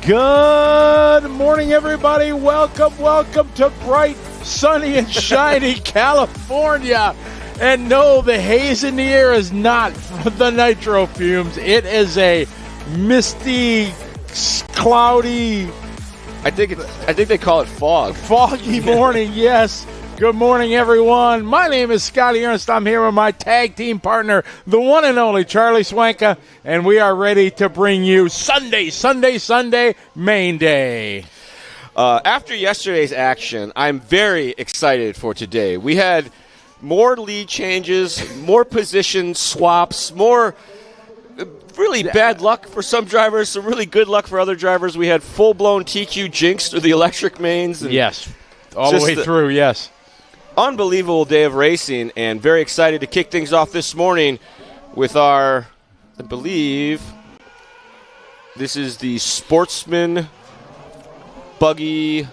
Good morning, everybody. Welcome to bright, sunny, and shiny California. And no, the haze in the air is not from the Nitro fumes. It is a misty, cloudy, I think they call it fog. foggy morning, yes. Good morning, everyone. My name is Scotty Ernst. I'm here with my tag team partner, the one and only Charlie Swanka, and we are ready to bring you Sunday, Main Day. After yesterday's action, I'm very excited for today. We had more lead changes, more position swaps, more really bad luck for some drivers, some really good luck for other drivers. We had full-blown TQ jinx through the electric mains. And yes, all the way through, yes. Unbelievable day of racing, and very excited to kick things off this morning with our, I believe, this is the Sportsman buggy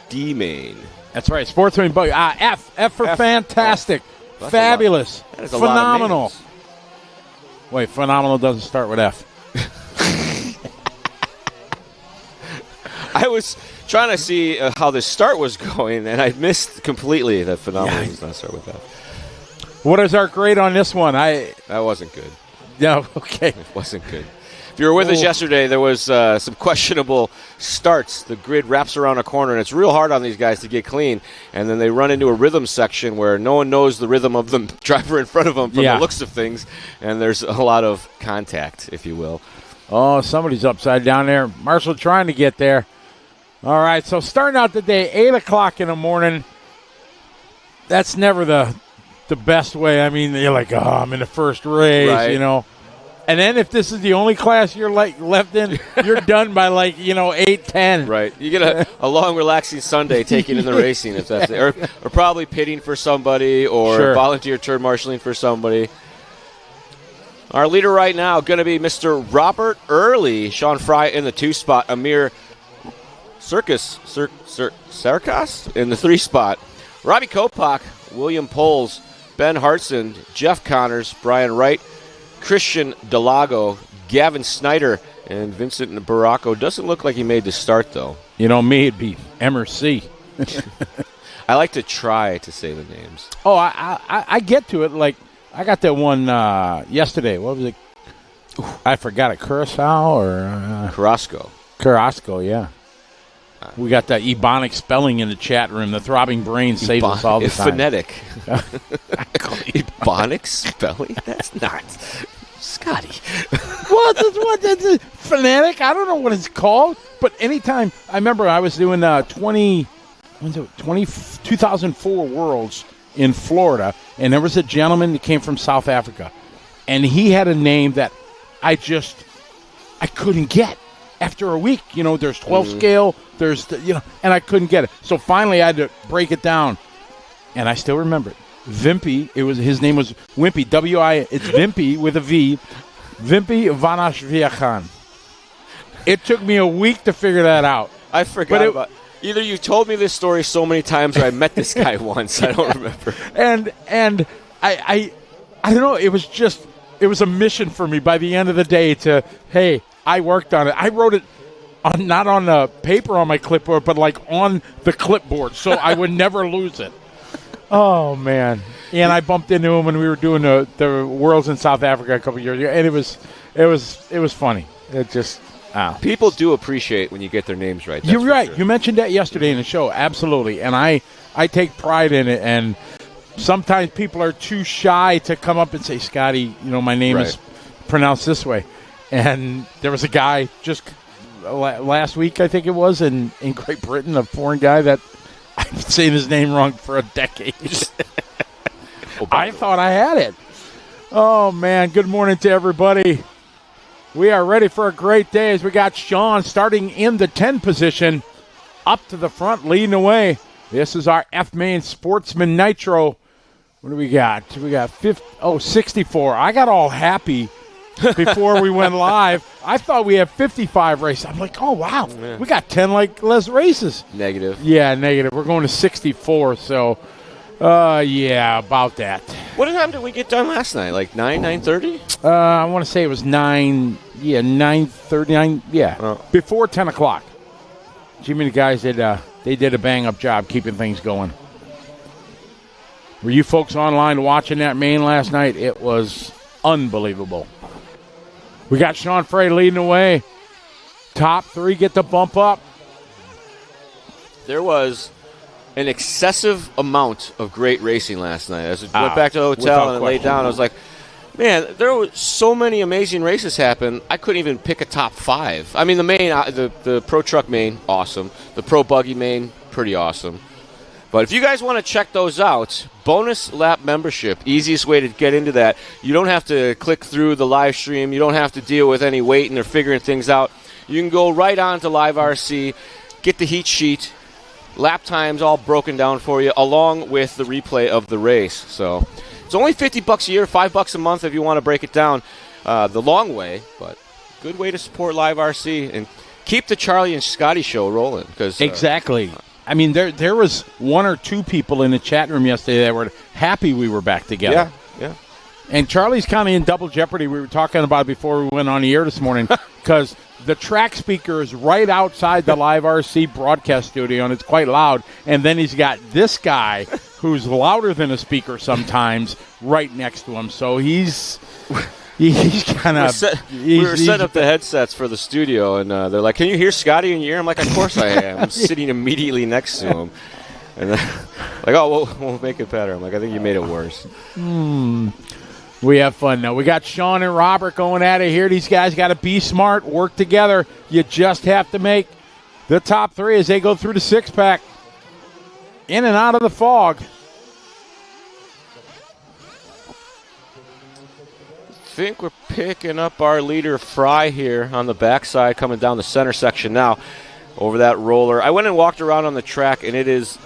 D main. That's right, Sportsman buggy. F for fantastic, fabulous, phenomenal. Wait, phenomenal doesn't start with F. I was trying to see how the start was going, and I missed completely that phenomenal does not start with that. What is our grade on this one? That wasn't good. No, okay. It wasn't good. If you were with us yesterday, there was some questionable starts. The grid wraps around a corner, and it's real hard on these guys to get clean. And then they run into a rhythm section where no one knows the rhythm of the driver in front of them from the looks of things, and there's a lot of contact, if you will. Oh, somebody's upside down there. Marshall trying to get there. All right, so starting out the day, 8 o'clock in the morning. That's never the best way. I mean, you're like, I'm in the first race, you know. And then if this is the only class you're left in, you're done by 8:10. Right. You get a long, relaxing Sunday taking in the racing, if that's it. Or probably pitting for somebody or volunteer turn marshaling for somebody. Our leader right now going to be Mr. Robert Early. Sean Fry in the 2 spot. Amir Circus in the 3 spot. Robbie Kopak, William Poles, Ben Hartson, Jeff Connors, Brian Wright, Christian Delago, Gavin Snyder, and Vincent Baracco. Doesn't look like he made the start, though. You know me, it'd be M or C. I like to try to say the names. Oh, I get to it. Like, I got that one yesterday. What was it? I forgot it. Curacao or? Carrasco, yeah. We got that Ebonic spelling in the chat room. The throbbing brain saves us all the time. Phonetic. Ebonic spelling? That's not. Scotty. What? That's phonetic? I don't know what it's called. But anytime, I remember I was doing 2004 Worlds in Florida, and there was a gentleman that came from South Africa, and he had a name that I couldn't get. After a week, there's 12 scale, there's, and I couldn't get it. So finally I had to break it down, and I still remember it. Vimpy, his name was Wimpy, W-I, it's Vimpy with a V, Vimpy Vanashviachan. It took me a week to figure that out. I forgot about either you told me this story so many times or I met this guy once. I don't remember. And I don't know, it was a mission for me by the end of the day to, hey, I worked on it. I wrote it not on the paper on my clipboard, but on the clipboard, so I would never lose it. Oh man! And I bumped into him when we were doing the Worlds in South Africa a couple years ago, and it was funny. It just people do appreciate when you get their names right. You're right. Sure. You mentioned that yesterday in the show, absolutely, and I take pride in it. And sometimes people are too shy to come up and say, "Scotty, my name is pronounced this way." And there was a guy just last week, I think it was, in Great Britain, a foreign guy that I've been saying his name wrong for a decade. I thought I had it. Oh, man. Good morning to everybody. We are ready for a great day as we got Sean starting in the 10 position, up to the front, leading away. This is our F-Main Sportsman Nitro. What do we got? We got 64. I got all happy before we went live. I thought we had 55 races. I'm like, oh, wow. Yeah. We got 10 less races. Negative. Yeah, negative. We're going to 64, so, yeah, about that. What time did we get done last night? 9:30? I want to say it was 9, 9:30, before 10 o'clock. Jimmy and the guys they did a bang-up job keeping things going. Were you folks online watching that main last night? It was unbelievable. We got Sean Frey leading the way. Top 3 get the bump up. There was an excessive amount of great racing last night. As I went back to the hotel and laid down, I was like, man, there were so many amazing races happen. I couldn't even pick a top 5. I mean, the main, the Pro Truck main, awesome. The Pro Buggy main, pretty awesome. But if you guys want to check those out, bonus lap membership, easiest way to get into that. You don't have to click through the live stream. You don't have to deal with any waiting or figuring things out. You can go right on to Live RC, get the heat sheet, lap times all broken down for you, along with the replay of the race. So it's only $50 a year, $5 a month if you want to break it down the long way, but good way to support Live RC and keep the Charlie and Scotty show rolling. Exactly. I mean, there was 1 or 2 people in the chat room yesterday that were happy we were back together. Yeah. And Charlie's kind of in double jeopardy. We were talking about it before we went on the air this morning because the track speaker is right outside the Live RC broadcast studio, and it's quite loud. And then he's got this guy who's louder than a speaker sometimes right next to him. So he's kind of... We were setting up the headsets for the studio, and they're like, can you hear Scotty in your ear? I'm like, of course I am. I'm sitting immediately next to him. And then, like, oh, we'll make it better. I'm like, I think you made it worse. We have fun, though. We got Sean and Robert going at it here. These guys got to be smart, work together. You just have to make the top 3 as they go through the 6-pack. In and out of the fog. I think we're picking up our leader Fry here on the backside, coming down the center section now over that roller. I went and walked around on the track, and it is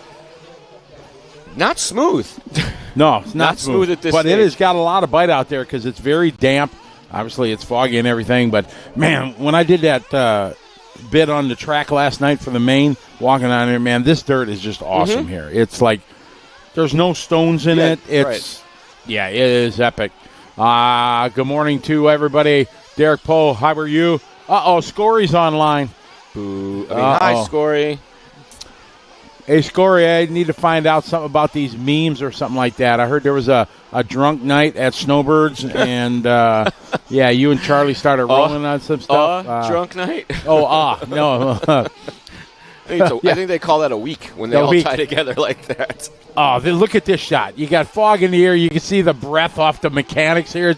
not smooth. No, it's not smooth at this but stage. It has got a lot of bite out there because it's very damp. Obviously, it's foggy and everything. But, man, when I did that bit on the track last night for the main, walking on there, man, this dirt is just awesome here. It's like there's no stones in it. It's Yeah, it is epic. Good morning to everybody. Derek Poe, how are you? Scory's online. Boo. Hi, Scory. Hey, Scory, I need to find out something about these memes or something like that. I heard there was a drunk night at Snowbirds, and, you and Charlie started rolling on some stuff. Drunk night? No. I think they call that a week when they all tie together like that. Look at this shot. You got fog in the air. You can see the breath off the mechanics here.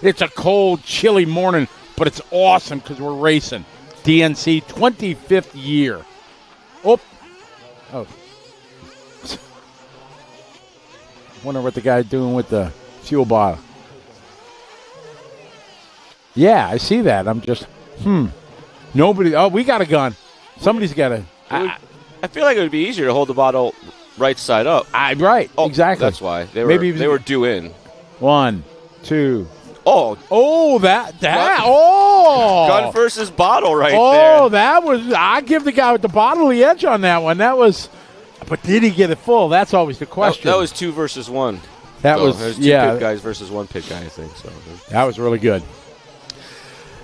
It's a cold, chilly morning, but it's awesome because we're racing. DNC 25th year. Oh. Wonder what the guy's doing with the fuel bottle. Yeah, I see that. I'm just, Nobody. Oh, we got a gun. Somebody's got a. I feel like it would be easier to hold the bottle right side up. Right, exactly. That's why. They were due in. 1, 2. Oh, that. Gun versus bottle there. Oh, that was. I give the guy with the bottle the edge on that one. That was. But did he get it full? That's always the question. That was 2 versus 1. There's 2 pit guys versus 1 pit guy, I think. So that was really good.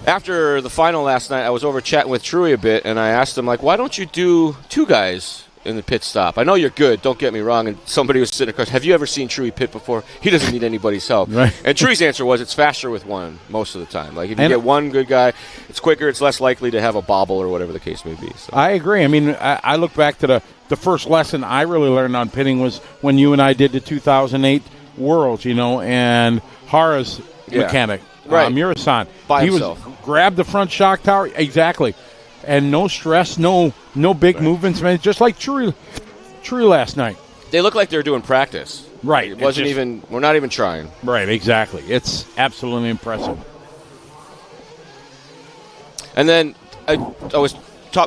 After the final last night, I was over chatting with Truey a bit, and I asked him, like, why don't you do 2 guys in the pit stop? I know you're good, don't get me wrong. And somebody was sitting across, have you ever seen Truey pit before? He doesn't need anybody's help. Right. And Truey's answer was it's faster with 1 most of the time. Like, if you get 1 good guy, it's quicker, it's less likely to have a bobble or whatever the case may be. So. I agree. I mean, I look back to the first lesson I really learned on pitting was when you and I did the 2008 Worlds, and Hara's mechanic. Right. Murasan. By himself. Grabbed the front shock tower. Exactly. And no stress, no big movements, man. Just like Truey last night. They look like they're doing practice. Right. It wasn't even, we're not even trying. Right, exactly. It's absolutely impressive. And then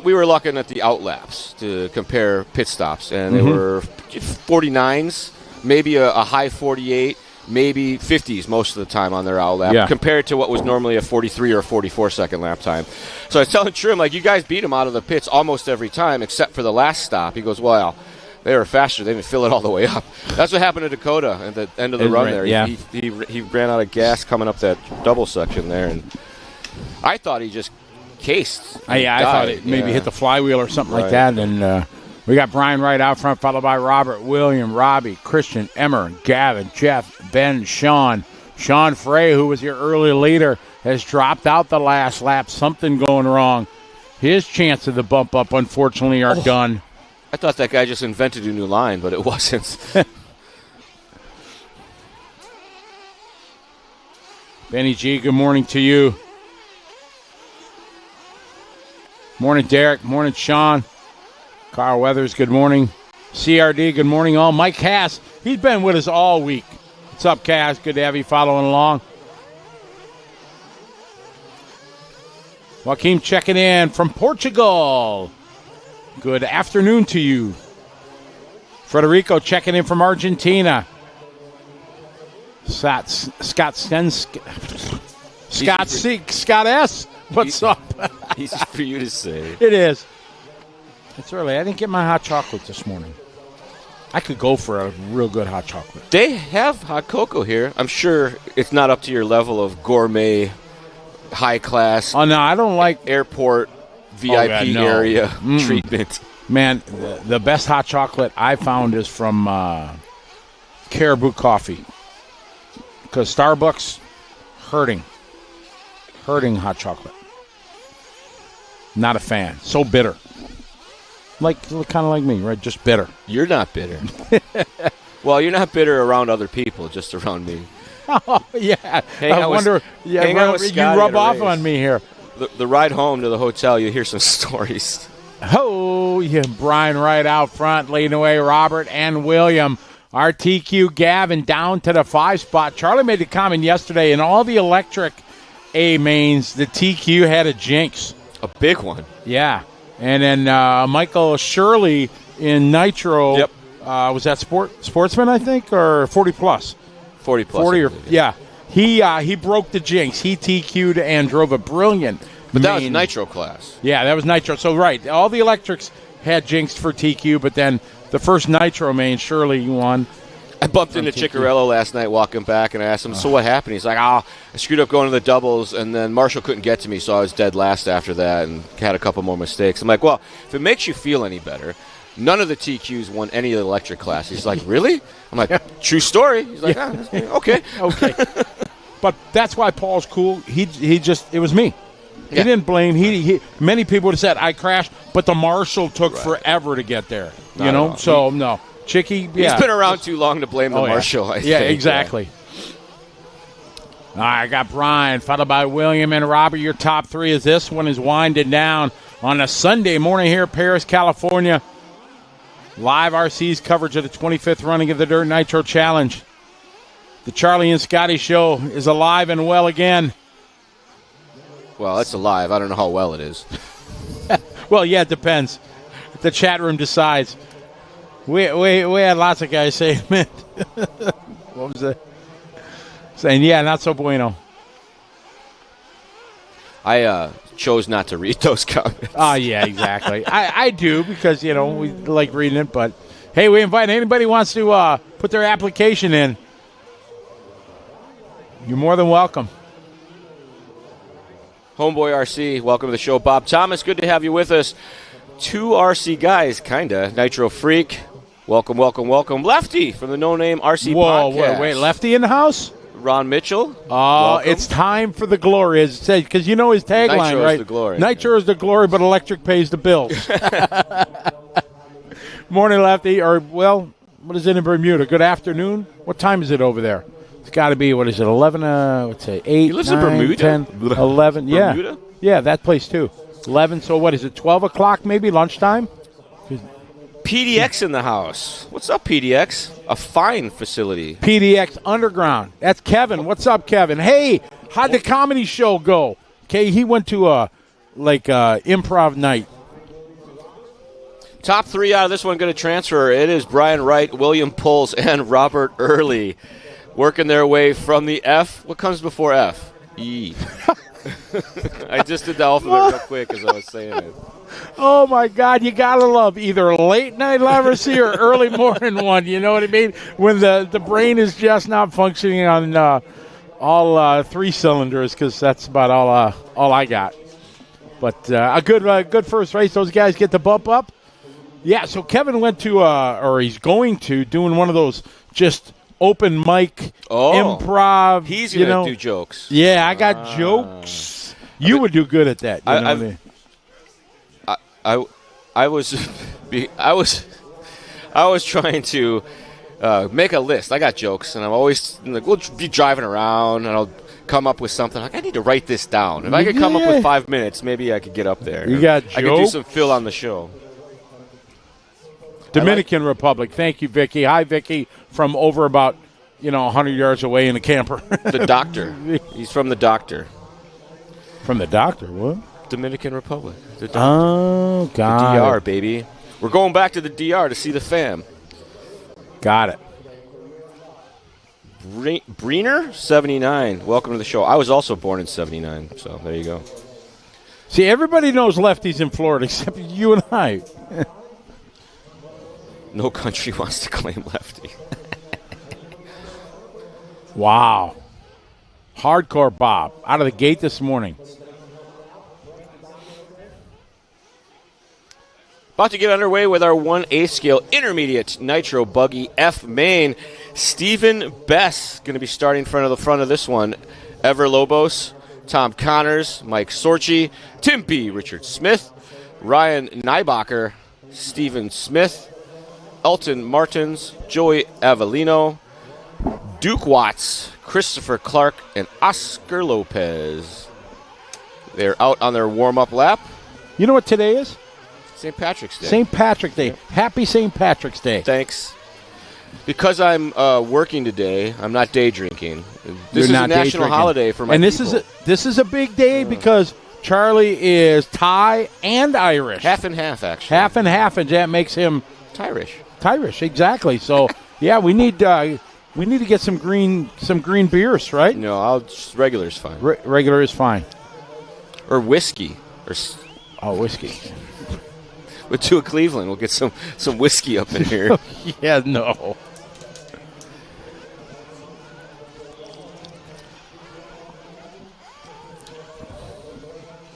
we were looking at the outlaps to compare pit stops, and they were 49s, maybe a high 48, maybe 50s most of the time on their outlap, compared to what was normally a 43 or 44-second lap time. So I was telling Trim, like, you guys beat them out of the pits almost every time except for the last stop. He goes, well, they were faster. They didn't fill it all the way up. That's what happened to Dakota at the end of the run there. Yeah. He ran out of gas coming up that double section there, and I thought he just cased. I thought it maybe hit the flywheel or something like that. And we got Brian Wright out front, followed by Robert, William, Robbie, Christian, Emmer, Gavin, Jeff, Ben, Sean. Sean Frey, who was your early leader, has dropped out the last lap. Something going wrong. His chance of the bump up, unfortunately, are done. I thought that guy just invented a new line, but it wasn't. Benny G, good morning to you. Morning, Derek. Morning, Sean. Carl Weathers, good morning. CRD, good morning, all. Mike Cass, he's been with us all week. What's up, Cass? Good to have you following along. Joaquim checking in from Portugal. Good afternoon to you. Federico checking in from Argentina. Scott S. What's up? Easy for you to say. It is. It's early. I didn't get my hot chocolate this morning. I could go for a real good hot chocolate. They have hot cocoa here. I'm sure it's not up to your level of gourmet, high class. Oh, no, I don't like airport VIP area treatment. Man, the best hot chocolate I found is from Caribou Coffee. Because Starbucks, hurting hot chocolate. Not a fan. So bitter. Kind of like me, right? Just bitter. You're not bitter. Well, you're not bitter around other people, just around me. Oh, yeah. I wonder. You rub off on me here. The ride home to the hotel, you hear some stories. Oh, yeah. Brian Wright out front, leading away Robert and William. Our TQ Gavin down to the 5 spot. Charlie made a comment yesterday, in all the electric A-mains, the TQ had a jinx. A big one. Yeah. And then Michael Shirley in Nitro. Yep. Was that Sportsman, I think, or 40 plus? 40 plus. 40 or yeah. He broke the jinx. He TQ'd and drove a brilliant. But that was Nitro class. Yeah, that was Nitro. So right, all the electrics had jinxed for TQ, but then the first Nitro main, Shirley won. I bumped into Ciccarello last night walking back, and I asked him, so what happened? He's like, I screwed up going to the doubles, and then Marshall couldn't get to me, so I was dead last after that and had a couple more mistakes. I'm like, well, if it makes you feel any better, none of the TQs won any of the electric classes. He's like, really? I'm like, true story. He's like, okay. Okay. But that's why Paul's cool. He just, it was me. He didn't blame. He many people would have said, I crashed, but the Marshall took forever to get there. No. Chicky, He's been around too long to blame the Marshall, I think. Yeah, exactly. All right, I got Brian, followed by William and Robert. Your top three as this one is winding down on a Sunday morning here in Paris, California. Live RC's coverage of the 25th running of the Dirt Nitro Challenge. The Charlie and Scotty Show is alive and well again. Well, it's alive. I don't know how well it is. Well, yeah, it depends. The chat room decides. We had lots of guys saying, man, what was it? Saying, yeah, not so bueno. I chose not to read those comments. Oh, yeah, exactly. I do because, we like reading it. But, hey, we invite anybody who wants to put their application in. You're more than welcome. Homeboy RC, welcome to the show. Bob Thomas, good to have you with us. 2 RC guys, kind of. Nitro Freak, welcome. Lefty from the No Name RC podcast. Wait, Lefty in the house? Ron Mitchell. Oh, it's time for the glory, as it says, because you know his tagline, right? Nitro is the glory. Nitro is the glory, but electric pays the bills. Morning, Lefty. What is it in Bermuda? Good afternoon. What time is it over there? It's got to be, 11, 8, He lives 9, in Bermuda? 10, 11. Yeah. Bermuda? Yeah, that place too. 11, so what is it, 12 o'clock maybe, lunchtime? PDX in the house. What's up, PDX? A fine facility. PDX Underground. That's Kevin. What's up, Kevin? Hey, how'd the comedy show go? Okay, he went to improv night. Top 3 out of this one going to transfer. It is Brian Wright, William Pulse, and Robert Early. Working their way from the F. What comes before F? E. I just did the alphabet real quick as I was saying it. Oh, my God. You got to love either late night literacy or early morning one. You know what I mean? When the brain is just not functioning on all 3 cylinders, because that's about all I got. But a good first race. Those guys get the bump up. Yeah, so Kevin went to, or he's going to, doing one of those just open mic improv. He's going to do jokes. Yeah, I got jokes. You would do good at that. I was trying to make a list. I got jokes, and I'm always like, we'll be driving around, and I'll come up with something. Like, I need to write this down. If I could come up with 5 minutes, maybe I could get up there. You got jokes? I could do some fill on the show. Dominican Republic. Thank you, Vicky. Hi, Vicky, from over about 100 yards away in a camper. The doctor. He's from the doctor. From the doctor? What? Dominican Republic. The doctor. Oh, God. The DR, baby. We're going back to the DR to see the fam. Got it. Breener, 79. Welcome to the show. I was also born in 79, so there you go. See, everybody knows lefties in Florida except you and I. No country wants to claim lefty. Wow. Hardcore Bob out of the gate this morning. About to get underway with our 1/8 scale intermediate Nitro buggy F main. Stephen Bess going to be starting in front of this one. Ever Lobos, Tom Connors, Mike Sorchi, Tim B. Richard Smith, Ryan Nybacher, Stephen Smith, Elton Martins, Joey Avellino, Duke Watts, Christopher Clark, and Oscar Lopez. They're out on their warm-up lap. You know what today is? St. Patrick's Day. St. Patrick's Day. Happy St. Patrick's Day. Thanks. Because I'm working today, I'm not day drinking. This is a national holiday for my people. And this is a big day because Charlie is Thai and Irish. Half and half, actually. Half and half, and that makes him Irish, exactly. So yeah, we need to get some green beers, right? No, regular is fine. Regular is fine. Or whiskey. Whiskey. With two of Cleveland, we'll get some whiskey up in here. Yeah, no.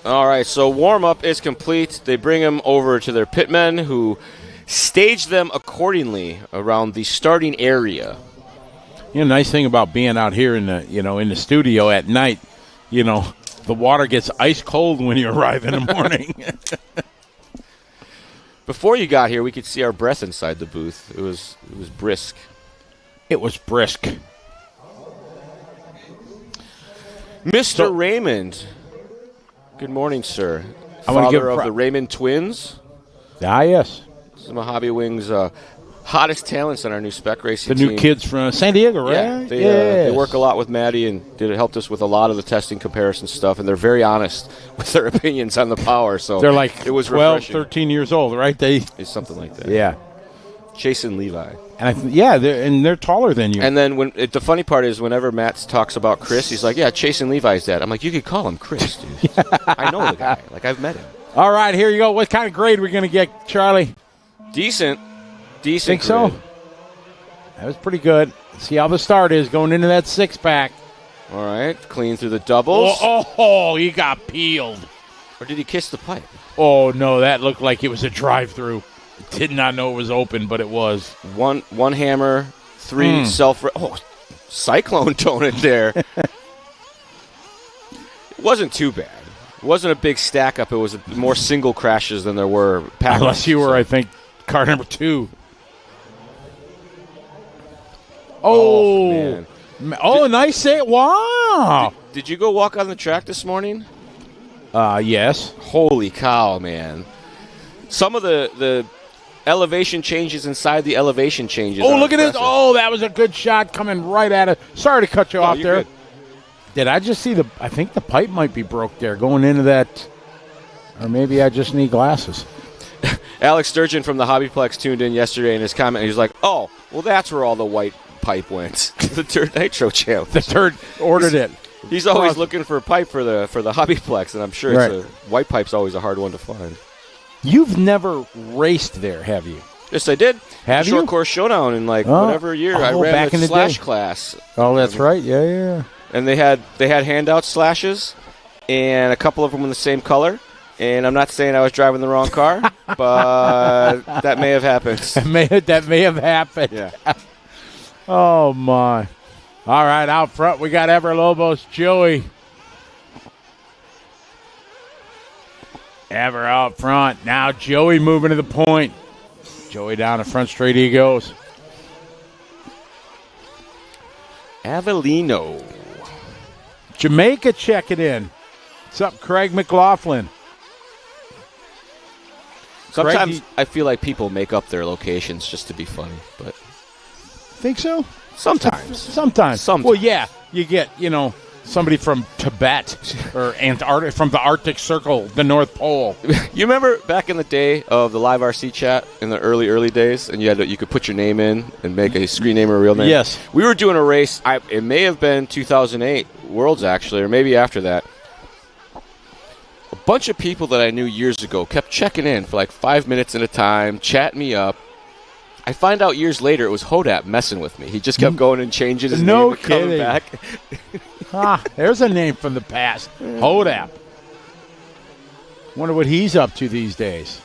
All right, so warm-up is complete. They bring them over to their pitmen who stage them accordingly around the starting area. Nice thing about being out here in the studio at night, the water gets ice cold when you arrive in the morning. Before you got here, we could see our breath inside the booth. It was brisk. It was brisk. Mr. Raymond. Good morning, sir. Father of the Raymond twins. Ah, yes. Some of Hobby Wing's hottest talents on our new spec racing team. The new kids from San Diego, right? Yeah, they work a lot with Maddie and helped us with a lot of the testing comparison stuff, and they're very honest with their opinions on the power. So they're like it was 12, refreshing. 13 years old, right? It's something like that. Yeah. Jason Levi. And they're taller than you. And then the funny part is whenever Matt talks about Chris, he's like, yeah, Jason Levi's dad. I'm like, you could call him Chris, dude. I know the guy. Like, I've met him. All right, here you go. What kind of grade are we going to get, Charlie? Decent. Think grade. So? That was pretty good. Let's see how the start is going into that six-pack. All right, clean through the doubles. Oh, he got peeled. Or did he kiss the pipe? Oh, no, that looked like it was a drive-through. Did not know it was open, but it was. One hammer, three cyclone tone it there. It wasn't too bad. It wasn't a big stack up. It was more single crashes than there were pack. Unless you were, I think, car number 2. Oh, man. Nice save. Wow. Did you go walk on the track this morning? Yes. Holy cow, man. Some of the elevation changes inside the elevation changes. Oh, look at this. Oh, that was a good shot coming right at it. Sorry to cut you off there. Good. Did I just see I think the pipe might be broke there going into that. Or maybe I just need glasses. Alex Sturgeon from the Hobbyplex tuned in yesterday in his comment. He was like, oh, well, that's where all the white pipe went. The Third Nitro challenge. The Third ordered it. He's always looking for a pipe for the Hobbyplex, and I'm sure white pipe's always a hard one to find. You've never raced there, have you? Yes, I did. Have you? Short course showdown in whatever year. I ran back in the slash day. class. Oh, that's right. Yeah. And they had handout slashes, and a couple of them in the same color. And I'm not saying I was driving the wrong car, but that may have happened. That may have happened. Yeah. Oh, my. All right, out front, we got Everlobos Joey. Ever out front. Now Joey moving to the point. Joey down the front straight he goes. Avellino. Jamaica checking in. What's up, Craig McLaughlin? Sometimes I feel like people make up their locations just to be funny, but think so? Sometimes. Well, yeah, you get, somebody from Tibet or Antarctica, from the Arctic Circle, the North Pole. You remember back in the day of the live RC chat in the early days, and you could put your name in and make a screen name or a real name? Yes. We were doing a race. It may have been 2008 Worlds, actually, or maybe after that. A bunch of people that I knew years ago kept checking in for like 5 minutes at a time, chatting me up. I find out years later it was Hodap messing with me. He just kept going and changing his name and coming back. There's a name from the past. Hodap. Wonder what he's up to these days.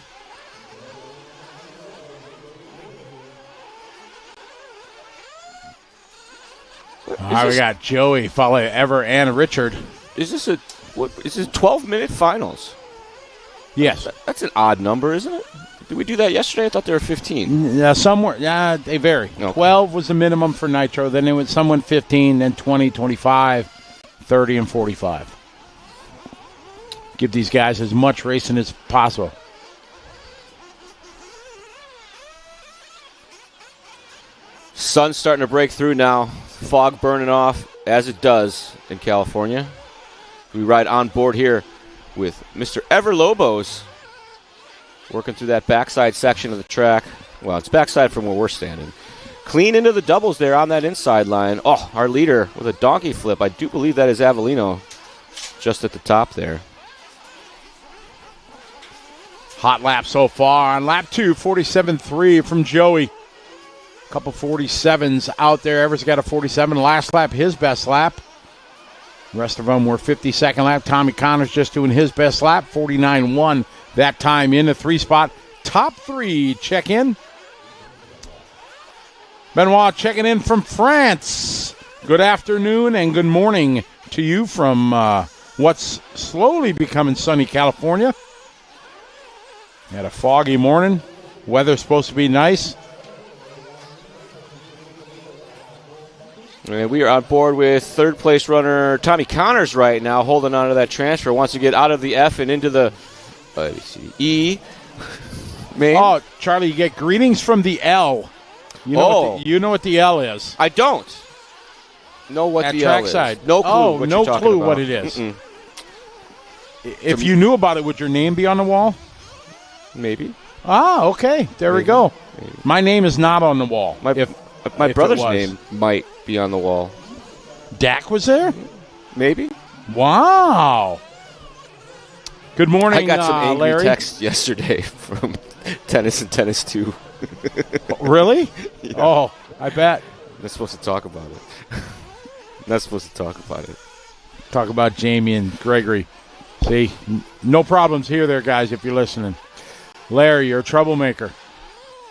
All right, we got Joey, followed Ever and Richard. Is this 12-minute finals? Yes. That's an odd number, isn't it? Did we do that yesterday? I thought they were 15. Yeah, somewhere. Yeah, they vary. Okay. 12 was the minimum for Nitro. Then it was someone 15, then 20, 25, 30, and 45. Give these guys as much racing as possible. Sun's starting to break through now. Fog burning off, as it does in California. We ride on board here with Mr. Everlobos, working through that backside section of the track. Well, it's backside from where we're standing. Clean into the doubles there on that inside line. Oh, our leader with a donkey flip. I do believe that is Avellino just at the top there. Hot lap so far on lap 2, 47.3 from Joey. Couple 47s out there. Ever's got a 47. Last lap, his best lap. The rest of them were 52nd lap. Tommy Connors just doing his best lap. 49.1 that time in the 3 spot. Top 3 check in. Benoit checking in from France. Good afternoon and good morning to you from what's slowly becoming sunny California. Had a foggy morning. Weather's supposed to be nice. And we are on board with third-place runner Tommy Connors right now, holding on to that transfer. Wants to get out of the F and into the E. Main. Oh, Charlie, you get greetings from the L. You know what the L is. I don't know what at the L is. Trackside. No clue. No clue what it is. Mm-mm. If you knew about it, would your name be on the wall? Maybe. Ah, okay. There we go. Maybe. My name is not on the wall. My brother's name might be on the wall. Dak was there? Maybe. Wow. Good morning, I got some angry Larry. text yesterday from Tennis and Tennis 2. Really? Yeah. Oh, I bet. Not supposed to talk about it. Not supposed to talk about it. Talk about Jamie and Gregory. See, no problems here there, guys, if you're listening. Larry, you're a troublemaker.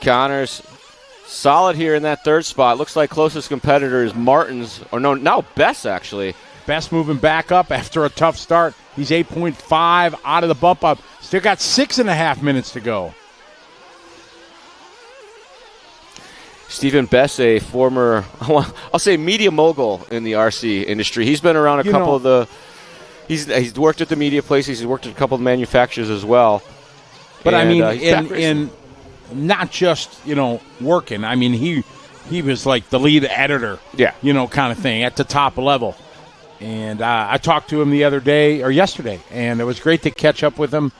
Connors, solid here in that third spot. Looks like closest competitor is Martins. Or no, now Bess, actually. Bess moving back up after a tough start. He's 8.5 out of the bump up. Still got 6.5 minutes to go. Stephen Bess, a former, I'll say media mogul in the RC industry. He's been around a couple of the, he's worked at the media places. He's worked at a couple of manufacturers as well. But I mean, in not just, working. I mean, he was like the lead editor, kind of thing at the top level. And I talked to him the other day or yesterday, and it was great to catch up with him.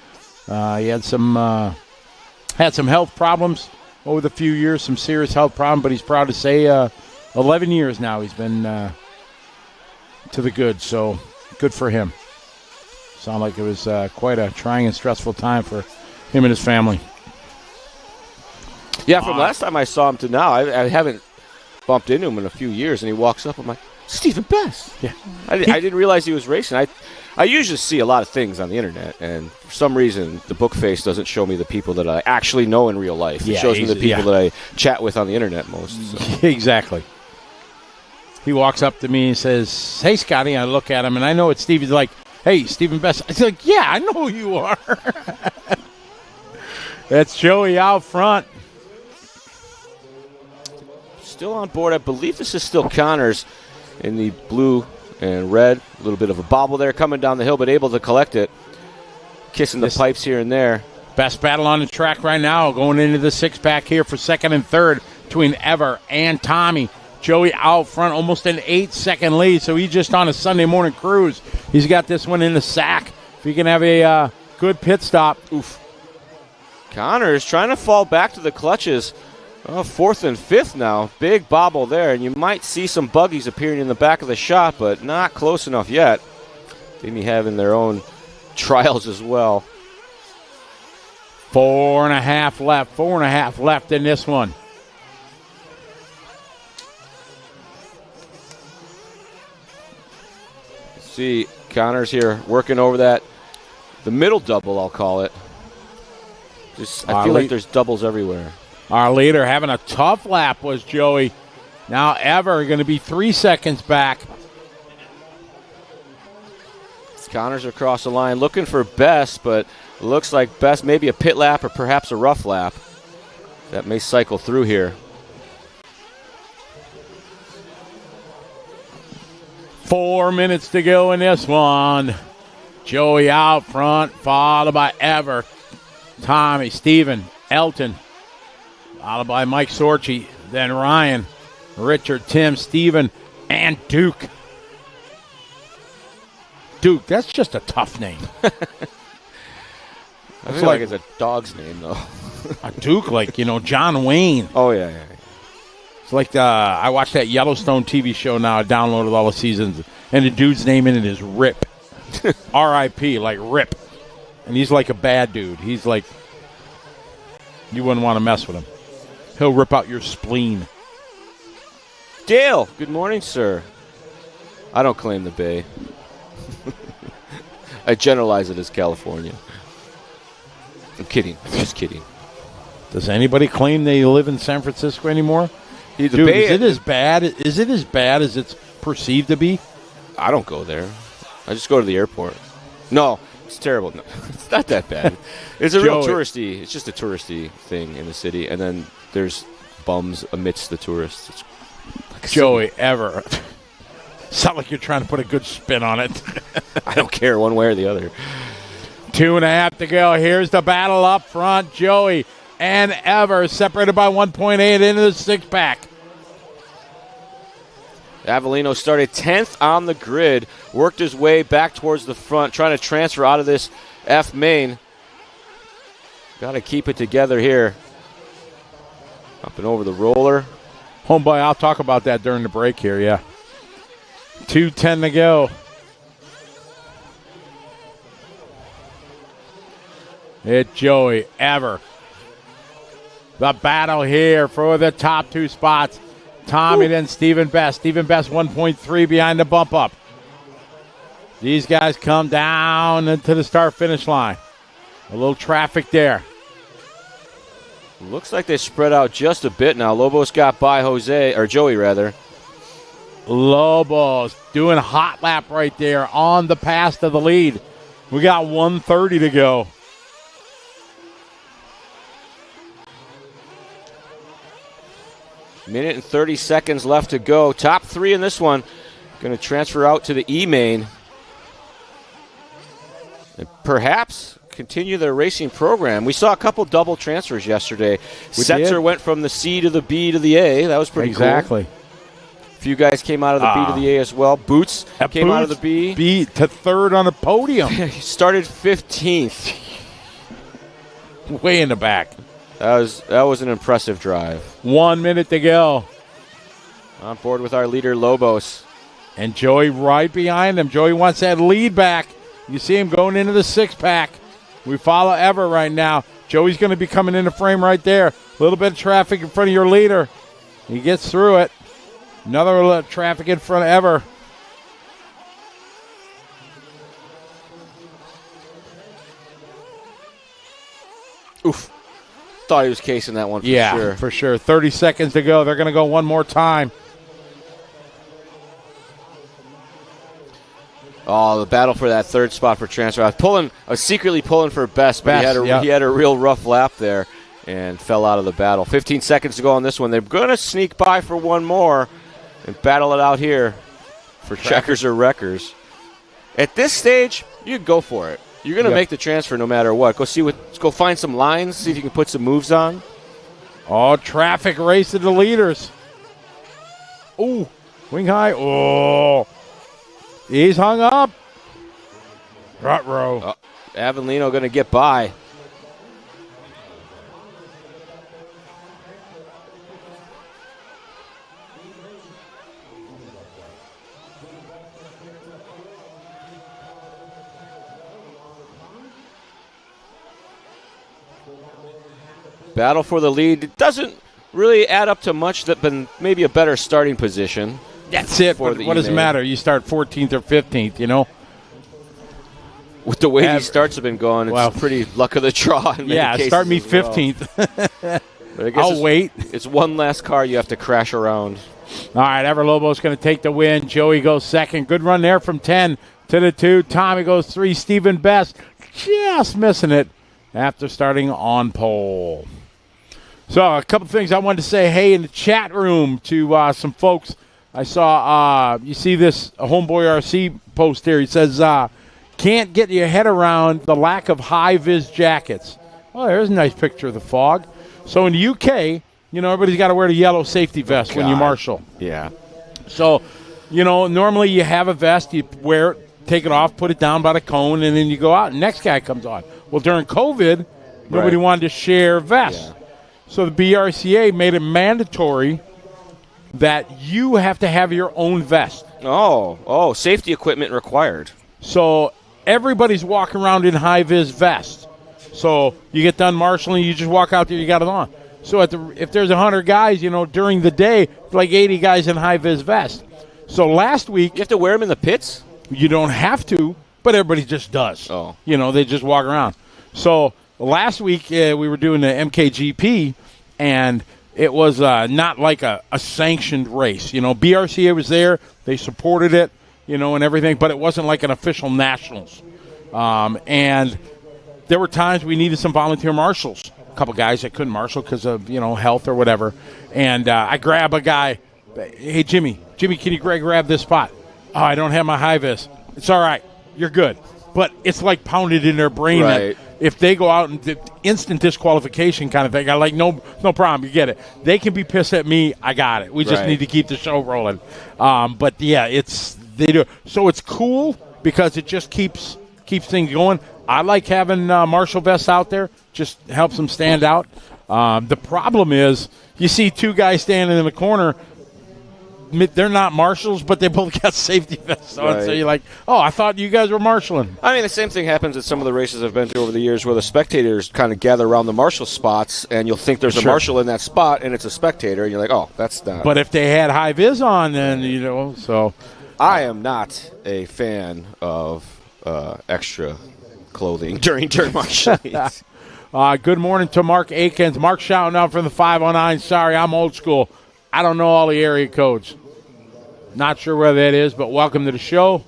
He had some health problems over the few years, some serious health problems, but he's proud to say 11 years now he's been to the good, so good for him. Sounded like it was quite a trying and stressful time for him and his family. Yeah, from last time I saw him to now, I haven't bumped into him in a few years, and he walks up, I'm like, Stephen Best. Yeah. I didn't realize he was racing. I usually see a lot of things on the internet, and for some reason, the book face doesn't show me the people that I actually know in real life. It shows me the people that I chat with on the internet most. So. Exactly. He walks up to me and says, "Hey, Scotty." I look at him, and I know it's Steve. He's like, "Hey, Stephen Best." I like, "Yeah, I know who you are." That's Joey out front. Still on board. I believe this is still Connors in the blue and red. A little bit of a bobble there coming down the hill, but able to collect it. Kissing the pipes here and there. Best battle on the track right now, going into the six-pack here for second and third between Ever and Tommy. Joey out front, almost an 8-second lead, so he's just on a Sunday morning cruise. He's got this one in the sack. If he can have a good pit stop. Oof. Connors trying to fall back to the clutches. Fourth and fifth now. Big bobble there, and you might see some buggies appearing in the back of the shop, but not close enough yet. They may be having their own trials as well. 4.5 left. 4.5 left in this one. See Connors here working over that, the middle double, I'll call it. I feel like there's doubles everywhere. Our leader having a tough lap was Joey. Now Ever going to be 3 seconds back. Connors across the line looking for Best, but it looks like Best maybe a pit lap or perhaps a rough lap. That may cycle through here. 4 minutes to go in this one. Joey out front, followed by Ever, Tommy, Steven, Elton, followed by Mike Sorchi, then Ryan, Richard, Tim, Steven, and Duke. Duke, that's just a tough name. I feel like it's a dog's name, though. A Duke, like, John Wayne. Oh, yeah. It's like I watched that Yellowstone TV show now. I downloaded all the seasons, and the dude's name in it is Rip. R.I.P., like Rip. And he's like a bad dude. He's like, you wouldn't want to mess with him. He'll rip out your spleen. Dale, good morning, sir. I don't claim the Bay. I generalize it as California. I'm kidding. Just kidding. Does anybody claim they live in San Francisco anymore? Dude, Bay, is it as bad? Is it as bad as it's perceived to be? I don't go there. I just go to the airport. No, it's terrible. No, it's not that bad. It's a real touristy. It's just a touristy thing in the city, and then there's bums amidst the tourists. It's like Joey, Ever. Sound like you're trying to put a good spin on it. I don't care one way or the other. 2.5 to go. Here's the battle up front. Joey and Ever separated by 1.8 into the six-pack. Avellino started 10th on the grid, worked his way back towards the front, trying to transfer out of this F main. Got to keep it together here. Up and over the roller. Homeboy, I'll talk about that during the break here, yeah. 2:10 to go. It's Joey, Ever. The battle here for the top two spots. Tommy, then Stephen Best. Stephen Best 1.3 behind the bump up. These guys come down to the start-finish line. A little traffic there. Looks like they spread out just a bit now. Lobos got by Joey rather. Lobos doing a hot lap right there on the pass to the lead. We got 1:30 to go. Minute and 30 seconds left to go. Top three in this one. Going to transfer out to the E-main. And perhaps continue their racing program. We saw a couple double transfers yesterday. Setzer went from the C to the B to the A. That was pretty cool. Exactly. A few guys came out of the B to the A as well. Boots came out of the B. B to third on the podium. He started 15th. Way in the back. That was an impressive drive. 1 minute to go. On board with our leader, Lobos. And Joey right behind him. Joey wants that lead back. You see him going into the six-pack. We follow Ever right now. Joey's going to be coming in the frame right there. A little bit of traffic in front of your leader. He gets through it. Another traffic in front of Ever. Oof. Thought he was casing that one for sure. Yeah, for sure. 30 seconds to go. They're going to go one more time. Oh, the battle for that third spot for transfer. I was secretly pulling for Best, but he had a real rough lap there and fell out of the battle. 15 seconds to go on this one. They're going to sneak by for one more and battle it out here for checkers or wreckers. At this stage, you go for it. You're going to make the transfer no matter what. Go find some lines, see if you can put some moves on. Oh, traffic race to the leaders. Ooh, wing high. Oh, he's hung up. Ruh-roh. Avellino going to get by. Battle for the lead. It doesn't really add up to much, but maybe a better starting position. That's it. What does it matter? You start 14th or 15th, you know? With the way these starts have been going, it's pretty luck of the draw in many cases. Start me 15th. I'll wait. It's one last car you have to crash around. All right, Everlobo's going to take the win. Joey goes second. Good run there from 10 to the 2. Tommy goes 3. Stephen Best just missing it after starting on pole. So a couple things I wanted to say, hey, in the chat room to some folks. I saw, you see this Homeboy RC post here. He says, can't get your head around the lack of high-vis jackets. Well, there's a nice picture of the fog. So in the UK, you know, everybody's got to wear the yellow safety vest when you marshal. Yeah. So, you know, normally you have a vest, you wear it, take it off, put it down by the cone, and then you go out, and next guy comes on. Well, during COVID, nobody wanted to share vests. Yeah. So the BRCA made it mandatory that you have to have your own vest. Oh, safety equipment required. So everybody's walking around in high-vis vests. So you get done marshaling, you just walk out there, you got it on. So if there's 100 guys, you know, during the day, like 80 guys in high-vis vests. So last week... You have to wear them in the pits? You don't have to, but everybody just does. Oh. You know, they just walk around. So last week we were doing the MKGP, and it was not like a sanctioned race. You know, BRCA was there. They supported it, you know, and everything, but it wasn't like an official nationals. And there were times we needed some volunteer marshals, a couple guys that couldn't marshal because of, you know, health or whatever. And I grab a guy, hey, Jimmy, can you grab this spot? Oh, I don't have my high vis. It's all right. You're good. But it's like pounded in their brain that if they go out and instant disqualification kind of thing, I like, no problem, you get it. They can be pissed at me, I got it. We just need to keep the show rolling. But, yeah, they do. So it's cool because it just keeps things going. I like having marshal vests out there. Just helps them stand out. The problem is you see two guys standing in the corner. They're not marshals, but they both got safety vests on. So you're like, oh, I thought you guys were marshaling. I mean, the same thing happens at some of the races I've been to over the years where the spectators kind of gather around the marshal spots, and you'll think there's a marshal in that spot, and it's a spectator, and you're like, oh, that's not. But if they had high vis on, then, you know, so. I am not a fan of extra clothing during turn marshaling. Good morning to Mark Akins. Mark shouting out from the 509. Sorry, I'm old school. I don't know all the area codes. Not sure where that is, but welcome to the show.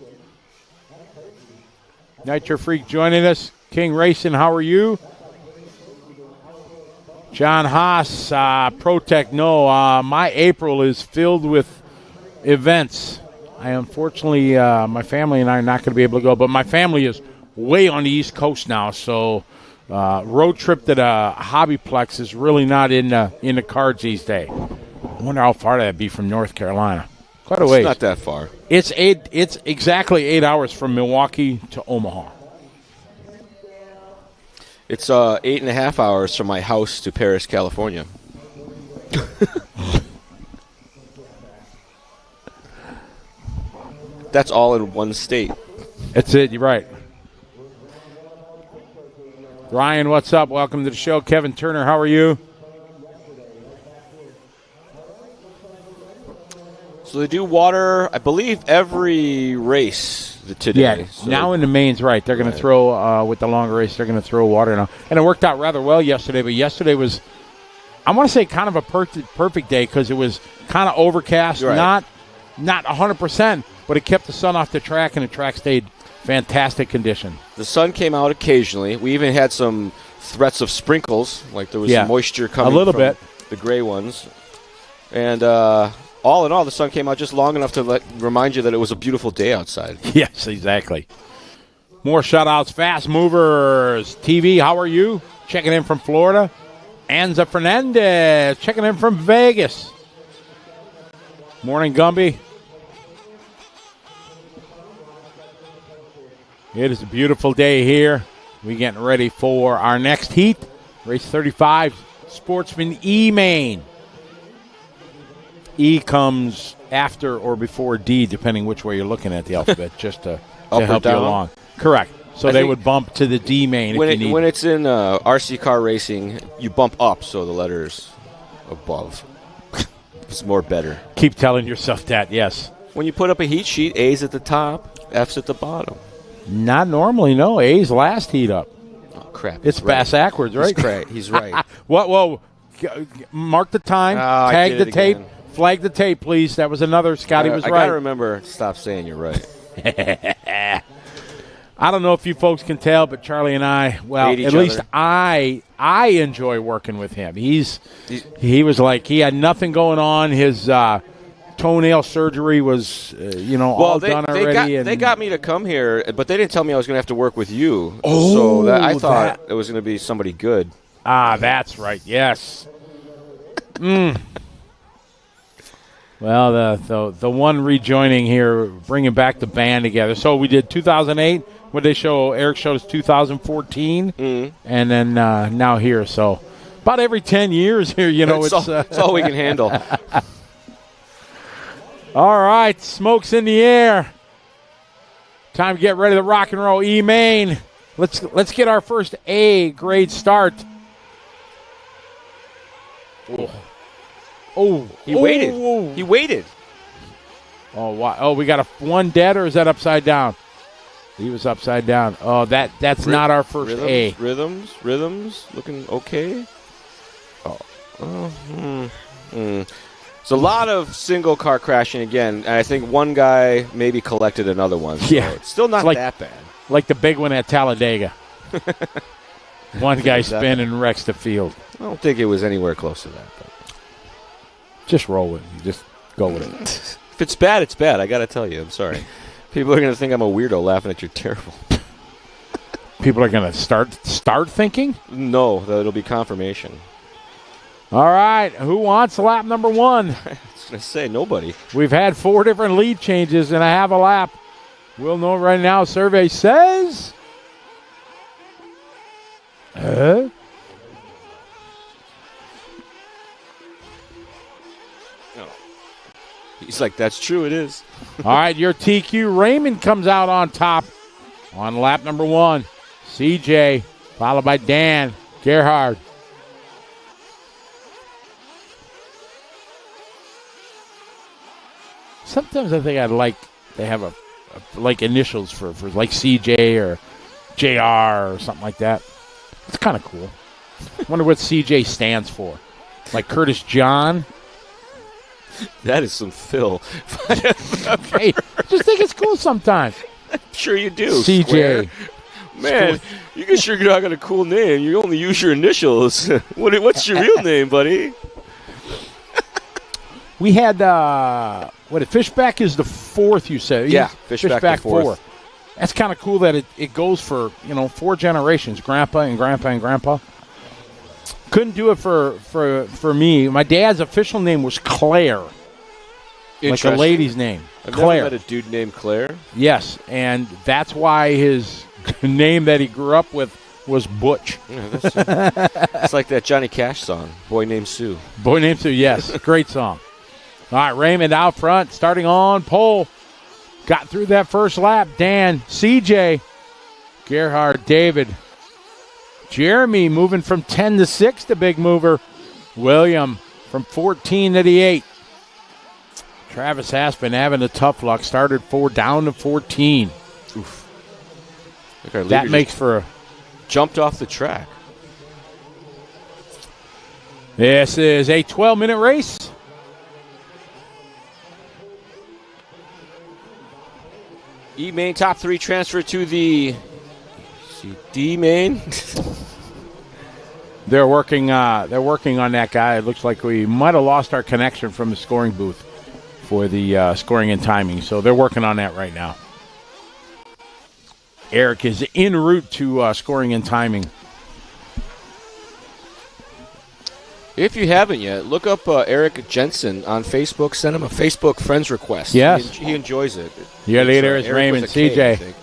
Nitro Freak joining us. King Racing, how are you? John Haas, Protect, no. My April is filled with events. Unfortunately, my family and I are not going to be able to go, but my family is way on the East Coast now, so road trip to the Hobbyplex is really not in the cards these days. I wonder how far that'd be from North Carolina. Quite a ways. It's not that far. It's exactly 8 hours from Milwaukee to Omaha. It's 8.5 hours from my house to Paris, California. That's all in one state. That's it. You're right. Ryan, what's up? Welcome to the show. Kevin Turner, how are you? So they do water, I believe, every race today. Yeah, so now in the mains, right. They're going to throw, with the longer race, they're going to throw water now. And it worked out rather well yesterday, but yesterday was, I want to say, kind of a perfect day because it was kind of overcast, not 100%, but it kept the sun off the track, and the track stayed fantastic condition. The sun came out occasionally. We even had some threats of sprinkles, like there was some moisture coming a little from bit. The gray ones. And all in all, the sun came out just long enough to remind you that it was a beautiful day outside. Yes, exactly. More shout-outs, Fast Movers. TV, how are you? Checking in from Florida. Anza Fernandez checking in from Vegas. Morning, Gumby. It is a beautiful day here. We're getting ready for our next heat. Race 35, Sportsman E-Main. E comes after or before D, depending which way you're looking at the alphabet, just to help you along. Correct. So they would bump to the D main if you need. When it's in RC car racing, you bump up so the letter's above. It's more better. Keep telling yourself that, yes. When you put up a heat sheet, A's at the top, F's at the bottom. Not normally, no. A's last heat up. Oh, crap. It's backwards, right? He's right. Whoa. Mark the time. Tag the tape. Again. Flag the tape, please. That was another. Scotty was right. I got to remember to stop saying you're right. I don't know if you folks can tell, but Charlie and I, well, at least I enjoy working with him. He was like, he had nothing going on. His toenail surgery was, all done already. They got me to come here, but they didn't tell me I was going to have to work with you. Oh, so I thought it was going to be somebody good. Ah, that's right. Yes. Well, the one rejoining here, bringing back the band together. So we did 2008. What they show? Eric showed us 2014, and then now here. So about every 10 years here, it's all we can handle. All right, smoke's in the air. Time to get ready to rock and roll. E-Main. Let's get our first A grade start. He waited. He waited. Oh, wow. Oh, we got one dead, or is that upside down? He was upside down. Oh, that's not our first A. Rhythms, looking okay. It's a lot of single car crashing again, and I think one guy maybe collected another one. So it's still not that bad. Like the big one at Talladega. One guy spin and wrecks the field. I don't think it was anywhere close to that. But. Just roll with it. Just go with it. If it's bad, it's bad. I got to tell you. I'm sorry. People are going to think I'm a weirdo laughing at your terrible. People are going to start thinking? No, that'll be confirmation. All right. Who wants lap number 1? I was going to say nobody. We've had 4 different lead changes and I have a lap. We'll know right now. Survey says. He's like, that's true, it is. All right, your TQ. Raymond comes out on top on lap number 1. CJ, followed by Dan Gerhard. Sometimes I think I'd like to have a like initials for like CJ or JR or something like that. It's kind of cool. I wonder what CJ stands for. Like Curtis John. That is some fill. Hey, just think it's cool sometimes. I'm sure you do. CJ. Square. Man, you can sure got a cool name. You only use your initials. What's your real name, buddy? We had, Fishback is the 4th, you said. Yeah, Fishback 4. That's kind of cool that it goes for, 4 generations, grandpa and grandpa and grandpa. Couldn't do it for me. My dad's official name was Claire. Like a lady's name. I've Claire. never met a dude named Claire. Yes, and that's why his name that he grew up with was Butch. Yeah, it's like that Johnny Cash song, Boy Named Sue. Boy Named Sue, yes. Great song. All right, Raymond out front, starting on pole. Got through that first lap. Dan, CJ, Gerhard, David. Jeremy moving from 10 to 6, the big mover. William from 14 to the 8. Travis Aspen having a tough luck. Started 4 down to 14. Oof. That makes for a... Jumped off the track. This is a 12-minute race. E-Main top 3 transfer to the D-Main. They're working on that guy. It looks like we might have lost our connection from the scoring booth for the scoring and timing. So they're working on that right now. Eric is en route to scoring and timing. If you haven't yet, look up Eric Jensen on Facebook. Send him a Facebook friends request. Yes. He enjoys it. Your leader is Raymond CJ.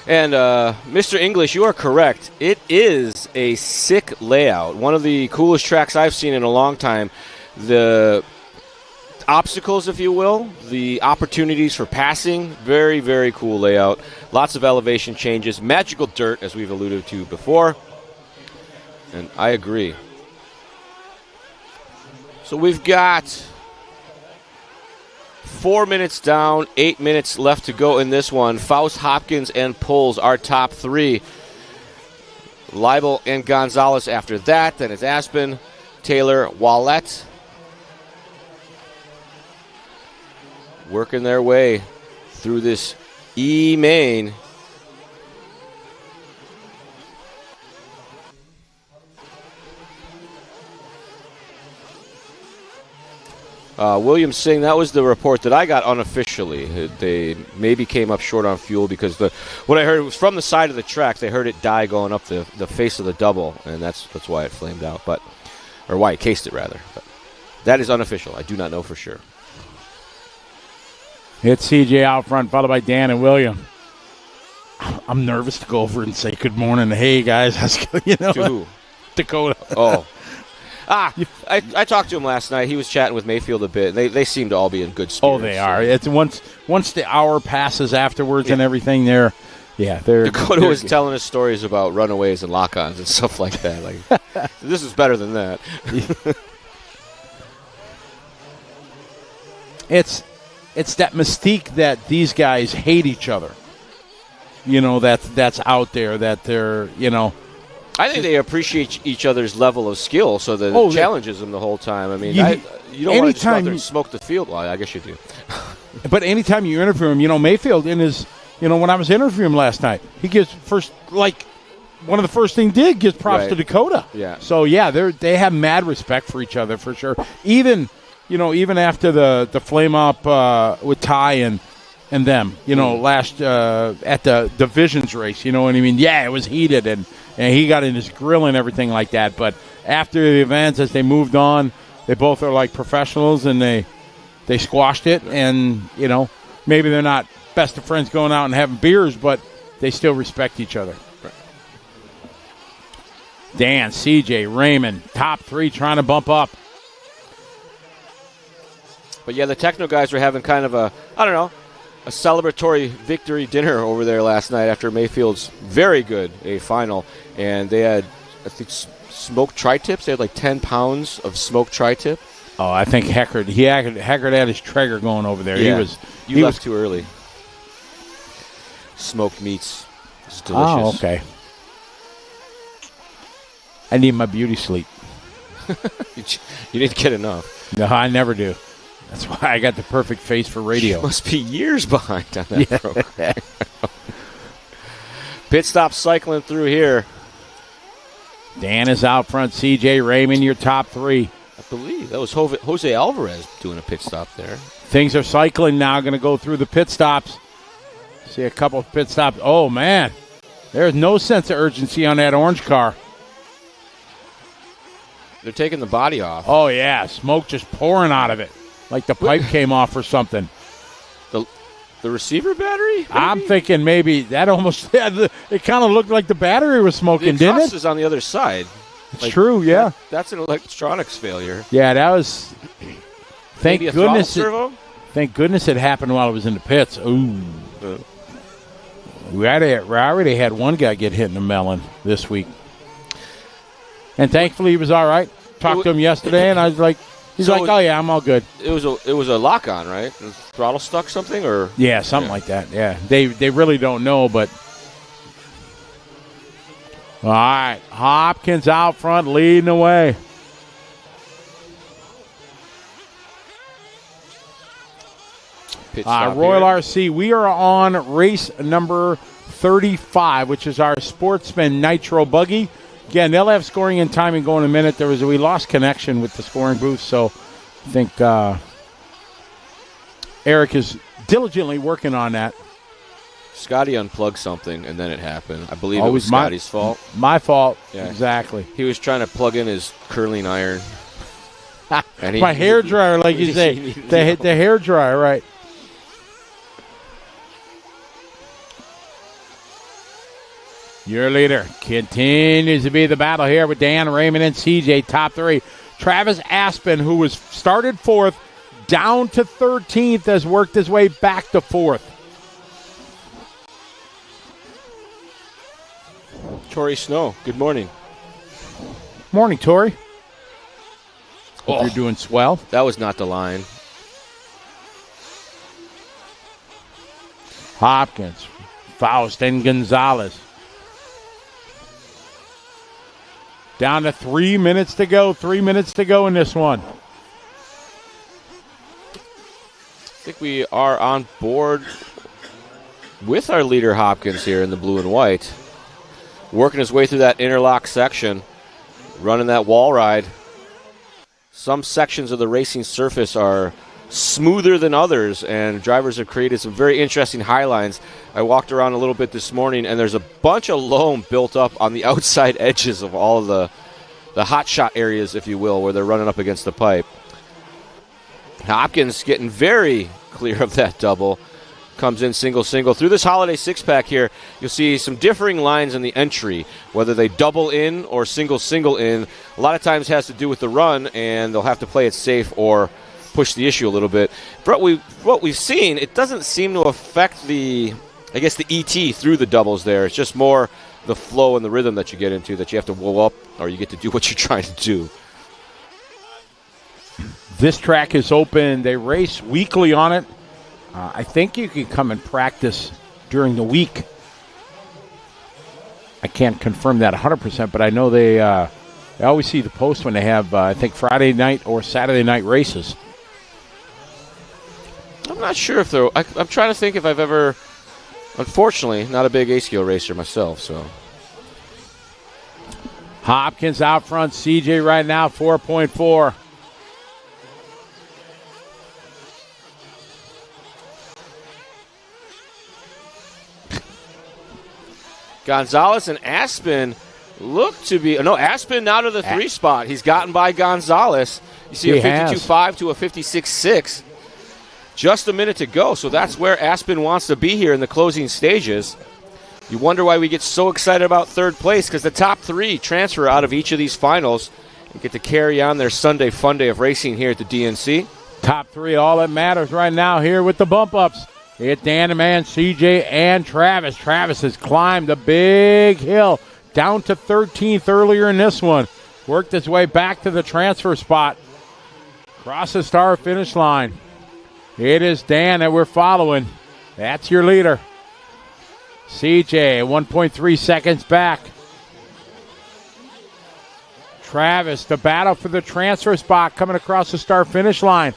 And Mr. English, you are correct. It is a sick layout. One of the coolest tracks I've seen in a long time. The obstacles, if you will, the opportunities for passing, very, very cool layout. Lots of elevation changes. Magical dirt, as we've alluded to before. And I agree. So we've got 4 minutes down, 8 minutes left to go in this one. Faust, Hopkins, and Pulls are top 3. Leibel and Gonzalez after that. Then it's Aspen, Taylor, Wallet. Working their way through this E-Main. William Singh, that was the report that I got unofficially. They maybe came up short on fuel because what I heard was from the side of the track. They heard it die going up the face of the double, and that's why it flamed out, or why it cased it rather. But that is unofficial. I do not know for sure. It's CJ out front, followed by Dan and William. I'm nervous to go over and say good morning. Hey guys, to who? Dakota. Oh. I talked to him last night. He was chatting with Mayfield a bit. They seem to all be in good spirits. Oh, they are. It's once the hour passes afterwards and everything, they're Dakota was telling us stories about runaways and lock-ons and stuff like that. Like, this is better than that. It's that mystique that these guys hate each other. You know, that's out there, that they're, you know. I think they appreciate each other's level of skill, so that it challenges them the whole time. I mean, you don't want to just go out there and smoke the field. Well, I guess you do. But anytime you interview him, you know, Mayfield in his, you know, when I was interviewing him last night, he gives one of the first things gives props to Dakota. Yeah. So, yeah, they have mad respect for each other for sure. Even after the flame up with Ty and them, you know, last at the divisions race, you know what I mean? Yeah, it was heated and he got in his grill and everything like that. But after the events, as they moved on, they both are like professionals and they squashed it. And, you know, maybe they're not best of friends going out and having beers, but they still respect each other. Right. Dan, CJ, Raymond, top 3 trying to bump up. But, yeah, the techno guys were having kind of a celebratory victory dinner over there last night after Mayfield's very good A final. And they had, I think, smoked tri-tips. They had like 10 pounds of smoked tri-tip. Oh, I think Heckard had his Traeger going over there. Yeah. He left too early. Smoked meats. It's delicious. Oh, okay. I need my beauty sleep. You didn't get enough. No, I never do. That's why I got the perfect face for radio. You must be years behind on that program. Pit stop cycling through here. Dan is out front. CJ, Raymond, your top 3. I believe that was Jose Alvarez doing a pit stop there. Things are cycling now. Going to go through the pit stops. See a couple of pit stops. Oh, man. There's no sense of urgency on that orange car. They're taking the body off. Oh, yeah. Smoke just pouring out of it. Like the pipe came off or something. The receiver battery? Maybe? I'm thinking maybe that almost, it kind of looked like the battery was smoking, didn't it? The is on the other side. It's true, yeah. That's an electronics failure. Yeah, that was, thank goodness it happened while it was in the pits. Ooh. We already had one guy get hit in the melon this week. And thankfully he was all right. talked to him yesterday, and I was like, he's like, oh, yeah, I'm all good. It was a lock-on, right? Was throttle stuck something? Or yeah, something like that, yeah. They really don't know, but. All right, Hopkins out front leading the way. Royal RC, we are on race number 35, which is our Sportsman Nitro buggy. Again, they'll have scoring and timing going in a minute. We lost connection with the scoring booth, so I think Eric is diligently working on that. Scotty unplugged something, and then it happened. I believe it was Scotty's fault. My fault, yeah. Exactly. He was trying to plug in his curling iron. And my hair dryer, like you say. The hair dryer, right. Your leader continues to be the battle here with Dan, Raymond, and CJ, top 3. Travis Aspen, who was started 4th, down to 13th, has worked his way back to 4th. Tori Snow, good morning. Morning, Tori. Hope you're doing swell. That was not the line. Hopkins, Faust, and Gonzalez. Down to 3 minutes to go. 3 minutes to go in this one. I think we are on board with our leader, Hopkins, here in the blue and white. Working his way through that interlock section. Running that wall ride. Some sections of the racing surface are smoother than others, and drivers have created some very interesting high lines. I walked around a little bit this morning, and there's a bunch of loam built up on the outside edges of all of the hot shot areas, if you will, where they're running up against the pipe. Hopkins getting very clear of that double. Comes in single. Through this holiday six-pack here, you'll see some differing lines in the entry, whether they double in or single in. A lot of times has to do with the run, and they'll have to play it safe or push the issue a little bit. But what we've seen, it doesn't seem to affect the ET through the doubles there. It's just more the flow and the rhythm that you get into, that you have to whoa up, or you get to do what you're trying to do. This track is open. They race weekly on it. I think you can come and practice during the week. I can't confirm that 100%, but I know they always see the post when they have, I think, Friday night or Saturday night races. I'm not sure if they're... I'm trying to think if I've ever... Unfortunately, not a big A-scale racer myself, so... Hopkins out front. CJ right now, 4.4. Gonzalez and Aspen look to be... No, Aspen now to the 3 spot. He's gotten by Gonzalez. You see a 52.5 to a 56.6. Just a minute to go, so that's where Aspen wants to be here in the closing stages. You wonder why we get so excited about 3rd place, because the top 3 transfer out of each of these finals and get to carry on their Sunday fun day of racing here at the DNC. Top 3, all that matters right now here with the bump-ups. It's Dan, man, CJ, and Travis. Travis has climbed a big hill down to 13th earlier in this one. Worked his way back to the transfer spot. Cross the start finish line. It is Dan that we're following. That's your leader. CJ, 1.3 seconds back. Travis, the battle for the transfer spot coming across the start finish line.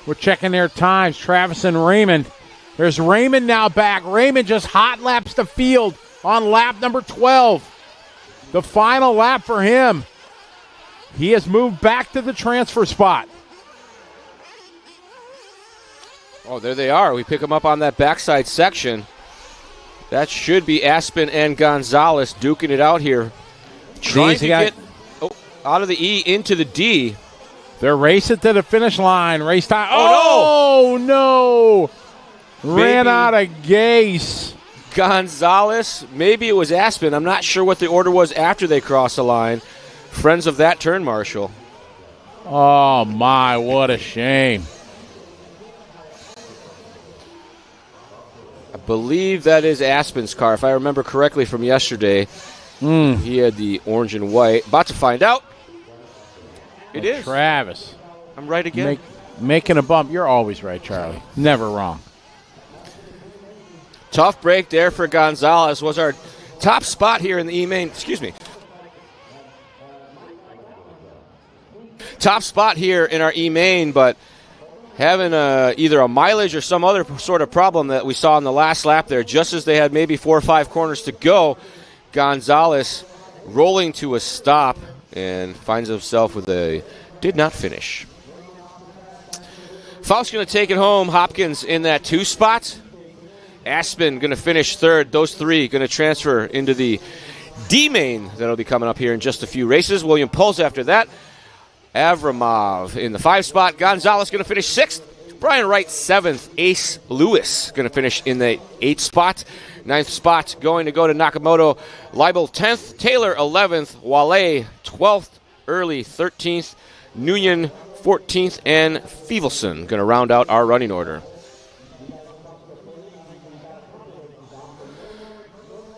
We're checking their times. Travis and Raymond. There's Raymond now back. Raymond just hot laps the field on lap number 12. The final lap for him. He has moved back to the transfer spot. Oh, there they are. We pick them up on that backside section. That should be Aspen and Gonzalez duking it out here. Trying to get out of the E into the D. They're racing to the finish line. Race time. Oh, no. Ran out of gas. Gonzalez, maybe it was Aspen. I'm not sure what the order was after they crossed the line. Friends of that turn marshal. Oh, my, what a shame. I believe that is Aspen's car, if I remember correctly from yesterday. He had the orange and white. About to find out. It is. Travis. I'm right again. Making a bump. You're always right, Charlie. Never wrong. Tough break there for Gonzalez. Was our top spot here in the E-Main. Excuse me. Top spot here in our E-Main, but having either a mileage or some other sort of problem that we saw in the last lap there, just as they had maybe 4 or 5 corners to go, Gonzalez rolling to a stop and finds himself with a did not finish. Faust's going to take it home. Hopkins in that 2 spot. Aspen going to finish 3rd. Those 3 going to transfer into the D-Main that'll be coming up here in just a few races. William Pulse after that. Avramov in the 5 spot. Gonzalez going to finish 6th. Brian Wright 7th. Ace Lewis going to finish in the 8th spot. 9th spot going to go to Nakamoto. Leibel 10th. Taylor 11th. Wale 12th. Early 13th. Nguyen 14th. And Fevelson going to round out our running order.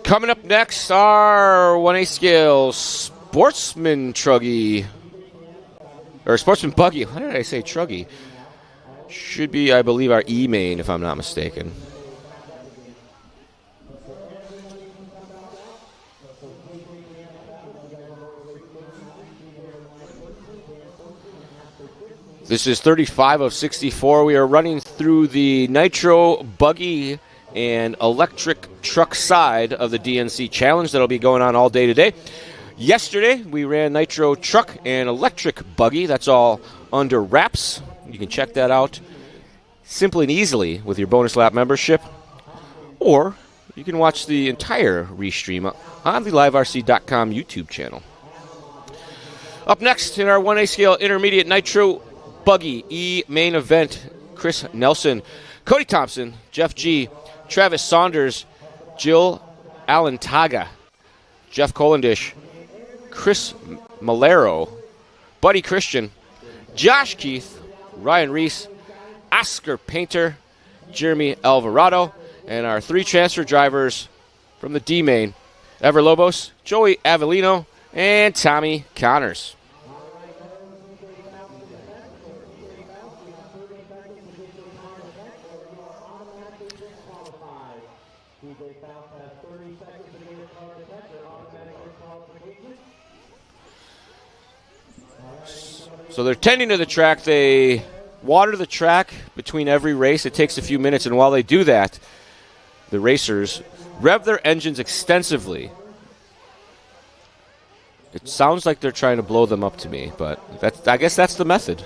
Coming up next, our 1A scale Sportsman Truggy. Or Sportsman Buggy. Why did I say Truggy? Should be, I believe, our E-Main, if I'm not mistaken. This is 35 of 64. We are running through the Nitro Buggy and electric truck side of the DNC Challenge that'll be going on all day today. Yesterday, we ran Nitro Truck and Electric Buggy. That's all under wraps. You can check that out simply and easily with your bonus lap membership. Or you can watch the entire restream on the liverc.com YouTube channel. Up next in our 1A scale intermediate Nitro Buggy E-Main event, Chris Nelson, Cody Thompson, Jeff G., Travis Saunders, Jill Alantaga, Jeff Colandish, Chris Malero, Buddy Christian, Josh Keith, Ryan Reese, Oscar Painter, Jeremy Alvarado, and our 3 transfer drivers from the D-Main, Ever Lobos, Joey Avellino, and Tommy Connors. So they're tending to the track. They water the track between every race. It takes a few minutes, and while they do that, the racers rev their engines extensively. It sounds like they're trying to blow them up to me, but I guess that's the method.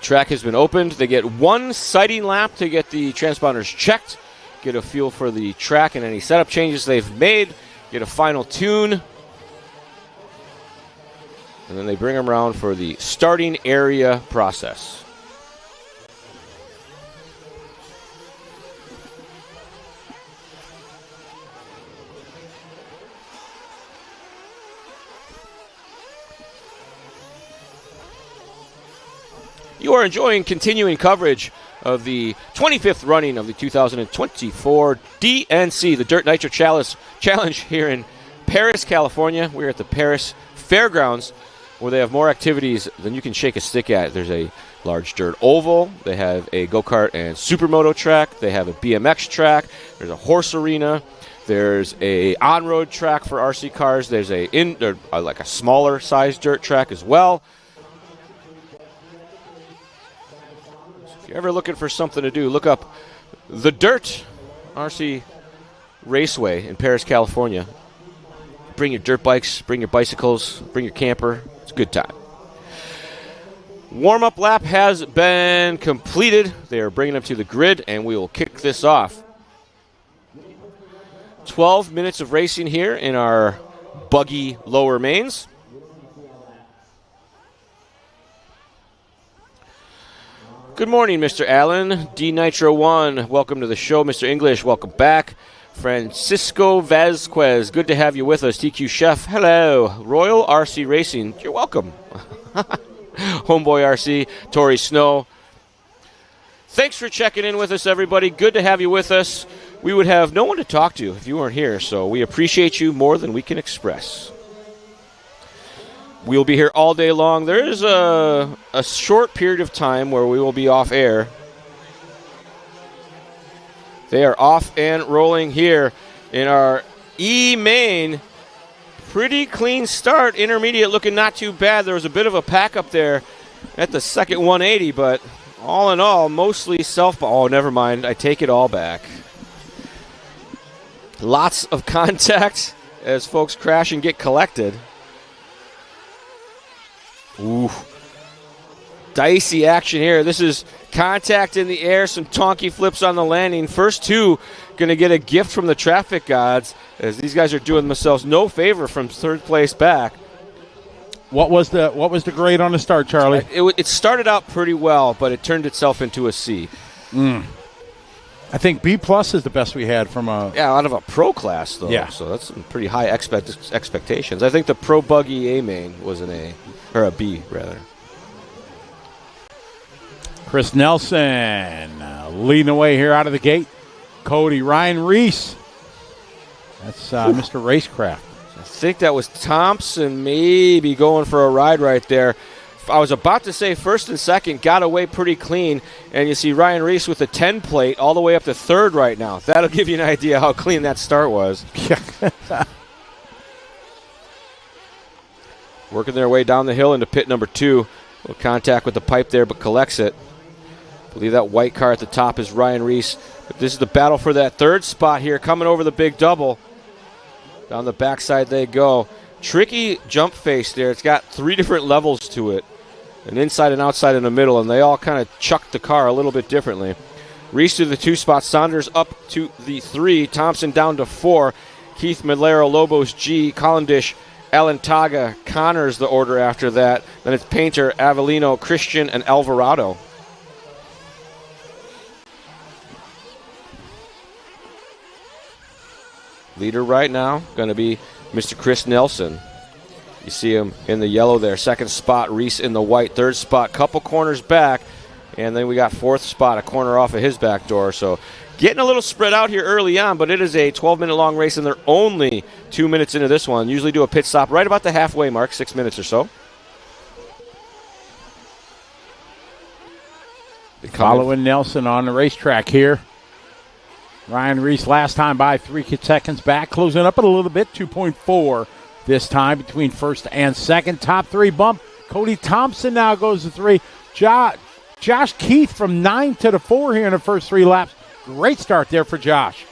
Track has been opened. They get 1 sighting lap to get the transponders checked, get a feel for the track and any setup changes they've made, get a final tune, and then they bring them around for the starting area process. You are enjoying continuing coverage of the 25th running of the 2024 DNC, the Dirt Nitro Challenge here in Paris, California. We're at the Paris Fairgrounds, where they have more activities than you can shake a stick at. There's a large dirt oval. They have a go-kart and supermoto track. They have a BMX track. There's a horse arena. There's a on-road track for RC cars. There's like a smaller size dirt track as well. If you're ever looking for something to do, look up the Dirt RC Raceway in Paris, California. Bring your dirt bikes, bring your bicycles, bring your camper. It's a good time. Warm-up lap has been completed. They are bringing them to the grid, and we will kick this off. 12 minutes of racing here in our buggy lower mains. Good morning, Mr. Allen. D Nitro 1, welcome to the show. Mr. English, welcome back. Francisco Vasquez, good to have you with us. TQ Chef, hello. Royal RC Racing, you're welcome. Homeboy RC, Tori Snow. Thanks for checking in with us, everybody. Good to have you with us. We would have no one to talk to if you weren't here, so we appreciate you more than we can express. We'll be here all day long. There is a short period of time where we will be off air. They are off and rolling here in our E-Main. Pretty clean start. Intermediate looking not too bad. There was a bit of a pack up there at the second 180, but all in all, mostly oh, never mind. I take it all back. Lots of contact as folks crash and get collected. Ooh. Dicey action here. This is contact in the air, some tonky flips on the landing. First two going to get a gift from the traffic gods as these guys are doing themselves no favor from third place back. What was the grade on the start, Charlie? It started out pretty well, but it turned itself into a C. I think B+ is the best we had from a... Yeah, out of a pro class, though. Yeah. So that's some pretty high expectations. I think the pro buggy A-Main was an A, or a B, rather. Chris Nelson leading away here out of the gate. Cody Ryan Reese. That's Mr. Racecraft. I think that was Thompson maybe going for a ride right there. I was about to say first and second, got away pretty clean. And you see Ryan Reese with a 10 plate all the way up to third right now. That'll give you an idea how clean that start was. Working their way down the hill into pit number 2. A little contact with the pipe there, but collects it. I believe that white car at the top is Ryan Reese. But this is the battle for that third spot here, coming over the big double. Down the backside they go. Tricky jump face there. It's got 3 different levels to it. An inside and outside in the middle, and they all kind of chuck the car a little bit differently. Reese to the 2 spot. Saunders up to the 3. Thompson down to 4. Keith Malero, Lobos G. Calendish, Alantaga, Connors the order after that. Then it's Painter, Avellino, Christian, and Alvarado. Leader right now going to be Mr. Chris Nelson. You see him in the yellow there. Second spot, Reese in the white. Third spot, couple corners back. And then we got fourth spot, a corner off of his back door. So getting a little spread out here early on, but it is a 12-minute long race, and they're only 2 minutes into this one. Usually do a pit stop right about the halfway mark, 6 minutes or so. Following Nelson on the racetrack here. Ryan Reese last time by 3 seconds back, closing up a little bit, 2.4 this time between first and second. Top 3 bump. Cody Thompson now goes to 3. Josh Keith from 9 to the 4 here in the first 3 laps. Great start there for Josh.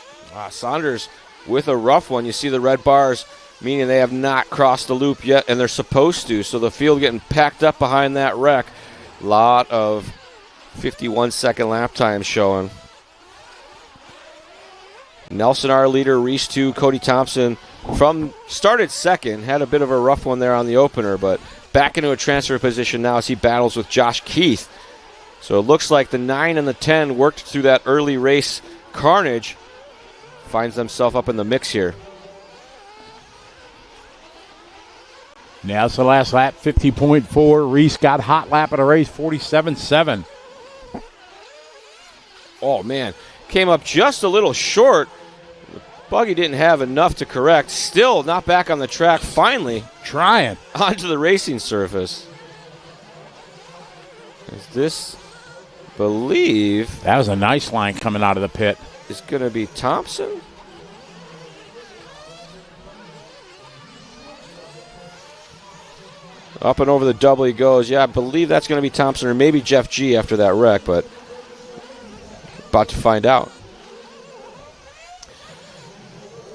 Saunders with a rough one. You see the red bars, meaning they have not crossed the loop yet, and they're supposed to. So the field getting packed up behind that wreck. A lot of 51-second lap time showing. Nelson, our leader, Reese 2, Cody Thompson started second, had a bit of a rough one there on the opener, but back into a transfer position now as he battles with Josh Keith. So it looks like the 9 and the 10 worked through that early race carnage. Finds themselves up in the mix here. Now it's the last lap, 50.4. Reese got hot lap of the race, 47.7. Oh, man. Came up just a little short. Buggy didn't have enough to correct. Still not back on the track. Finally trying onto the racing surface. Is this, believe... That was a nice line coming out of the pit. Is going to be Thompson? Up and over the double he goes. Yeah, I believe that's going to be Thompson or maybe Jeff G after that wreck, but about to find out.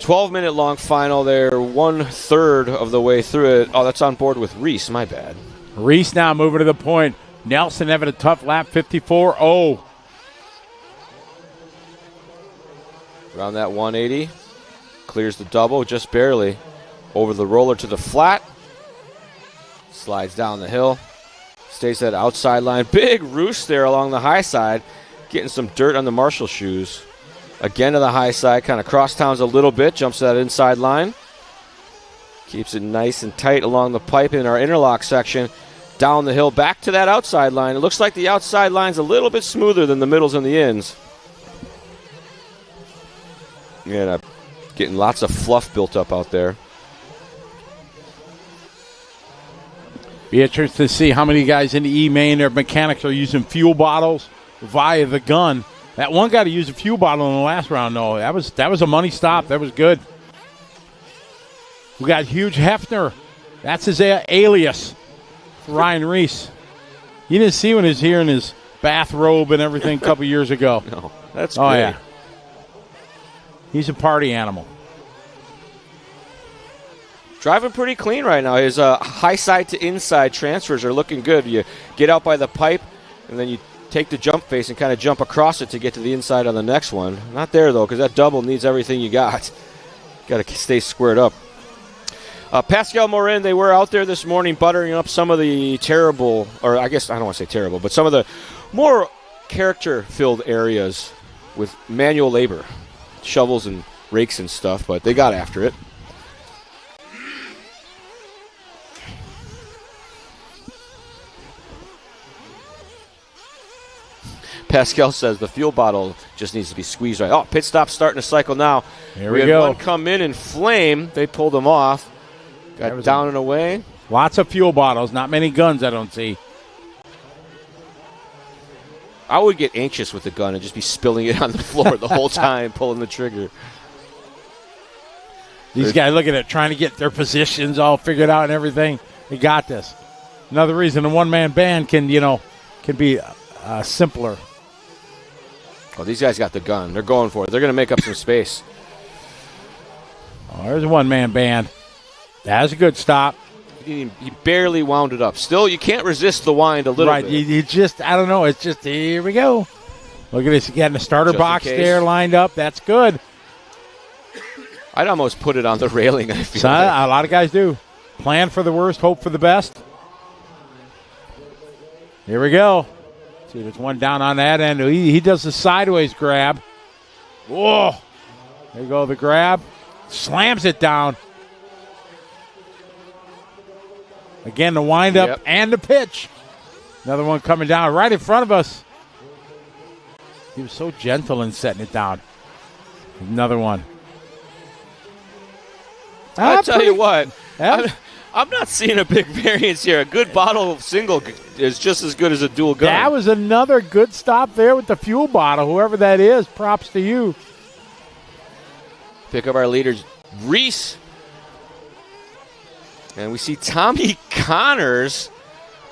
12-minute long final. They're 1/3 of the way through it. Oh, that's on board with Reese. My bad. Reese now moving to the point. Nelson having a tough lap, 54.0. Around that 180. Clears the double just barely. Over the roller to the flat. Slides down the hill. Stays that outside line. Big roost there along the high side. Getting some dirt on the Marshall shoes. Again to the high side. Kind of cross towns a little bit. Jumps to that inside line. Keeps it nice and tight along the pipe in our interlock section. Down the hill. Back to that outside line. It looks like the outside line's a little bit smoother than the middles and the ends. Yeah, getting lots of fluff built up out there. Be interested to see how many guys in the E-Main, their mechanics, are using fuel bottles via the gun. That one guy to use a fuel bottle in the last round, though. That was a money stop. That was good. We got Hugh Hefner. That's his alias for Ryan Reese. You didn't see when he was here in his bathrobe and everything a couple years ago. No, that's great. Oh, yeah. He's a party animal. Driving pretty clean right now. His high side to inside transfers are looking good. You get out by the pipe, and then you take the jump face and kind of jump across it to get to the inside on the next one. Not there, though, because that double needs everything you got. Got to stay squared up. Pascal Morin, they were out there this morning buttering up some of the terrible, or I guess I don't want to say terrible, but some of the more character-filled areas with manual labor, shovels and rakes and stuff, but they got after it. Pascal says the fuel bottle just needs to be squeezed right. Oh, pit stop starting to cycle now. Here we go. Had one come in and flame. They pulled them off. Got down and away. Lots of fuel bottles. Not many guns I don't see. I would get anxious with the gun and just be spilling it on the floor the whole time, pulling the trigger. These guys looking at trying to get their positions all figured out and everything. They got this. Another reason a one-man band can be simpler. Oh, these guys got the gun. They're going for it. They're going to make up some space. Oh, there's a one-man band. That's a good stop. He barely wound it up. Still, you can't resist the wind a little bit. Right, you just, I don't know. It's just, here we go. Look at this. Getting the starter box there lined up. That's good. I'd almost put it on the railing, I feel like. A lot of guys do. Plan for the worst, hope for the best. Here we go. See, there's one down on that end. He does the sideways grab. Whoa. There you go, the grab. Slams it down. Again, the windup and the pitch. Another one coming down right in front of us. He was so gentle in setting it down. Another one. I'll tell you what. I'm not seeing a big variance here. A good bottle of single is just as good as a dual gun. That was another good stop there with the fuel bottle. Whoever that is, props to you. Pick up our leaders, Reese. And we see Tommy Connors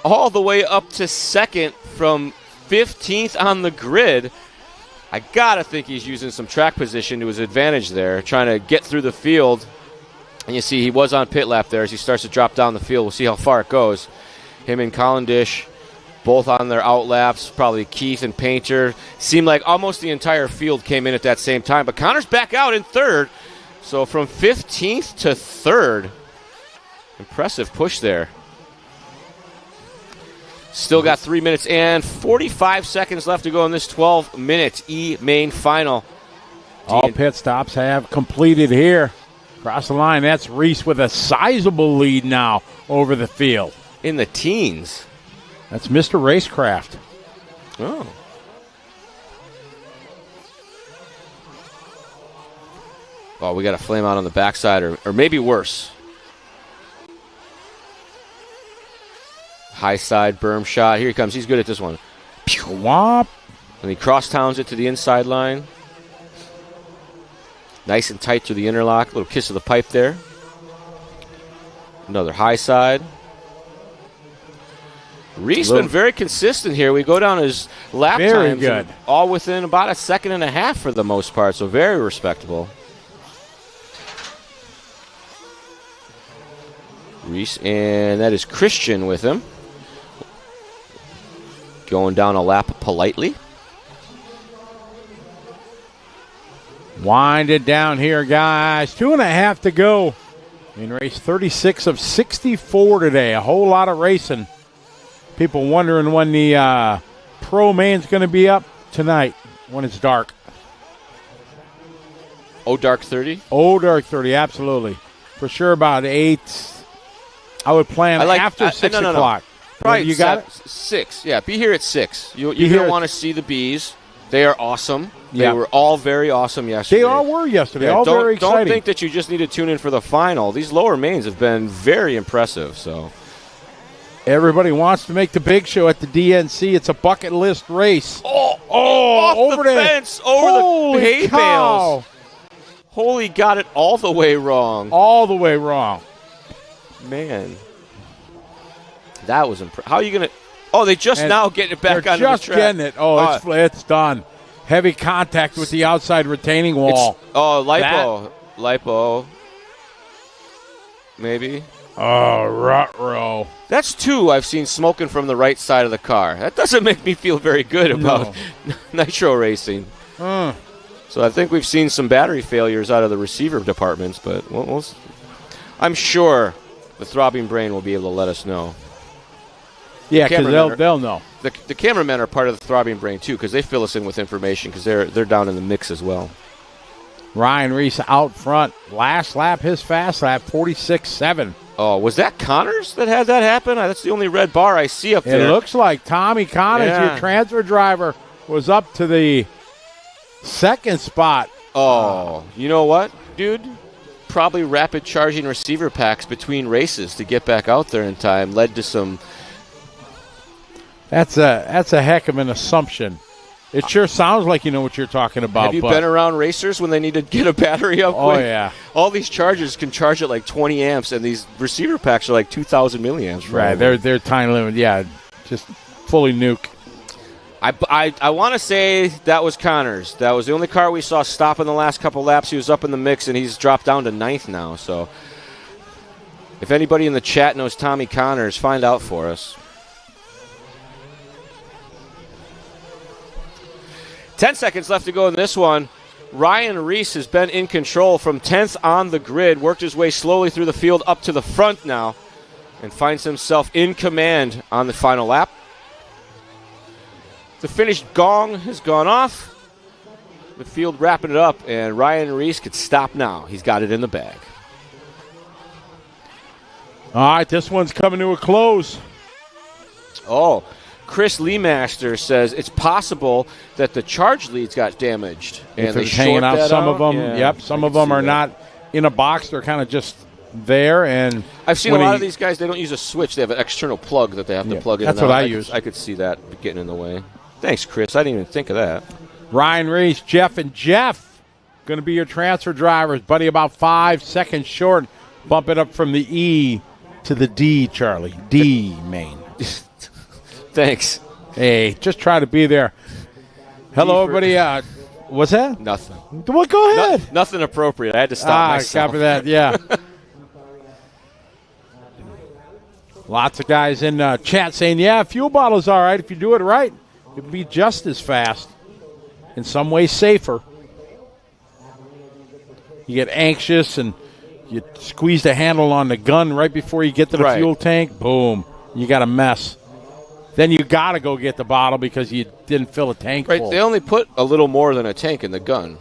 all the way up to second from 15th on the grid. I got to think he's using some track position to his advantage there, trying to get through the field. And you see he was on pit lap there as he starts to drop down the field. We'll see how far it goes. Him and Collindish both on their out laps, probably Keith and Painter. Seemed like almost the entire field came in at that same time. But Connors back out in third. So from 15th to third. Impressive push there. Still got 3 minutes and 45 seconds left to go in this 12-minute E-Main final. All pit stops have completed here. Across the line, that's Reese with a sizable lead now over the field. In the teens. That's Mr. Racecraft. Oh. Oh, we got a flame out on the backside, or maybe worse. High side berm shot. Here he comes. He's good at this one. Whop. And he cross-towns it to the inside line. Nice and tight through the interlock. Little kiss of the pipe there. Another high side. Reese been very consistent here. We go down his lap times. Very good. All within about a second and a half for the most part, so very respectable. Reese, and that is Christian with him. Going down a lap politely. Wind it down here, guys. 2.5 to go in race 36 of 64 today. A whole lot of racing. People wondering when the Pro Main's going to be up tonight when it's dark. Oh, dark 30? Oh, dark 30, absolutely. For sure about 8. I would plan after 6 o'clock. Probably you got it? 6. Yeah, be here at 6. You're going to want to see the bees. They are awesome. They were all very awesome yesterday. They all were yesterday. Yeah, all very exciting. Don't think that you just need to tune in for the final. These lower mains have been very impressive. So, Everybody wants to make the big show at the DNC. It's a bucket list race. Off over the fence, over the hay bales. Holy, got it all the way wrong. All the way wrong. Man. That was impressive. How are you going to... Oh, they just now getting it back onto the track. Just getting it. Oh, it's done. Heavy contact with the outside retaining wall. Lipo. Maybe. Oh, ruh-roh. That's 2 I've seen smoking from the right side of the car. That doesn't make me feel very good about Nitro racing. So I think we've seen some battery failures out of the receiver departments, but I'm sure the throbbing brain will be able to let us know. Yeah, because they'll know. The cameramen are part of the throbbing brain, too, because they fill us in with information because they're down in the mix as well. Ryan Reese out front. Last lap, his fast lap, 46.7. Oh, was that Connors that had that happen? That's the only red bar I see up there. It looks like Tommy Connors, your transfer driver, was up to the second spot. Oh, you know what, dude? Probably rapid charging receiver packs between races to get back out there in time led to some... That's a heck of an assumption. It sure sounds like you know what you're talking about. Have you been around racers when they need to get a battery up? Oh, yeah. All these chargers can charge at like 20 amps, and these receiver packs are like 2,000 milliamps. Right, they're time limit. Yeah, just fully nuke. I want to say that was Connors. That was the only car we saw stop in the last couple laps. He was up in the mix, and he's dropped down to 9th now. So if anybody in the chat knows Tommy Connors, find out for us. 10 seconds left to go in this one. Ryan Reese has been in control from 10th on the grid, worked his way slowly through the field up to the front now, and finds himself in command on the final lap. The finished gong has gone off. The field wrapping it up, and Ryan Reese could stop now. He's got it in the bag. All right, this one's coming to a close. Oh, Chris Leemaster says it's possible that the charge leads got damaged. And they're hanging out some of them. Yeah, yep, some of them are not in a box. They're kind of just there. And I've seen a lot of these guys, they don't use a switch. They have an external plug that they have to plug in. That's what I use. I could see that getting in the way. Thanks, Chris. I didn't even think of that. Ryan Reese, Jeff going to be your transfer drivers. Buddy about 5 seconds short. Bump it up from the E to the D, Charlie. D, Maine. Thanks. Hey, just try to be there. Hello, everybody. What's that? Nothing. Well, go ahead. Nothing appropriate. I had to stop myself. Copy that, yeah. Lots of guys in chat saying, yeah, fuel bottle's all right. If you do it right, it'll be just as fast. In some ways safer. You get anxious and you squeeze the handle on the gun right before you get to the fuel tank. Boom. You got a mess. Then you got to go get the bottle because you didn't fill a tank full. They only put a little more than a tank in the gun.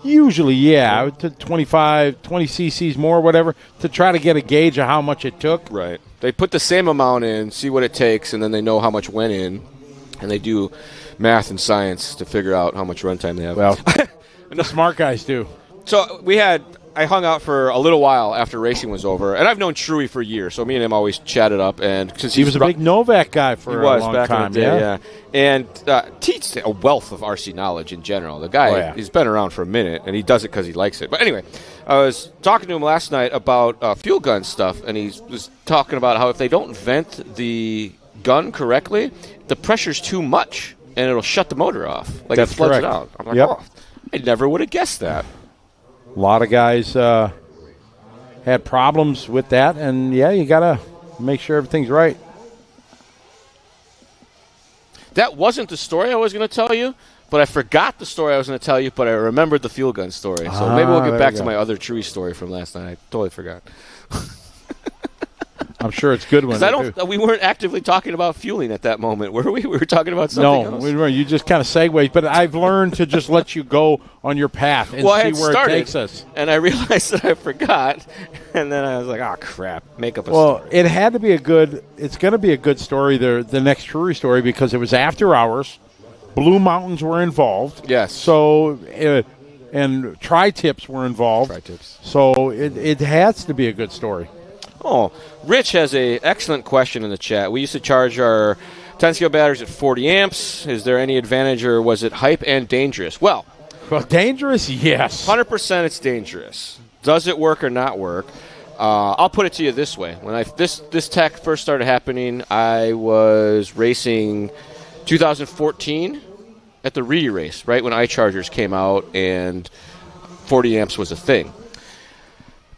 Usually, yeah. To 20 cc's more, whatever, to try to get a gauge of how much it took. Right. They put the same amount in, see what it takes, and then they know how much went in. And they do math and science to figure out how much runtime they have. Well, the smart guys do. So I hung out for a little while after racing was over, and I've known Truey for years, so me and him always chatted up. And cause he was a big Novak guy for a long back time. In the day, yeah. And teaches a wealth of RC knowledge in general. The guy, he's been around for a minute, and he does it because he likes it. But anyway, I was talking to him last night about fuel gun stuff, and he was talking about how if they don't vent the gun correctly, the pressure's too much, and it'll shut the motor off. Like it floods it out. I'm like, I never would have guessed that. A lot of guys had problems with that, and, you got to make sure everything's right. That wasn't the story I was going to tell you, but I forgot the story I was going to tell you, but I remembered the fuel gun story. So maybe we'll get back to my other Truey story from last night. I totally forgot. I'm sure it's a good one. We weren't actively talking about fueling at that moment, were we? We were talking about something else. No, we weren't. You just kind of segued. But I've learned to just let you go on your path and see where it takes us. And I realized that I forgot. And then I was like, oh, crap. Make up a story. Well, it had to be it's going to be a good story, the next Truey story, because it was after hours. Blue Mountains were involved. Yes. So, and Tri-Tips were involved. Tri-Tips. So it has to be a good story. Oh, Rich has a excellent question in the chat. We used to charge our 10-scale batteries at 40 amps. Is there any advantage, or was it hype and dangerous? Well, dangerous, yes. 100% it's dangerous. Does it work or not work? I'll put it to you this way. When this tech first started happening, I was racing 2014 at the Reedy race, right when iChargers came out and 40 amps was a thing.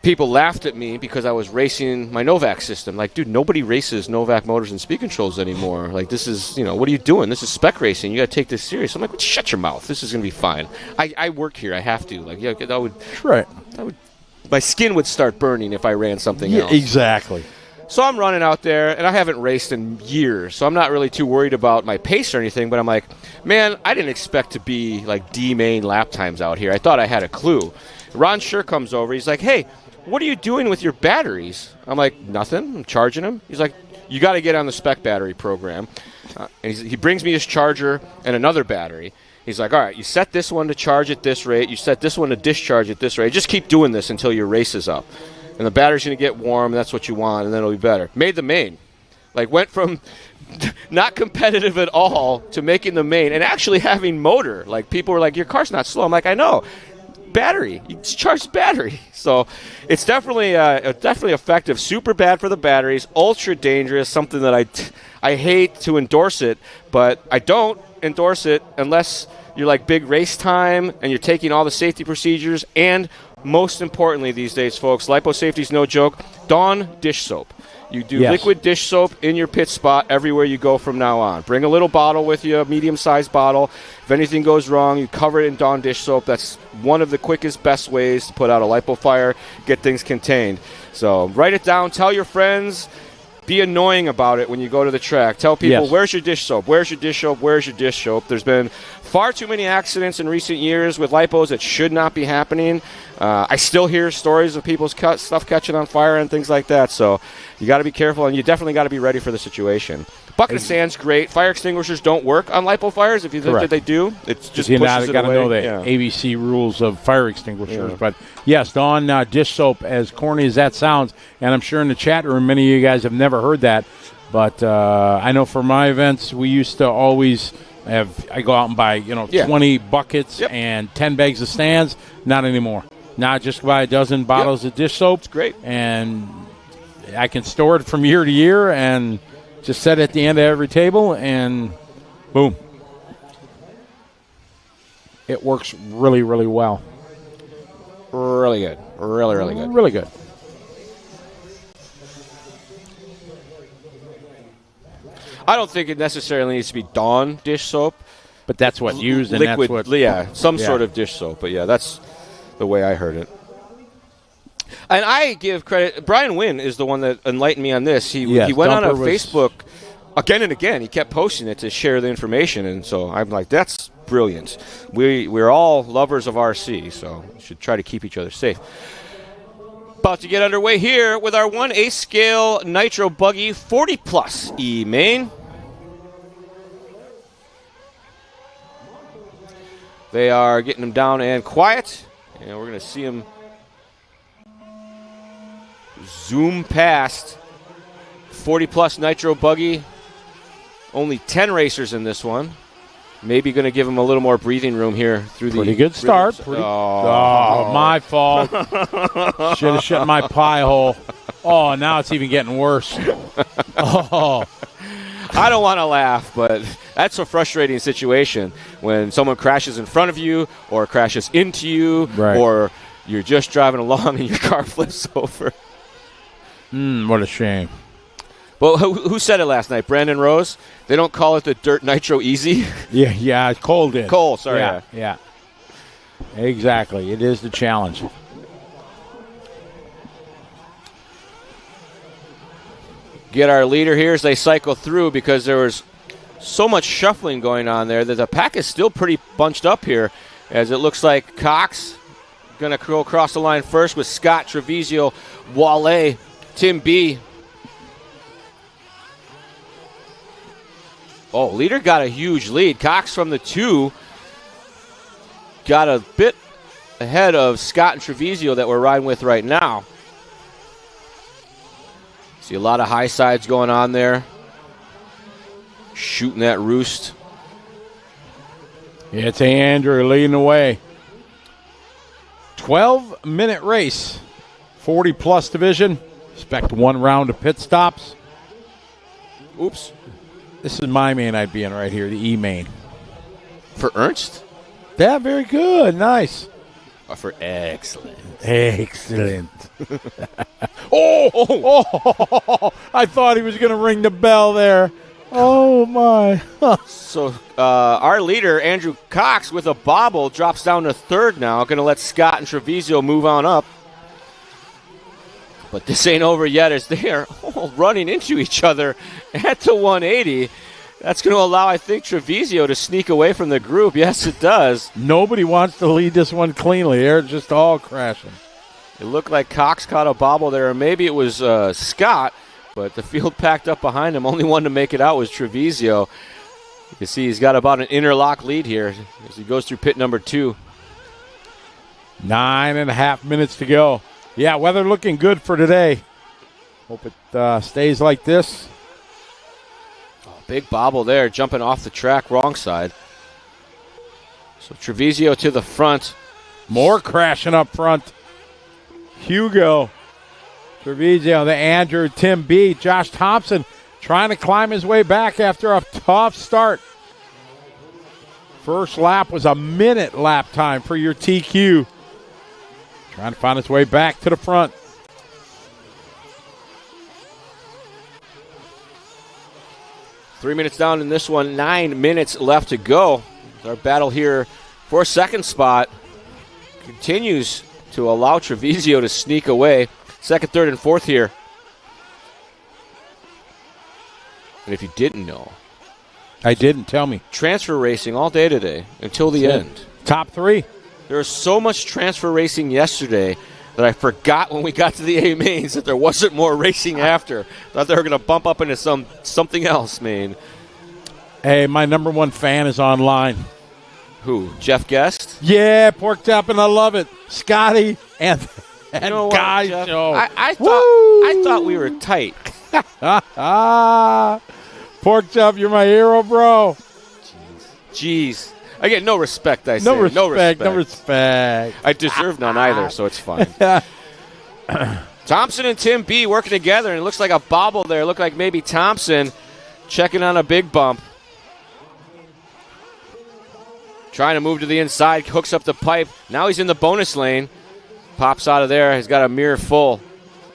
People laughed at me because I was racing my Novak system. Like, dude, nobody races Novak motors and speed controls anymore. Like, this is, what are you doing? This is spec racing. You got to take this serious. I'm like, shut your mouth. This is going to be fine. I work here. I have to. Like, that would. Right. My skin would start burning if I ran something else. Exactly. So I'm running out there, and I haven't raced in years, so I'm not really too worried about my pace or anything, but I'm like, man, I didn't expect to be like D-main lap times out here. I thought I had a clue. Ron Schur comes over. He's like, hey, what are you doing with your batteries? I'm like, nothing. I'm charging them. He's like, you got to get on the spec battery program. And he brings me his charger and another battery. He's like, all right, you set this one to charge at this rate. You set this one to discharge at this rate. Just keep doing this until your race is up. And the battery's going to get warm, and that's what you want, and then it'll be better. Made the main. Like, went from not competitive at all to making the main and actually having motor. Like, people were like, your car's not slow. I'm like, I know. Battery. You charge the battery. So it's definitely effective. Super bad for the batteries. Ultra dangerous. Something that I hate to endorse it, but I don't endorse it unless you're like big race time and you're taking all the safety procedures. And most importantly these days, folks, lipo safety is no joke. Dawn dish soap. You do liquid dish soap in your pit spot everywhere you go from now on. Bring a little bottle with you, a medium-sized bottle. If anything goes wrong, you cover it in Dawn dish soap. That's one of the quickest, best ways to put out a lipo fire, get things contained. So write it down. Tell your friends. Be annoying about it when you go to the track. Tell people, where's your dish soap? Where's your dish soap? Where's your dish soap? There's been far too many accidents in recent years with lipos that should not be happening. I still hear stories of people's stuff catching on fire and things like that. So you got to be careful, and you definitely got to be ready for the situation. Bucket of sand's great. Fire extinguishers don't work on lipo fires. If you think that they do, it's just pushes it away. You got to know the ABC rules of fire extinguishers. Yeah. But, yes, Dawn dish soap, as corny as that sounds, and I'm sure in the chat room many of you guys have never heard that. But I know for my events, we used to always I go out and buy 20 buckets and 10 bags of stands. Not anymore. Now just buy a dozen bottles of dish soap. It's great. And I can store it from year to year and just set it at the end of every table, and boom. It works really, really well. Really good. Really, really good. Really good. I don't think it necessarily needs to be Dawn dish soap. But that's what's used, and liquid, that's what... some sort of dish soap. But, that's the way I heard it. And I give credit. Brian Wynn is the one that enlightened me on this. He went on a Facebook again and again. He kept posting it to share the information, and so I'm like, that's brilliant. We're all lovers of RC, so we should try to keep each other safe. About to get underway here with our 1/8 scale Nitro buggy 40+ E main. They are getting them down and quiet, and we're going to see them zoom past 40+ Nitro buggy. Only 10 racers in this one. Maybe going to give them a little more breathing room here through the... Pretty good start. My fault. Should have shut my pie hole. Oh, now it's even getting worse. Oh. I don't want to laugh, but that's a frustrating situation when someone crashes in front of you or crashes into you, or you're just driving along and your car flips over. What a shame. Well, who said it last night? Brandon Rose? They don't call it the Dirt Nitro Easy? Yeah, Cole did. Cole, sorry. Yeah. Exactly. It is the challenge. Get our leader here as they cycle through, because there was so much shuffling going on there that the pack is still pretty bunched up here, as it looks like Cox going to go across the line first with Scott, Treviso, Wale, Tim B. Oh, leader got a huge lead. Cox from the 2 got a bit ahead of Scott and Treviso that we're riding with right now. See a lot of high sides going on there. Shooting that roost. It's Andrew leading the way. 12-minute race. 40-plus division. Expect 1 round of pit stops. Oops. This is my main I'd be in right here, the E main. For Ernst? Yeah, very good. Nice. For excellent. Excellent. oh, I thought he was going to ring the bell there. Oh, my. So our leader, Andrew Cox, with a bobble, drops down to third now. Going to let Scott and Treviso move on up. But this ain't over yet as they are running into each other at the 180. That's going to allow, I think, Treviso to sneak away from the group. Yes, it does. Nobody wants to lead this one cleanly. They're just all crashing. It looked like Cox caught a bobble there, or maybe it was Scott, but the field packed up behind him. Only one to make it out was Treviso. You can see he's got about an interlock lead here as he goes through pit number 2. 9.5 minutes to go. Yeah, weather looking good for today. Hope it stays like this. Oh, big bobble there, jumping off the track, wrong side. So Treviso to the front. More crashing up front. Hugo. Treviso, the Andrew, Tim B. Josh Thompson trying to climb his way back after a tough start. First lap was a minute lap time for your TQ. Trying to find his way back to the front. Three minutes down in this one, 9 minutes left to go. Our battle here for a second spot continues to allow Treviso to sneak away. Second, third, and fourth here. And if you didn't know. I didn't, tell me. Transfer racing all day today until the end. Top 3. There was so much transfer racing yesterday that I forgot when we got to the A mains that there wasn't more racing after. Thought they were going to bump up into something else, man. Hey, my number 1 fan is online. Who? Jeff Guest? Yeah, pork chop, and I love it. Scotty and you know what, Guy Jeff? show. I thought we were tight. Pork chop, you're my hero, bro. Jeez. Again, no respect, I say. No respect. I deserve none either, so it's fine. Thompson and Tim B working together, and it looks like a bobble there. It looked like maybe Thompson checking on a big bump. Trying to move to the inside, hooks up the pipe. Now he's in the bonus lane. Pops out of there. He's got a mirror full.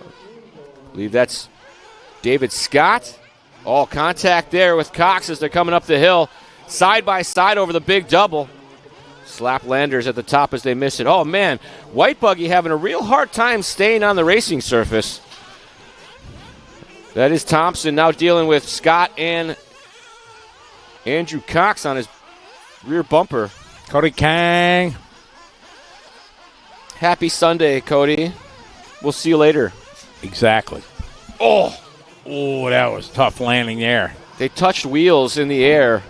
I believe that's David Scott. All contact there with Cox as they're coming up the hill. Side by side over the big double. Slap landers at the top as they miss it. Oh, man. White Buggy having a real hard time staying on the racing surface. That is Thompson now dealing with Scott and Andrew Cox on his rear bumper. Cody Kang. Happy Sunday, Cody. We'll see you later. Exactly. Oh, that was tough landing there. They touched wheels in the air.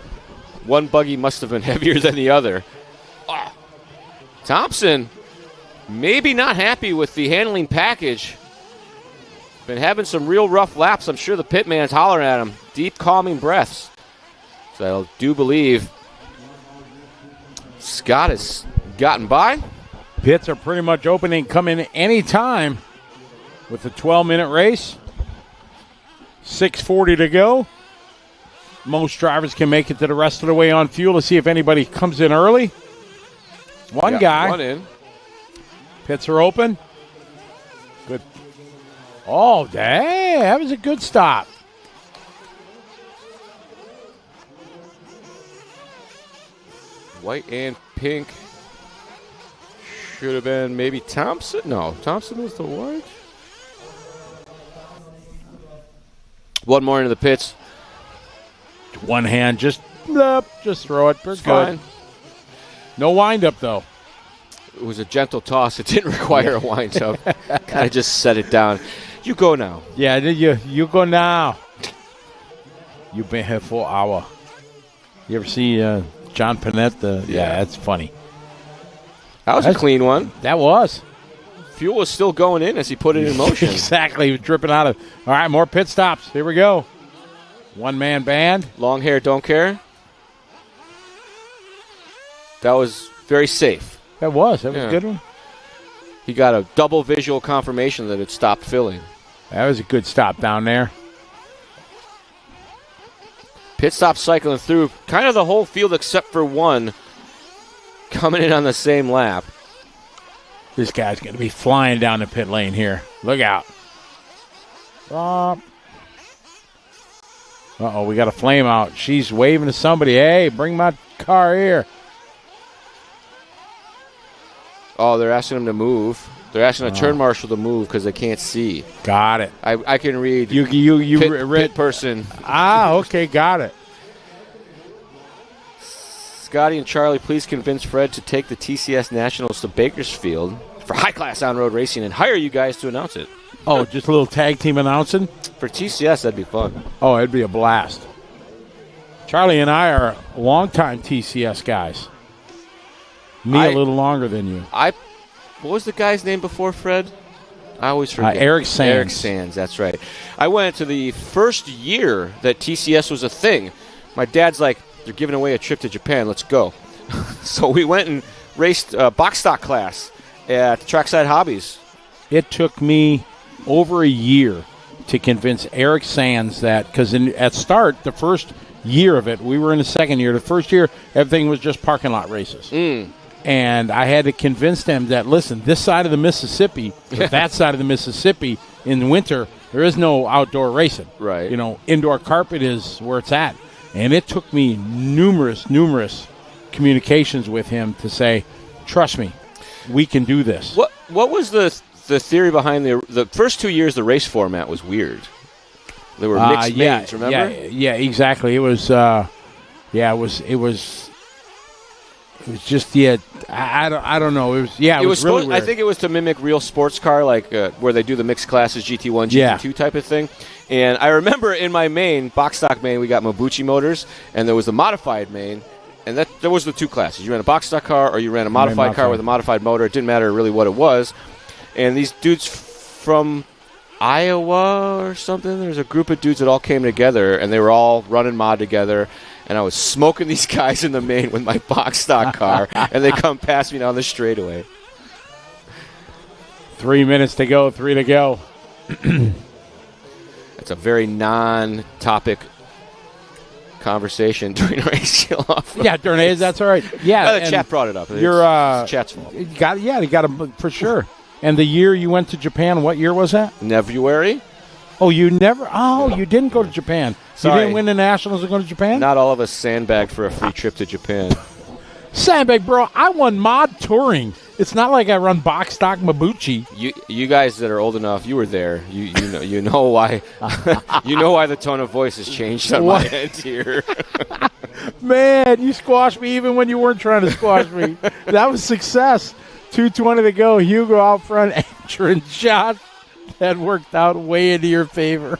One buggy must have been heavier than the other. Oh. Thompson, maybe not happy with the handling package. Been having some real rough laps. I'm sure the pit man's hollering at him. Deep, calming breaths. So I do believe Scott has gotten by. Pits are pretty much open and come in any time with a 12-minute race. 6:40 to go. Most drivers can make it to the rest of the way on fuel to see if anybody comes in early. One guy. One in. Pits are open. Good. Oh, dang. That was a good stop. White and pink. Should have been maybe Thompson. No, Thompson was the white. One more into the pits. One hand, just throw it. We're fine. Good. No wind-up, though. It was a gentle toss. It didn't require a wind-up. Kind of just set it down. You go now. Yeah, you go now. You've been here for an hour. You ever see John Panette? Yeah, that's funny. That was a clean one. That was. fuel was still going in as he put it in motion. Exactly. He was dripping out of it. All right, more pit stops. Here we go. One-man band. Long hair, don't care. That was very safe. That was a good one. He got a double visual confirmation that it stopped filling. That was a good stop down there. Pit stop cycling through kind of the whole field except for one coming in on the same lap. This guy's going to be flying down the pit lane here. Look out. Uh-oh, we got a flame out. She's waving to somebody. Hey, bring my car here. Oh, they're asking him to move. They're asking a turn marshal to move because they can't see. Got it. I can read. Pit person. Okay, got it. Scotty and Charlie, please convince Fred to take the TCS Nationals to Bakersfield for high-class on-road racing and hire you guys to announce it. Oh, just a little tag team announcing? For TCS, that'd be fun. Oh, it'd be a blast. Charlie and I are longtime TCS guys. Me a little longer than you. What was the guy's name before Fred? I always forget. Eric Sands. Eric Sands, that's right. I went to the first year that TCS was a thing. My dad's like, they're giving away a trip to Japan. Let's go. So we went and raced box stock class at Trackside Hobbies. It took me over a year to convince Eric Sands that, because at start, the first year of it, we were in the second year. The first year, everything was just parking lot races. And I had to convince them that, listen, this side of the Mississippi, that side of the Mississippi, in the winter, there is no outdoor racing. Right. You know, indoor carpet is where it's at. And it took me numerous communications with him to say, trust me, we can do this. What was the theory behind the first 2 years? The race format was weird. There were mixed mains, remember? Yeah, exactly. It was, it was just, I don't know. It was really weird. I think it was to mimic real sports car, like where they do the mixed classes, GT1, GT2 type of thing. And I remember in my main, box stock main, we got Mabuchi motors, and there was the modified main, and there was the two classes. You ran a box stock car or you ran a modified car with a modified motor. It didn't matter really what it was. And these dudes from Iowa or something, there's a group of dudes that all came together, and they were all running mod together. And I was smoking these guys in the main with my box stock car, and they come past me down the straightaway. 3 minutes to go, 3 to go. It's a very non-topic conversation during race. Yeah, during race, that's all right. Yeah, the chat brought it up. It's chat's fault. You got to for sure. And the year you went to Japan, what year was that? February. Oh, you didn't go to Japan. Sorry. You didn't win the Nationals and go to Japan? Not all of us sandbagged for a free trip to Japan. Sandbag, bro. I won mod touring. It's not like I run box stock Mabuchi. You guys that are old enough, you were there. You know why. You know why the tone of voice has changed on my end here. Man, you squashed me even when you weren't trying to squash me. That was success. 2:20 to go. Hugo out front. Entering shot. That worked out way into your favor.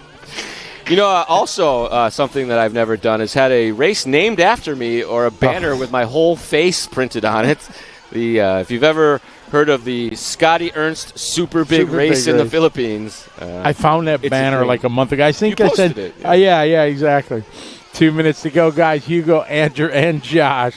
You know, also something that I've never done is had a race named after me or a banner with my whole face printed on it. If you've ever heard of the Scotty Ernst Super Big Race in the Philippines. I found that banner like a month ago. I think you I said it. Yeah, exactly. 2 minutes to go, guys. Hugo, Andrew, and Josh.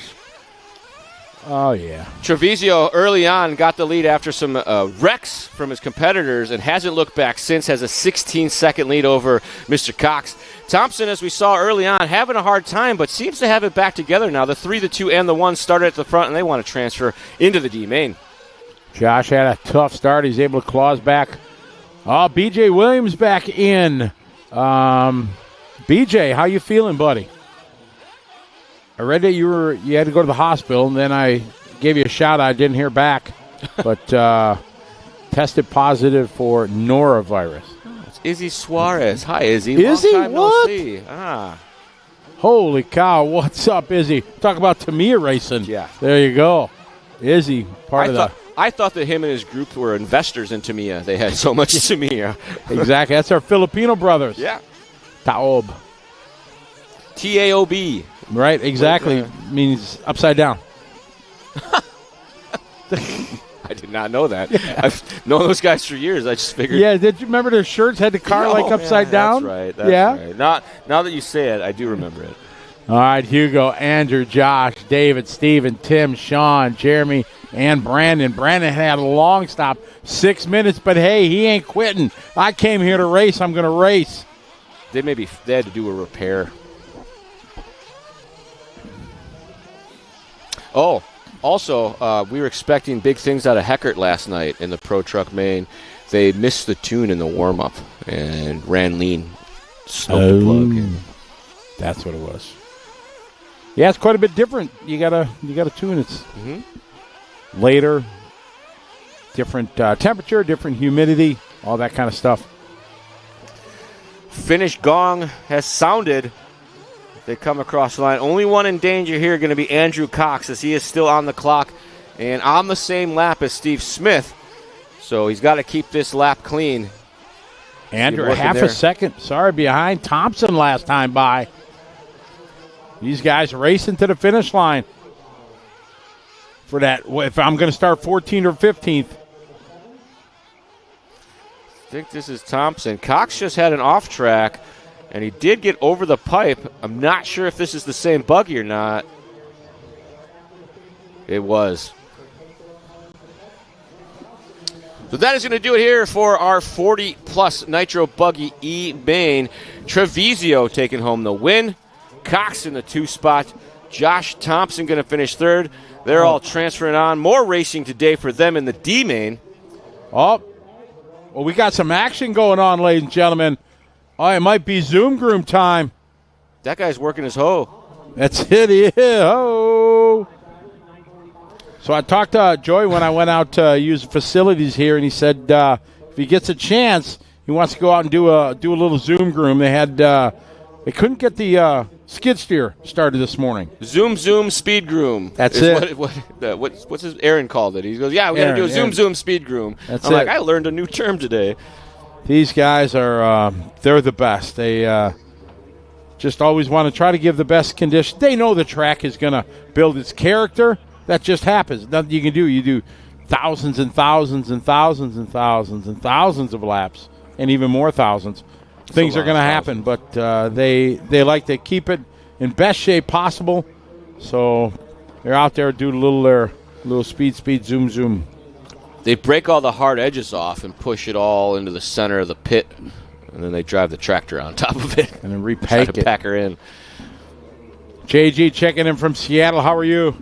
Oh, yeah. Treviso early on got the lead after some wrecks from his competitors and hasn't looked back since, has a 16-second lead over Mr. Cox. Thompson, as we saw early on, having a hard time, but seems to have it back together now. The 3, the 2, and the 1 started at the front, and they want to transfer into the D main. Josh had a tough start. He's able to claws back. Oh, B.J. Williams back in. B.J., how you feeling, buddy? I read that you had to go to the hospital, and then I gave you a shout out. I didn't hear back, but tested positive for norovirus. It's Izzy Suarez. Hi, Izzy. Izzy, long time what? No see. Holy cow! What's up, Izzy? Talk about Tamiya racing. Yeah, there you go, Izzy. I thought that him and his group were investors in Tamiya. They had so much Tamiya. Exactly. That's our Filipino brothers. Yeah. Taob. Taob. Right, exactly. Means upside down. I I did not know that. Yeah. I've known those guys for years. I just figured. Yeah, did you remember their shirts had the car upside down? That's right. That's right. Now that you say it, I do remember it. All right, Hugo, Andrew, Josh, David, Steven, Tim, Sean, Jeremy, and Brandon. Brandon had a long stop, 6 minutes, but hey, he ain't quitting. I came here to race. I'm going to race. They had to do a repair. Oh, also, we were expecting big things out of Heckert last night in the Pro Truck Main. They missed the tune in the warm-up and ran lean. Smoked the plug. That's what it was. Yeah, it's quite a bit different. You gotta tune it later, different temperature, different humidity, all that kind of stuff. Finish gong has sounded. They come across the line. Only one in danger here going to be Andrew Cox, as he is still on the clock and on the same lap as Steve Smith. So he's got to keep this lap clean. Andrew, half a second. Sorry, behind Thompson last time by. These guys racing to the finish line for that. If I'm going to start 14th or 15th. I think this is Thompson. Cox just had an off track, and he did get over the pipe. I'm not sure if this is the same buggy or not. It was. So that is going to do it here for our 40-plus Nitro Buggy E main. Treviso taking home the win. Cox in the 2 spot. Josh Thompson going to finish 3rd. They're all transferring on. More racing today for them in the D main. Oh, well, we got some action going on, ladies and gentlemen. Oh, it might be Zoom Groom time. That guy's working his hoe. That's it. Yeah. Oh. So I talked to Joey when I went out to use facilities here, and he said if he gets a chance, he wants to go out and do a little Zoom Groom. They couldn't get the skid steer started this morning. Zoom speed groom. That's it. What's his Aaron called it? He goes, yeah, we got to do a zoom speed groom. That's I'm like, I learned a new term today. These guys are they're the best. They just always want to try to give the best condition. They know the track is going to build its character. That just happens. Nothing you can do. You do thousands and thousands and thousands and thousands and thousands of laps, and even more thousands. Things are going to happen, but they like to keep it in best shape possible. So they're out there doing their little speed, zoom. They break all the hard edges off and push it all into the center of the pit, and then they drive the tractor on top of it and then repack it. Pack her in. JG checking in from Seattle. How are you?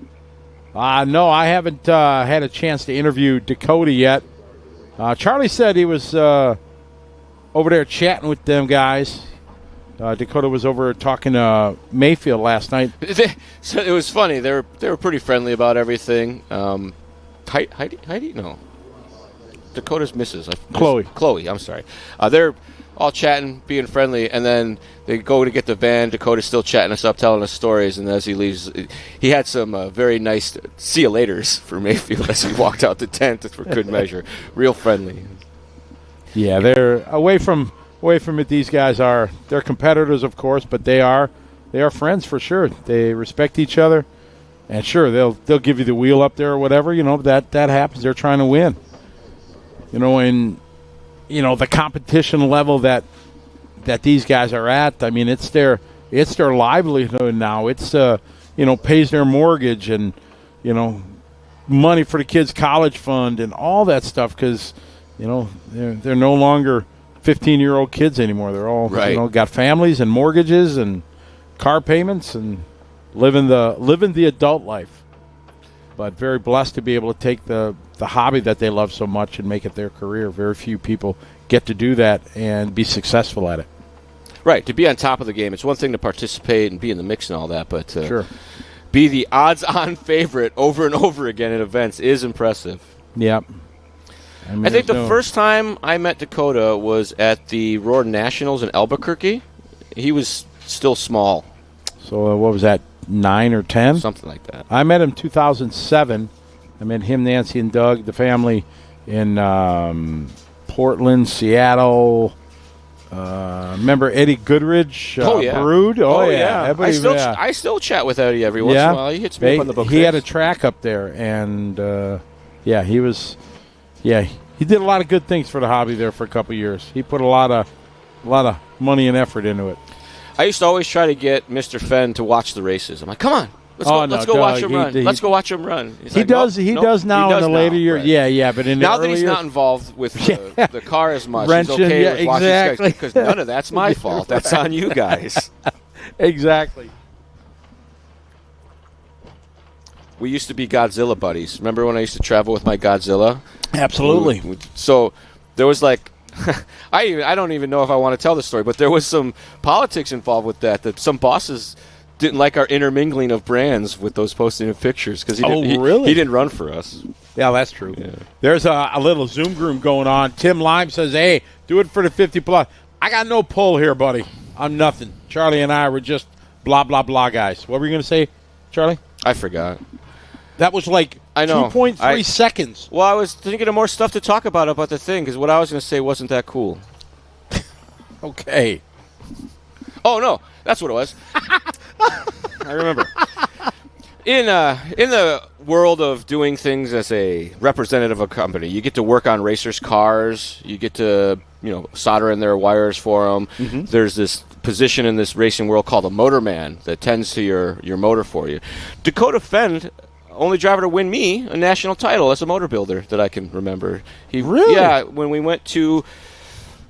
No, I haven't had a chance to interview Dakota yet. Charlie said he was over there chatting with them guys. Dakota was over talking to Mayfield last night. So it was funny. They were pretty friendly about everything. Heidi? No. Dakota's missus. Chloe, I'm sorry. They're all chatting, being friendly, and then they go to get the van. Dakota's still chatting us up, telling us stories, and as he leaves, he had some very nice see you laters for Mayfield as he walked out the tent for good measure. Real friendly. Yeah, they're away from it. These guys they're competitors, of course, but they are friends for sure. They respect each other, and sure they'll give you the wheel up there or whatever. That happens. They're trying to win. In the competition level that these guys are at. I mean, it's their livelihood now. It's pays their mortgage and money for the kids' college fund and all that stuff because. They're no longer 15-year-old kids anymore. They're all got families and mortgages and car payments and living the adult life. But very blessed to be able to take the hobby that they love so much and make it their career. Very few people get to do that and be successful at it. Right, to be on top of the game. It's one thing to participate and be in the mix and all that, but sure. Be the odds-on favorite over and over again in events is impressive. Yep. I think the first time I met Dakota was at the Roar Nationals in Albuquerque. He was still small. So what was that, 9 or 10? Something like that. I met him 2007. I met him, Nancy, and Doug, the family, in Portland, Seattle. Remember Eddie Goodrich? Brood? Oh, yeah. I still chat with Eddie every once in a while. He hits me up on the book. He had a track up there, and Yeah, he was. Yeah, he did a lot of good things for the hobby there for a couple of years. He put a lot of money and effort into it. I used to always try to get Mr. Fenn to watch the races. I'm like, come on. Let's go watch him run. Let's go watch him run. He does now in the later years. Right. Yeah, but in the now early that he's years, not involved with the car as much, Wrenching, he's okay with watching exactly. because none of that's my fault. That's on you guys. Exactly. We used to be Godzilla buddies. Remember when I used to travel with my Godzilla? Absolutely. So there was like, I don't even know if I want to tell the story, but there was some politics involved with that some bosses didn't like our intermingling of brands with those posting of pictures because he didn't run for us. Yeah, that's true. Yeah. There's a little Zoom groom going on. Tim Lime says, hey, do it for the 50 plus. I got no pull here, buddy. I'm nothing. Charlie and I were just blah, blah, blah guys. What were you going to say, Charlie? I forgot. That was like 2.3 seconds. Well, I was thinking of more stuff to talk about the thing because what I was going to say wasn't that cool. Okay. Oh, no. That's what it was. I remember. In the world of doing things as a representative of a company, you get to work on racers' cars. You get to solder in their wires for them. Mm-hmm. There's this position in this racing world called a motorman that tends to your motor for you. Dakota Fenn, only driver to win me a national title as a motor builder that I can remember. Really? Yeah, when we went to,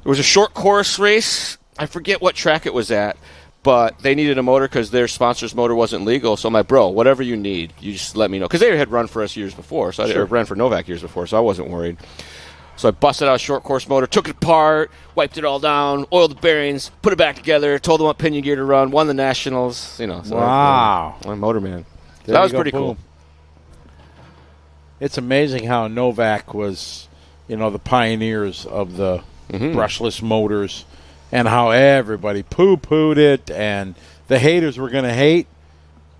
there was a short course race. I forget what track it was at. But they needed a motor because their sponsor's motor wasn't legal. So I'm like, bro, whatever you need, you just let me know. Because they had run for us years before. So I ran for Novak years before, so I wasn't worried. So I busted out a short course motor, took it apart, wiped it all down, oiled the bearings, put it back together, told them what pinion gear to run, won the nationals. So wow. I'm a motorman. So that was pretty cool. It's amazing how Novak was, the pioneers of the brushless motors. And how everybody poo-pooed it, and the haters were going to hate,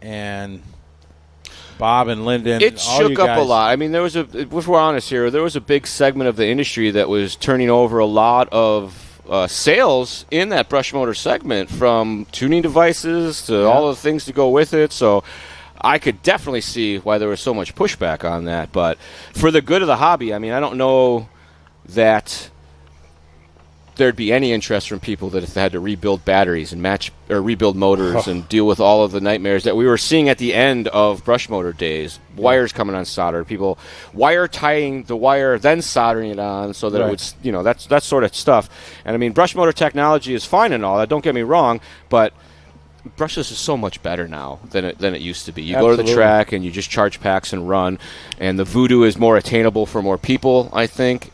and Bob and Lyndon. It shook up a lot. I mean, if we're honest here, there was a big segment of the industry that was turning over a lot of sales in that brush motor segment, from tuning devices to all the things to go with it. So I could definitely see why there was so much pushback on that. But for the good of the hobby, I mean, I don't know that there'd be any interest from people that if they had to rebuild batteries and rebuild motors and deal with all of the nightmares that we were seeing at the end of brush motor days. Wires coming unsoldered, people wire tying the wire, then soldering it on so that it would, that sort of stuff. And I mean, brush motor technology is fine and all that. Don't get me wrong, but brushless is so much better now than it used to be. You go to the track and you just charge packs and run, and the Voodoo is more attainable for more people, I think.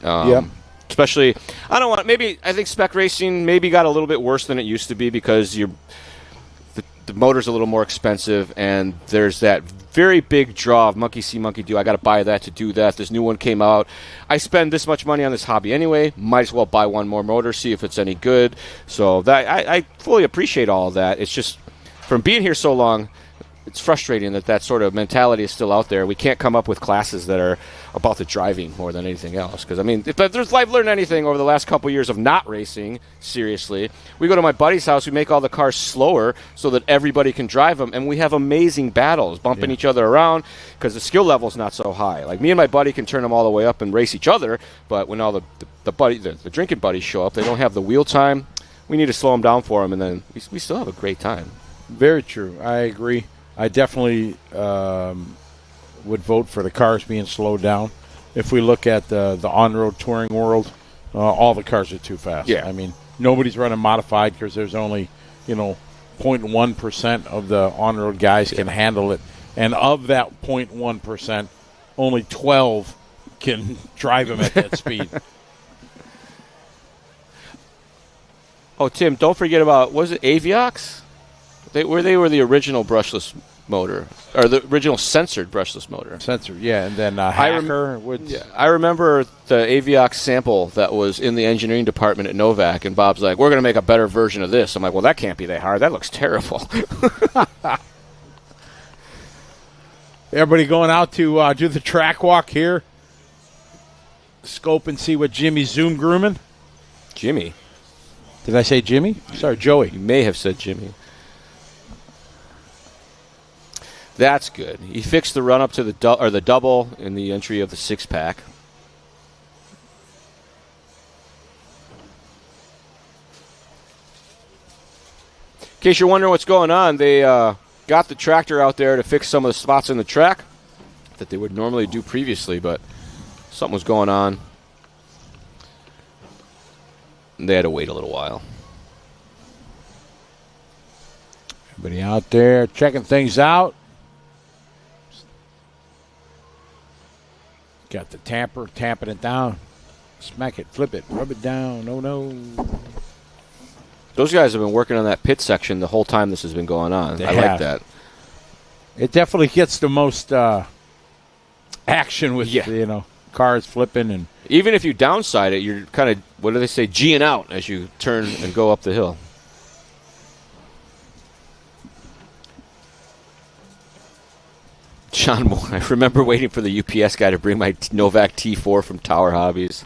Especially, I think spec racing maybe got a little bit worse than it used to be because the motor's a little more expensive, and there's that very big draw of monkey see, monkey do. I got to buy that to do that. This new one came out. I spend this much money on this hobby anyway. Might as well buy one more motor, see if it's any good. So that I fully appreciate all of that. It's just, from being here so long, it's frustrating that sort of mentality is still out there. We can't come up with classes that are about the driving more than anything else. Because, I mean, if I've learned anything over the last couple years of not racing, seriously, we go to my buddy's house, we make all the cars slower so that everybody can drive them, and we have amazing battles, bumping each other around because the skill level's not so high. Like, me and my buddy can turn them all the way up and race each other, but when all the drinking buddies show up, they don't have the wheel time. We need to slow them down for them, and then we still have a great time. Very true. I agree. I definitely would vote for the cars being slowed down. If we look at the on-road touring world, all the cars are too fast. Yeah. I mean, nobody's running modified because there's only, 0.1% of the on-road guys can handle it. And of that 0.1%, only 12 can drive them at that speed. Oh, Tim, don't forget about, was it Aviox? They were the original brushless motor, or the original censored brushless motor. Censored, yeah, and then Hacker I remember the Aviox sample that was in the engineering department at Novak, and Bob's like, we're going to make a better version of this. I'm like, well, that can't be that hard. That looks terrible. Everybody going out to do the track walk here. Scope and see what Jimmy's Zoom grooming. Jimmy? Did I say Jimmy? Sorry, Joey. You may have said Jimmy. That's good. He fixed the run up to the double in the entry of the 6-pack. In case you're wondering what's going on, they got the tractor out there to fix some of the spots in the track that they would normally do previously, but something was going on. And they had to wait a little while. Everybody out there checking things out. Got the tamper, tamping it down. Smack it, flip it, rub it down. Oh, no. Those guys have been working on that pit section the whole time this has been going on. I like that. It definitely gets the most action with, cars flipping. And even if you downside it, you're kind of, what do they say, G'ing out as you turn and go up the hill. John Moore, I remember waiting for the UPS guy to bring my Novak T4 from Tower Hobbies.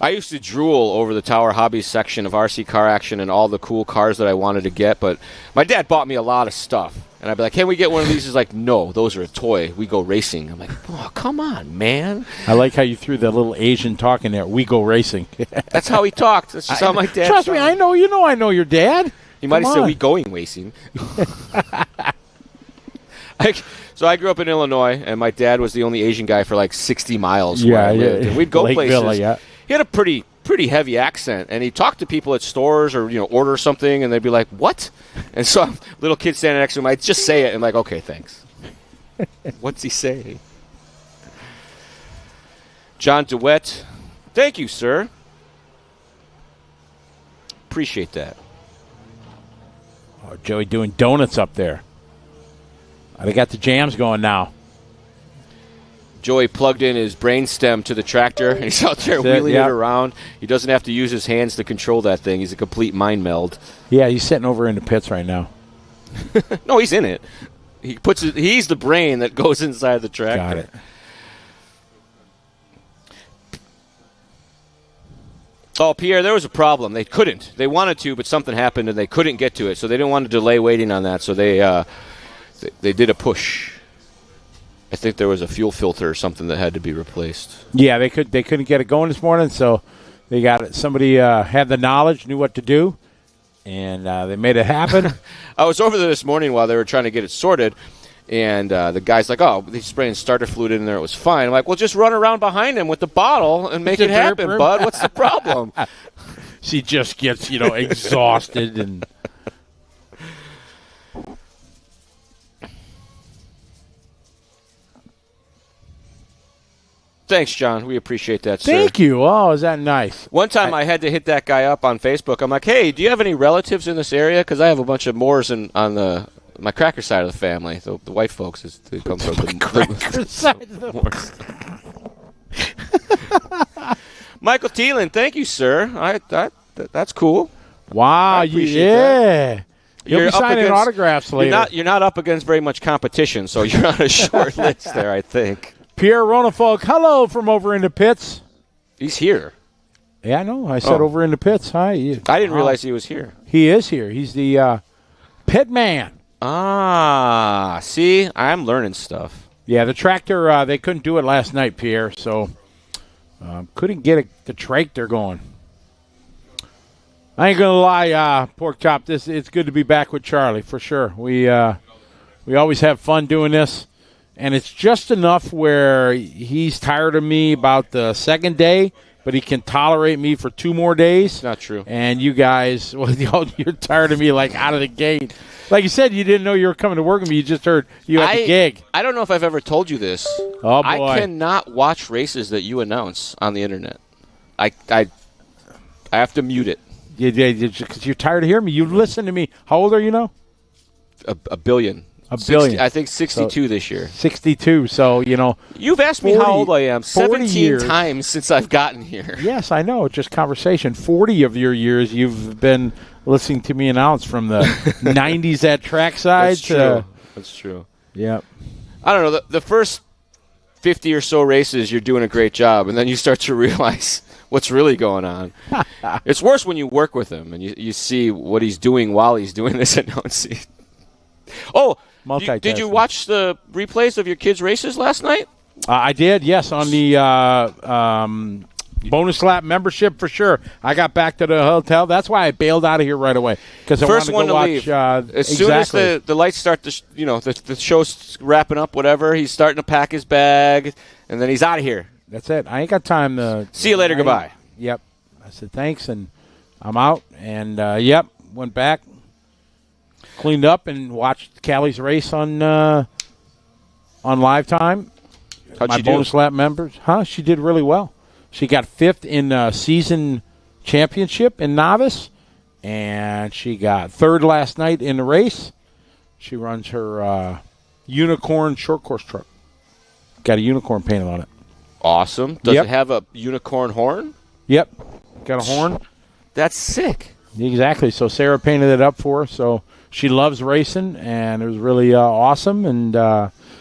I used to drool over the Tower Hobbies section of RC Car Action and all the cool cars that I wanted to get, but my dad bought me a lot of stuff. And I'd be like, can we get one of these? He's like, no, those are a toy. We go racing. I'm like, oh, come on, man. I like how you threw that little Asian talk in there. We go racing. That's how he talked. That's just how my dad Trust me, I know your dad. He might have said, we going racing. So I grew up in Illinois, and my dad was the only Asian guy for like 60 miles where I lived. And we'd go Lakeville, places. Yeah. He had a pretty heavy accent, and he talked to people at stores or order something, and they'd be like, "What?" And so little kid standing next to him, I'd just say it, and like, "Okay, thanks." What's he saying? John DeWitt, thank you, sir. Appreciate that. Oh, Joey doing donuts up there. They got the jams going now. Joey plugged in his brainstem to the tractor, and he's out there wheeling it around. He doesn't have to use his hands to control that thing. He's a complete mind meld. Yeah, he's sitting over in the pits right now. No, he's in it. He's the brain that goes inside the tractor. Got it. Oh, Pierre, there was a problem. They couldn't. They wanted to, but something happened, and they couldn't get to it. So they didn't want to delay waiting on that, so they did a push. I think there was a fuel filter or something that had to be replaced. Yeah, they couldn't get it going this morning, so they got it. Somebody had the knowledge, knew what to do, and they made it happen. I was over there this morning while they were trying to get it sorted, and the guy's like, "Oh, he's spraying starter fluid in there. It was fine." I'm like, "Well, just run around behind him with the bottle and make it happen, bud. What's the problem?" She just gets exhausted and. Thanks, John. We appreciate that, sir. Thank you. Oh, is that nice? One time I had to hit that guy up on Facebook. I'm like, hey, do you have any relatives in this area? Because I have a bunch of Moors on my cracker side of the family. The white folks they come from the cracker side of the Moors. Michael Thielen, thank you, sir. That's cool. Wow, yeah. You'll be signing autographs later. You're not up against very much competition, so you're on a short list there, I think. Pierre Ronafolk, hello from over in the pits. He's here. Yeah, I know. I said over in the pits. Hi. I didn't realize he was here. He is here. He's the pit man. Ah, see? I'm learning stuff. Yeah, the tractor, they couldn't do it last night, Pierre, so couldn't get the tractor going. I ain't going to lie, Pork Chop, it's good to be back with Charlie, for sure. We always have fun doing this. And it's just enough where he's tired of me about the second day, but he can tolerate me for 2 more days. Not true. And you guys, well, you're tired of me like out of the gate. Like you said, you didn't know you were coming to work with me. You just heard you had the gig. I don't know if I've ever told you this. Oh, boy. I cannot watch races that you announce on the internet. I have to mute it. Because you're tired of hearing me. You listen to me. How old are you now? A billion. A billion. 60, I think 62 this year. 62. So, You've asked me how old I am 17 years. times since I've gotten here. Yes, I know. It's just conversation. 40 of your years you've been listening to me announce from the 90s at trackside. That's true. Yep. I don't know. The first 50 or so races, you're doing a great job, and then you start to realize what's really going on. It's worse when you work with him and you see what he's doing while he's doing this announcing. Oh, multitasking. Did you watch the replays of your kids' races last night? I did, yes, on the bonus lap membership for sure. I got back to the hotel. That's why I bailed out of here right away because I wanted to go watch. As soon as the lights start to, the show's wrapping up, whatever, he's starting to pack his bag, and then he's out of here. That's it. I ain't got time to. See you later. Goodbye. Yep. I said thanks, and I'm out. And went back, cleaned up, and watched Callie's race on live time. How'd she do? My bonus lap members, she did really well. She got 5th in season championship in novice, and she got 3rd last night in the race. She runs her unicorn short course truck. Got a unicorn painted on it. Awesome. Does it have a unicorn horn? Yep. Got a horn. That's sick. Exactly. So Sarah painted it up for her. So she loves racing, and it was really awesome. And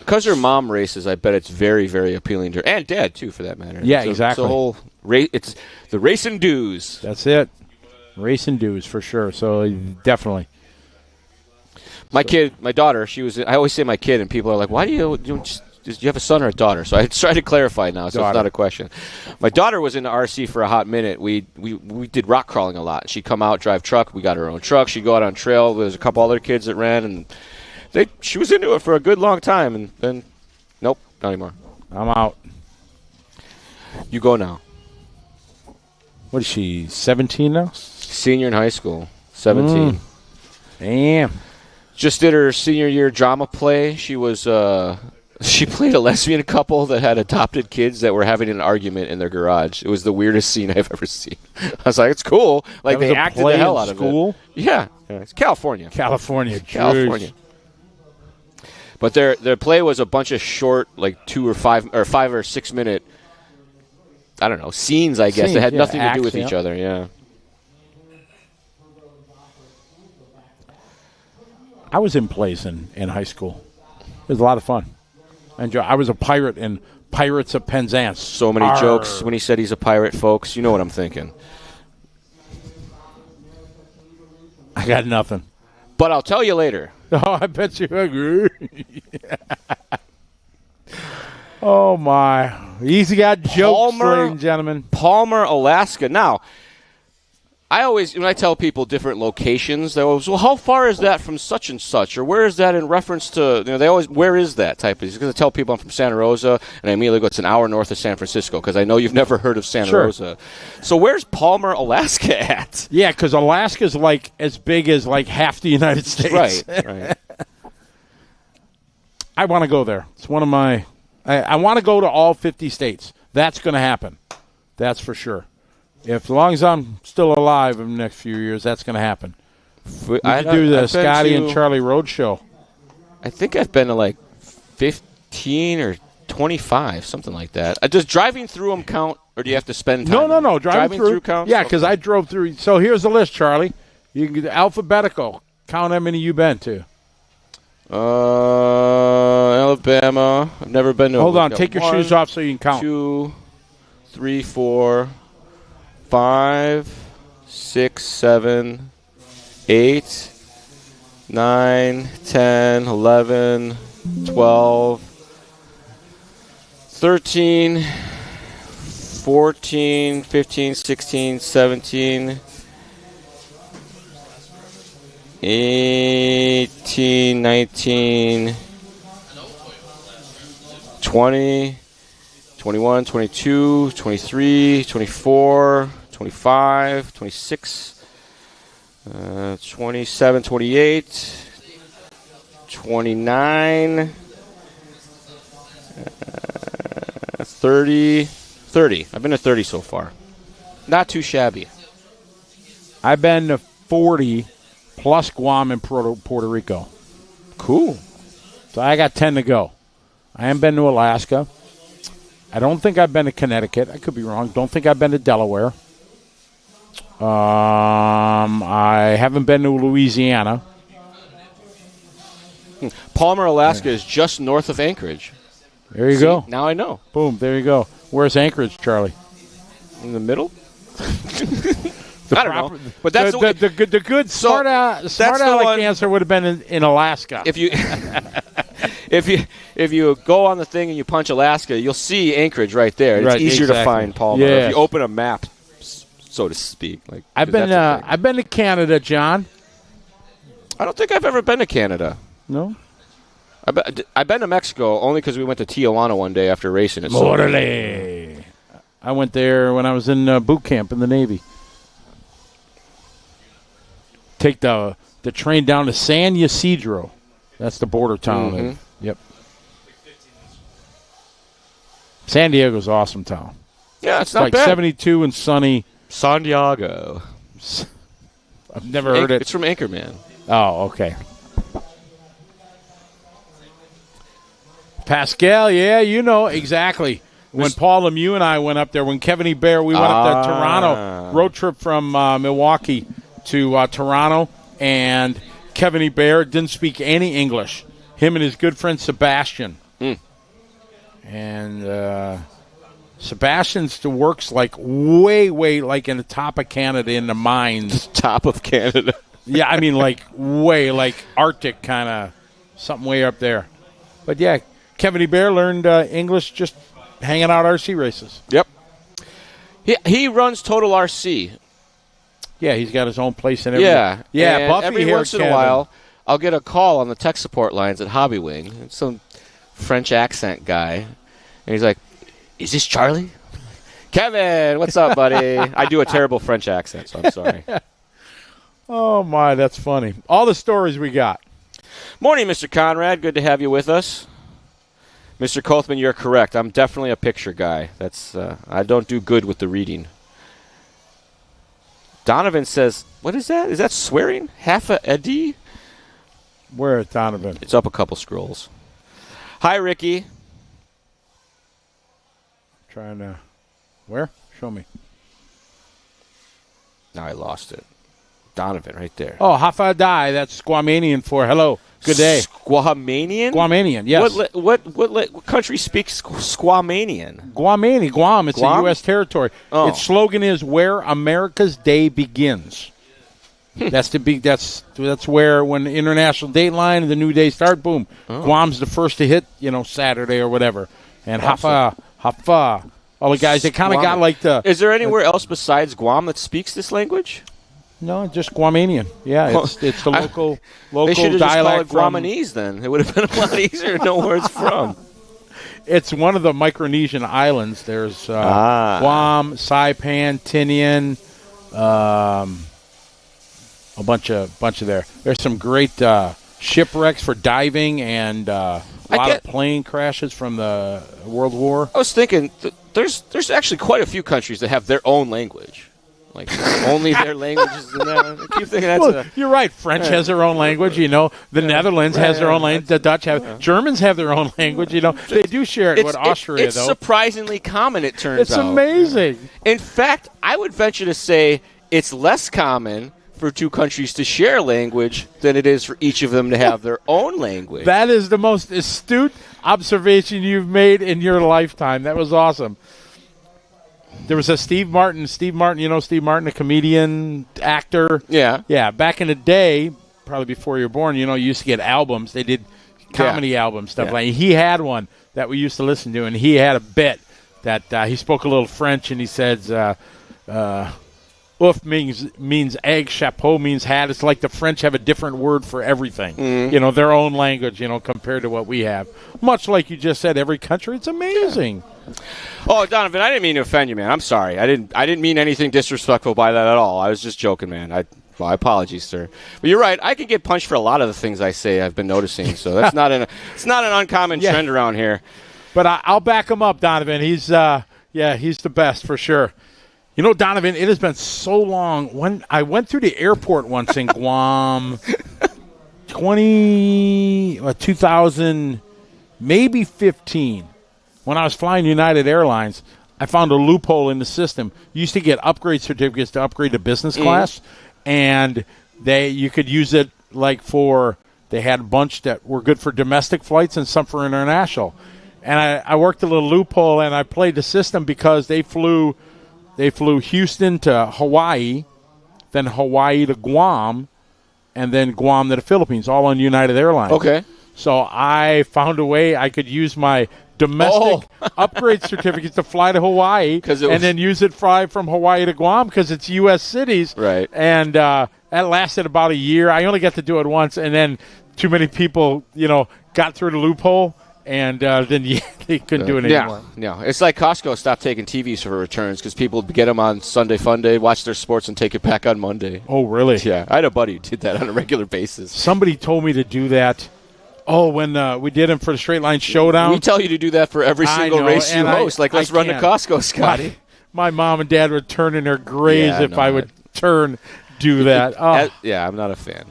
because her mom races, I bet it's very, very appealing to her, and dad too, for that matter. Yeah, exactly. It's the racing dues. That's it. Racing dues for sure. So definitely. My daughter, I always say my kid, and people are like, "Why do you have a son or a daughter?" So I try to clarify now, so it's not a question. My daughter was in the RC for a hot minute. We did rock crawling a lot. She'd come out, drive truck. We got her own truck. She'd go out on trail. There's a couple other kids that ran, and she was into it for a good long time, and then, nope, not anymore. I'm out. You go now. What is she, 17 now? Senior in high school, 17. Damn. Just did her senior year drama play. She was she played a lesbian couple that had adopted kids that were having an argument in their garage. It was the weirdest scene I've ever seen. I was like, it's cool. Like, they acted the hell out of it. Yeah. It's California. California. But their play was a bunch of short, like 5 or 6 minute, I don't know, scenes, I guess, that had nothing to do with each other. Yeah. I was in plays in high school. It was a lot of fun. I was a pirate in Pirates of Penzance. So many jokes when he said he's a pirate, folks. You know what I'm thinking. I got nothing. But I'll tell you later. Oh, I bet you agree. Oh, my. He's got jokes, ladies and gentlemen. Palmer, Alaska. Now, when I tell people different locations, they always, well, how far is that from such and such? Or where is that in reference to, they always, where is that type of, because I tell people I'm from Santa Rosa, and I immediately go, it's an hour north of San Francisco, because I know you've never heard of Santa Rosa. So where's Palmer, Alaska at? Yeah, because Alaska's like as big as like half the United States. Right. I want to go there. It's one of my, I want to go to all 50 states. That's going to happen. That's for sure. As long as I'm still alive in the next few years, that's going to happen. We could do the Scotty and Charlie Road show. I think I've been to like 15 or 25, something like that. Does driving through them count, or do you have to spend time? No. Driving through counts? Yeah, because I drove through. So here's the list, Charlie. You can alphabetical. Count how many you've been to. Alabama. I've never been to. Hold on. Take your shoes off so you can count. 2, 3, 4, 5, 6, 7, 8, 9, 10, 11, 12, 13, 14, 15, 16, 17, 18, 19, 20, 21, 22, 23, 24, 25, 26, 27, 28, 29, 30. I've been to 30 so far. Not too shabby. I've been to 40 plus Guam and Puerto Rico. Cool. So I got 10 to go. I haven't been to Alaska. I don't think I've been to Connecticut. I could be wrong. Don't think I've been to Delaware. I haven't been to Louisiana. Palmer, Alaska is just north of Anchorage. There you go. Now I know. Boom, there you go. Where's Anchorage, Charlie? In the middle? I don't know. But that's the good smart aleck answer would have been in Alaska. If you if you go on the thing and you punch Alaska, you'll see Anchorage right there. It's easier to find Palmer. Yeah. If you open a map, so to speak. Like I've been to Canada, John. I don't think I've ever been to Canada. No. I've been to Mexico only because we went to Tijuana one day after racing it. Morale. I went there when I was in boot camp in the Navy. Take the train down to San Ysidro. That's the border town. Mm-hmm. Yep. San Diego's awesome town. Yeah, it's not like bad. 72 and sunny. San Diego. I've never heard it. It's from Anchorman. Oh, okay. Pascal, yeah, you know exactly. When Paul Lemieux and I went up there, when Kevin Hebert, we went up to Toronto, road trip from Milwaukee to Toronto, and Kevin Hebert didn't speak any English. Him and his good friend Sebastian. And Sebastian's works like way like in the top of Canada in the mines. Top of Canada. Yeah, I mean like way like Arctic kind of something way up there. But yeah, Kevin Hebert learned English just hanging out RC races. Yep. He runs Total RC. Yeah, he's got his own place and everything. Yeah. Buffy every once in a while, I'll get a call on the tech support lines at Hobby Wing. It's some French accent guy, and he's like, "Is this Charlie?" Kevin, what's up, buddy? I do a terrible French accent, so I'm sorry. Oh my, that's funny. All the stories we got. Morning, Mr. Conrad. Good to have you with us. Mr. Kothman, you're correct. I'm definitely a picture guy. That's I don't do good with the reading. Donovan says, what is that? Is that swearing? Half a Eddie? Where is Donovan? It's up a couple scrolls. Hi, Ricky. Trying to... Where? Show me. Now I lost it. Donovan right there. Oh, Hafa Dai. That's Squamanian for hello. Good day. Squamanian? Squamanian, yes. What country speaks Squamanian? Guam. It's Guam? a U.S. territory. Oh. Its slogan is "Where America's Day Begins." That's where when the International Dateline and the new day start, boom. Oh. Guam's the first to hit, Saturday or whatever. And Hafa. All the guys, they kind of got like the... Is there anywhere else besides Guam that speaks this language? No, just Guamanian. Yeah, it's the local they should have dialect. Just called it Guamanese then. It would have been a lot easier to know where it's from. It's one of the Micronesian islands. There's Guam, Saipan, Tinian, a bunch of there. There's some great shipwrecks for diving and a lot of plane crashes from the World War. I was thinking there's actually quite a few countries that have their own language. Like only their languages in there. I keep thinking that's you're right. French has their own language. The Netherlands has their own language. The Dutch have. Germans have their own language. They do share it with Austria. It's surprisingly common. It turns out. It's amazing. In fact, I would venture to say it's less common for two countries to share language than it is for each of them to have their own language. That is the most astute observation you've made in your lifetime. That was awesome. There was a Steve Martin. Steve Martin, a comedian, actor. Yeah. Yeah, back in the day, probably before you were born, you used to get albums. They did comedy albums, stuff like that. He had one that we used to listen to, and he had a bit that he spoke a little French, and he says, ouf means egg, chapeau means hat. It's like the French have a different word for everything. Mm-hmm. Their own language, compared to what we have. Much like you just said, every country, it's amazing. Yeah. Oh, Donovan, I didn't mean to offend you, man. I'm sorry. I didn't mean anything disrespectful by that at all. I was just joking, man. My apologies, sir. But you're right. I could get punched for a lot of the things I say. I've been noticing. So that's it's not an uncommon trend around here. But I'll back him up, Donovan. He's he's the best for sure. Donovan, it has been so long. When I went through the airport once in Guam, 2000, maybe 15. When I was flying United Airlines, I found a loophole in the system. You used to get upgrade certificates to upgrade to business class, and you could use it they had a bunch that were good for domestic flights and some for international. And I worked a little loophole, and I played the system because they flew Houston to Hawaii, then Hawaii to Guam, and then Guam to the Philippines, all on United Airlines. Okay. So I found a way I could use my domestic upgrade certificates to fly to Hawaii and then use it fly from Hawaii to Guam because it's U.S. cities. Right. And that lasted about a year. I only got to do it once, and then too many people, got through the loophole, and then they couldn't do it anymore. Yeah. It's like Costco stopped taking TVs for returns because people would get them on Sunday Fun Day, watch their sports, and take it back on Monday. Oh, really? Yeah. I had a buddy who did that on a regular basis. Somebody told me to do that. Oh, when we did them for the Straight Line Showdown. We tell you to do that for every single race you host. Let's run to Costco, Scotty. My mom and dad would turn in their graves if I would do that. Oh. I'm not a fan.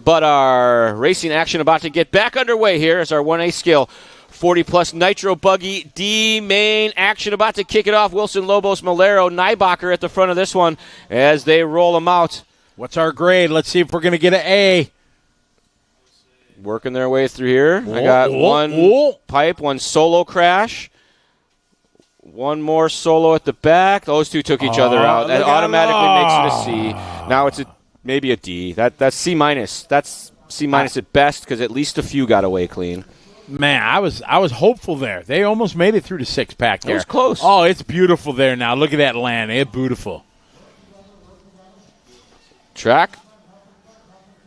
But our racing action about to get back underway here as our 1A scale 40-plus Nitro Buggy D main action about to kick it off. Wilson, Lobos, Malero, Nybacher at the front of this one as they roll them out. What's our grade? Let's see if we're going to get an A. Working their way through here. I got one pipe, one solo crash. One more solo at the back. Those two took each other out. That automatically makes it a C. Now it's maybe a D. That's C minus. That's C minus at best because at least a few got away clean. Man, I was hopeful there. They almost made it through the six-pack there. It was close. Oh, it's beautiful there now. Look at that land. It's beautiful. Track.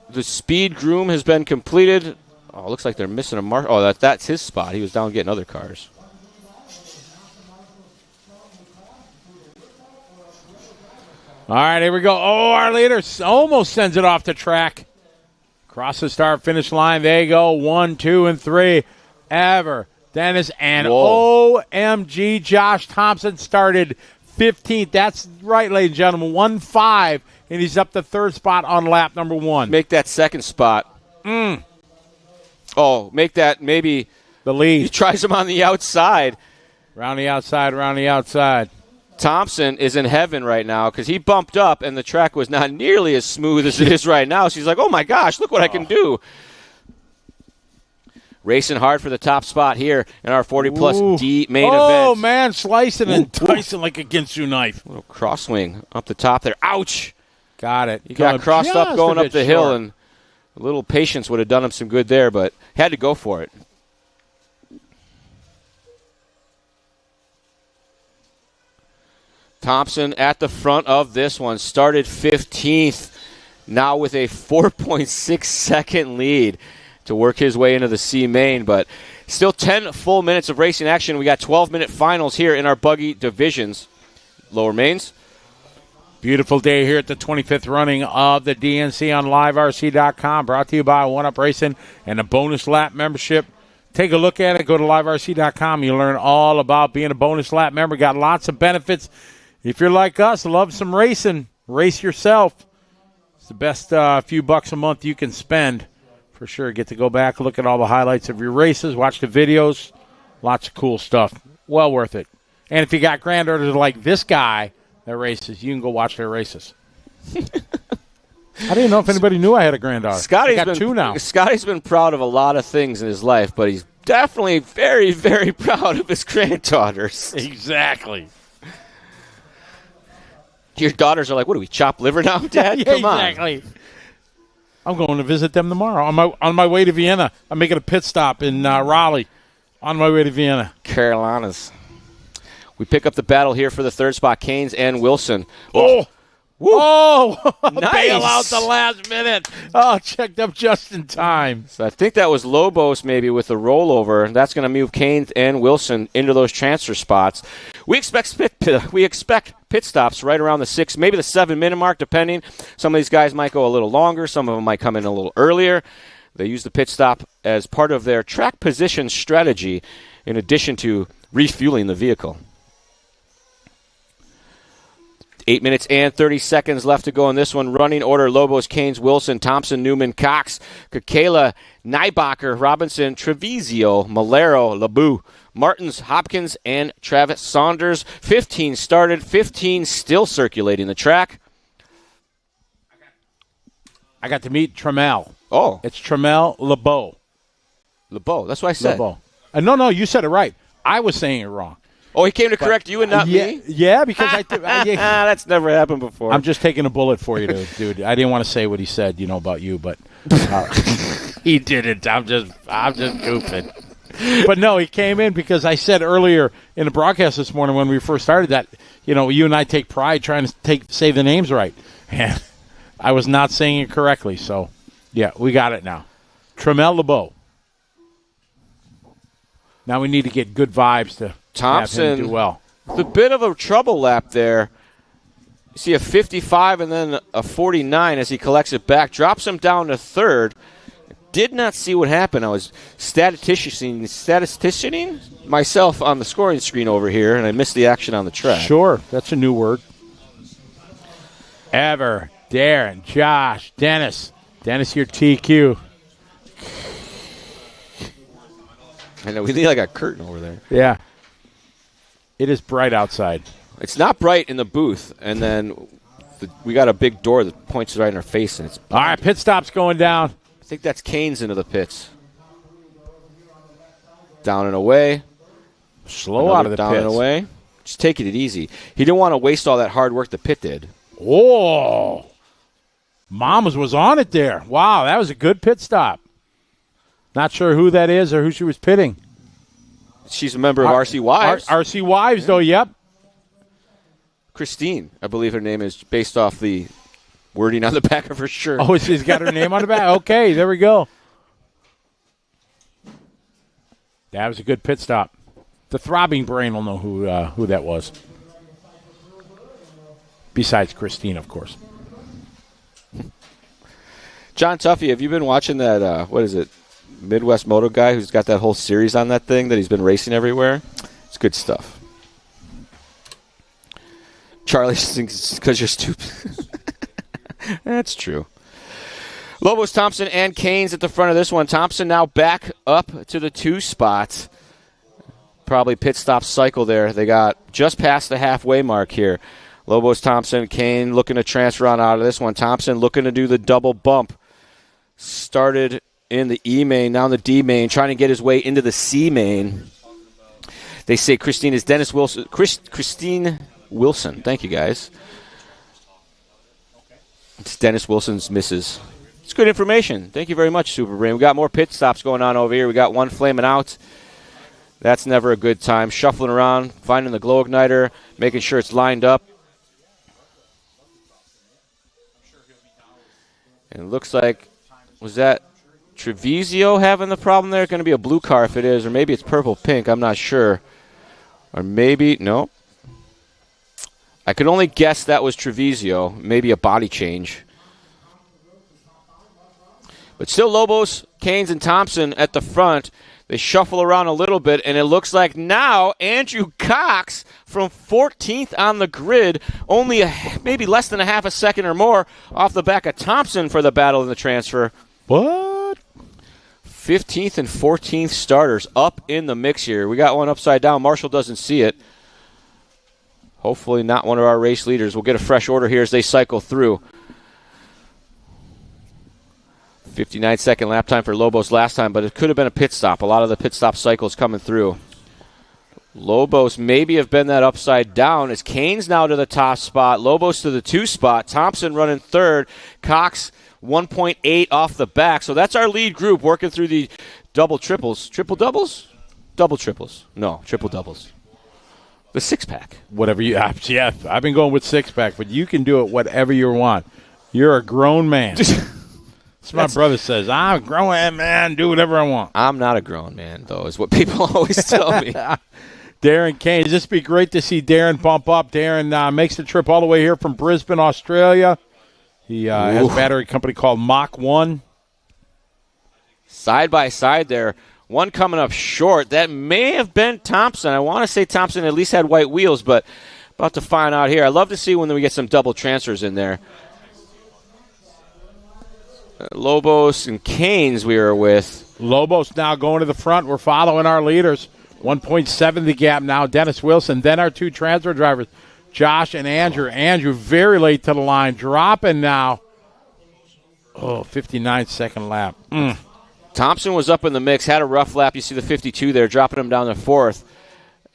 The speed groom has been completed. Oh, it looks like they're missing a mark. Oh, that's his spot. He was down getting other cars. All right, here we go. Oh, our leader almost sends it off the track. Cross the start-finish line. There you go. 1, 2, and 3. Dennis and OMG, Josh Thompson started 15th. That's right, ladies and gentlemen. 1-5, and he's up the third spot on lap number 1. Make that second spot. Oh, make that maybe the lead. He tries him on the outside. Around the outside. Thompson is in heaven right now because he bumped up and the track was not nearly as smooth as it is right now. So he's like, oh, my gosh, look what I can do. Racing hard for the top spot here in our 40-plus D main event. Oh, man, slicing and dicing like a Ginsu knife. A little crosswing up the top there. Ouch. Got it. He got crossed up going up the hill, and a little patience would have done him some good there, but had to go for it. Thompson at the front of this one. Started 15th, now with a 4.6-second lead to work his way into the C main, but still 10 full minutes of racing action. We got 12-minute finals here in our buggy divisions. Lower mains. Beautiful day here at the 25th running of the DNC on liverc.com. Brought to you by 1UP Racing and a bonus lap membership. Take a look at it. Go to liverc.com. You'll learn all about being a bonus lap member. Got lots of benefits. If you're like us, love some racing, race yourself. It's the best few bucks a month you can spend. For sure, get to go back, look at all the highlights of your races, watch the videos. Lots of cool stuff. Well worth it. And if you got granddaughters like this guy that races, you can go watch their races. I didn't know if anybody knew I had a granddaughter. Scotty's got 2 now. Scotty's been proud of a lot of things in his life, but he's definitely very, very proud of his granddaughters. Exactly. Your daughters are like, what do we, chop liver now, Dad? Yeah, Come on. Exactly. I'm going to visit them tomorrow. On my way to Vienna. I'm making a pit stop in Raleigh on my way to Vienna. Carolinas. We pick up the battle here for the third spot, Keynes and Wilson. Oh! Nice. Bail out the last minute. Oh, checked up just in time. So I think that was Lobos maybe with the rollover. That's going to move Keynes and Wilson into those transfer spots. We expect pit stops right around the 6, maybe the 7-minute mark, depending. Some of these guys might go a little longer. Some of them might come in a little earlier. They use the pit stop as part of their track position strategy in addition to refueling the vehicle. 8 minutes and 30 seconds left to go in this one. Running order, Lobos, Keynes, Wilson, Thompson, Newman, Cox, Kakela, Nybacher, Robinson, Treviso, Malero, Labu, Martins, Hopkins, and Travis Saunders. 15 started, 15 still circulating the track. I got to meet Trammell. Oh. It's Trammell Lebeau. Lebeau, that's what I said. Lebeau. No, you said it right. I was saying it wrong. Oh, he came to correct you and not me? Yeah, because that's never happened before. I'm just taking a bullet for you, dude. I didn't want to say what he said, about you, but he didn't. I'm just goofing. But no, he came in because I said earlier in the broadcast this morning when we first started that, you and I take pride trying to say the names right. And I was not saying it correctly. So, yeah, we got it now. Tremel LeBeau. Now we need to get good vibes to Thompson have him do well. The bit of a trouble lap there. You see a 55 and then a 49 as he collects it back. Drops him down to third. Did not see what happened. I was statisticianing myself on the scoring screen over here, and I missed the action on the track. Sure, that's a new word. Ever, Darren, Josh, Dennis. Dennis, your TQ. I know, we need like a curtain over there. Yeah. It is bright outside. It's not bright in the booth, and then we got a big door that points right in our face. And it's all right, pit stop's going down. I think that's Canes into the pits. Down and away. Slow out of the down pits. And away. Just taking it easy. He didn't want to waste all that hard work the pit did. Oh. Mamas was on it there. Wow, that was a good pit stop. Not sure who that is or who she was pitting. She's a member of RC Wives. RC Wives, though, yep. Christine, I believe her name is, based off the wording on the back of her shirt. Oh, she's got her name on the back? Okay, there we go. That was a good pit stop. The throbbing brain will know who that was. Besides Christine, of course. John Tuffy, have you been watching that, what is it, Midwest Moto guy who's got that whole series on that thing that he's been racing everywhere? It's good stuff. Charlie thinks it's because you're stupid. That's true. Lobos, Thompson, and Canes at the front of this one. Thompson now back up to the 2 spot. Probably pit stop cycle there. They got just past the halfway mark here. Lobos, Thompson, Kane looking to transfer on out of this one. Thompson looking to do the double bump. Started in the E main, now in the D main, trying to get his way into the C main. They say Christine is Dennis Wilson. Christine Wilson. Thank you, guys. It's Dennis Wilson's missus. It's good information. Thank you very much, Super Brain. We got more pit stops going on over here. We got one flaming out. That's never a good time. Shuffling around, finding the glow igniter, making sure it's lined up. And it looks like, was that Treviso having the problem there? It's going to be a blue car if it is, or maybe it's purple-pink. I'm not sure. Or maybe, no. I could only guess that was Treviso. Maybe a body change. But still Lobos, Canes, and Thompson at the front. They shuffle around a little bit, and it looks like now Andrew Cox from 14th on the grid, only maybe less than a half a second or more off the back of Thompson for the battle in the transfer. What? 15th and 14th starters up in the mix here. We got one upside down. Marshall doesn't see it. Hopefully not one of our race leaders. We'll get a fresh order here as they cycle through. 59-second lap time for Lobos last time, but it could have been a pit stop. A lot of the pit stop cycles coming through. Lobos maybe have been that upside down as Canes now to the top spot. Lobos to the 2 spot. Thompson running third. Cox 1.8 off the back. So that's our lead group working through the double triples. Triple doubles? Double triples. No, triple doubles. The 6-pack. Whatever you, yeah, I've been going with 6-pack, but you can do it whatever you want. You're a grown man. That's what my brother says. I'm a grown man. Do whatever I want. I'm not a grown man, though, is what people always tell me. Darren Kane. This be great to see Darren bump up. Darren makes the trip all the way here from Brisbane, Australia. He has a battery company called Mach 1. Side by side there. One coming up short. That may have been Thompson. I want to say Thompson at least had white wheels, but about to find out here. I love to see when we get some double transfers in there. Lobos and Canes we are with. Lobos now going to the front. We're following our leaders. 1.7 the gap now. Dennis Wilson. Then our 2 transfer drivers, Josh and Andrew. Andrew very late to the line. Dropping now. 59-second lap. Thompson was up in the mix. Had a rough lap. You see the 52 there, dropping him down to 4th.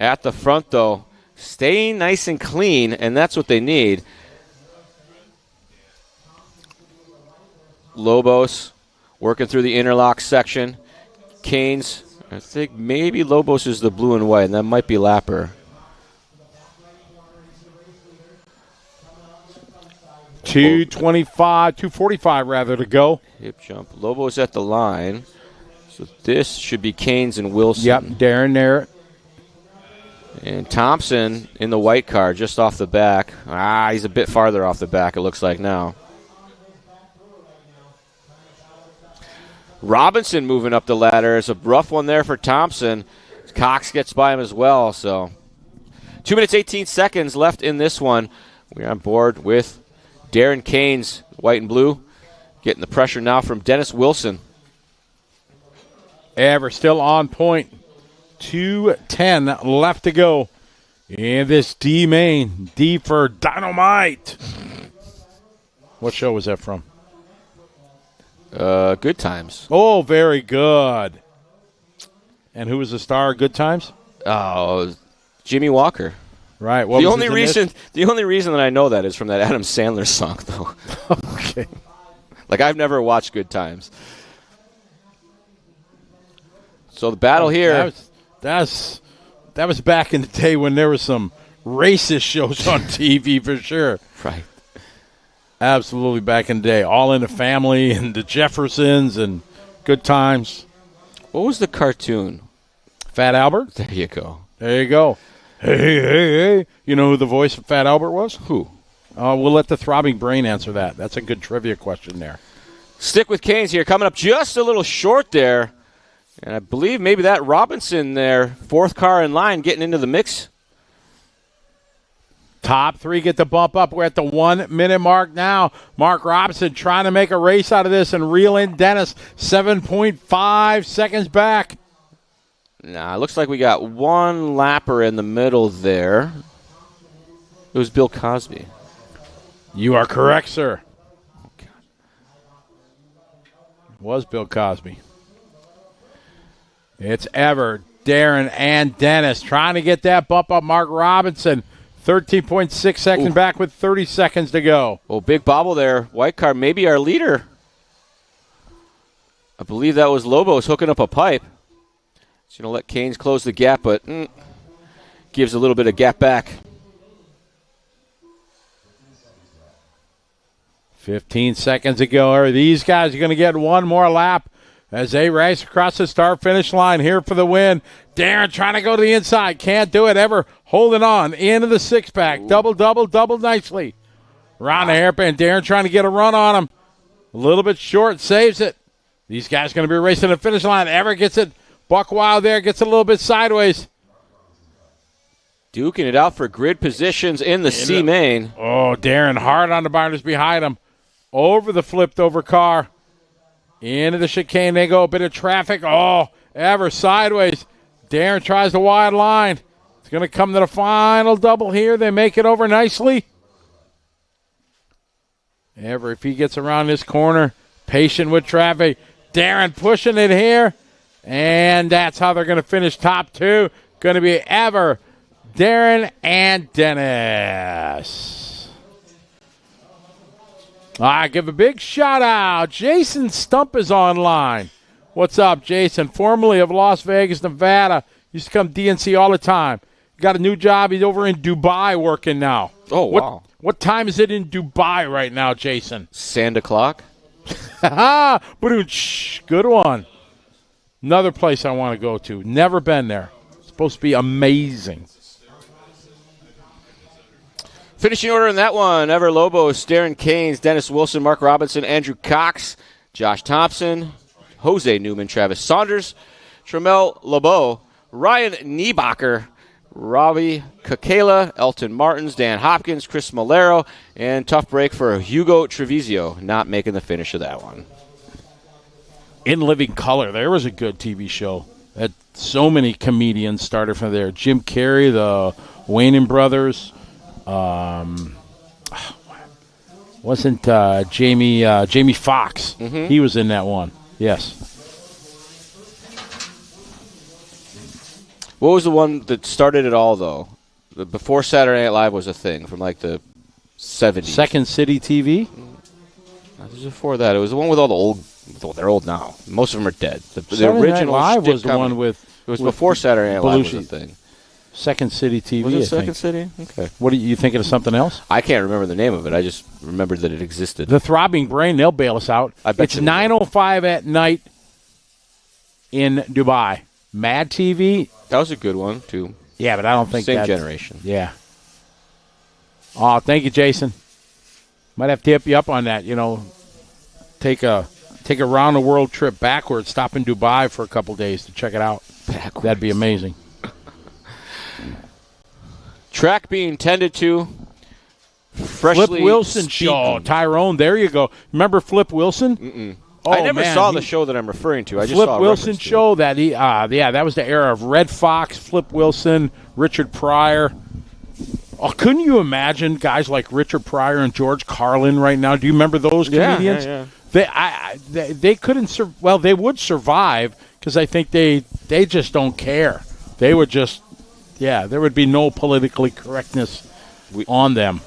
at the front, though, staying nice and clean, and that's what they need. Lobos working through the interlock section. Canes, I think maybe Lobos is the blue and white, and that might be Lapper. 2:45 rather to go. Hip jump. Lobos at the line. So this should be Canes and Wilson. Yep, Darren there. And Thompson in the white car just off the back. He's a bit farther off the back, it looks like now. Robinson moving up the ladder. It's a rough one there for Thompson. Cox gets by him as well. So 2 minutes, 18 seconds left in this one. We're on board with Darren Canes, white and blue. Getting the pressure now from Dennis Wilson. Ever still on point. 2:10 left to go. And this D main. D for Dynamite. What show was that from? Good Times. Oh, very good. And who was the star of Good Times? Oh, Jimmy Walker. Right. The only reason that I know that is from that Adam Sandler song, though. Okay. Like, I've never watched Good Times. So the battle here. That was back in the day when there was some racist shows on TV for sure. Right. Absolutely back in the day. All in the Family and the Jeffersons and Good Times. What was the cartoon? Fat Albert? There you go. There you go. Hey. You know who the voice of Fat Albert was? Who? We'll let the throbbing brain answer that. That's a good trivia question there. Stick with Canes here. Coming up just a little short there. And I believe maybe that Robinson there, fourth car in line, getting into the mix. Top three get the bump up. We're at the 1 minute mark now. Mark Robinson trying to make a race out of this and reel in Dennis. 7.5 seconds back. Nah, it looks like we got one lapper in the middle there. It was Bill Cosby. You are correct, sir. It was Bill Cosby. It's Ever, Darren, and Dennis trying to get that bump up. Mark Robinson, 13.6 seconds back with 30 seconds to go. Oh, big bobble there. White car, maybe our leader. I believe that was Lobos hooking up a pipe. He's going to let Canes close the gap, but gives a little bit of gap back. 15 seconds to go. Are these guys going to get one more lap as they race across the start-finish line here for the win? Darren trying to go to the inside. Can't do it. Ever holding on into the six-pack. Double nicely. Around the hairpin. Darren trying to get a run on him. A little bit short. Saves it. These guys going to be racing the finish line. Ever gets it. Buck Wild there. Gets a little bit sideways. Duking it out for grid positions in the C-main. Oh, Darren hard on the binders behind him. Over the flipped-over car. Into the chicane they go. A bit of traffic. Oh, Ever sideways. Darren tries the wide line. It's going to come to the final double here. They make it over nicely. Ever, if he gets around this corner, patient with traffic. Darren pushing it here. And that's how they're going to finish top two. Going to be Ever, Darren, and Dennis. I give a big shout out. Jason Stump is online. What's up, Jason? Formerly of Las Vegas, Nevada. Used to come DNC all the time. Got a new job. He's over in Dubai working now. Oh, wow. What time is it in Dubai right now, Jason? Sand o'clock. Good one. Another place I want to go to. Never been there. It's supposed to be amazing. Finishing order in that one. Ever Lobos, Darren Canes, Dennis Wilson, Mark Robinson, Andrew Cox, Josh Thompson, Jose Newman, Travis Saunders, Tramel LeBeau, Ryan Niebacher, Robbie Kakela, Elton Martins, Dan Hopkins, Chris Malero, and tough break for Hugo Treviso, not making the finish of that one. In Living Color, there was a good TV show. That so many comedians started from there. Jim Carrey, the Wayne brothers. Wasn't Jamie Foxx? Mm-hmm. He was in that one. Yes. What was the one that started it all, though? Before Saturday Night Live was a thing from like the 70s. Second City TV? This was before that. It was the one with all the old. Well, they're old now. Most of them are dead. The Night original Live was the one with. It was before Saturday Night Live was a thing. Second City TV. Was it Second City? Okay. What are you thinking of something else? I can't remember the name of it. I just remembered that it existed. The Throbbing Brain. They'll bail us out. I bet it's 9:05 at night in Dubai. Mad TV. That was a good one too. Yeah, but I don't think same generation. Yeah. Oh, thank you, Jason. Might have to hit you up on that. Take a round the world trip backwards. Stop in Dubai for a couple days to check it out. Backwards. That'd be amazing. Track being tended to. Freshly Flip Wilson steeped. show. Tyrone, there you go. Remember Flip Wilson? Mm-mm. Oh, I never saw the show that I'm referring to. I just Flip saw Wilson show that that was the era of Red Fox, Flip Wilson, Richard Pryor. Oh, couldn't you imagine guys like Richard Pryor and George Carlin right now? Do you remember those comedians? Yeah. They couldn't. They would survive because I think they just don't care. They would just, there would be no politically correctness on them.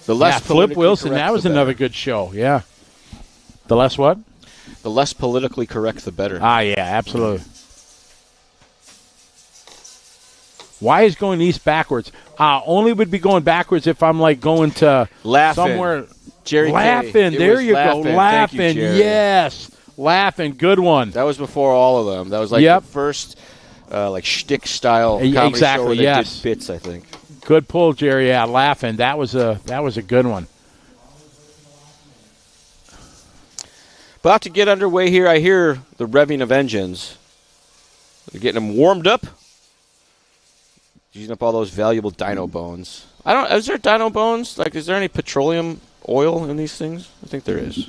The less Flip Wilson, that was another good show. Yeah. The less what? The less politically correct, the better. Yeah, absolutely. Why is going east backwards? Only would be going backwards if I'm like going to somewhere. Jerry Laughing. K. There you go. Laughing. Thank you, Yes. Laughing. Good one. That was before all of them. That was like the first like shtick style comedy show where they did bits, I think. Good pull, Jerry. Yeah, Laughing. That was a good one. About to get underway here. I hear the revving of engines. They're getting them warmed up. Using up all those valuable dyno bones. Is there dyno bones? Like, is there any petroleum oil in these things? I think there is.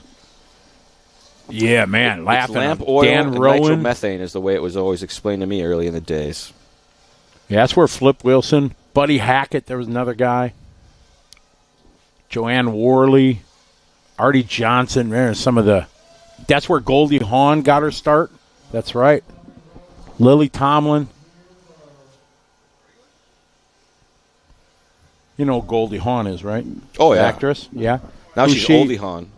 Yeah, man. Laughing. Lamp oil Dan and Rowan. nitromethane is the way it was always explained to me early in the days. Yeah, that's where Flip Wilson, Buddy Hackett, there was another guy. Joanne Worley, Artie Johnson, that's where Goldie Hawn got her start. That's right. Lily Tomlin. You know who Goldie Hawn is, right? Oh, yeah. Actress, yeah. Now she's Goldie Hawn.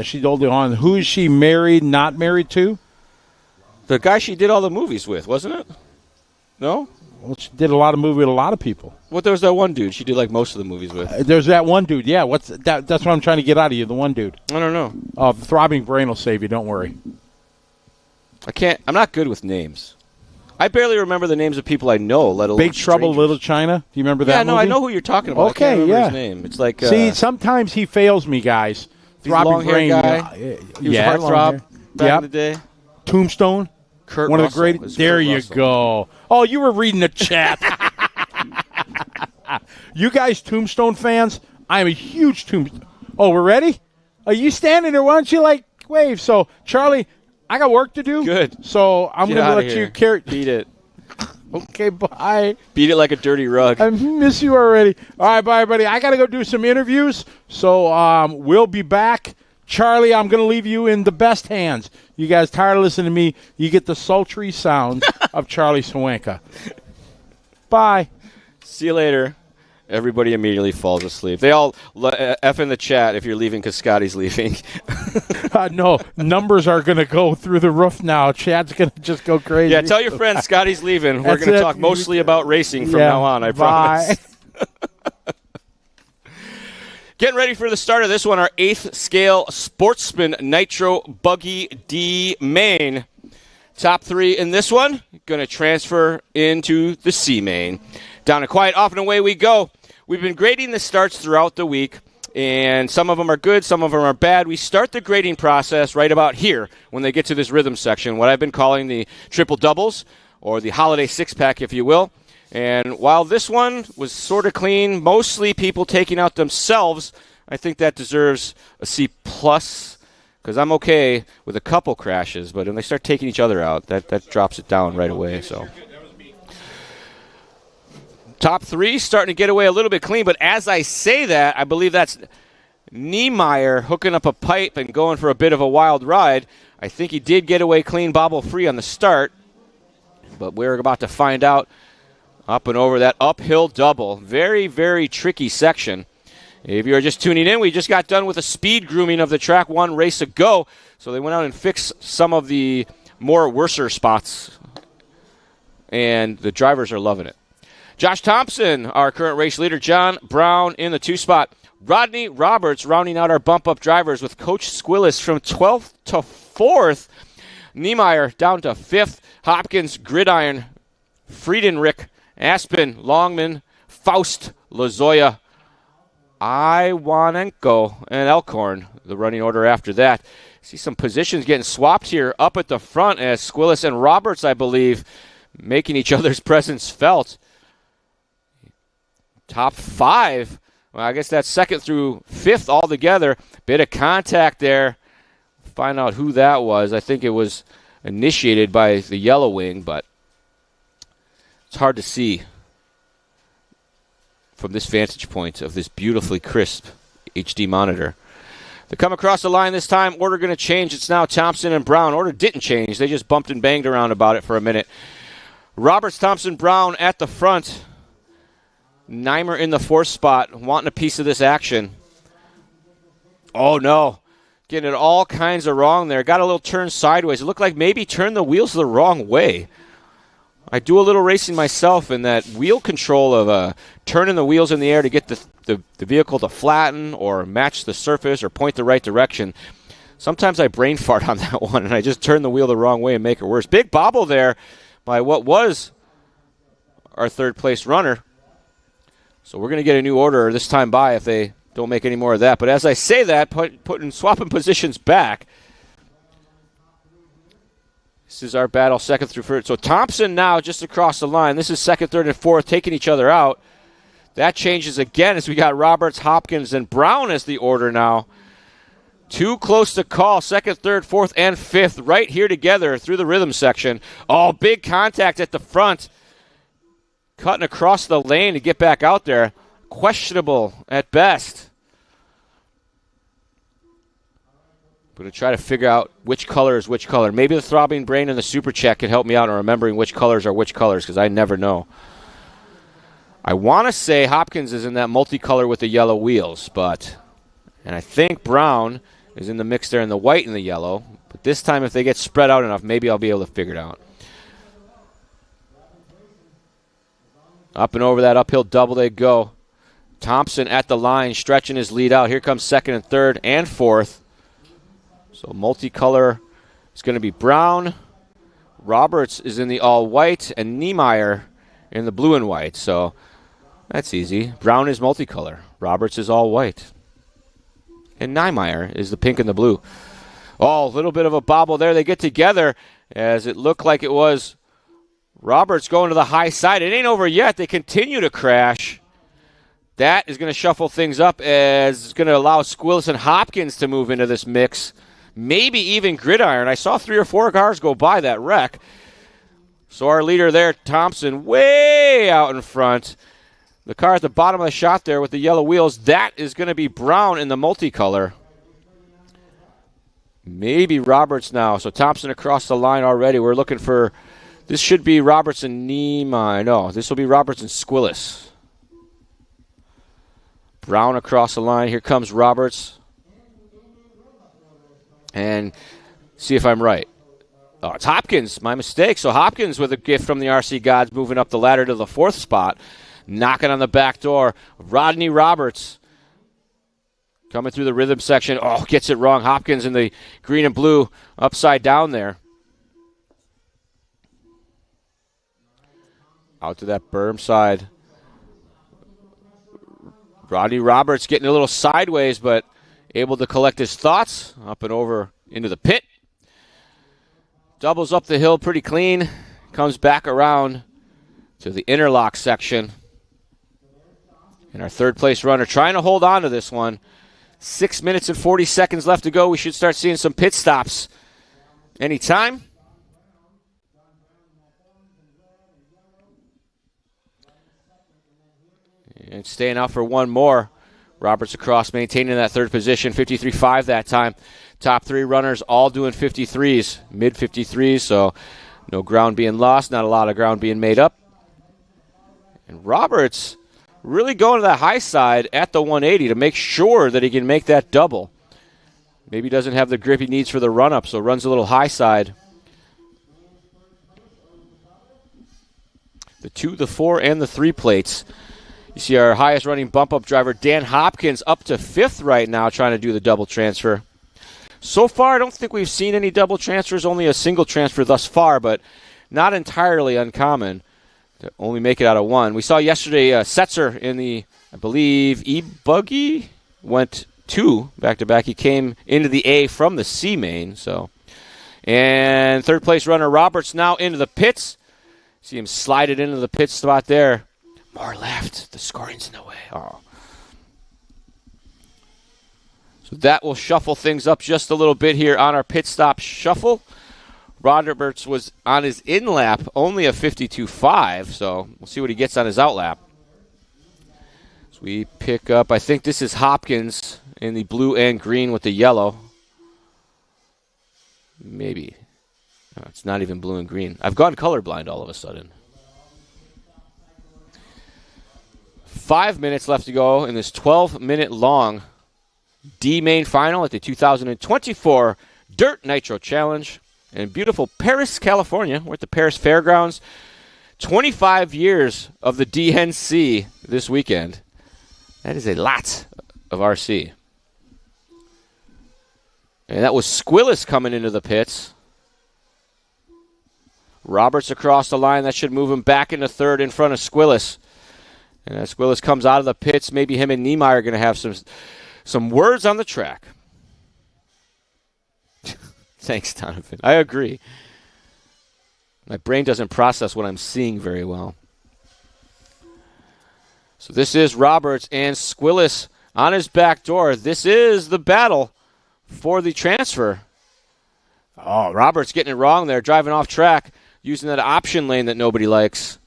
She's Goldie Hawn. Who is she not married to? The guy she did all the movies with, wasn't it? No? Well, she did a lot of movies with a lot of people. What? There was that one dude she did like most of the movies with. There's that one dude, yeah. What's that? That's what I'm trying to get out of you, the one dude. I don't know. The Throbbing Brain will save you, don't worry. I'm not good with names. I barely remember the names of people I know, let alone Big Trouble, Little China. Do you remember that movie? Yeah, no, I know who you're talking about. Okay, I can't remember his name. It's like... See, sometimes he fails me, guys. Throbbing Brain guy. He was a heartthrob back in the day. Tombstone. Kurt one Russell. Of the great. There you go. Oh, you were reading the chat. You guys Tombstone fans? I'm a huge Tombstone. Oh, we're ready? Are you standing there? Why don't you, wave? So, Charlie, I got work to do. Good. So, I'm going to let you carry. Beat it. Okay, bye. Beat it like a dirty rug. I miss you already. All right, bye, everybody. I got to go do some interviews, so we'll be back. Charlie, I'm going to leave you in the best hands. You guys tired of listening to me? You get the sultry sounds of Charlie Swanka. Bye. See you later. Everybody immediately falls asleep. They all F in the chat if you're leaving because Scotty's leaving. No, numbers are going to go through the roof now. Chat's going to just go crazy. Yeah, tell your friends Scotty's leaving. We're going to talk mostly about racing from now on, I promise. Getting ready for the start of this one, our 8th scale Sportsman Nitro Buggy D main. Top 3 in this one, going to transfer into the C main. Down and quiet, off and away we go. We've been grading the starts throughout the week, and some of them are good, some of them are bad. We start the grading process right about here when they get to this rhythm section, what I've been calling the triple doubles, or the holiday six-pack, if you will. And while this one was sort of clean, mostly people taking out themselves, I think that deserves a C+, because I'm okay with a couple crashes, but when they start taking each other out, that drops it down right away. So, top 3 starting to get away a little bit clean, but as I say that, I believe that's Niemeyer hooking up a pipe and going for a bit of a wild ride. I think he did get away clean, bobble-free on the start. But we're about to find out. Up and over that uphill double. Very, very tricky section. If you're just tuning in, we just got done with a speed grooming of the Track 1 race ago. So they went out and fixed some of the more worser spots. And the drivers are loving it. Josh Thompson, our current race leader. John Brown in the 2 spot. Rodney Roberts rounding out our bump-up drivers with Coach Squillis from 12th to 4th. Niemeyer down to 5th. Hopkins, Gridiron, Friedenrich, Aspen, Longman, Faust, Lozoya, Iwanenko, and Elkhorn. The running order after that. See some positions getting swapped here up at the front as Squillis and Roberts, I believe, making each other's presence felt. Top 5. Well, I guess that's 2nd through 5th all together. Bit of contact there. Find out who that was. I think it was initiated by the Yellow Wing, but it's hard to see from this vantage point of this beautifully crisp HD monitor. They come across the line this time. Order going to change. It's now Thompson and Brown. Order didn't change. They just bumped and banged around about it for a minute. Roberts, Thompson, Brown at the front. Nimer in the 4th spot, wanting a piece of this action. Oh, no. Getting it all kinds of wrong there. Got a little turn sideways. It looked like maybe turned the wheels the wrong way. I do a little racing myself, and that wheel control of turning the wheels in the air to get the vehicle to flatten or match the surface or point the right direction. Sometimes I brain fart on that one, and I just turn the wheel the wrong way and make it worse. Big bobble there by what was our 3rd-place runner. So we're going to get a new order this time by if they don't make any more of that. But as I say that, swapping positions back. This is our battle 2nd through 3rd. So Thompson now just across the line. This is 2nd, 3rd, and 4th taking each other out. That changes again as we got Roberts, Hopkins, and Brown as the order now. Too close to call. 2nd, 3rd, 4th, and 5th right here together through the rhythm section. Oh, big contact at the front. Cutting across the lane to get back out there. Questionable at best. Going to try to figure out which color is which color. Maybe the throbbing brain and the super check can help me out in remembering which colors are which colors, because I never know. I want to say Hopkins is in that multicolor with the yellow wheels, and I think Brown is in the mix there in the white and the yellow. But this time, if they get spread out enough, maybe I'll be able to figure it out. Up and over that uphill double they go. Thompson at the line, stretching his lead out. Here comes 2nd and 3rd and 4th. So multicolor is going to be Brown. Roberts is in the all-white, and Niemeyer in the blue and white. So that's easy. Brown is multicolor. Roberts is all-white. And Niemeyer is the pink and the blue. Oh, a little bit of a bobble there. They get together as it looked like it was Roberts going to the high side. It ain't over yet. They continue to crash. That is going to shuffle things up as it's going to allow Squillis and Hopkins to move into this mix. Maybe even Gridiron. I saw 3 or 4 cars go by that wreck. So our leader there, Thompson, way out in front. The car at the bottom of the shot there with the yellow wheels, that is going to be Brown in the multicolor. Maybe Roberts now. So Thompson across the line already. We're looking for, this should be Roberts and Niemeyer. No, this will be Roberts and Squillis. Brown across the line. Here comes Roberts. And see if I'm right. Oh, it's Hopkins. My mistake. So Hopkins with a gift from the RC gods moving up the ladder to the 4th spot. Knocking on the back door. Rodney Roberts coming through the rhythm section. Oh, gets it wrong. Hopkins in the green and blue upside down there. Out to that berm side. Rodney Roberts getting a little sideways, but able to collect his thoughts. Up and over into the pit. Doubles up the hill pretty clean. Comes back around to the interlock section. And our 3rd place runner trying to hold on to this one. 6 minutes and 40 seconds left to go. We should start seeing some pit stops anytime. And staying out for one more. Roberts across, maintaining that 3rd position, 53.5 that time. Top 3 runners all doing 53s, mid-53s, so No ground being lost, not a lot of ground being made up. And Roberts really going to the high side at the 180 to make sure that he can make that double. Maybe doesn't have the grip he needs for the run-up, so runs a little high side. The 2, the 4, and the 3 plates. You see our highest running bump-up driver, Dan Hopkins, up to 5th right now trying to do the double transfer. So far, I don't think we've seen any double transfers, only a single transfer thus far, but not entirely uncommon to only make it out of 1. We saw yesterday Setzer in the, I believe, buggy went 2 back-to-back. He came into the A from the C main. And third place runner Roberts now into the pits. See him slide it into the pit spot there. More left. The scoring's in the way. Oh. So that will shuffle things up just a little bit here on our pit stop shuffle. Roberts was on his in lap, only a 52.5, so we'll see what he gets on his out lap. So we pick up, I think this is Hopkins in the blue and green with the yellow. Maybe. No, it's not even blue and green. I've gone colorblind all of a sudden. 5 minutes left to go in this 12-minute long D main final at the 2024 Dirt Nitro Challenge in beautiful Paris, California. We're at the Paris Fairgrounds. 25 years of the DNC this weekend. That is a lot of RC. And that was Squillis coming into the pits. Roberts across the line. That should move him back into third in front of Squillis. And as Squillis comes out of the pits, maybe him and Niemeyer are going to have some words on the track. Thanks, Donovan. I agree. My brain doesn't process what I'm seeing very well. So this is Roberts and Squillis on his back door. This is the battle for the transfer. Oh, Roberts getting it wrong there, driving off track, using that option lane that nobody likes.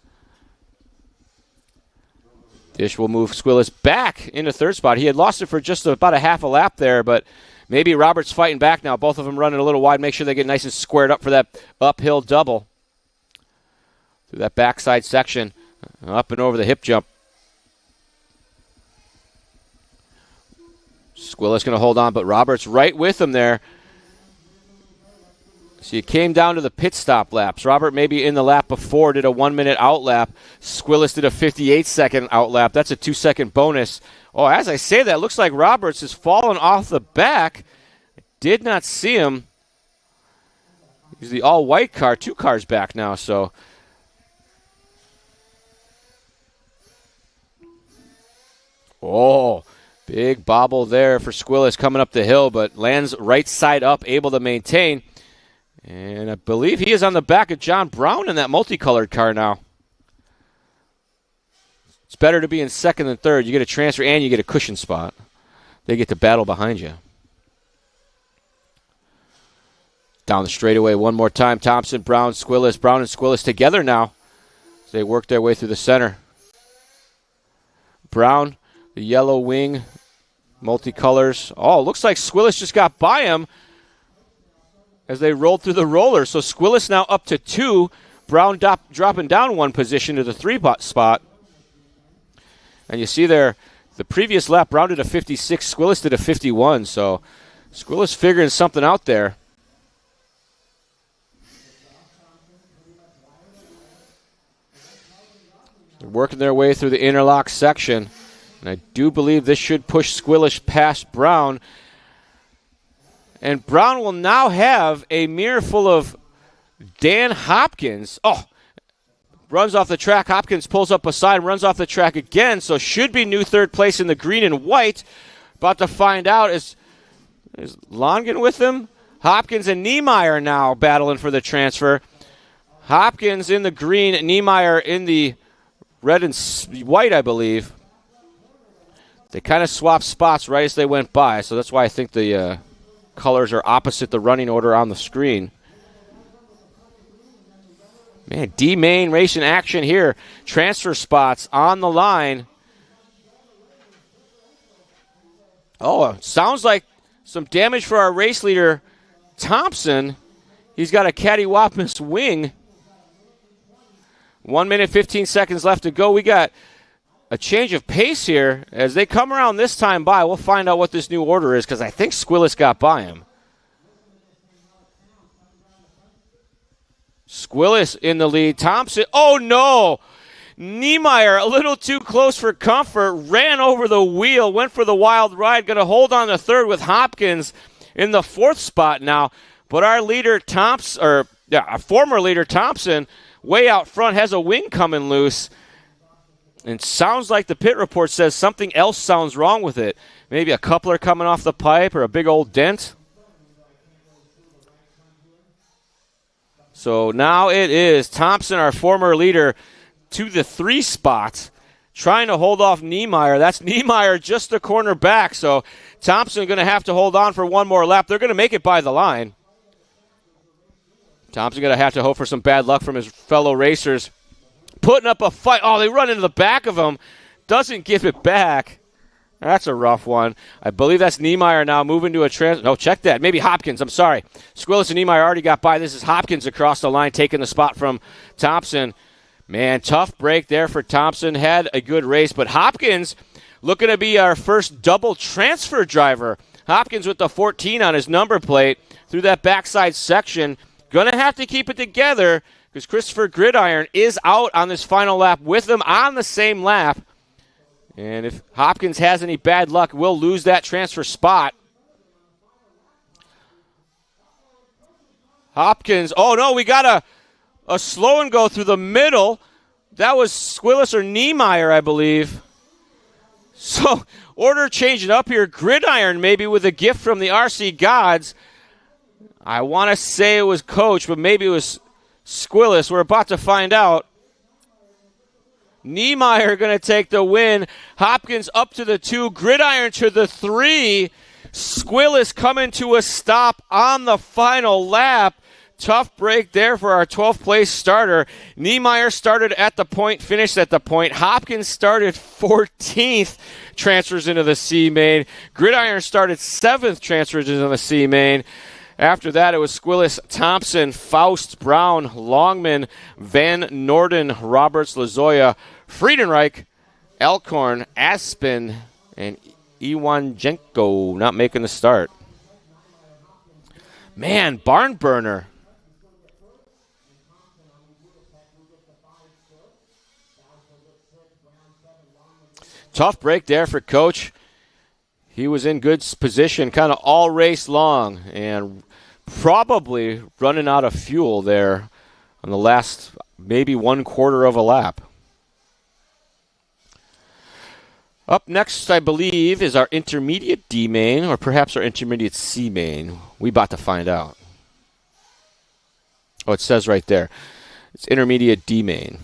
Dish will move Squillis back into third spot. He had lost it for just about a half a lap there, but maybe Roberts fighting back now. Both of them running a little wide. Make sure they get nice and squared up for that uphill double. Through that backside section, up and over the hip jump. Squillis going to hold on, but Roberts right with him there. So you came down to the pit stop laps. Robert maybe in the lap before did a 1 minute out lap. Squillis did a 58-second out lap. That's a 2-second bonus. Oh, as I say that, looks like Roberts has fallen off the back. Did not see him. He's the all-white car, 2 cars back now, so. Oh, big bobble there for Squillis coming up the hill, but lands right side up, able to maintain. And I believe he is on the back of John Brown in that multicolored car now. It's better to be in second than third. You get a transfer and you get a cushion spot. They get to battle behind you. Down the straightaway one more time. Thompson, Brown, Squillis. Brown and Squillis together now as they work their way through the center. Brown, the yellow wing, multicolors. Oh, looks like Squillis just got by him as they rolled through the roller. So Squillis now up to 2. Brown dropping down 1 position to the 3 spot. And you see there, the previous lap, Brown did a 56. Squillis did a 51. So Squillis figuring something out there. They're working their way through the interlock section. And I do believe this should push Squillis past Brown. And Brown will now have a mirror full of Dan Hopkins. Oh, runs off the track. Hopkins pulls up beside, runs off the track again. So should be new third place in the green and white. About to find out, is Longen with him? Hopkins and Niemeyer now battling for the transfer. Hopkins in the green, Niemeyer in the red and white, I believe. They kind of swapped spots right as they went by, so that's why I think the colors are opposite the running order on the screen. Man, D-Main racing action here. Transfer spots on the line. Oh, sounds like some damage for our race leader, Thompson. He's got a cattywampus wing. 1 minute, 15 seconds left to go. We got a change of pace here. As they come around this time by, we'll find out what this new order is because I think Squillis got by him. Squillis in the lead. Thompson, oh no! Niemeyer, a little too close for comfort, ran over the wheel, went for the wild ride, going to hold on to third with Hopkins in the fourth spot now. But our leader, our former leader, Thompson, way out front, has a wing coming loose. And sounds like the pit report says something else sounds wrong with it. Maybe a coupler coming off the pipe or a big old dent. So now it is Thompson, our former leader, to the 3 spot, trying to hold off Niemeyer. That's Niemeyer just a corner back, so Thompson going to have to hold on for one more lap. They're going to make it by the line. Thompson going to have to hope for some bad luck from his fellow racers. Putting up a fight. Oh, they run into the back of him. Doesn't give it back. That's a rough one. I believe that's Niemeyer now moving to a No, check that. Maybe Hopkins. I'm sorry. Squillis and Niemeyer already got by. This is Hopkins across the line taking the spot from Thompson. Man, tough break there for Thompson. Had a good race, but Hopkins looking to be our first double transfer driver. Hopkins with the 14 on his number plate through that backside section. Going to have to keep it together because Christopher Gridiron is out on this final lap with him on the same lap. And if Hopkins has any bad luck, we'll lose that transfer spot. Hopkins, oh no, we got a slow and go through the middle. That was Squillis or Niemeyer, I believe. So, order changing up here. Gridiron maybe with a gift from the RC gods. I want to say it was Coach, but maybe it was Squillis. We're about to find out. Niemeyer going to take the win. Hopkins up to the 2. Gridiron to the 3. Squillis coming to a stop on the final lap. Tough break there for our 12th place starter. Niemeyer started at the point, finished at the point. Hopkins started 14th, transfers into the C main. Gridiron started 7th, transfers into the C main. After that, it was Squillis, Thompson, Faust, Brown, Longman, Van Norden, Roberts, Lazoya, Friedenreich, Elkhorn, Aspen, and Iwanjenko not making the start. Man, barn burner. Tough break there for Coach. He was in good position kind of all race long and probably running out of fuel there on the last maybe 1/4 of a lap. Up next, I believe, is our intermediate D main or perhaps our intermediate C main. We about to find out. Oh, it says right there. It's intermediate D main.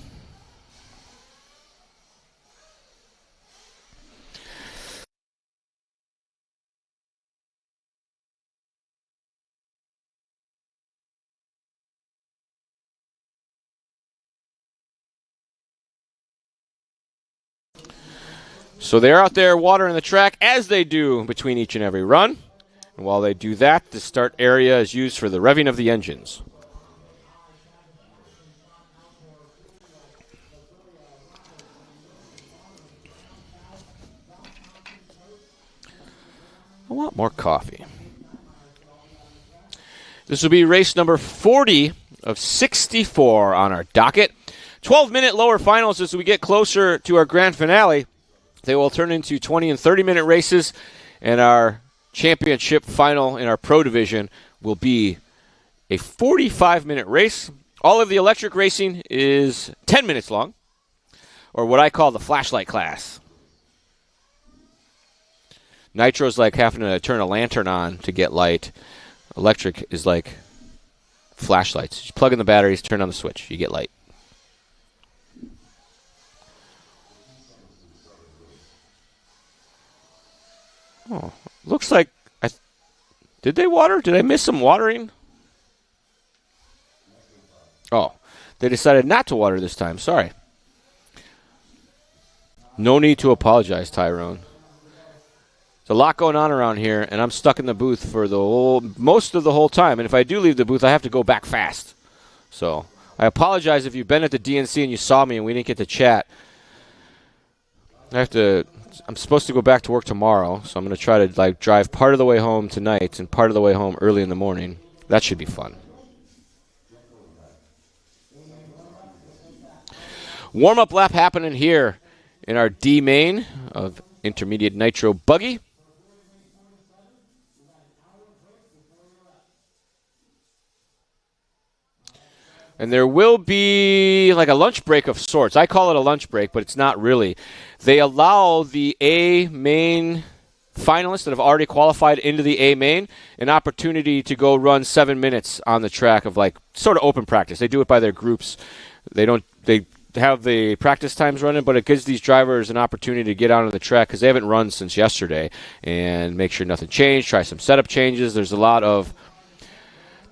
So they're out there watering the track as they do between each and every run. And while they do that, the start area is used for the revving of the engines. I want more coffee. This will be race number 40 of 64 on our docket. 12-minute lower finals as we get closer to our grand finale. They will turn into 20 and 30-minute races, and our championship final in our pro division will be a 45-minute race. All of the electric racing is 10 minutes long, or what I call the flashlight class. Nitro is like having to turn a lantern on to get light. Electric is like flashlights. You plug in the batteries, turn on the switch, you get light. Oh, looks like did they water? Did I miss some watering? Oh, they decided not to water this time. Sorry. No need to apologize, Tyrone. There's a lot going on around here, and I'm stuck in the booth for most of the whole time. And if I do leave the booth, I have to go back fast. So I apologize if you've been at the DNC and you saw me and we didn't get to chat. I'm supposed to go back to work tomorrow, so I'm going to try to drive part of the way home tonight and part of the way home early in the morning. That should be fun. Warm-up lap happening here in our D main of Intermediate Nitro Buggy. And there will be like a lunch break of sorts. I call it a lunch break, but it's not really. They allow the A main finalists that have already qualified into the A main an opportunity to go run 7 minutes on the track of sort of open practice. They do it by their groups. They have the practice times running, but it gives these drivers an opportunity to get out on the track because they haven't run since yesterday and make sure nothing changed, try some setup changes. There's a lot of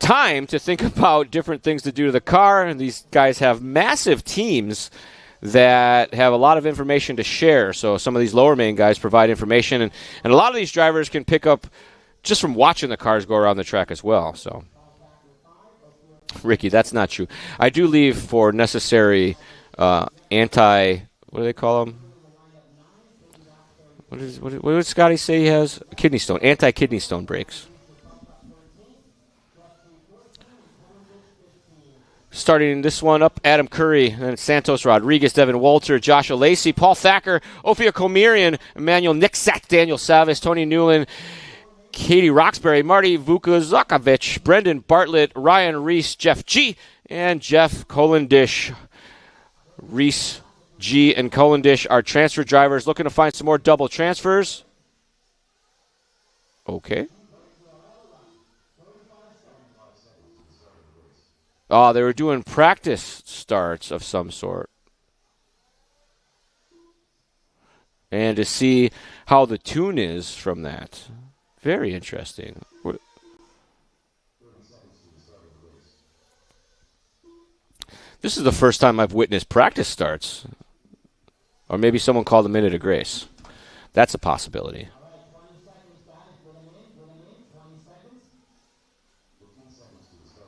time to think about different things to do to the car, and these guys have massive teams that have a lot of information to share. So some of these lower main guys provide information, and a lot of these drivers can pick up just from watching the cars go around the track as well. So, Ricky, that's not true. I do leave for necessary what do they call them? What did Scotty say he has? Kidney stone, anti-kidney stone brakes. Starting this one up, Adam Curry, and Santos Rodriguez, Devin Walter, Josh Lacey, Paul Thacker, Ophir Komirian, Emmanuel Nixat, Daniel Savas, Tony Newland, Katie Roxbury, Marty Vukazakovich, Brendan Bartlett, Ryan Reese, Jeff G, and Jeff Kolendish. Reese, G, and Kolendish are transfer drivers looking to find some more double transfers. Okay. Oh, they were doing practice starts of some sort. And to see how the tune is from that. Very interesting. This is the first time I've witnessed practice starts. Or maybe someone called a minute of grace. That's a possibility.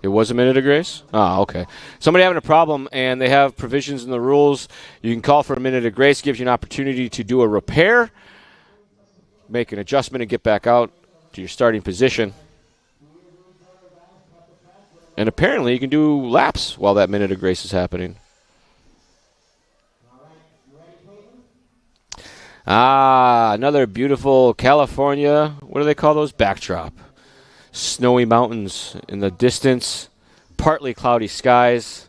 It was a minute of grace? Oh, okay. Somebody having a problem, and they have provisions in the rules. You can call for a minute of grace. Gives you an opportunity to do a repair, make an adjustment, and get back out to your starting position. And apparently you can do laps while that minute of grace is happening. Another beautiful California, what do they call those? Backdrop. Snowy mountains in the distance, partly cloudy skies,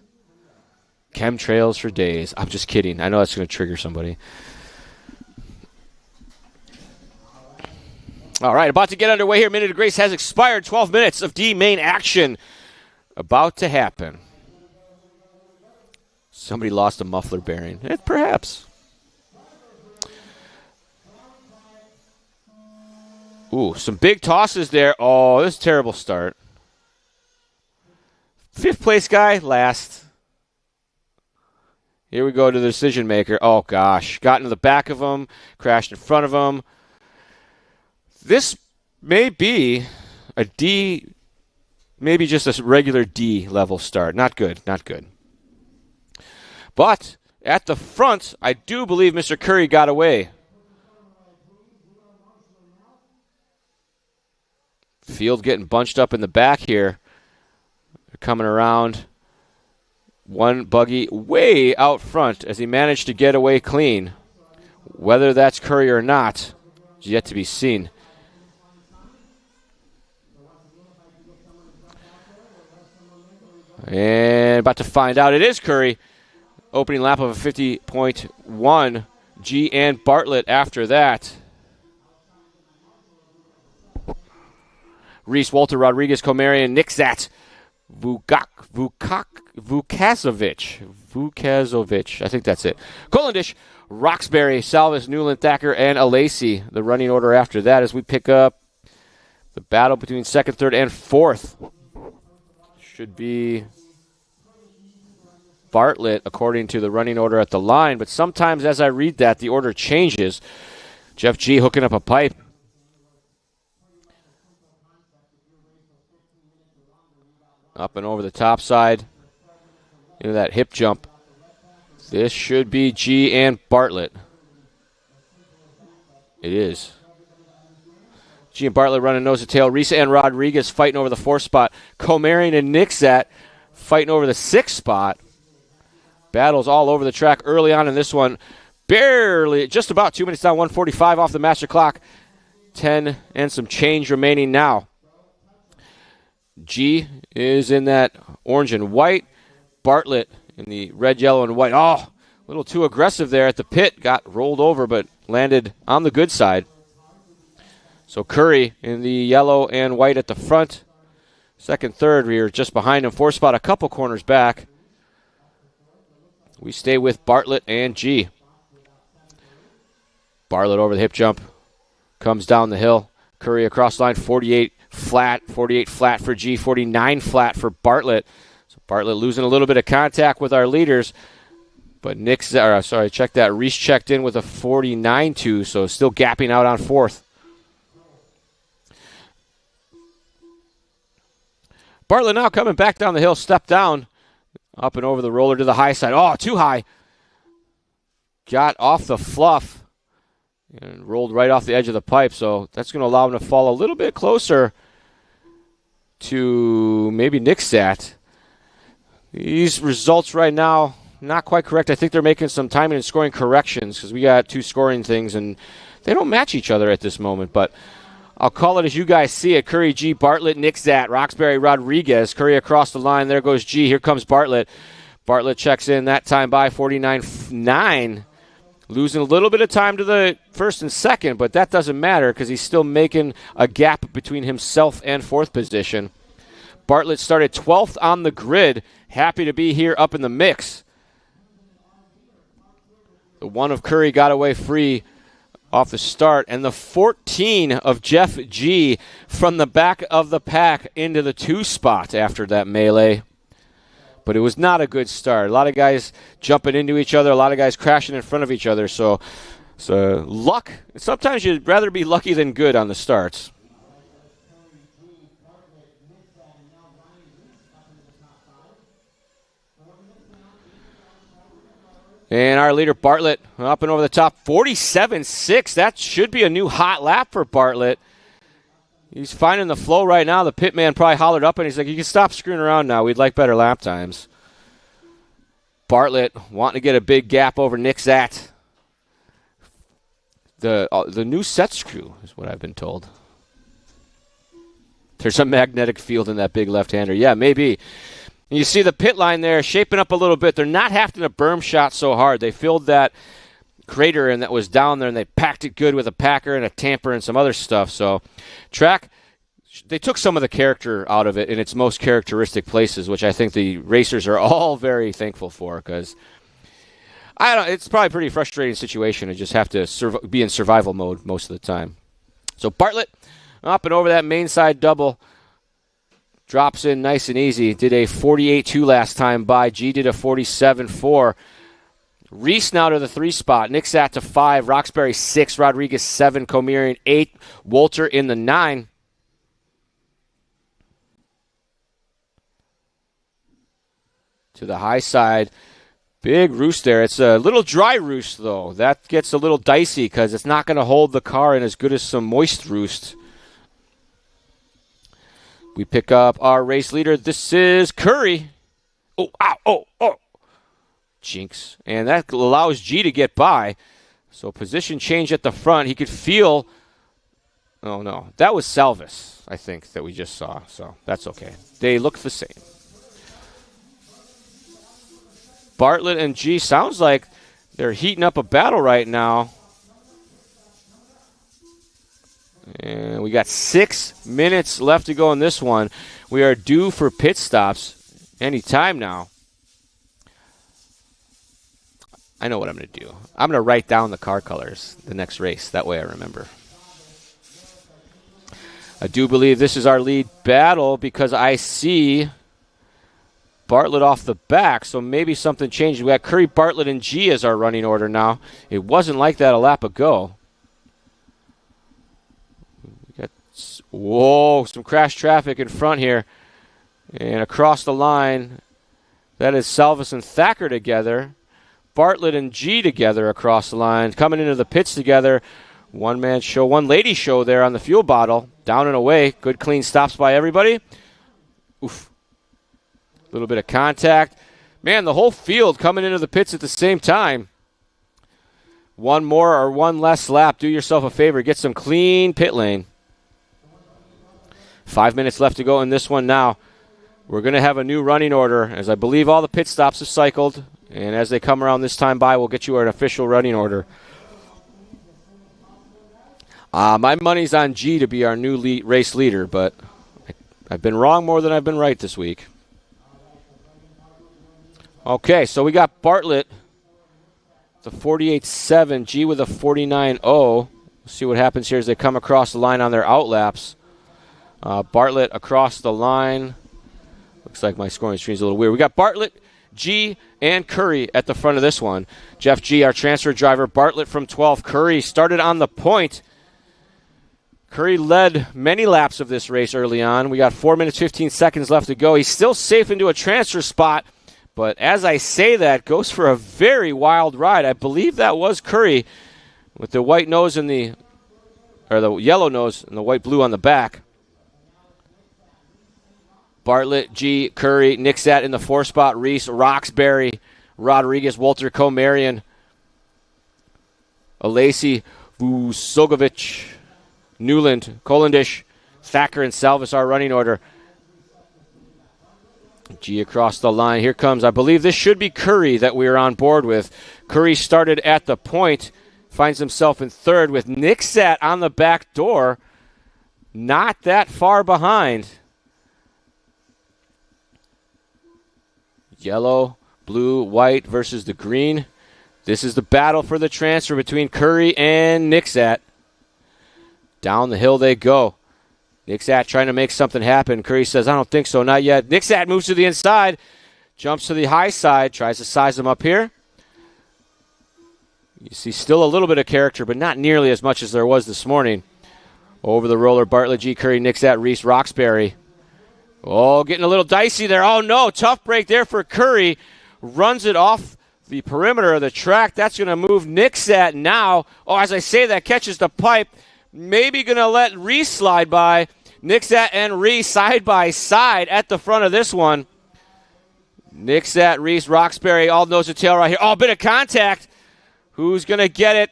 chemtrails for days. I'm just kidding. I know that's going to trigger somebody. All right, about to get underway here. Minute of grace has expired. 12 minutes of D main action about to happen. Somebody lost a muffler bearing. Perhaps. Ooh, some big tosses there. Oh, this is a terrible start. Fifth place guy, last. Here we go to the decision maker. Oh, gosh. Got into the back of him, crashed in front of him. This may be a D, maybe just a regular D level start. Not good, not good. But at the front, I do believe Mr. Curry got away. Field getting bunched up in the back here. They're coming around. One buggy way out front as he managed to get away clean. Whether that's Curry or not is yet to be seen. And about to find out it is Curry. Opening lap of a 50.1. G and Bartlett after that. Reese, Walter, Rodriguez, Komarian, Nixat, Vukazovic. I think that's it. Kolendish, Roxbury, Salvis, Newland, Thacker, and Alacey. The running order after that as we pick up the battle between second, third, and fourth. Should be Bartlett according to the running order at the line. But sometimes as I read that, the order changes. Jeff G hooking up a pipe. Up and over the top side. into that hip jump. This should be G and Bartlett. It is. G and Bartlett running nose to tail. Reese and Rodriguez fighting over the 4th spot. Komarian and Nixat fighting over the 6th spot. Battles all over the track early on in this one. Barely, just about 2 minutes down, 1:45 off the master clock. 10 and some change remaining now. G is in that orange and white. Bartlett in the red, yellow, and white. Oh, a little too aggressive there at the pit. Got rolled over, but landed on the good side. So Curry in the yellow and white at the front. Second, third, we are just behind him. 4th spot, a couple corners back. We stay with Bartlett and G. Bartlett over the hip jump. Comes down the hill. Curry across line, 48 flat for G, 49 flat for Bartlett. So Bartlett losing a little bit of contact with our leaders. But check that. Reese checked in with a 49-2, so still gapping out on 4th. Bartlett now coming back down the hill, step down. Up and over the roller to the high side. Oh, too high. Got off the fluff and rolled right off the edge of the pipe, so that's going to allow him to fall a little bit closer to maybe Nixat. These results right now, not quite correct. I think they're making some timing and scoring corrections because we got 2 scoring things, and they don't match each other at this moment, but I'll call it as you guys see it. Curry, G, Bartlett, Nixat, Roxbury, Rodriguez. Curry across the line. There goes G. Here comes Bartlett. Bartlett checks in that time by 49.9. Losing a little bit of time to the first and second, but that doesn't matter because he's still making a gap between himself and 4th position. Bartlett started 12th on the grid. Happy to be here up in the mix. The 1 of Curry got away free off the start, and the 14 of Jeff G from the back of the pack into the 2 spot after that melee. But it was not a good start. A lot of guys jumping into each other, a lot of guys crashing in front of each other. So luck. Sometimes you'd rather be lucky than good on the starts. And our leader, Bartlett, up and over the top, 47.6. That should be a new hot lap for Bartlett. He's finding the flow right now. The pit man probably hollered up, and he's like, you can stop screwing around now. We'd like better lap times. Bartlett wanting to get a big gap over Nixat. The new set screw is what I've been told. There's a magnetic field in that big left-hander. Yeah, maybe. And you see the pit line there shaping up a little bit. They're not having to berm shot so hard. They filled that crater and that was down there, and they packed it good with a packer and a tamper and some other stuff. So track, they took some of the character out of it in its most characteristic places, which I think the racers are all very thankful for, because it's probably a pretty frustrating situation to just have to be in survival mode most of the time. So Bartlett up and over that main side double. Drops in nice and easy. Did a 48.2 last time by. G did a 47.4. Reese now to the 3 spot. Nixat to 5. Roxbury 6. Rodriguez 7. Komarian 8. Wolter in the 9. To the high side. Big roost there. It's a little dry roost, though. That gets a little dicey because it's not going to hold the car in as good as some moist roost. We pick up our race leader. This is Curry. Oh, ow, oh. Jinx. And that allows G to get by. So position change at the front. He could feel. Oh, no. That was Salvis, I think, that we just saw. So that's okay. They look the same. Bartlett and G sounds like they're heating up a battle right now. And we got 6 minutes left to go in this one. We are due for pit stops any time now. I know what I'm going to do. I'm going to write down the car colors the next race. That way I remember. I do believe this is our lead battle because I see Bartlett off the back, so maybe something changed. We got Curry, Bartlett, and G as our running order now. It wasn't like that a lap ago. Whoa, some crash traffic in front here. And across the line, That is Salvis and Thacker together. Bartlett and G together across the line. Coming into the pits together. One-man show, one-lady show there on the fuel bottle. Down and away. Good clean stops by everybody. Oof. A little bit of contact. Man, the whole field coming into the pits at the same time. One more or one less lap. Do yourself a favor. Get some clean pit lane. 5 minutes left to go in this one now. We're going to have a new running order, as I believe all the pit stops have cycled. And as they come around this time by, we'll get you an official running order. My money's on G to be our new race leader, but I've been wrong more than I've been right this week. Okay, so we got Bartlett, the 48.7, G with a 49.0. We'll see what happens here as they come across the line on their outlaps. Bartlett across the line. Looks like my scoring screen's a little weird. We got Bartlett, G, and Curry at the front of this one. Jeff G, our transfer driver. Bartlett from 12. Curry started on the point. Curry led many laps of this race early on. We got 4 minutes, 15 seconds left to go. He's still safe into a transfer spot, but as I say that, goes for a very wild ride. I believe that was Curry with the white nose and the yellow nose and the white blue on the back. Bartlett, G, Curry, Nixat in the 4 spot, Reese, Roxbury, Rodriguez, Walter Komarian, Alesi, Vusogovic, Newland, Kolandish, Thacker, and Salvis our running order. G across the line. Here comes, I believe this should be Curry that we are on board with. Curry started at the point, finds himself in third with Nixat on the back door. Not that far behind. Yellow, blue, white versus the green. This is the battle for the transfer between Curry and Nixat. Down the hill they go. Nixat trying to make something happen. Curry says, I don't think so, not yet. Nixat moves to the inside, jumps to the high side, tries to size him up here. You see still a little bit of character, but not nearly as much as there was this morning. Over the roller, Bartlett, G, Curry, Nixat, Reese, Roxbury. Oh, getting a little dicey there. Oh, no, tough break there for Curry. Runs it off the perimeter of the track. That's going to move Nixat now. Oh, as I say that, catches the pipe. Maybe going to let Reese slide by. Nixat and Reese side by side at the front of this one. Nixat, Reese, Roxbury, all nose to tail right here. Oh, bit of contact. Who's going to get it?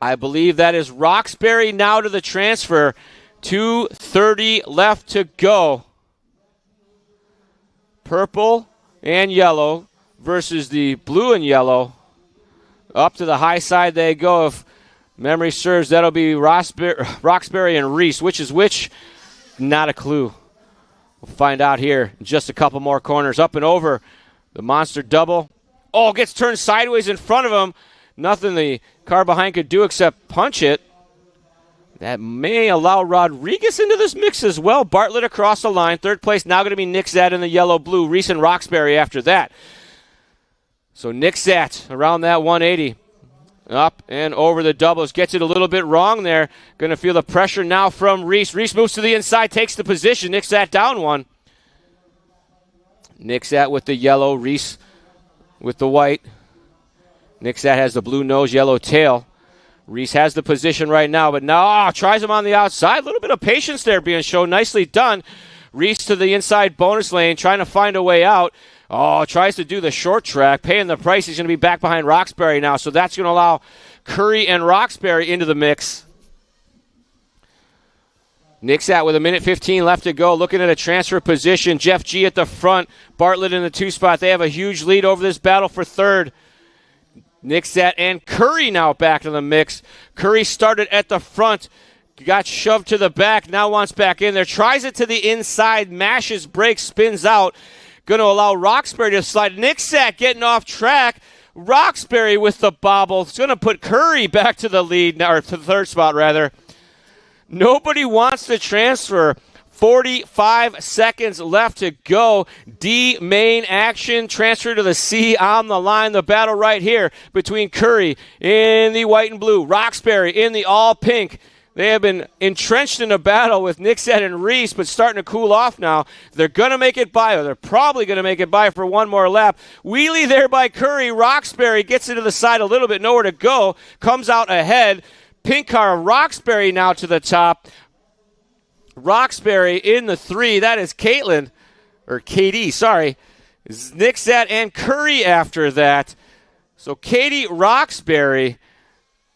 I believe that is Roxbury now to the transfer. 2:30 left to go. Purple and yellow versus the blue and yellow. Up to the high side they go. If memory serves, that'll be Roxbury and Reese. Which is which? Not a clue. We'll find out here in just a couple more corners. Up and over. The monster double. Oh, gets turned sideways in front of him. Nothing the car behind could do except punch it. That may allow Rodriguez into this mix as well. Bartlett across the line. Third place now going to be Nixat in the yellow-blue. Reese and Roxbury after that. So Nixat around that 180. Up and over the doubles. Gets it a little bit wrong there. Going to feel the pressure now from Reese. Reese moves to the inside, takes the position. Nixat down one. Nixat with the yellow. Reese with the white. Nixat has the blue nose, yellow tail. Reese has the position right now, but now tries him on the outside. A little bit of patience there being shown. Nicely done. Reese to the inside bonus lane, trying to find a way out. Oh, tries to do the short track, paying the price. He's going to be back behind Roxbury now, so that's going to allow Curry and Roxbury into the mix. Nixat with 1:15 left to go, looking at a transfer position. Jeff G at the front, Bartlett in the 2 spot. They have a huge lead over this battle for third. Nixat and Curry now back in the mix. Curry started at the front, got shoved to the back, now wants back in there. Tries it to the inside, mashes brakes, spins out. Going to allow Roxbury to slide. Nixat getting off track. Roxbury with the bobble. It's going to put Curry back to the lead, or to the third spot, rather. Nobody wants to transfer. 45 seconds left to go. D main action. Transfer to the C on the line. The battle right here between Curry in the white and blue. Roxbury in the all pink. They have been entrenched in a battle with Nixet and Reese, but starting to cool off now. They're going to make it by, or they're probably going to make it by for one more lap. Wheelie there by Curry. Roxbury gets into the side a little bit, nowhere to go. Comes out ahead. Pink car, Roxbury now to the top. Roxbury in the 3. That is Katie, sorry. Nixet and Curry after that. So Katie Roxbury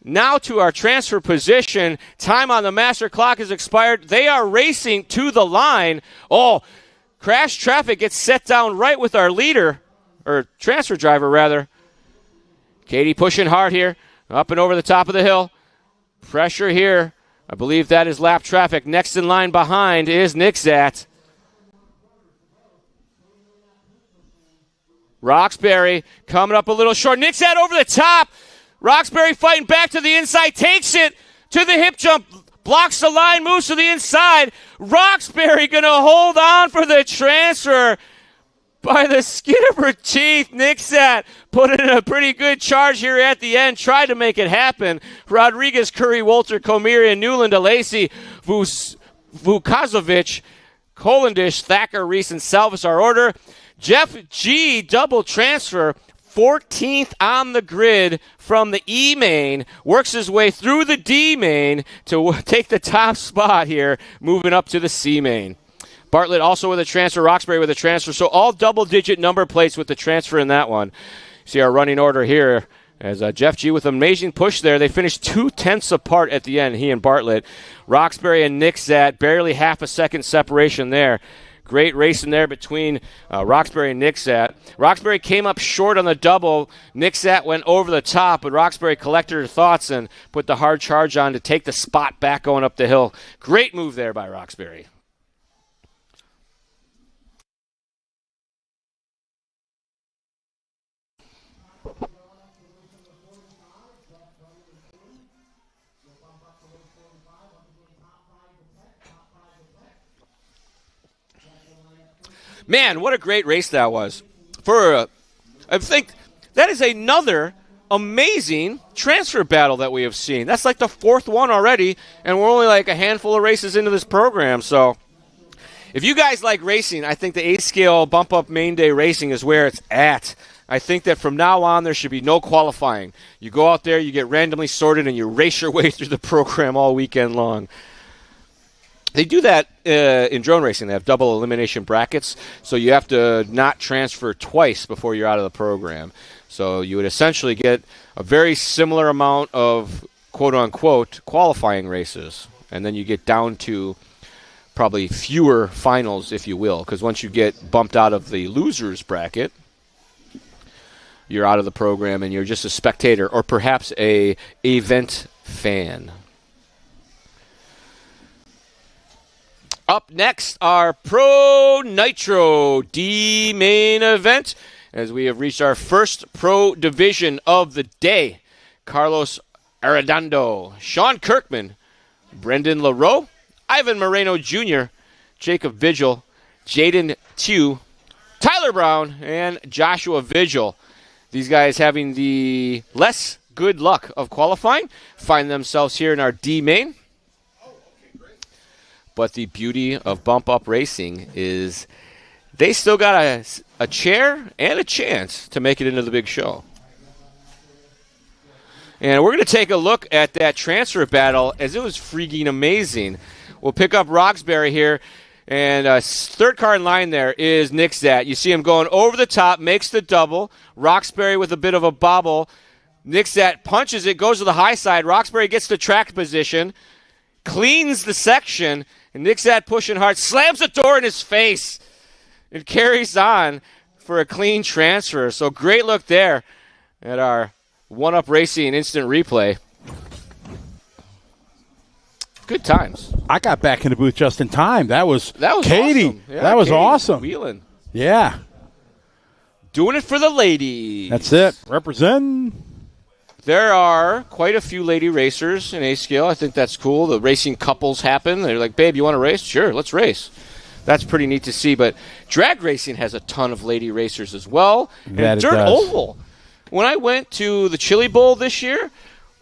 now to our transfer position. Time on the master clock has expired. They are racing to the line. Oh, crash traffic gets set down right with our leader, or transfer driver rather. Katie pushing hard here, up and over the top of the hill. Pressure here. I believe that is lap traffic. Next in line behind is Nixat. Roxbury coming up a little short. Nixat over the top. Roxbury fighting back to the inside. Takes it to the hip jump. Blocks the line. Moves to the inside. Roxbury going to hold on for the transfer by the skin of her teeth. Nixat put in a pretty good charge here at the end. Tried to make it happen. Rodriguez, Curry, Wolter, Komirian, Newland, Alesi, Vukazovic, Kolandish, Thacker, Reese, and Salvis our order. Jeff G. double transfer, 14th on the grid from the E main, works his way through the D main to take the top spot here, moving up to the C main. Bartlett also with a transfer, Roxbury with a transfer, so all double-digit number plates with the transfer in that one. See our running order here as Jeff G with an amazing push there. They finished 2/10 apart at the end, he and Bartlett. Roxbury and Nixat, barely half a second separation there. Great racing there between Roxbury and Nixat. Roxbury came up short on the double. Nixat went over the top, but Roxbury collected her thoughts and put the hard charge on to take the spot back going up the hill. Great move there by Roxbury. Man, what a great race that was. I think that is another amazing transfer battle that we have seen. That's like the 4th one already, and we're only like a handful of races into this program. So if you guys like racing, I think the 8-scale bump-up main day racing is where it's at. I think that from now on there should be no qualifying. You go out there, you get randomly sorted, and you race your way through the program all weekend long. They do that in drone racing. They have double elimination brackets, so you have to not transfer twice before you're out of the program. So you would essentially get a very similar amount of quote-unquote qualifying races, and then you get down to probably fewer finals, if you will, because once you get bumped out of the losers bracket, you're out of the program and you're just a spectator or perhaps a event fan. Up next, our Pro Nitro D main event, as we have reached our first Pro Division of the day. Carlos Arredondo, Sean Kirkman, Brendan LaRoe, Ivan Moreno Jr., Jacob Vigil, Jaden Tew, Tyler Brown, and Joshua Vigil. These guys having the less good luck of qualifying find themselves here in our D main. But the beauty of bump-up racing is they still got a chair and a chance to make it into the big show. And we're going to take a look at that transfer battle as it was freaking amazing. We'll pick up Roxbury here. And third car in line there is Nixat. You see him going over the top, makes the double. Roxbury with a bit of a bobble. Nixat punches it, goes to the high side. Roxbury gets to track position, cleans the section. And Nixat pushing hard, slams the door in his face, and carries on for a clean transfer. So great look there at our one-up racing instant replay. Good times. I got back in the booth just in time. That was Katie. Awesome. Yeah, that was Katie awesome. Wheeling. Yeah. Doing it for the ladies. That's it. Representing. There are quite a few lady racers in A-Scale. I think that's cool. The racing couples happen. They're like, babe, you want to race? Sure, let's race. That's pretty neat to see. But drag racing has a ton of lady racers as well. And Dirt Oval. When I went to the Chili Bowl this year,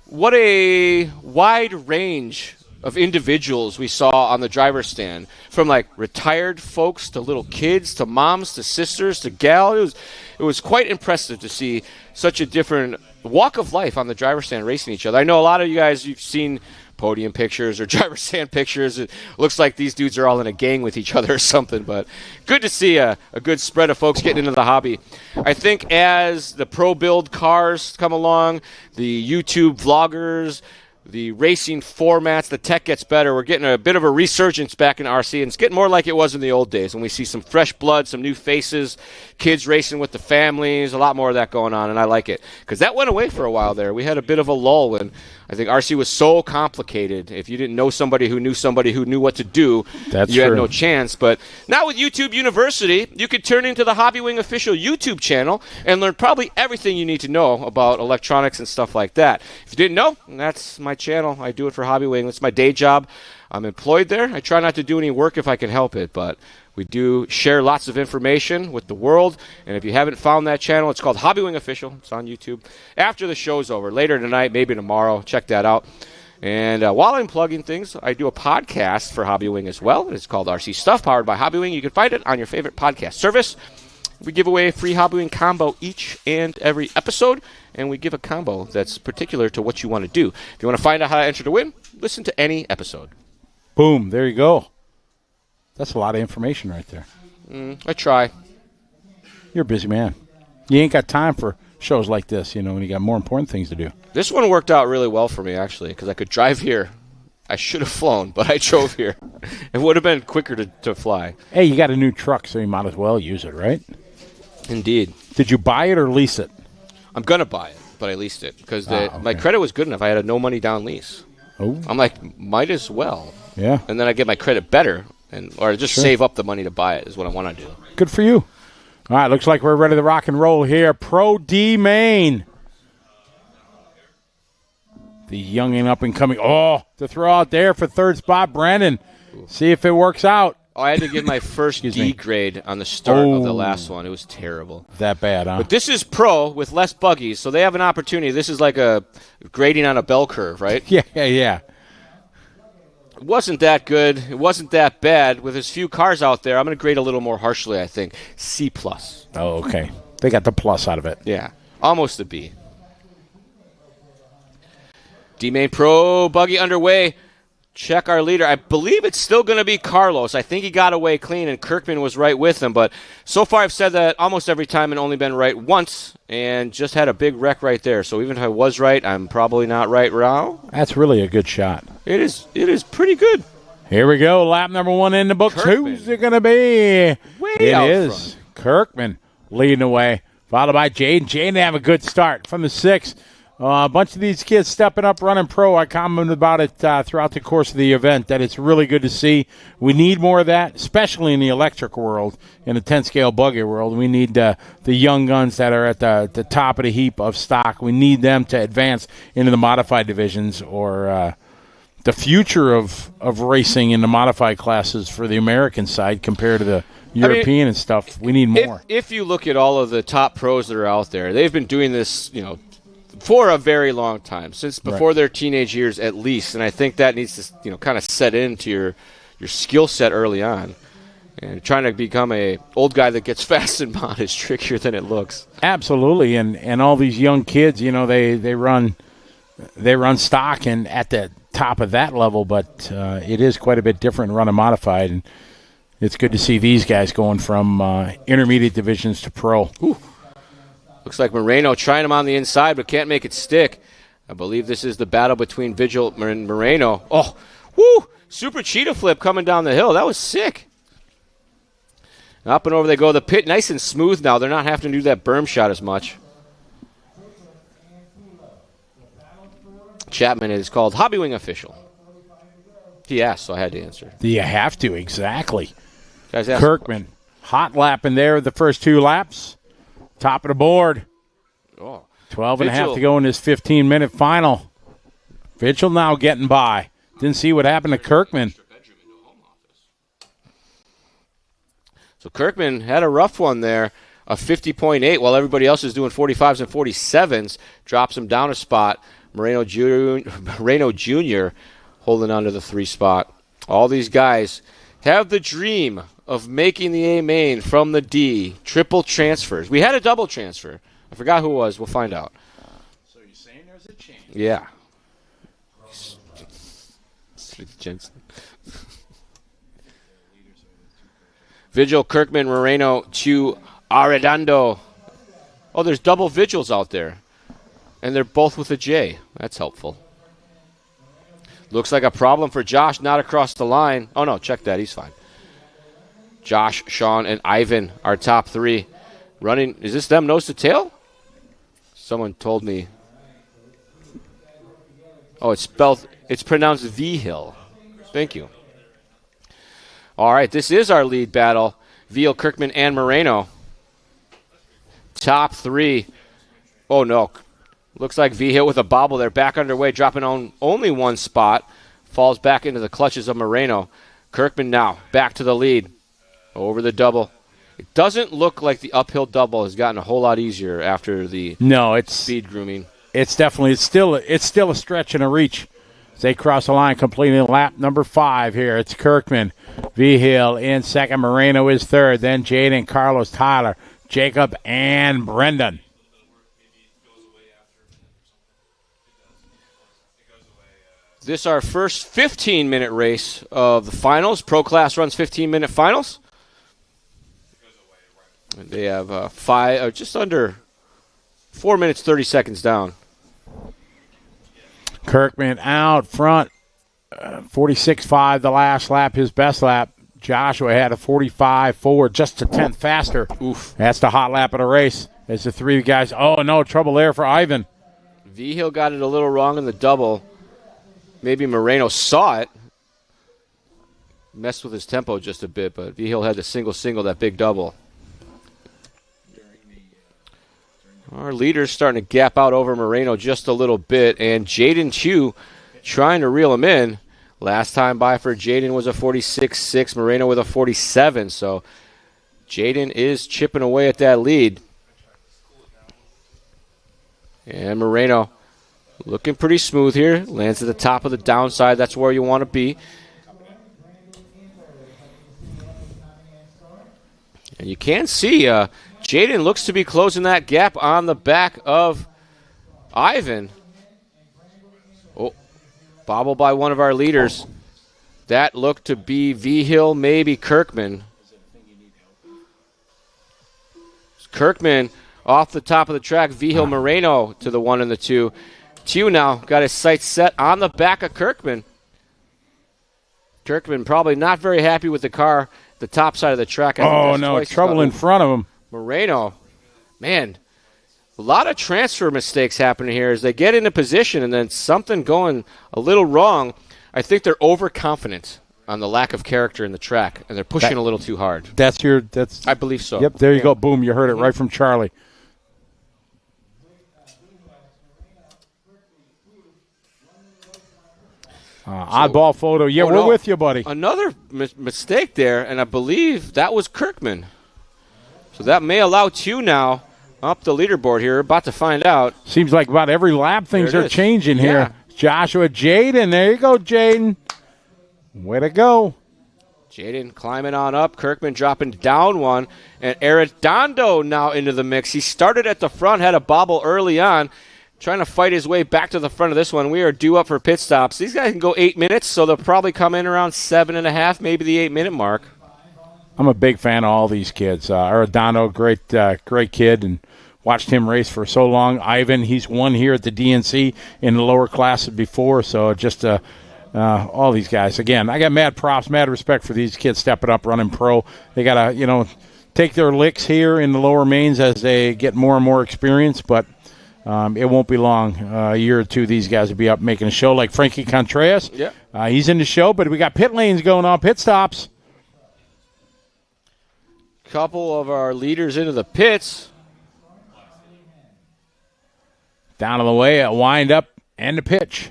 what a wide range of individuals we saw on the driver's stand, from like retired folks to little kids to moms to sisters to gals. It was quite impressive to see such a different walk of life on the driver's stand racing each other. I know a lot of you guys, you've seen podium pictures or driver's stand pictures. It looks like these dudes are all in a gang with each other or something, but good to see a good spread of folks getting into the hobby. I think as the pro build cars come along, the YouTube vloggers, the racing formats, the tech gets better. We're getting a bit of a resurgence back in RC, and it's getting more like it was in the old days when we see some fresh blood, some new faces, kids racing with the families, a lot more of that going on, and I like it because that went away for a while there. We had a bit of a lull when I think RC was so complicated. If you didn't know somebody who knew what to do, you had no chance. But now with YouTube University, you could turn into the Hobbywing official YouTube channel and learn probably everything you need to know about electronics and stuff like that. If you didn't know, that's my channel. I do it for Hobbywing. It's my day job. I'm employed there. I try not to do any work if I can help it, but we do share lots of information with the world, and if you haven't found that channel, it's called Hobbywing Official. It's on YouTube. After the show's over, later tonight, maybe tomorrow, check that out. And while I'm plugging things, I do a podcast for Hobbywing as well. It's called RC Stuff, powered by Hobbywing. You can find it on your favorite podcast service. We give away a free Hobbywing combo each and every episode, and we give a combo that's particular to what you want to do. If you want to find out how to enter to win, listen to any episode. Boom, there you go. That's a lot of information right there. I try. You're a busy man. You ain't got time for shows like this, when you got more important things to do. This one worked out really well for me, actually, because I could drive here. I should have flown, but I drove here. It would have been quicker to fly. Hey, you got a new truck, so you might as well use it, right? Indeed. Did you buy it or lease it? I'm going to buy it, but I leased it because my credit was good enough. I had a no money down lease. Oh. I'm like, might as well. Yeah. And then I get my credit better. Or just save up the money to buy it is what I want to do. Good for you. All right, looks like we're ready to rock and roll here. Pro D Main. The young and up and coming. Oh, to throw out there for third spot, Brandon. See if it works out. Oh, I had to give my first D grade on the start of the last one. It was terrible. That bad, huh? But this is pro with less buggies, so they have an opportunity. This is like a grading on a bell curve, right? Yeah. It wasn't that good. It wasn't that bad. With as few cars out there, I'm going to grade a little more harshly, I think. C+. Oh, okay. They got the plus out of it. Yeah, almost a B. D-Main Pro buggy underway. Check our leader. I believe it's still going to be Carlos. I think he got away clean, and Kirkman was right with him. But so far I've said that almost every time and only been right once, and just had a big wreck right there. So even if I was right, I'm probably not right now. That's really a good shot. It is pretty good. Here we go. Lap number 1 in the books. Kirkman. Who's it going to be? Way out It is front. Kirkman leading the way, followed by Jaden. Jaden have a good start from the 6. A bunch of these kids stepping up, running pro. I commented about it throughout the course of the event, that it's really good to see. We need more of that, especially in the electric world, in the 10-scale buggy world. We need the young guns that are at the top of the heap of stock. We need them to advance into the modified divisions, or the future of racing in the modified classes for the American side compared to the European and stuff. We need more. If you look at all of the top pros that are out there, they've been doing this, for a very long time, since before their teenage years at least, and I think that needs to kind of set into your skill set early on. And trying to become a old guy that gets fast in mod is trickier than it looks. Absolutely, and all these young kids, they run stock and at the top of that level, but it is quite a bit different running modified, and it's good to see these guys going from intermediate divisions to pro. Ooh. Looks like Moreno trying him on the inside, but can't make it stick. I believe this is the battle between Vigil and Moreno. Oh, woo! Super cheetah flip coming down the hill. That was sick. Up and over they go. The pit nice and smooth now. They're not having to do that berm shot as much. Chapman is called Hobbywing Official. He asked, so I had to answer. You have to, exactly. Guys, Kirkman, hot lap in there the first 2 laps. Top of the board. 12 and a half to go in this 15-minute final. Vigil now getting by. Didn't see what happened to Kirkman. So Kirkman had a rough one there, a 50.8, while everybody else is doing 45s and 47s. Drops him down a spot. Moreno Jr. holding on to the 3 spot. All these guys have the dream of making the A main from the D. Triple transfers. We had a double transfer. I forgot who it was. We'll find out. So you're saying there's a chance? Yeah. Jensen. Vigil, Kirkman, Moreno to Arredondo. Oh, there's double Vigils out there. And they're both with a J. That's helpful. Looks like a problem for Josh, not across the line. Oh, no, check that. He's fine. Josh, Sean, and Ivan, our top 3. Running. Is this them nose to tail? Someone told me. Oh, it's pronounced V-Hill. Thank you. All right, this is our lead battle. Veal, Kirkman, and Moreno. Top 3. Oh, no. Looks like V-Hill with a bobble there. Back underway, dropping on only 1 spot. Falls back into the clutches of Moreno. Kirkman now back to the lead. Over the double. It doesn't look like the uphill double has gotten a whole lot easier after the speed grooming. It's still a stretch and a reach. As they cross the line, completing lap number 5 here. It's Kirkman, V-Hill in second. Moreno is third. Then Jaden, Carlos, Tyler, Jacob, and Brendan. This our first 15-minute race of the finals. Pro Class runs 15-minute finals. They have just under 4 minutes, 30 seconds down. Kirkman out front, 46.5 the last lap, his best lap. Joshua had a 45.4, just a tenth faster. Oof. That's the hot lap of the race. As the 3 guys, oh, no, trouble there for Ivan. V-Hill got it a little wrong in the double. Maybe Moreno saw it. Messed with his tempo just a bit, but V-Hill had to single that big double. Our leader's starting to gap out over Moreno just a little bit, and Jaden Chu trying to reel him in. Last time by for Jaden was a 46.6, Moreno with a 47, so Jaden is chipping away at that lead. And Moreno looking pretty smooth here. Lands at the top of the downside. That's where you want to be. And you can see Jaden looks to be closing that gap on the back of Ivan. Oh, bobble by one of our leaders. That looked to be V-Hill, maybe Kirkman. Kirkman off the top of the track. V-Hill Moreno to the 1 and the 2. Tew now got his sights set on the back of Kirkman. Kirkman probably not very happy with the car, the top side of the track. Oh, no, trouble in front of him. Moreno, man, a lot of transfer mistakes happening here as they get into position and then something going a little wrong. I think they're overconfident on the lack of character in the track, and they're pushing a little too hard. I believe so. Yep, there you go. Boom, you heard it right from Charlie. Oddball photo. Yeah, we're with you, buddy. Another mistake there, and I believe that was Kirkman. So that may allow Tew now up the leaderboard here. We're about to find out. Seems like about every lap things are changing here. Joshua, Jaden. There you go, Jaden. Way to go. Jaden climbing on up. Kirkman dropping down 1. And Arredondo now into the mix. He started at the front, had a bobble early on. Trying to fight his way back to the front of this one. We are due up for pit stops. These guys can go 8 minutes, so they'll probably come in around 7.5, maybe the 8-minute mark. I'm a big fan of all these kids. Arredondo, great kid, and watched him race for so long. Ivan, he's won here at the DNC in the lower classes before, so just all these guys. Again, I got mad props, mad respect for these kids stepping up, running pro. They got to, take their licks here in the lower mains as they get more and more experience, but it won't be long. A year or two, these guys will be up making a show like Frankie Contreras. Yeah. He's in the show, but we got pit lanes going on, pit stops. Couple of our leaders into the pits. Down on the way, a wind up and a pitch.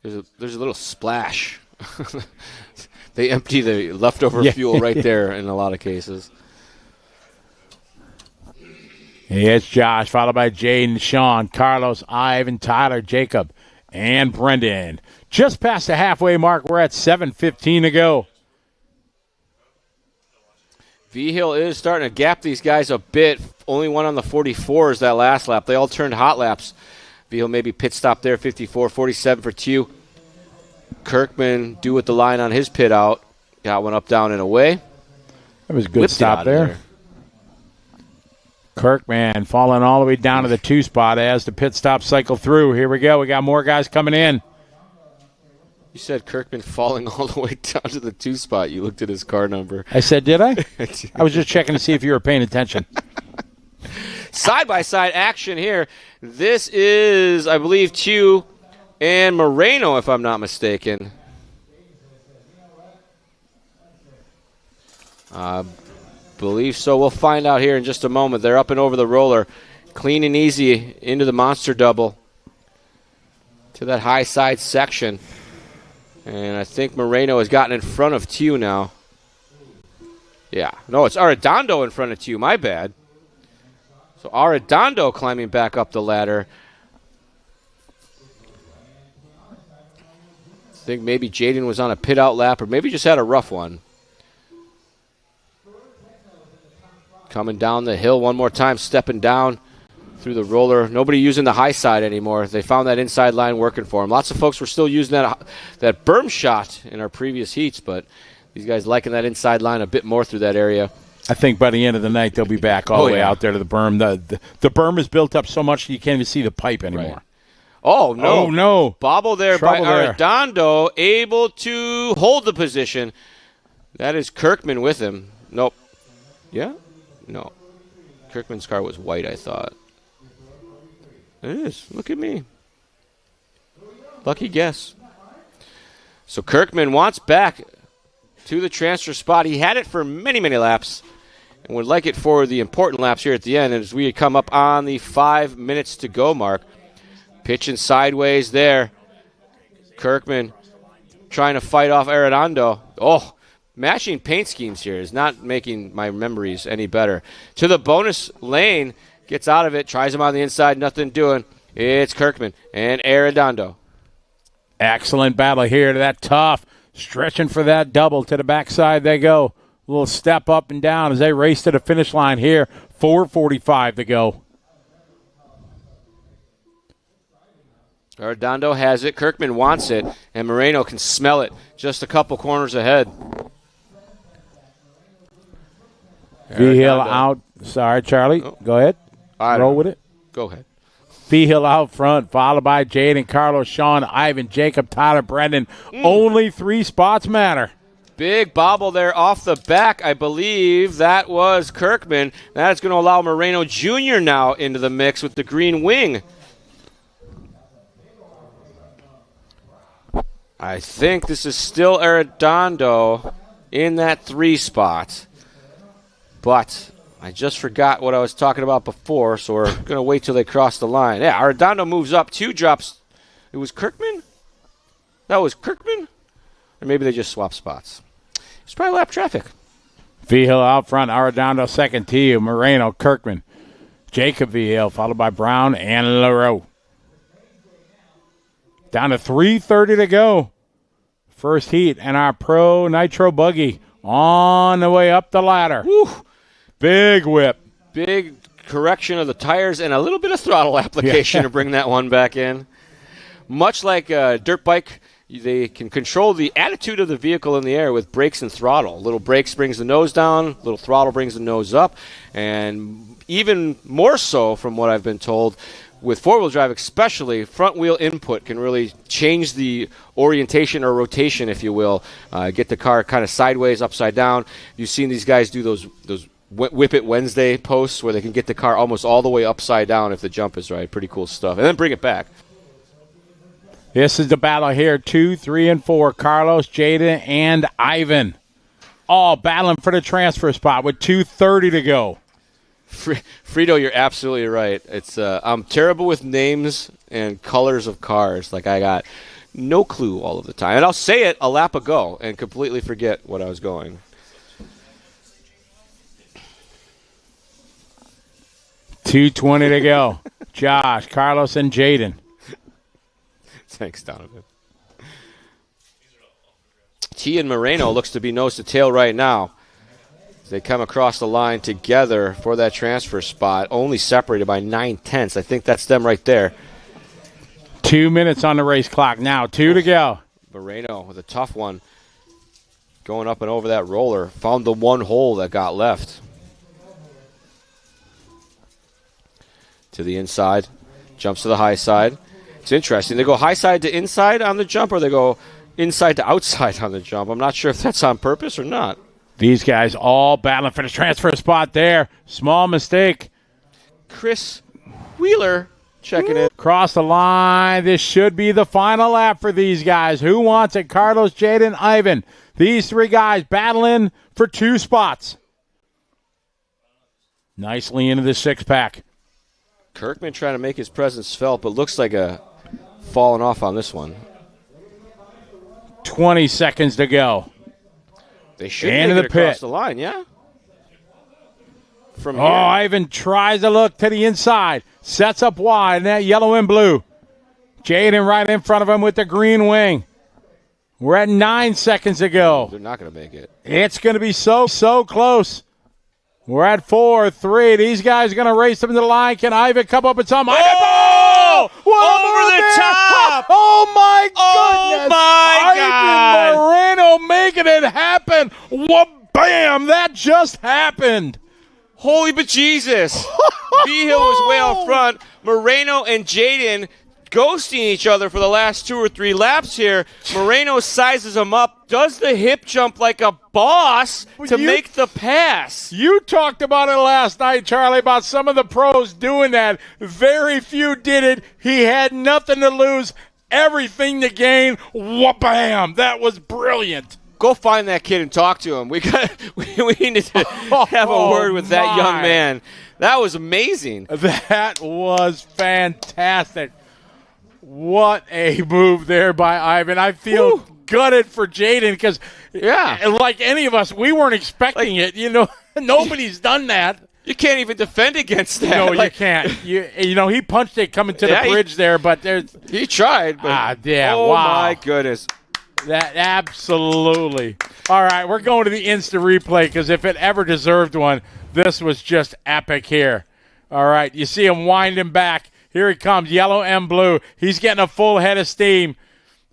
There's a little splash. They empty the leftover fuel right there in a lot of cases. It's Josh, followed by Jaden, Sean, Carlos, Ivan, Tyler, Jacob, and Brendan. Just past the halfway mark. We're at 7:15 to go. V-Hill is starting to gap these guys a bit. Only one on the 44s that last lap. They all turned hot laps. V-Hill maybe pit stop there, 54-47 for Tew. Kirkman do with the line on his pit out. Got one up, down, and away. That was a good stop there. Kirkman falling all the way down to the 2 spot as the pit stop cycle through. Here we go. We got more guys coming in. You said Kirkman falling all the way down to the 2 spot. You looked at his car number. I said, did I? I was just checking to see if you were paying attention. Side-by-side action here. This is, I believe, Tew and Moreno, if I'm not mistaken. Believe so. We'll find out here in just a moment. They're up and over the roller. Clean and easy into the monster double. To that high side section. And I think Moreno has gotten in front of Tew now. Yeah. No, it's Arredondo in front of Tew. My bad. So Arredondo climbing back up the ladder. I think maybe Jaden was on a pit out lap or maybe just had a rough one. Coming down the hill one more time, stepping down through the roller. Nobody using the high side anymore. They found that inside line working for them. Lots of folks were still using that berm shot in our previous heats, but these guys liking that inside line a bit more through that area. I think by the end of the night they'll be back all the way out there to the berm. The berm is built up so much you can't even see the pipe anymore. Right. Oh, no. Oh, no. Bobble there Trouble by Arredondo, able to hold the position. That is Kirkman with him. Nope. Yeah? No. Kirkman's car was white, I thought. It is. Look at me. Lucky guess. So Kirkman wants back to the transfer spot. He had it for many, many laps and would like it for the important laps here at the end as we come up on the 5 minutes to go mark. Pitching sideways there. Kirkman trying to fight off Arredondo. Oh, matching paint schemes here is not making my memories any better. To the bonus lane, gets out of it, tries him on the inside, nothing doing. It's Kirkman and Arredondo. Excellent battle here to that tough, stretching for that double to the backside they go. A little step up and down as they race to the finish line here. 4:45 to go. Arredondo has it, Kirkman wants it, and Moreno can smell it just a couple corners ahead. V-Hill out. Sorry, Charlie. Oh. Go ahead. Roll with it. Go ahead. V-Hill out front, followed by Jaden, Carlos, Sean, Ivan, Jacob, Tyler, Brendan. Only 3 spots matter. Big bobble there off the back. I believe that was Kirkman. That's going to allow Moreno Jr. now into the mix with the green wing. I think this is still Arredondo in that 3 spot. But I just forgot what I was talking about before, so we're going to wait till they cross the line. Yeah, Arredondo moves up, 2 drops. It was Kirkman? That was Kirkman? Or maybe they just swapped spots. It's probably lap traffic. V-Hill out front, Arredondo second, Tew, Moreno, Kirkman, Jacob V-Hill, followed by Brown and LaRoe. Down to 3:30 to go. First heat, and our Pro Nitro buggy on the way up the ladder. Woo. Big whip. Big correction of the tires and a little bit of throttle application to bring that one back in. Much like a dirt bike, they can control the attitude of the vehicle in the air with brakes and throttle. Little brakes brings the nose down, little throttle brings the nose up, and even more so from what I've been told, with four-wheel drive especially, front-wheel input can really change the orientation or rotation, if you will, get the car kind of sideways, upside down. You've seen these guys do those Whip It Wednesday posts where they can get the car almost all the way upside down if the jump is right. Pretty cool stuff. And then bring it back. This is the battle here, 2, 3, and 4. Carlos, Jada, and Ivan all battling for the transfer spot with 2:30 to go. Frito, you're absolutely right. It's I'm terrible with names and colors of cars. Like, I got no clue all of the time. And I'll say it a lap ago and completely forget what I was going. $2.20 to go. Josh, Carlos, and Jaden. Thanks, Donovan. T and Moreno looks to be nose to tail right now. They come across the line together for that transfer spot, only separated by 9/10. I think that's them right there. 2 minutes on the race clock now. 2 to go. Moreno with a tough one. Going up and over that roller. Found the one hole that got left. To the inside. Jumps to the high side. It's interesting. They go high side to inside on the jump, or they go inside to outside on the jump. I'm not sure if that's on purpose or not. These guys all battling for the transfer spot there. Small mistake. Chris Wheeler checking in. Cross the line. This should be the final lap for these guys. Who wants it? Carlos, Jaden, Ivan. These three guys battling for 2 spots. Nicely into the 6-pack. Kirkman trying to make his presence felt, but looks like a falling off on this one. 20 seconds to go. They should make it across the line, yeah? From here. Ivan tries to look to the inside. Sets up wide in that yellow and blue. Jaden right in front of him with the green wing. We're at 9 seconds to go. They're not going to make it. It's going to be so close. We're at 4, 3. These guys are going to race them to the line. Can Ivan come up with some? Oh! Over the top! Oh, my Oh, goodness! my God! Ivan Moreno making it happen. Bam! That just happened. Holy bejesus. V-Hill was way out front. Moreno and Jaden ghosting each other for the last 2 or 3 laps here. Moreno sizes him up, does the hip jump like a boss to make the pass. You talked about it last night, Charlie, about some of the pros doing that. Very few did it. He had nothing to lose, everything to gain. Wha-bam! That was brilliant. Go find that kid and talk to him. We need to have a word with that young man. That was amazing. That was fantastic. What a move there by Ivan. I feel gutted for Jaden because, like any of us, we weren't expecting it. You know, nobody's done that. You can't even defend against that. No, you can't. You know, he punched it coming to the bridge there, but he tried. But wow. My goodness. That absolutely. All right, we're going to the instant replay because if it ever deserved one, this was just epic here. All right, you see him winding back. Here he comes, yellow and blue. He's getting a full head of steam.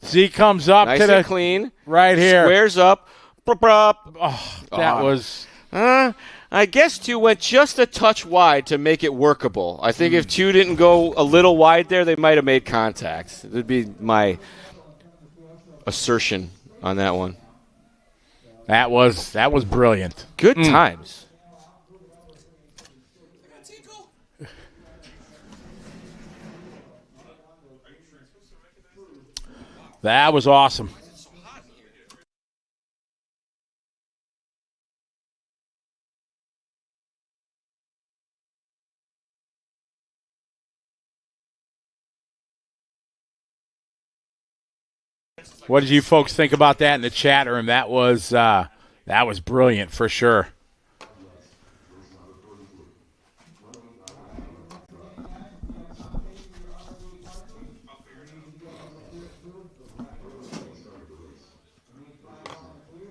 Z comes up nice to the and clean. Right here. Squares up. That was. I guess 2 went just a touch wide to make it workable. I think if 2 didn't go a little wide there, they might have made contact. That would be my assertion on that one. That was brilliant. Good times. That was awesome. What did you folks think about that in the chat room? That was brilliant for sure.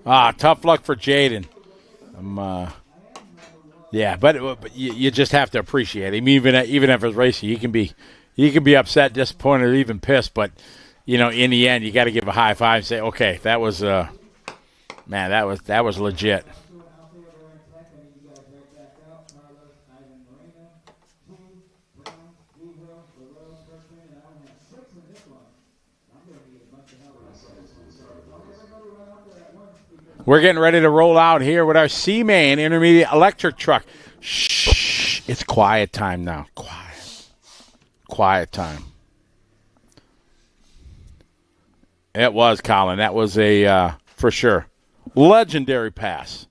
Tough luck for Jaden. But you just have to appreciate him. Even if it's racing, you can be upset, disappointed, or even pissed. But you know, in the end, you got to give a high five and say, "Okay, that was that was legit." We're getting ready to roll out here with our C-Main intermediate electric truck. Shh. It's quiet time now. Quiet time. It was, Colin. That was a, for sure, legendary pass.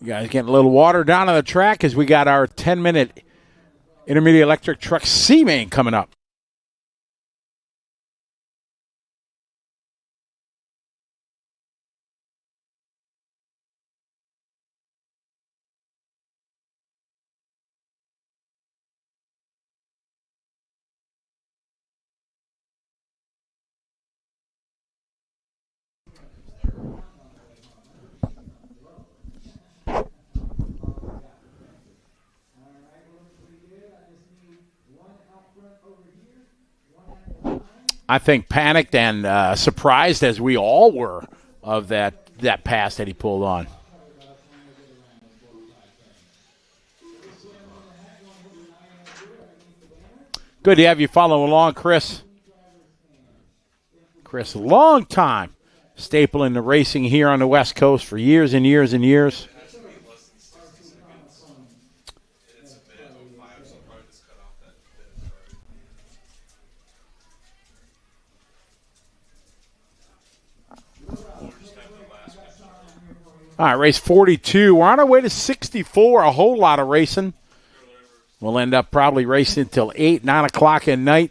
You guys getting a little water down on the track as we got our 10-minute intermediate electric truck C-Main coming up. I think, panicked and surprised, as we all were, of that pass that he pulled on. Good to have you follow along, Chris. Chris, long time staple in the racing here on the West Coast for years and years and years. All right, race 42. We're on our way to 64, a whole lot of racing. We'll end up probably racing until 8, 9 o'clock at night.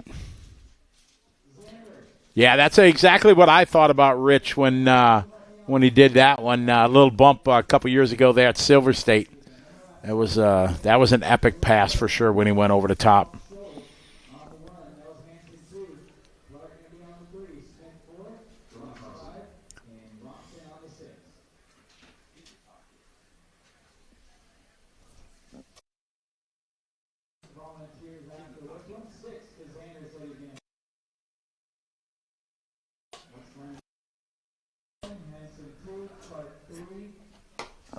Yeah, that's exactly what I thought about Rich when he did that one. A little bump a couple years ago there at Silver State. That was an epic pass for sure when he went over the top.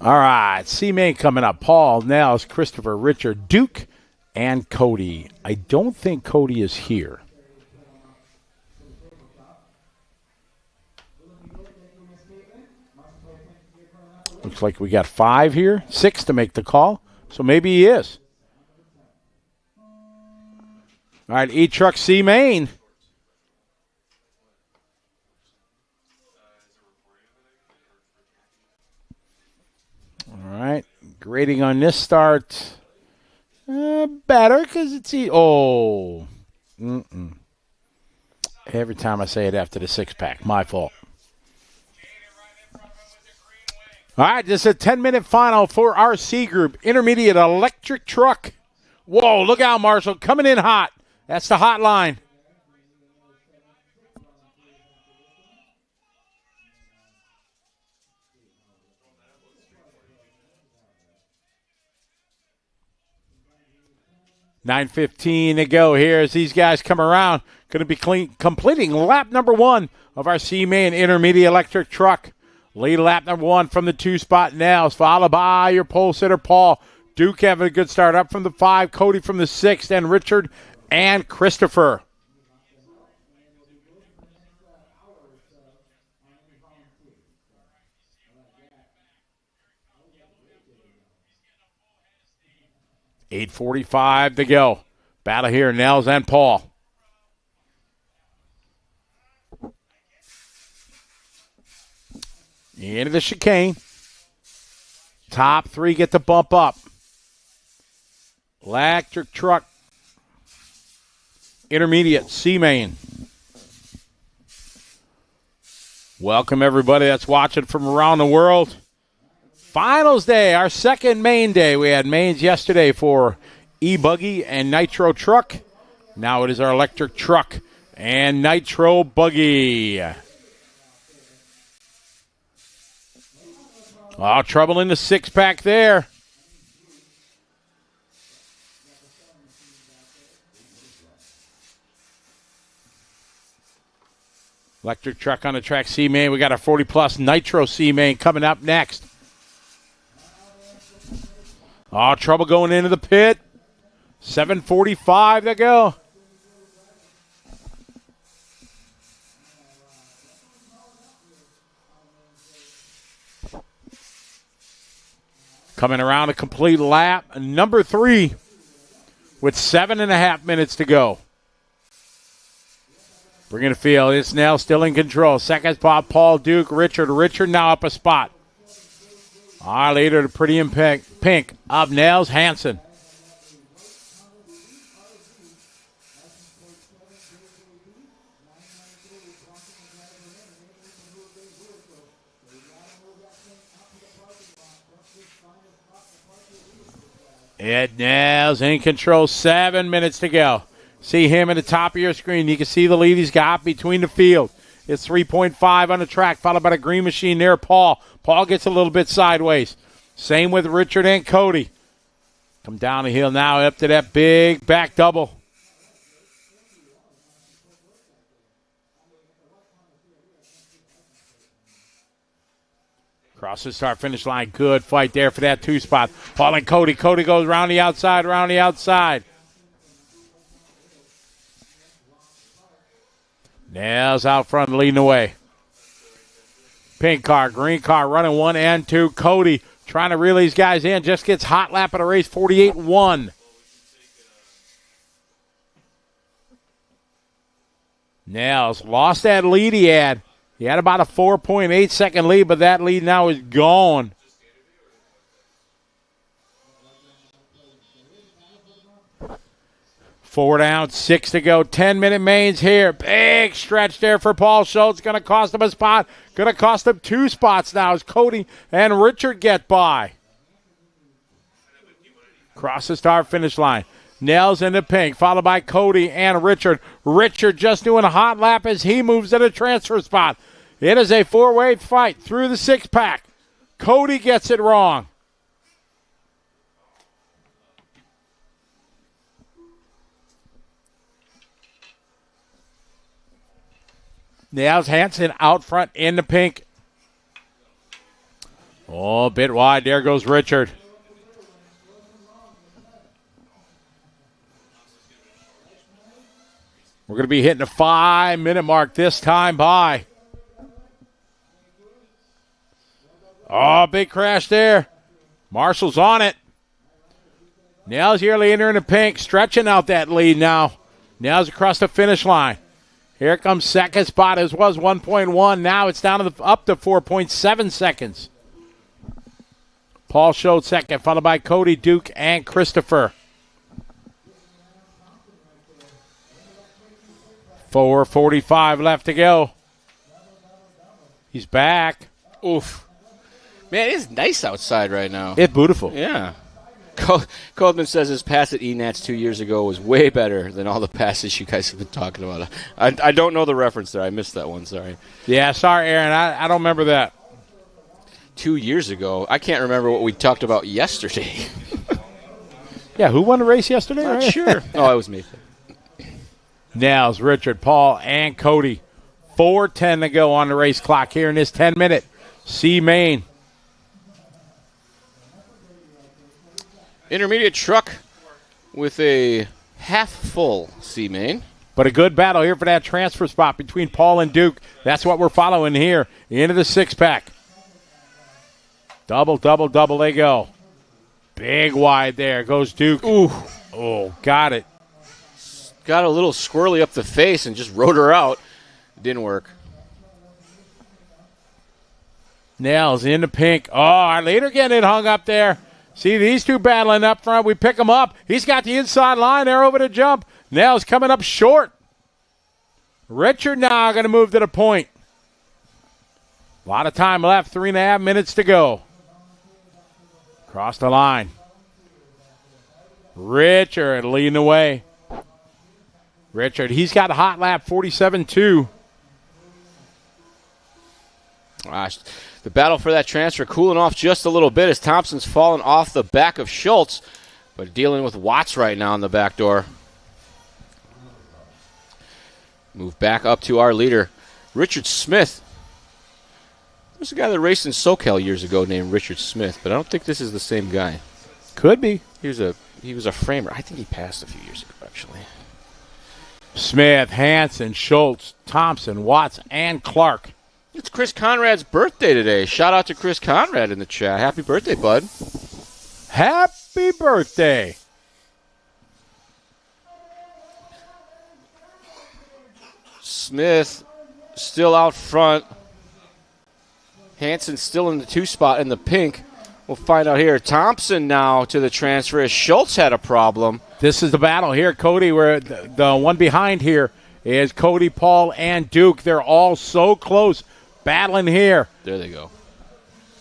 All right, C-Main coming up. Paul, Nels, Christopher, Richard, Duke, and Cody. I don't think Cody is here. Looks like we got 5 here, 6 to make the call, so maybe he is. All right, E-Truck C-Main. All right, grading on this start. Better because it's every time I say it after the 6-pack, my fault. All right, this is a 10-minute final for our C Group Intermediate Electric Truck. Whoa, look out, Marshall, coming in hot. That's the hot line. $9:15 to go here as these guys come around. Going to be completing lap number 1 of our C-Main Intermediate Electric Truck. Lead lap number 1 from the 2 spot now, followed by your pole sitter, Paul. Duke having a good start up from the 5, Cody from the 6, and Richard and Christopher. $8:45 to go. Battle here, Nels and Paul. Into the chicane. Top 3 get the bump up. Electric Truck. Intermediate, C-Main. Welcome, everybody that's watching from around the world. Finals day, our second main day. We had mains yesterday for e-buggy and Nitro truck. Now it is our electric truck and Nitro buggy. Oh, trouble in the 6-pack there. Electric truck on the track, C-Main. We got our 40-plus Nitro C-Main coming up next. Oh, trouble going into the pit. 7:45 to go. Coming around a complete lap. Number 3 with 7.5 minutes to go. Bringing the field. It's now still in control. Second spot, Paul, Duke, Richard. Richard now up a spot. Our leader, the pretty in pink, up Nels, Hansen. Ed Nels in control, 7 minutes to go. See him at the top of your screen. You can see the lead he's got between the field. It's 3.5 on the track, followed by the green machine there, Paul. Paul gets a little bit sideways. Same with Richard and Cody. Come down the hill now up to that big back double. Cross the start finish line. Good fight there for that 2 spot. Paul and Cody. Cody goes around the outside, around the outside. Nails out front leading the way. Pink car, green car running 1 and 2. Cody trying to reel these guys in. Just gets hot lap of the race, 48-1. Nails lost that lead he had. He had about a 4.8 second lead, but that lead now is gone. Four down, 6 to go. 10-minute mains here. Big stretch there for Paul Schultz. Going to cost him a spot. Going to cost him 2 spots now as Cody and Richard get by. Cross the start finish line. Nails into pink, followed by Cody and Richard. Richard just doing a hot lap as he moves to the transfer spot. It is a 4-way fight through the 6-pack. Cody gets it wrong. Nails Hansen out front in the pink. Oh, a bit wide. There goes Richard. We're going to be hitting the 5-minute mark this time by. Oh, big crash there. Marshall's on it. Nails here leader in the pink, stretching out that lead now. Nails across the finish line. Here comes second spot, as was 1.1. Now it's down to up to 4.7 seconds. Paul Schultz second, followed by Cody, Duke, and Christopher. 4:45 left to go. He's back. Oof. Man, it is nice outside right now. It's beautiful. Yeah. Coleman says his pass at ENATS 2 years ago was way better than all the passes you guys have been talking about. I don't know the reference there. I missed that one. Sorry. Yeah, sorry, Aaron. I don't remember that. 2 years ago. I can't remember what we talked about yesterday. Yeah, who won the race yesterday? Not sure. Oh, it was me. Nails, Richard, Paul, and Cody. 4:10 to go on the race clock here in this 10-minute C-Main. Intermediate truck with a half-full C-Main. But a good battle here for that transfer spot between Paul and Duke. That's what we're following here into the 6-pack. Double they go. Big wide there goes Duke. Ooh. Oh, got it. Got a little squirrely up the face and just rode her out. Didn't work. Nails in the pink. Oh, our leader getting it hung up there. See these two battling up front. We pick him up. He's got the inside line there over the jump. Nails coming up short. Richard now going to move to the point. A lot of time left. 3.5 minutes to go. Cross the line. Richard leading the way. Richard, he's got a hot lap, 47-2. Gosh, the battle for that transfer cooling off just a little bit as Thompson's fallen off the back of Schultz, but dealing with Watts right now in the back door. Move back up to our leader, Richard Smith. There's a guy that raced in SoCal years ago named Richard Smith, but I don't think this is the same guy. Could be. He was a framer. I think he passed a few years ago, actually. Smith, Hansen, Schultz, Thompson, Watts, and Clark. It's Chris Conrad's birthday today. Shout out to Chris Conrad in the chat. Happy birthday, bud. Happy birthday. Smith still out front. Hansen still in the 2 spot in the pink. We'll find out here. Thompson now to the transfer as Schultz had a problem. This is the battle here, Cody, where the one behind here is Cody, Paul, and Duke. They're all so close, battling here. There they go.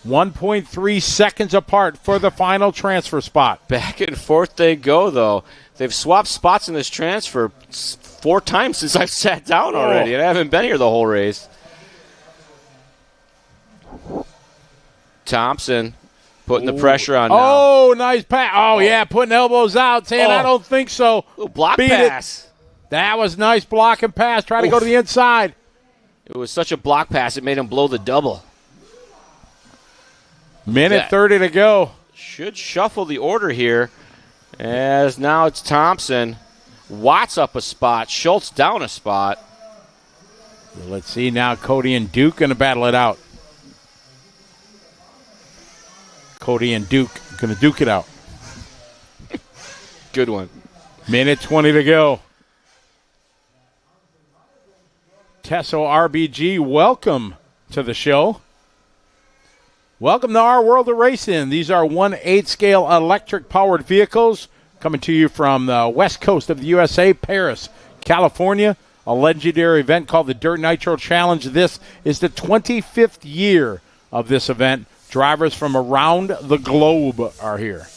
1.3 seconds apart for the final transfer spot. Back and forth they go, though. They've swapped spots in this transfer 4 times since I've sat down already, and I haven't been here the whole race. Thompson putting the pressure on now. Oh, nice pass. Oh, yeah, putting elbows out, saying, I don't think so. Little block pass. That was nice block and pass. Try to go to the inside. It was such a block pass, it made him blow the double. Minute 30 to go. Should shuffle the order here, as now it's Thompson. Watts up a spot. Schultz down a spot. Let's see now. Cody and Duke going to battle it out. Cody and Duke going to duke it out. Good one. Minute 20 to go. Tesso RBG, welcome to the show. Welcome to our world of racing. These are 1/8 scale electric-powered vehicles coming to you from the west coast of the USA, Paris, California. A legendary event called the Dirt Nitro Challenge. This is the 25th year of this event. Drivers from around the globe are here.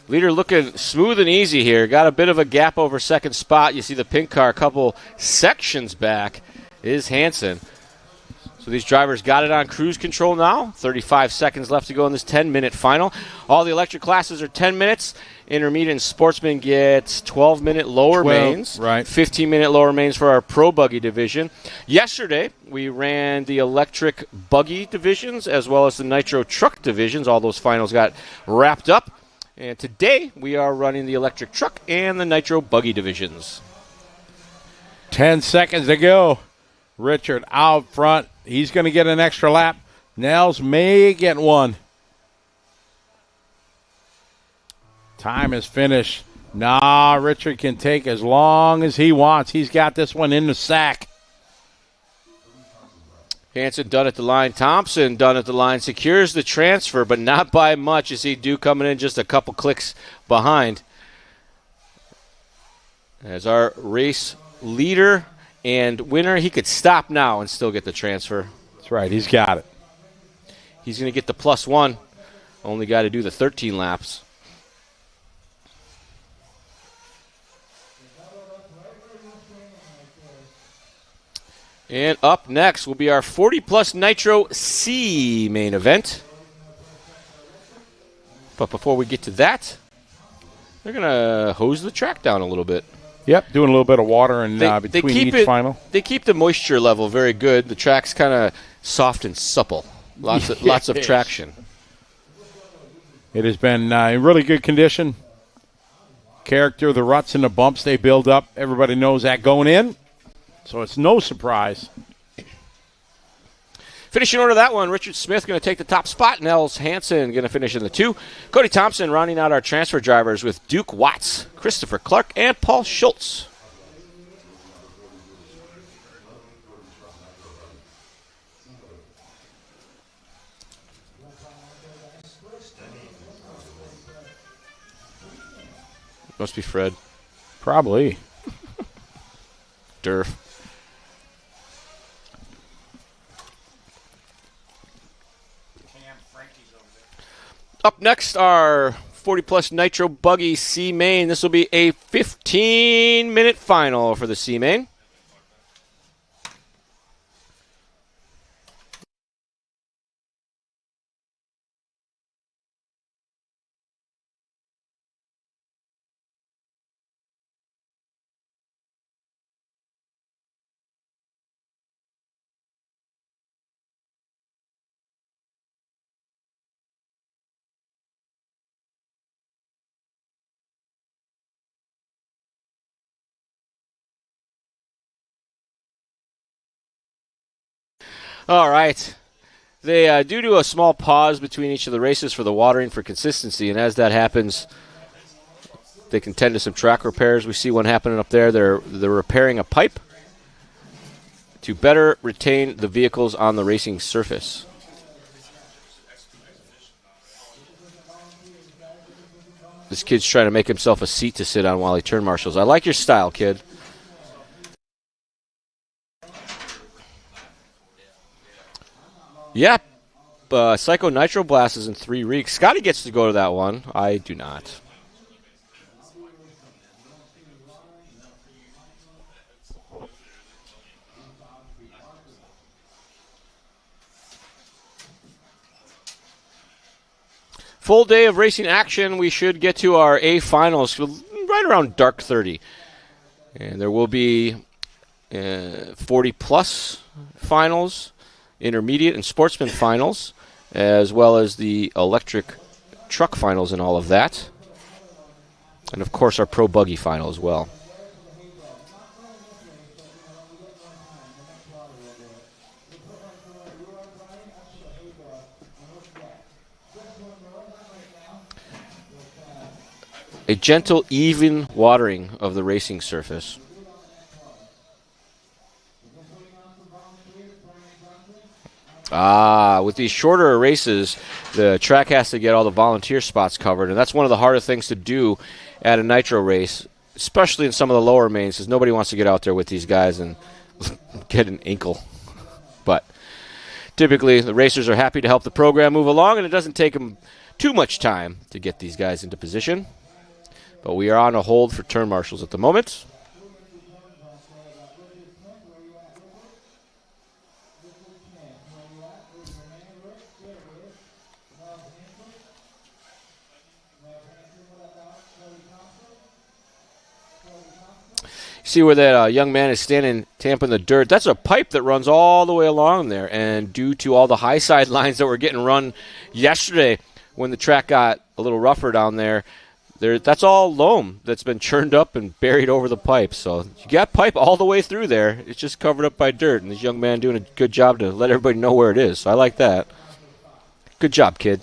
Leader looking smooth and easy here. Got a bit of a gap over second spot. You see the pink car a couple sections back is Hansen. So these drivers got it on cruise control now. 35 seconds left to go in this 10-minute final. All the electric classes are 10 minutes. Intermediate and Sportsman get 12-minute lower mains. Right. 15-minute lower mains for our Pro Buggy division. Yesterday, we ran the electric buggy divisions as well as the Nitro truck divisions. All those finals got wrapped up. And today, we are running the electric truck and the Nitro buggy divisions. 10 seconds to go. Richard out front. He's going to get an extra lap. Nels may get one. Time is finished. Nah, Richard can take as long as he wants. He's got this one in the sack. Hansen done at the line. Thompson done at the line. Secures the transfer, but not by much. You see Duke coming in just a couple clicks behind. As our race leader and winner, he could stop now and still get the transfer. That's right. He's got it. He's going to get the +1. Only got to do the 13 laps. And up next will be our 40-plus Nitro C main event. But before we get to that, they're going to hose the track down a little bit. Yep, doing a little bit of water in between each final. They keep the moisture level very good. The track's kind of soft and supple. Lots of traction. It has been in really good condition. Character, the ruts and the bumps they build up. Everybody knows that going in. So it's no surprise. Finishing order that one, Richard Smith going to take the top spot. Nels Hansen going to finish in the 2. Cody Thompson rounding out our transfer drivers with Duke Watts, Christopher Clark, and Paul Schultz. Must be Fred. Probably. Durf. Up next, our 40-plus Nitro Buggy C main. This will be a 15-minute final for the C main. All right. They do do a small pause between each of the races for the watering for consistency, and as that happens, they can tend to some track repairs. We see one happening up there. They're repairing a pipe to better retain the vehicles on the racing surface. This kid's trying to make himself a seat to sit on while he turn marshals. I like your style, kid. Yeah, Psycho Nitro Blast is in 3 weeks. Scotty gets to go to that one. I do not. Full day of racing action. We should get to our A finals right around dark 30. And there will be 40-plus finals, intermediate and sportsman finals, as well as the electric truck finals and all of that. And, of course, our pro buggy final as well. A gentle, even watering of the racing surface. With these shorter races, the track has to get all the volunteer spots covered, and that's one of the harder things to do at a Nitro race, especially in some of the lower mains, because nobody wants to get out there with these guys and get an ankle. But typically, the racers are happy to help the program move along, and it doesn't take them too much time to get these guys into position. But we are on a hold for turn marshals at the moment. See where that young man is standing, tamping the dirt. That's a pipe that runs all the way along there. And due to all the high side lines that were getting run yesterday when the track got a little rougher down there, that's all loam that's been churned up and buried over the pipe. So you got pipe all the way through there. It's just covered up by dirt. And this young man doing a good job to let everybody know where it is. So I like that. Good job, kid.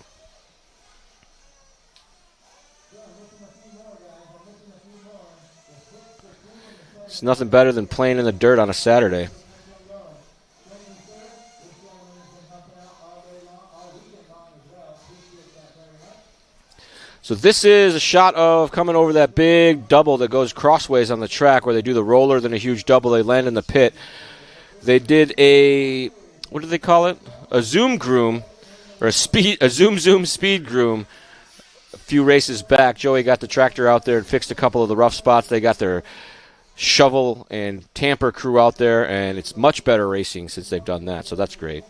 It's nothing better than playing in the dirt on a Saturday. So this is a shot of coming over that big double that goes crossways on the track where they do the roller, then a huge double. They land in the pit. They did a, what do they call it? A zoom groom, or a zoom speed groom a few races back. Joey got the tractor out there and fixed a couple of the rough spots. They got their shovel and tamper crew out there, and it's much better racing since they've done that, so that's great.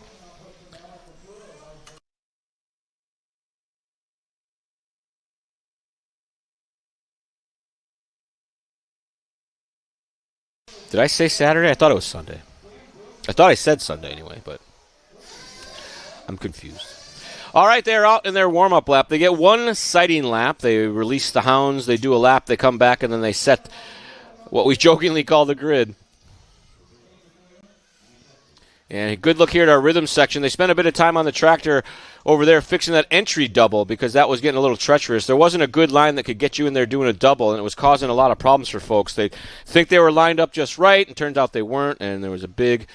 Did I say Saturday? I thought it was Sunday. I thought I said Sunday anyway, but I'm confused. All right, they're out in their warm-up lap. They get one sighting lap. They release the hounds. They do a lap. They come back, and then they set what we jokingly call the grid. And a good look here at our rhythm section. They spent a bit of time on the tractor over there fixing that entry double because that was getting a little treacherous. There wasn't a good line that could get you in there doing a double, and it was causing a lot of problems for folks. They think they were lined up just right, and turns out they weren't, and there was a big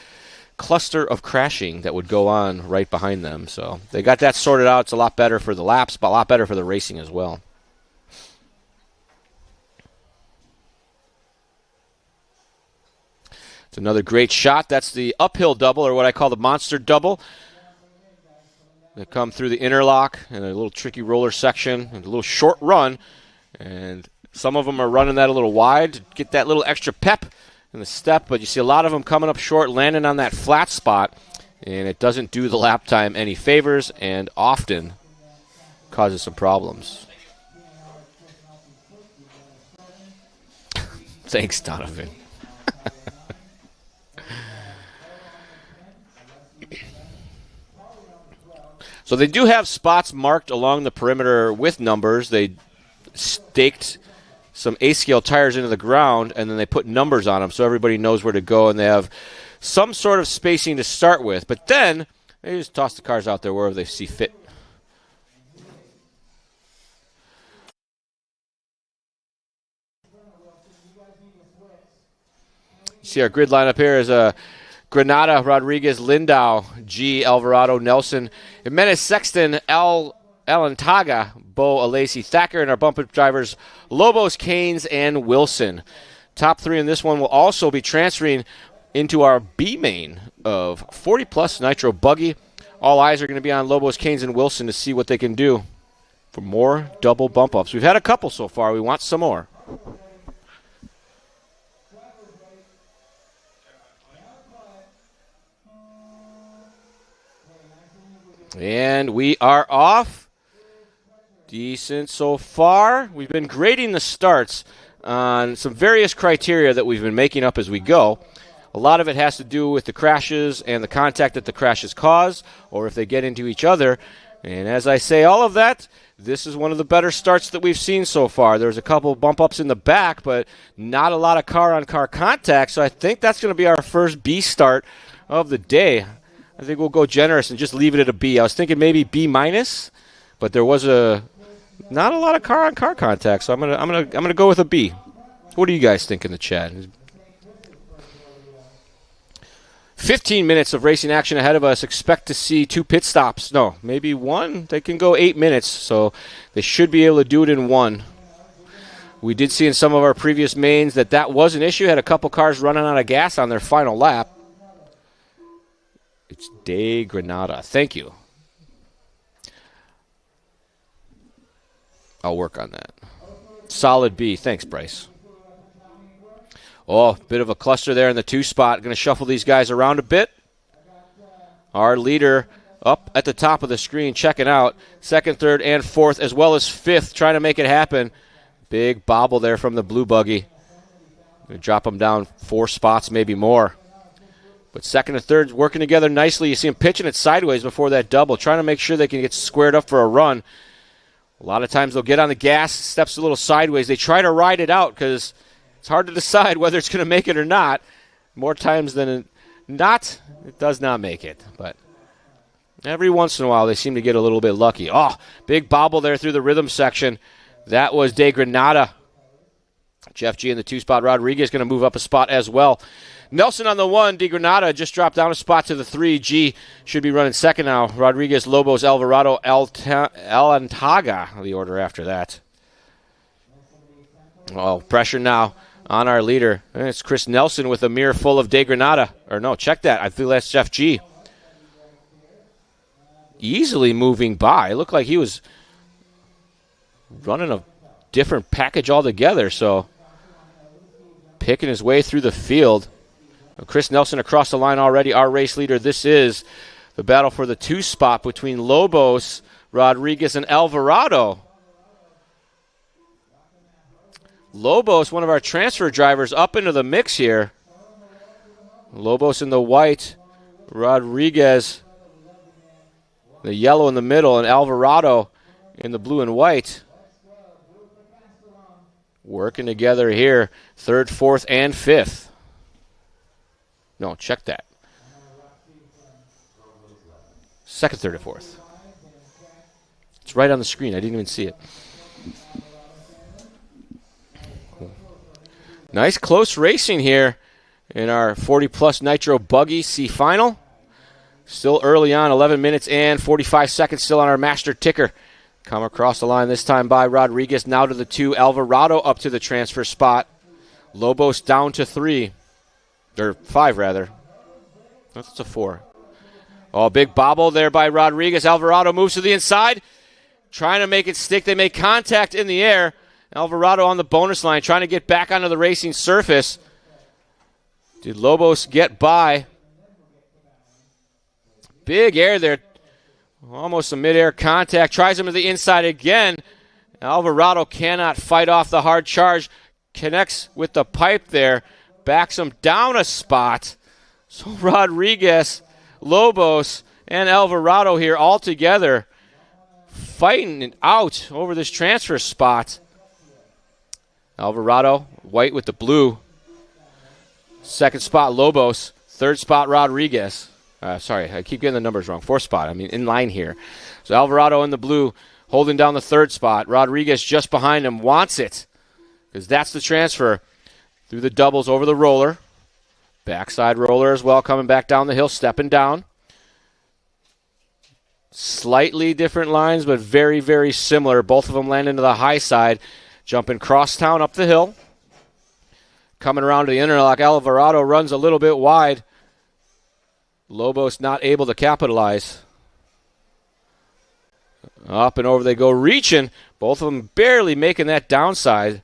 cluster of crashing that would go on right behind them. So they got that sorted out. It's a lot better for the laps, but a lot better for the racing as well. It's another great shot. That's the uphill double, or what I call the monster double. They come through the interlock and a little tricky roller section and a little short run. And some of them are running that a little wide to get that little extra pep in the step. But you see a lot of them coming up short, landing on that flat spot. And it doesn't do the lap time any favors and often causes some problems. Thanks, Donovan. So they do have spots marked along the perimeter with numbers. They staked some A-scale tires into the ground, and then they put numbers on them so everybody knows where to go, and they have some sort of spacing to start with. But then they just toss the cars out there wherever they see fit. You see our grid lineup here is a Granada, Rodriguez, Lindau, G, Alvarado, Nelson, Jimenez, Sexton, Alantaga, Bo, Alesi, Thacker, and our bumper drivers, Lobos, Keynes, and Wilson. Top three in this one will also be transferring into our B main of 40-plus Nitro Buggy. All eyes are going to be on Lobos, Keynes, and Wilson to see what they can do for more double bump-ups. We've had a couple so far. We want some more. And we are off. Decent so far. We've been grading the starts on some various criteria that we've been making up as we go. A lot of it has to do with the crashes and the contact that the crashes cause, or if they get into each other. And as I say all of that, this is one of the better starts that we've seen so far. There's a couple bump-ups in the back, but not a lot of car-on-car contact, so I think that's going to be our first B start of the day. I think we'll go generous and just leave it at a B. I was thinking maybe B-, but there was not a lot of car-on-car contact, so I'm gonna go with a B. What do you guys think in the chat? 15 minutes of racing action ahead of us. Expect to see 2 pit stops. No, maybe 1. They can go 8 minutes, so they should be able to do it in 1. We did see in some of our previous mains that was an issue. Had a couple cars running out of gas on their final lap. It's De Granada. Thank you. I'll work on that. Solid B. Thanks, Bryce. Oh, bit of a cluster there in the 2 spot. Going to shuffle these guys around a bit. Our leader up at the top of the screen, checking out. 2nd, 3rd, and 4th, as well as 5th, trying to make it happen. Big bobble there from the blue buggy. Going to drop them down 4 spots, maybe more. But 2nd and 3rd working together nicely. You see them pitching it sideways before that double, trying to make sure they can get squared up for a run. A lot of times they'll get on the gas, steps a little sideways. They try to ride it out because it's hard to decide whether it's going to make it or not. More times than not, it does not make it. But every once in a while, they seem to get a little bit lucky. Oh, big bobble there through the rhythm section. That was De Granada. Jeff G in the 2 spot. Rodriguez going to move up a spot as well. Nelson on the 1. De Granada just dropped down a spot to the 3. G should be running 2nd now. Rodriguez, Lobos, Alvarado, Alantaga, the order after that. Oh, pressure now on our leader. And it's Chris Nelson with a mirror full of De Granada. Or no, check that. I feel that's Jeff G. Easily moving by. It looked like he was running a different package altogether. So picking his way through the field. Chris Nelson across the line already, our race leader. This is the battle for the 2 spot between Lobos, Rodriguez, and Alvarado. Lobos, one of our transfer drivers, up into the mix here. Lobos in the white, Rodriguez, the yellow in the middle, and Alvarado in the blue and white. Working together here, 3rd, 4th, and 5th. No, check that. 2nd, 3rd, and 4th. It's right on the screen. I didn't even see it. Nice close racing here in our 40-plus Nitro Buggy C final. Still early on, 11 minutes and 45 seconds still on our master ticker. Come across the line this time by Rodriguez, now to the 2. Alvarado up to the transfer spot. Lobos down to 3. Or 5, rather. That's a 4. Oh, big bobble there by Rodriguez. Alvarado moves to the inside, trying to make it stick. They make contact in the air. Alvarado on the bonus line, trying to get back onto the racing surface. Did Lobos get by? Big air there. Almost a mid-air contact. Tries him to the inside again. Alvarado cannot fight off the hard charge. Connects with the pipe there. Backs him down a spot. So Rodriguez, Lobos, and Alvarado here all together fighting it out over this transfer spot. Alvarado, white with the blue. 2nd spot, Lobos. 3rd spot, Rodriguez. Sorry, I keep getting the numbers wrong. 4th spot, in line here. So Alvarado in the blue, holding down the 3rd spot. Rodriguez just behind him, wants it, because that's the transfer. Through the doubles over the roller. Backside roller as well, coming back down the hill, stepping down. Slightly different lines, but very, very similar. Both of them land into the high side. Jumping crosstown up the hill. Coming around to the interlock, Alvarado runs a little bit wide. Lobos not able to capitalize. Up and over they go, reaching. Both of them barely making that downside.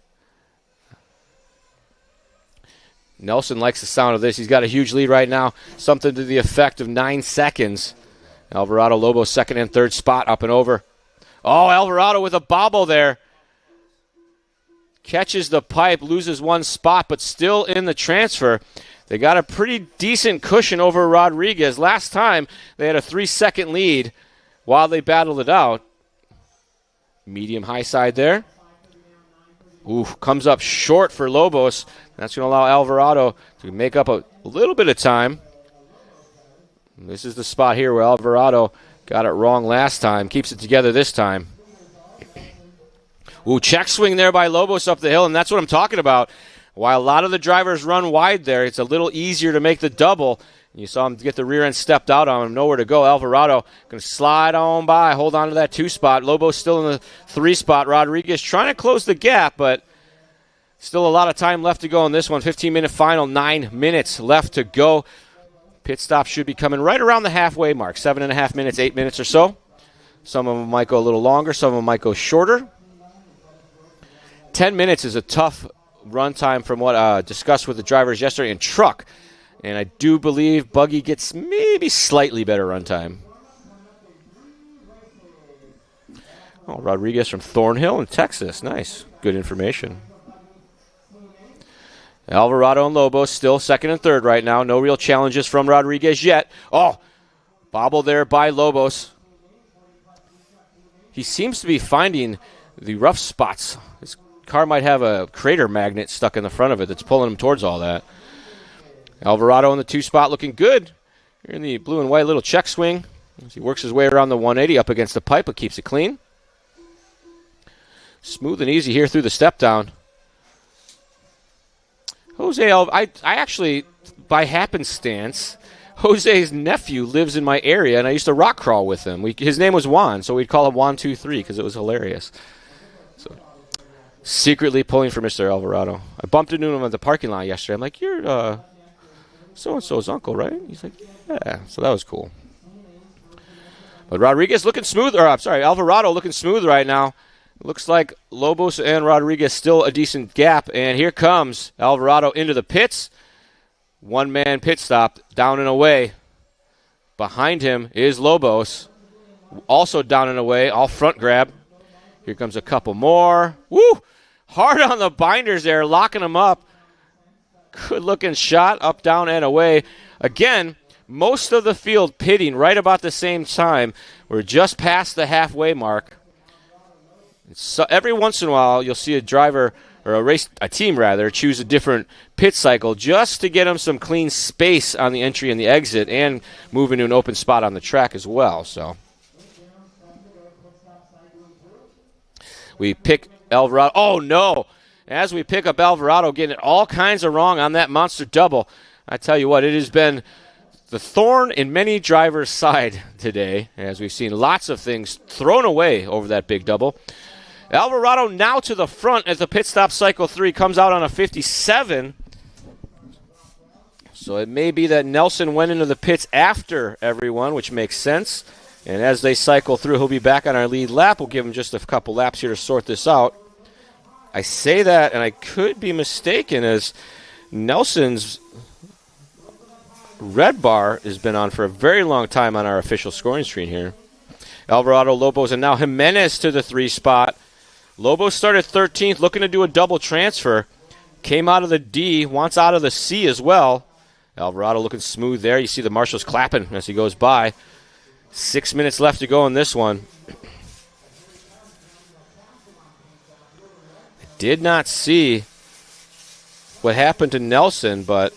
Nelson likes the sound of this. He's got a huge lead right now. Something to the effect of 9 seconds. Alvarado, Lobos, 2nd and 3rd spot up and over. Oh, Alvarado with a bobble there. Catches the pipe, loses 1 spot, but still in the transfer. They got a pretty decent cushion over Rodriguez. Last time, they had a 3-second lead while they battled it out. Medium high side there. Ooh, comes up short for Lobos. That's going to allow Alvarado to make up a little bit of time. This is the spot here where Alvarado got it wrong last time. Keeps it together this time. Ooh, check swing there by Lobos up the hill, and that's what I'm talking about. While a lot of the drivers run wide there, it's a little easier to make the double. You saw him get the rear end stepped out on him, nowhere to go. Alvarado going to slide on by, hold on to that 2 spot. Lobos still in the 3 spot. Rodriguez trying to close the gap, but still a lot of time left to go in this one. 15-minute final, 9 minutes left to go. Pit stop should be coming right around the halfway mark, 7.5 minutes, 8 minutes or so. Some of them might go a little longer, some of them might go shorter. 10 minutes is a tough run time from what discussed with the drivers yesterday in truck. And I do believe buggy gets maybe slightly better run time. Oh, Rodriguez from Thornhill in Texas. Nice. Good information. Alvarado and Lobos still second and third right now. No real challenges from Rodriguez yet. Oh, bobble there by Lobos. He seems to be finding the rough spots. His car might have a crater magnet stuck in the front of it that's pulling him towards all that. Alvarado in the 2 spot looking good. Here in the blue and white little check swing. As he works his way around the 180 up against the pipe, but keeps it clean. Smooth and easy here through the step down. I actually, by happenstance, Jose's nephew lives in my area, and I used to rock crawl with him. His name was Juan, so we'd call him Juan23 because it was hilarious. So, secretly pulling for Mr. Alvarado. I bumped into him at the parking lot yesterday. I'm like, you're so-and-so's uncle, right? He's like, yeah. So that was cool. But Rodriguez looking smooth, Alvarado looking smooth right now. Looks like Lobos and Rodriguez still a decent gap. And here comes Alvarado into the pits. One-man pit stop, down and away. Behind him is Lobos. Also down and away, all front grab. Here comes a couple more. Woo! Hard on the binders there, locking them up. Good-looking shot, up, down, and away. Again, most of the field pitting right about the same time. We're just past the halfway mark. So every once in a while, you'll see a driver or a team choose a different pit cycle just to get them some clean space on the entry and the exit, and move into an open spot on the track as well. So we pick Alvarado. Oh no! As we pick up Alvarado, getting it all kinds of wrong on that monster double. I tell you what, it has been the thorn in many drivers' side today, as we've seen lots of things thrown away over that big double. Alvarado now to the front as the pit stop cycle 3 comes out on a 57. So it may be that Nelson went into the pits after everyone, which makes sense. And as they cycle through, he'll be back on our lead lap. We'll give him just a couple laps here to sort this out. I say that, and I could be mistaken, as Nelson's red bar has been on for a very long time on our official scoring screen here. Alvarado, Lobos, and now Jimenez to the 3 spot. Lobos started 13th, looking to do a double transfer. Came out of the D, wants out of the C as well. Alvarado looking smooth there. You see the marshals clapping as he goes by. 6 minutes left to go in this one. I did not see what happened to Nelson, but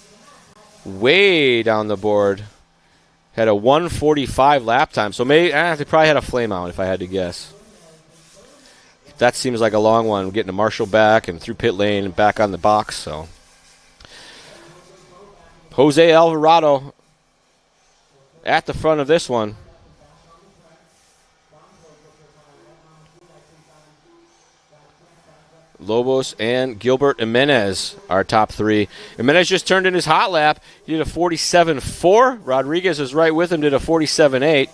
way down the board had a 1:45 lap time. So maybe they probably had a flame out if I had to guess. That seems like a long one, getting a marshal back and through pit lane and back on the box. So Jose Alvarado at the front of this one. Lobos and Gilbert Jimenez, our top 3. Jimenez just turned in his hot lap. He did a 47.4. Rodriguez is right with him, did a 47.8.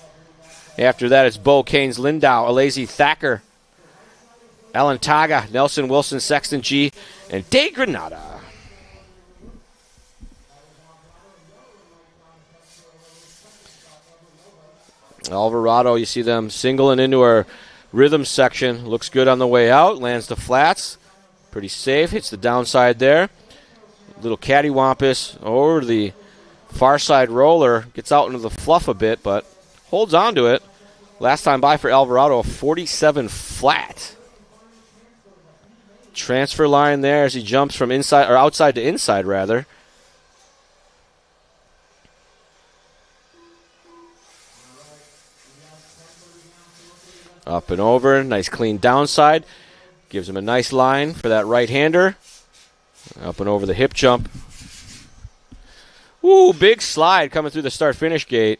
After that, it's Bo, Keynes, Lindau, Alazi, Thacker, Alan Taga, Nelson, Wilson, Sexton, G, and De Granada. Alvarado, you see them singling into our rhythm section. Looks good on the way out. Lands the flats. Pretty safe. Hits the downside there. Little cattywampus over the far side roller. Gets out into the fluff a bit, but holds on to it. Last time by for Alvarado, a 47 flat. Transfer line there as he jumps from inside, or outside to inside, rather. Up and over. Nice clean downside. Gives him a nice line for that right-hander. Up and over the hip jump. Ooh, big slide coming through the start-finish gate.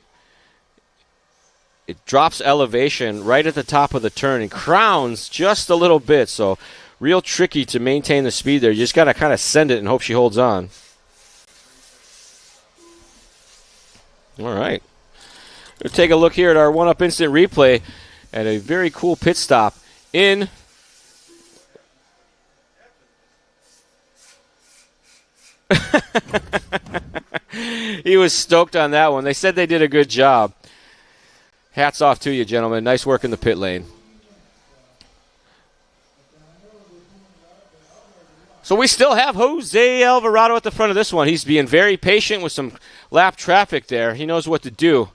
It drops elevation right at the top of the turn and crowns just a little bit. So real tricky to maintain the speed there. You just got to kind of send it and hope she holds on. All right. We'll take a look here at our one-up instant replay at a very cool pit stop in he was stoked on that one. They said they did a good job. Hats off to you, gentlemen. Nice work in the pit lane. So we still have Jose Alvarado at the front of this one. He's being very patient with some lap traffic there. He knows what to do.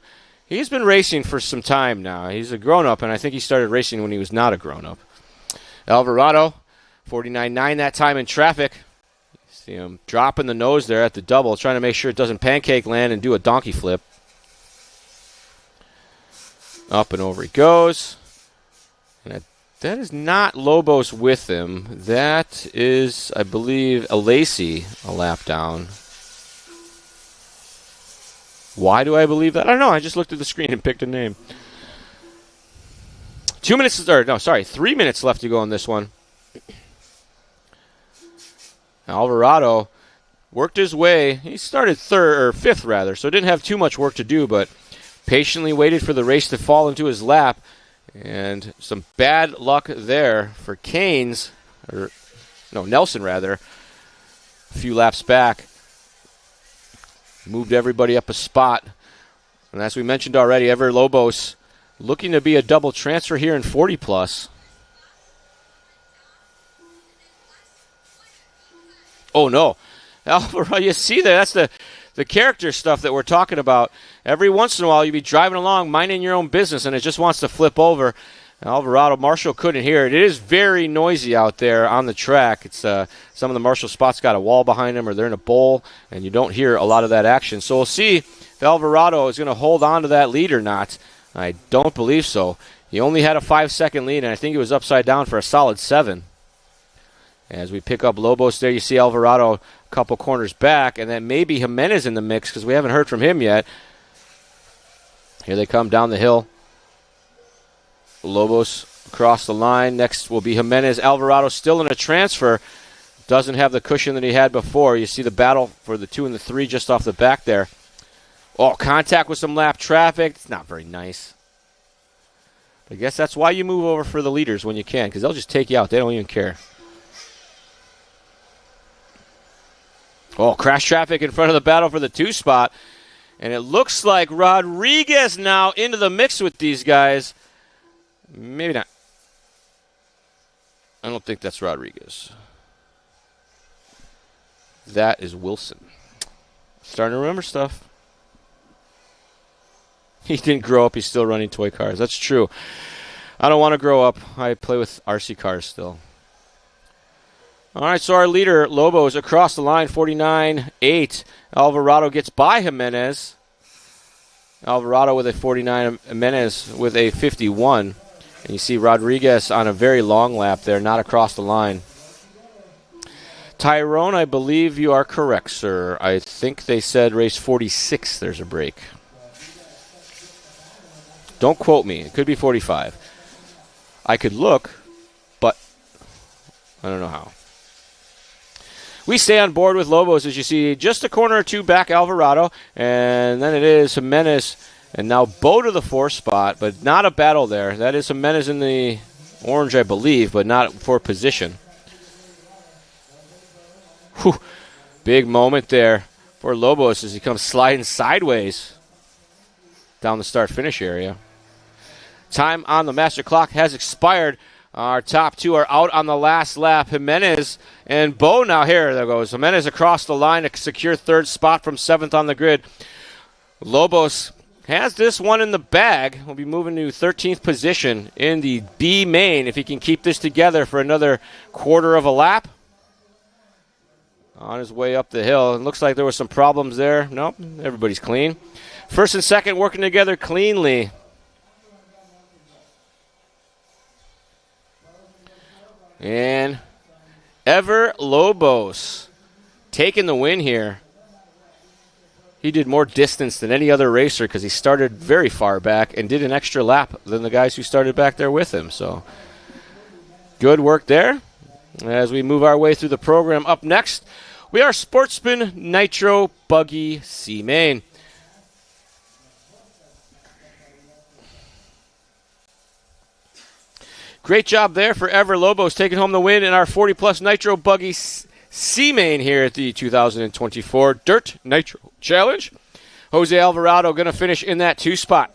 He's been racing for some time now. He's a grown-up, and I think he started racing when he was not a grown-up. Alvarado, 49.9 that time in traffic. See him dropping the nose there at the double, trying to make sure it doesn't pancake land and do a donkey flip. Up and over he goes. And that is not Lobos with him. That is, I believe, Alesi a lap down. Why do I believe that? I don't know. I just looked at the screen and picked a name. 3 minutes left to go on this one. Alvarado worked his way. He started fifth, so didn't have too much work to do, but patiently waited for the race to fall into his lap. And some bad luck there for Nelson, rather. A few laps back. Moved everybody up a spot. And as we mentioned already, Ever Lobos looking to be a double transfer here in 40+. Oh, no. Alvarado, you see that? That's the character stuff that we're talking about. Every once in a while, you'll be driving along, minding your own business, and it just wants to flip over. Alvarado, Marshall couldn't hear it. It is very noisy out there on the track. It's some of the Marshall spots got a wall behind them, or they're in a bowl, and you don't hear a lot of that action. So we'll see if Alvarado is going to hold on to that lead or not. I don't believe so. He only had a 5-second lead, and I think it was upside down for a solid 7. As we pick up Lobos there, you see Alvarado a couple corners back, and then maybe Jimenez in the mix because we haven't heard from him yet. Here they come down the hill. Lobos across the line. Next will be Jimenez. Alvarado still in a transfer. Doesn't have the cushion that he had before. You see the battle for the 2 and the 3 just off the back there. Oh, contact with some lap traffic. It's not very nice. I guess that's why you move over for the leaders when you can, because they'll just take you out. They don't even care. Oh, crash traffic in front of the battle for the 2 spot. And it looks like Rodriguez now into the mix with these guys. Maybe not. I don't think that's Rodriguez. That is Wilson. Starting to remember stuff. He didn't grow up. He's still running toy cars. That's true. I don't want to grow up. I play with RC cars still. All right, so our leader, Lobos, across the line, 49.8. Alvarado gets by Jimenez. Alvarado with a 49, Jimenez with a 51. And you see Rodriguez on a very long lap there, not across the line. Tyrone, I believe you are correct, sir. I think they said race 46 there's a break. Don't quote me. It could be 45. I could look, but I don't know how. We stay on board with Lobos, as you see, just a corner or 2 back Alvarado, and then it is Jimenez, and now Bo to the 4 spot, but not a battle there. That is Jimenez in the orange, I believe, but not for position. Whew. Big moment there for Lobos as he comes sliding sideways down the start-finish area. Time on the master clock has expired. Our top two are out on the last lap. Jimenez and Bo now here. There goes Jimenez across the line to secure third spot from 7th on the grid. Lobos has this one in the bag. We'll be moving to 13th position in the B main if he can keep this together for another quarter of a lap. On his way up the hill. It looks like there were some problems there. Nope, everybody's clean. First and second working together cleanly. And Ever Lobos taking the win here. He did more distance than any other racer because he started very far back and did an extra lap than the guys who started back there with him. So good work there. As we move our way through the program, up next, we are Sportsman Nitro Buggy C Main. Great job there for Ever Lobos taking home the win in our 40-plus Nitro Buggy C Main here at the 2024 Dirt Nitro Challenge. Jose Alvarado going to finish in that 2 spot.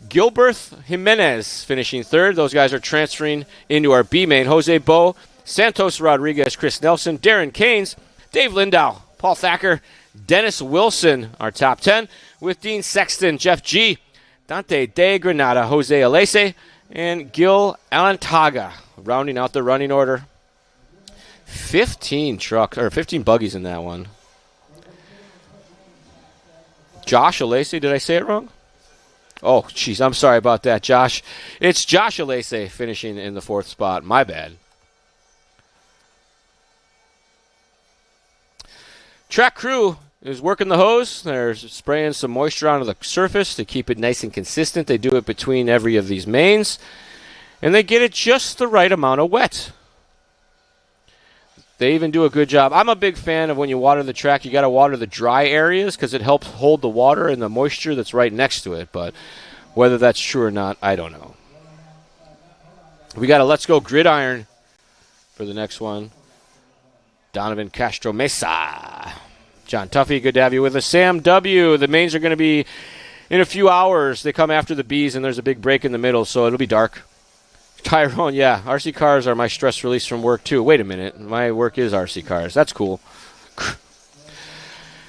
Gilbert Jimenez finishing 3rd. Those guys are transferring into our B main. Jose Bo, Santos Rodriguez, Chris Nelson, Darren Keynes, Dave Lindow, Paul Thacker, Dennis Wilson, our top 10, with Dean Sexton, Jeff G, Dante De Granada, Jose Alese, and Gil Alantaga, rounding out the running order. 15 buggies in that one. Josh Alese, did I say it wrong? Oh, jeez, I'm sorry about that, Josh. It's Josh Alese finishing in the 4th spot. My bad. Track crew is working the hose. They're spraying some moisture onto the surface to keep it nice and consistent. They do it between every of these mains, and they get it just the right amount of wet. They even do a good job. I'm a big fan of when you water the track, you got to water the dry areas because it helps hold the water and the moisture that's right next to it. But whether that's true or not, I don't know. We got a Let's Go Gridiron for the next one. Donovan Castro Mesa. John Tuffy, good to have you with us. Sam W., the mains are going to be in a few hours. They come after the Bs, and there's a big break in the middle, so it'll be dark. Tyrone, yeah, RC cars are my stress release from work, too. Wait a minute. My work is RC cars. That's cool.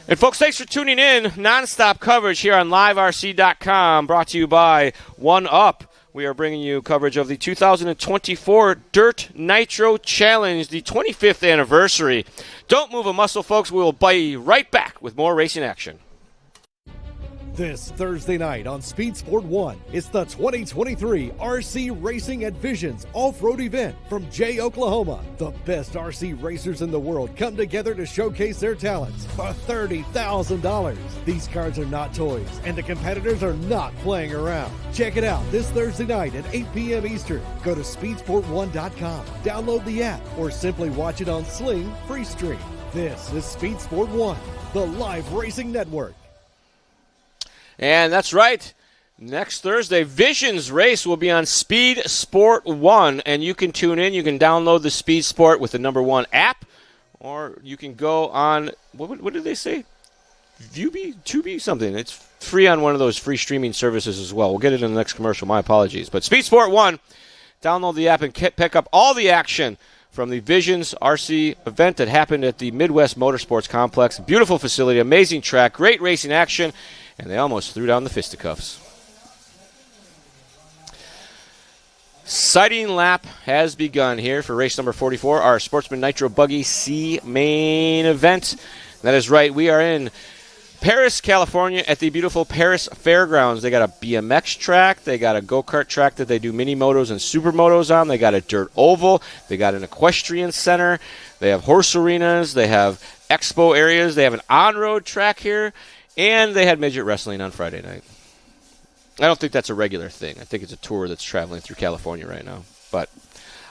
And, folks, thanks for tuning in. Nonstop coverage here on LiveRC.com, brought to you by 1UP. We are bringing you coverage of the 2024 Dirt Nitro Challenge, the 25th anniversary. Don't move a muscle, folks. We will be right back with more racing action. This Thursday night on Speed Sport 1, it's the 2023 RC Racing at Visions Off-Road event from Jay, Oklahoma. The best RC racers in the world come together to showcase their talents for $30,000. These cars are not toys, and the competitors are not playing around. Check it out this Thursday night at 8 p.m. Eastern. Go to speedsport1.com, download the app, or simply watch it on Sling Free Stream. This is Speed Sport 1, the live racing network. And that's right. Next Thursday, Visions Race will be on Speed Sport 1, and you can tune in. You can download the Speed Sport with the #1 app, or you can go on, what did they say? Tubi, something. It's free on one of those free streaming services as well. We'll get it in the next commercial. My apologies. But Speed Sport 1, download the app and pick up all the action from the Visions RC event that happened at the Midwest Motorsports Complex. Beautiful facility, amazing track, great racing action. And they almost threw down the fisticuffs. Sighting lap has begun here for race number 44, our Sportsman Nitro Buggy C main event. That is right, we are in Paris, California at the beautiful Paris Fairgrounds. They got a BMX track, they got a go-kart track that they do mini motos and supermotos on, they got a dirt oval, they got an equestrian center, they have horse arenas, they have expo areas, they have an on-road track here. And they had midget wrestling on Friday night. I don't think that's a regular thing. I think it's a tour that's traveling through California right now. But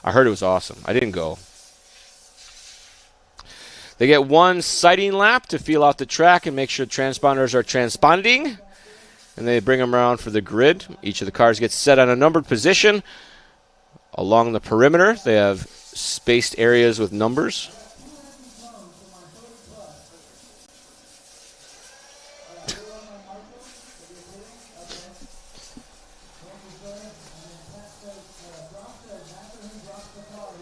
I heard it was awesome. I didn't go. They get one sighting lap to feel out the track and make sure transponders are transponding. And they bring them around for the grid. Each of the cars gets set on a numbered position. Along the perimeter, they have spaced areas with numbers.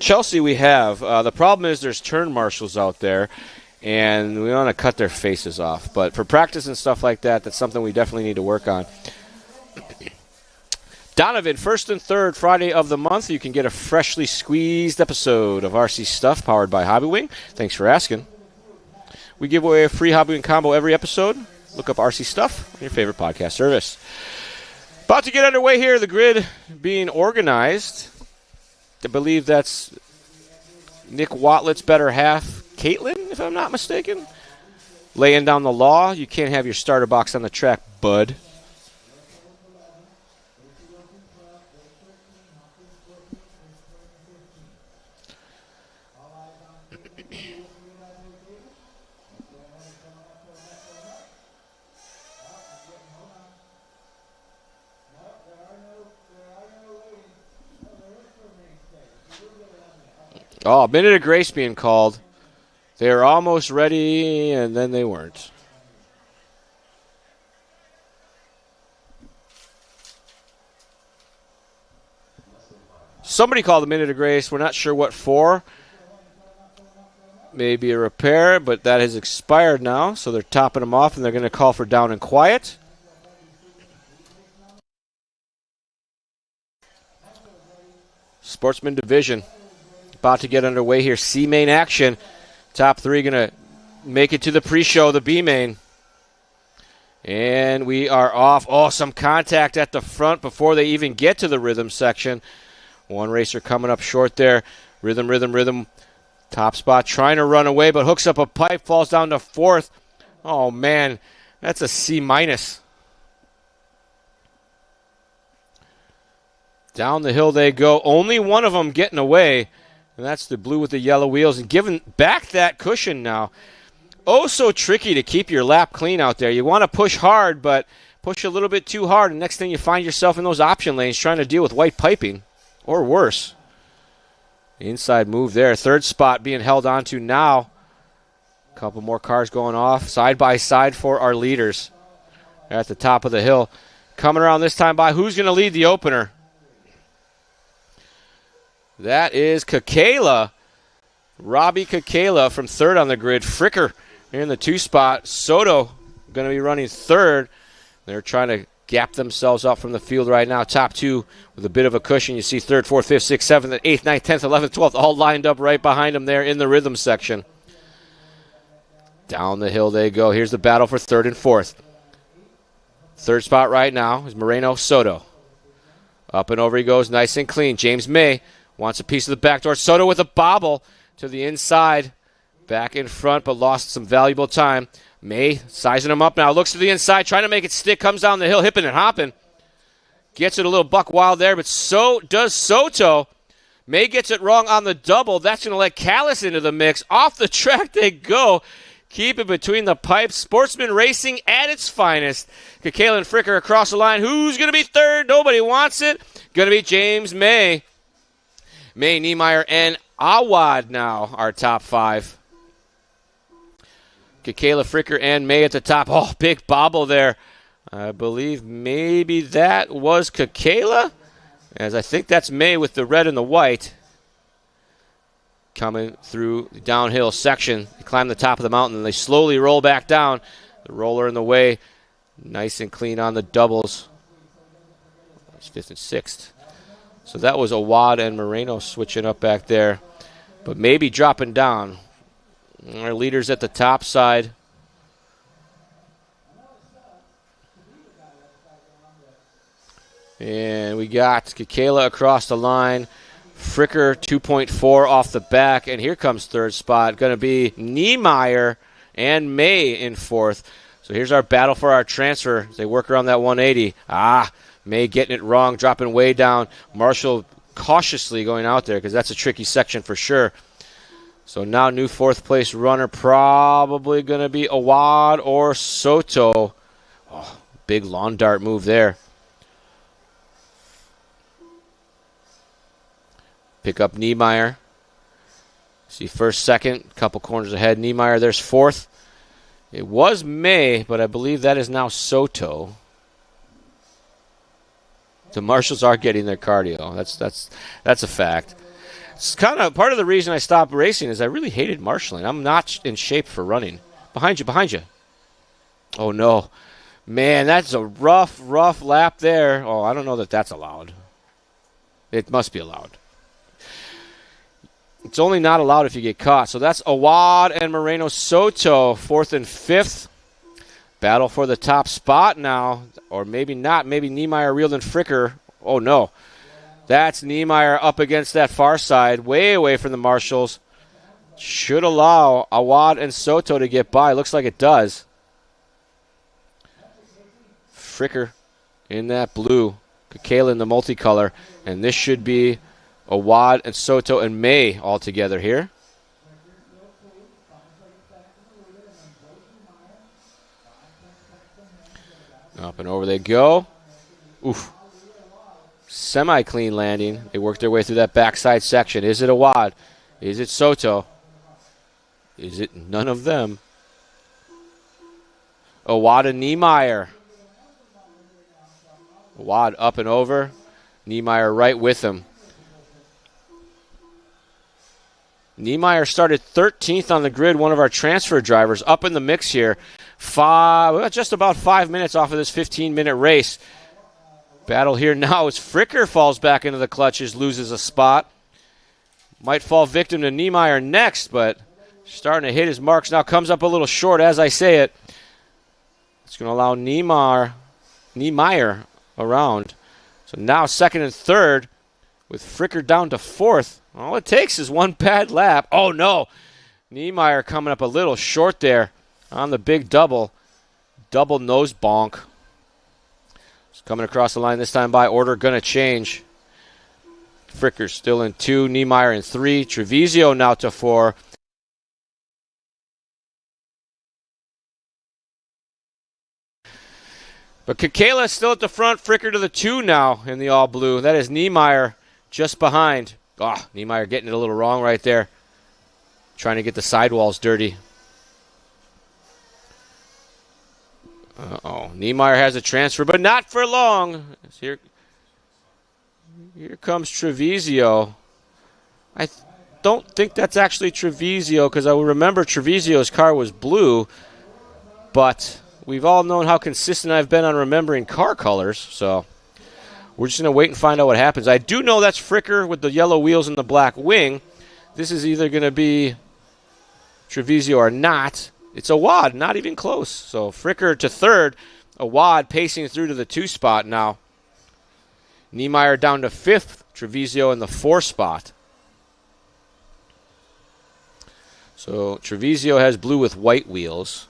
Chelsea we have. The problem is there's turn marshals out there, and we want to cut their faces off. But for practice and stuff like that, that's something we definitely need to work on. Donovan, first and third Friday of the month, you can get a freshly squeezed episode of RC Stuff powered by Hobbywing. Thanks for asking. We give away a free Hobbywing combo every episode. Look up RC Stuff on your favorite podcast service. About to get underway here, the grid being organized. I believe that's Nick Watlett's better half, Caitlin, if I'm not mistaken. Laying down the law. You can't have your starter box on the track, bud. Oh, a minute of grace being called. They were almost ready, and then they weren't. Somebody called a minute of grace. We're not sure what for. Maybe a repair, but that has expired now, so they're topping them off, and they're going to call for down and quiet. Sportsman division. About to get underway here. C main action. Top three going to make it to the pre-show, the B main. And we are off. Oh, some contact at the front before they even get to the rhythm section. One racer coming up short there. Rhythm. Top spot trying to run away, but hooks up a pipe, falls down to fourth. Oh, man. That's a C-. Down the hill they go. Only one of them getting away. And that's the blue with the yellow wheels. And giving back that cushion now. Oh, so tricky to keep your lap clean out there. You want to push hard, but push a little bit too hard. And next thing you find yourself in those option lanes trying to deal with white piping. Or worse. Inside move there. Third spot being held on to now. A couple more cars going off. Side by side for our leaders. At the top of the hill. Coming around this time by. Who's going to lead the opener? That is Kakela. Robbie Kakela from third on the grid. Fricker in the 2 spot. Soto going to be running third. They're trying to gap themselves up from the field right now. Top 2 with a bit of a cushion. You see 3rd, 4th, 5th, 6th, 7th, 8th, 9th, 10th, 11th, 12th all lined up right behind them there in the rhythm section. Down the hill they go. Here's the battle for 3rd and 4th. 3rd spot right now is Moreno Soto. Up and over he goes, nice and clean. James May wants a piece of the back door. Soto with a bobble to the inside. Back in front, but lost some valuable time. May sizing him up now. Looks to the inside, trying to make it stick. Comes down the hill, hipping and hopping. Gets it a little buck wild there, but so does Soto. May gets it wrong on the double. That's going to let Callis into the mix. Off the track they go. Keep it between the pipes. Sportsman racing at its finest. Kakela and Fricker across the line. Who's going to be third? Nobody wants it. Going to be James May. May, Niemeyer, and Awad now our top 5. Kakela, Fricker, and May at the top. Oh, big bobble there. I believe maybe that was Kakela, as I think that's May with the red and the white. Coming through the downhill section. They climb the top of the mountain, and they slowly roll back down. The roller in the way. Nice and clean on the doubles. That's 5th and 6th. So that was Awad and Moreno switching up back there. But maybe dropping down. Our leaders at the top side. And we got Kakela across the line. Fricker 2.4 off the back. And here comes third spot. Going to be Niemeyer and May in 4th. So here's our battle for our transfer. They work around that 180. May getting it wrong, dropping way down. Marshall cautiously going out there because that's a tricky section for sure. So now new 4th place runner probably going to be Awad or Soto. Oh, big lawn dart move there. Pick up Niemeyer. See 1st, 2nd, couple corners ahead. Niemeyer, there's 4th. It was May, but I believe that is now Soto. The marshals are getting their cardio. That's a fact. It's kind of part of the reason I stopped racing is I really hated marshaling. I'm not in shape for running. Behind you. Oh, no. Man, that's a rough lap there. Oh, I don't know that that's allowed. It must be allowed. It's only not allowed if you get caught. So that's Awad and Moreno Soto, 4th and 5th. Battle for the top spot now. Or maybe not. Maybe Niemeyer reeled in Fricker. Oh, no. That's Niemeyer up against that far side, way away from the marshals. Should allow Awad and Soto to get by. Looks like it does. Fricker in that blue. Kekela in the multicolor. And this should be Awad and Soto and May all together here. Up and over they go. Oof. Semi-clean landing. They work their way through that backside section. Is it Awad? Is it Soto? Is it none of them? Awad and Niemeyer. Awad up and over. Niemeyer right with him. Niemeyer started 13th on the grid, one of our transfer drivers, up in the mix here. Just about 5 minutes off of this 15-minute race. Battle here now as Fricker falls back into the clutches, loses a spot. Might fall victim to Niemeyer next, but starting to hit his marks now. Comes up a little short as I say it. It's going to allow Niemeyer around. So now 2nd and 3rd with Fricker down to 4th. All it takes is one bad lap. Oh, no. Niemeyer coming up a little short there on the big double. Double nose bonk. It's coming across the line this time by order. Going to change. Fricker still in 2. Niemeyer in 3. Treviso now to 4. But Kekela still at the front. Fricker to the 2 now in the all blue. That is Niemeyer just behind. Oh, Niemeyer getting it a little wrong right there. Trying to get the sidewalls dirty. Uh-oh. Niemeyer has a transfer, but not for long. Here comes Treviso. I don't think that's actually Treviso because I remember Treviso's car was blue, but we've all known how consistent I've been on remembering car colors, so we're just going to wait and find out what happens. I do know that's Fricker with the yellow wheels and the black wing. This is either going to be Treviso or not. It's Awad, not even close. So Fricker to 3rd. Awad pacing through to the 2 spot now. Niemeyer down to 5th. Treviso in the 4 spot. So Treviso has blue with white wheels.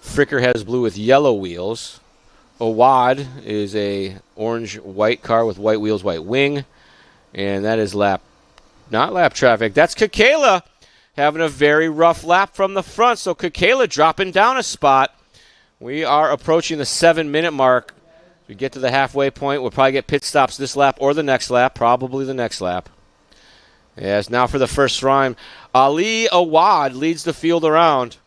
Fricker has blue with yellow wheels. Awad is a orange-white car with white wheels, white wing. And that is not lap traffic. That's Kekela having a very rough lap from the front. So Kekela dropping down a spot. We are approaching the 7-minute mark. We get to the halfway point. We'll probably get pit stops this lap or the next lap. Probably the next lap. As now for the first rhyme, Ali Awad leads the field around.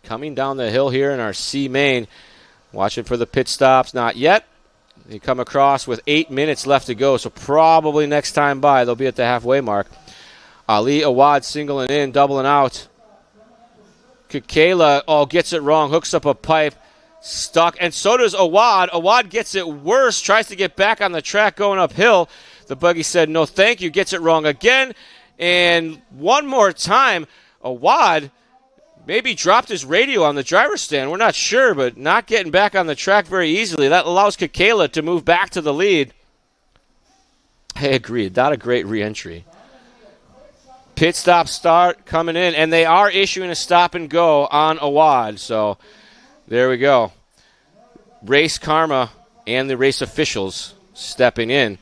Coming down the hill here in our C main. Watching for the pit stops. Not yet. They come across with 8 minutes left to go. So probably next time by, they'll be at the halfway mark. Ali Awad singling in, doubling out. Kekela, gets it wrong, hooks up a pipe, stuck, and so does Awad. Awad gets it worse, tries to get back on the track going uphill. The buggy said no thank you, gets it wrong again, and one more time, Awad maybe dropped his radio on the driver's stand. We're not sure, but not getting back on the track very easily. That allows Kekela to move back to the lead. I agree, not a great re-entry. Pit stop start coming in, and they are issuing a stop and go on Awad. So there we go. Race karma and the race officials stepping in.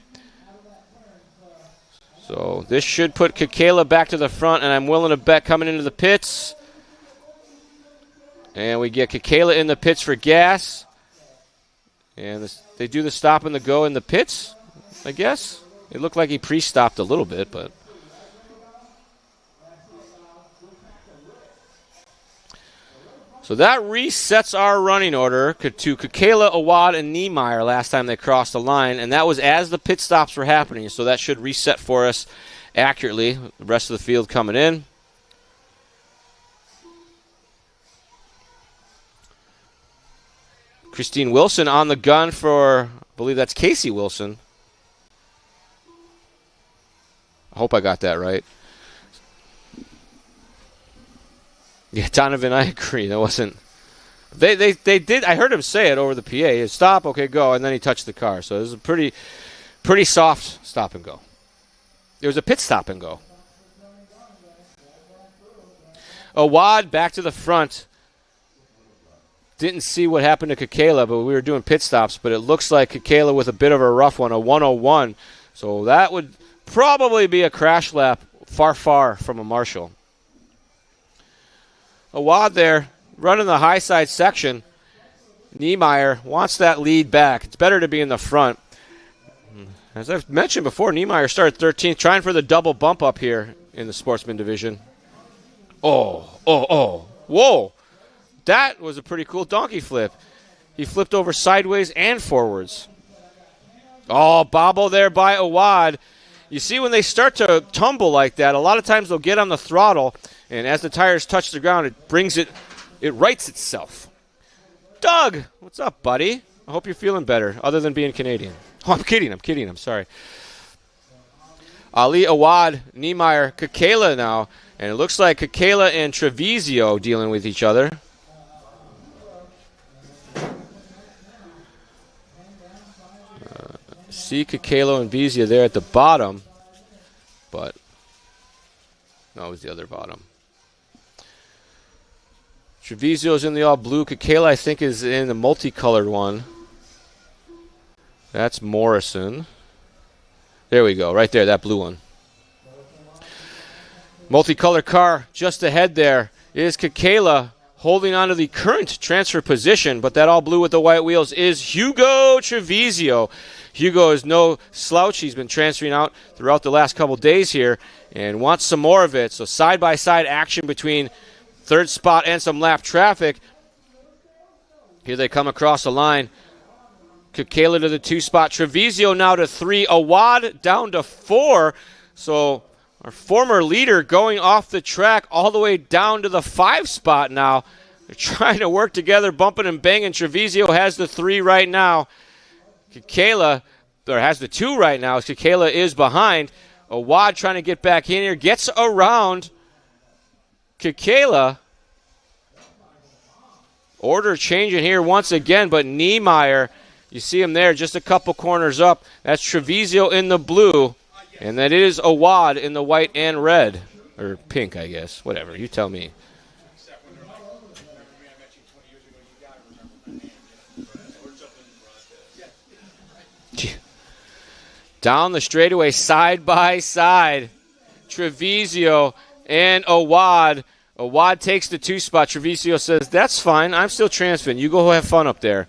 So this should put Kekela back to the front, and I'm willing to bet coming into the pits. And we get Kekela in the pits for gas. And they do the stop and the go in the pits, I guess. It looked like he pre-stopped a little bit, but... So that resets our running order to Kekela, Awad, and Niemeyer last time they crossed the line, and that was as the pit stops were happening, so that should reset for us accurately. The rest of the field coming in. Christine Wilson on the gun for, I believe that's Casey Wilson. I hope I got that right. Yeah, Donovan, I agree. That wasn't. They did. I heard him say it over the PA. Stop, okay, go, and then he touched the car. So it was a pretty soft stop and go. It was a pit stop and go. Awad back to the front. Didn't see what happened to Kekela, but we were doing pit stops. But it looks like Kekela with a bit of a rough one, a 101. So that would probably be a crash lap far from a Marshall. Awad there, running the high side section. Niemeyer wants that lead back. It's better to be in the front. As I've mentioned before, Niemeyer started 13th, trying for the double bump up here in the Sportsman division. Whoa. That was a pretty cool donkey flip. He flipped over sideways and forwards. Bobble there by Awad. You see when they start to tumble like that, a lot of times they'll get on the throttle, and as the tires touch the ground, it rights itself. Doug, what's up, buddy? I hope you're feeling better, other than being Canadian. Oh, I'm kidding. I'm sorry. Ali, Awad, Niemeyer, Kekela now, and it looks like Kekela and Treviso dealing with each other. See Kekela and Vizia there at the bottom, but no, it was the other bottom. Treviso's in the all blue. Kekela, I think, is in the multicolored one. That's Morrison. There we go, right there, that blue one. Multicolored car just ahead there is Kekela, holding on to the current transfer position, but that all blue with the white wheels is Hugo Treviso. Hugo is no slouch. He's been transferring out throughout the last couple days here and wants some more of it. So side-by-side action between third spot and some lap traffic. Here they come across the line. Kekela to the 2 spot. Treviso now to 3. Awad down to 4. So our former leader going off the track all the way down to the 5 spot now. They're trying to work together, bumping and banging. Treviso has the 3 right now. Kekela, or has the 2 right now. Kekela is behind. Awad trying to get back in here. Gets around Kekela. Order changing here once again, but Niemeyer, you see him there just a couple corners up. That's Treviso in the blue, and that is Awad in the white and red. Or pink, I guess. Whatever, you tell me. Down the straightaway, side by side. Treviso and Awad. Awad takes the 2 spot. Treviso says, that's fine. I'm still transferring. You go have fun up there.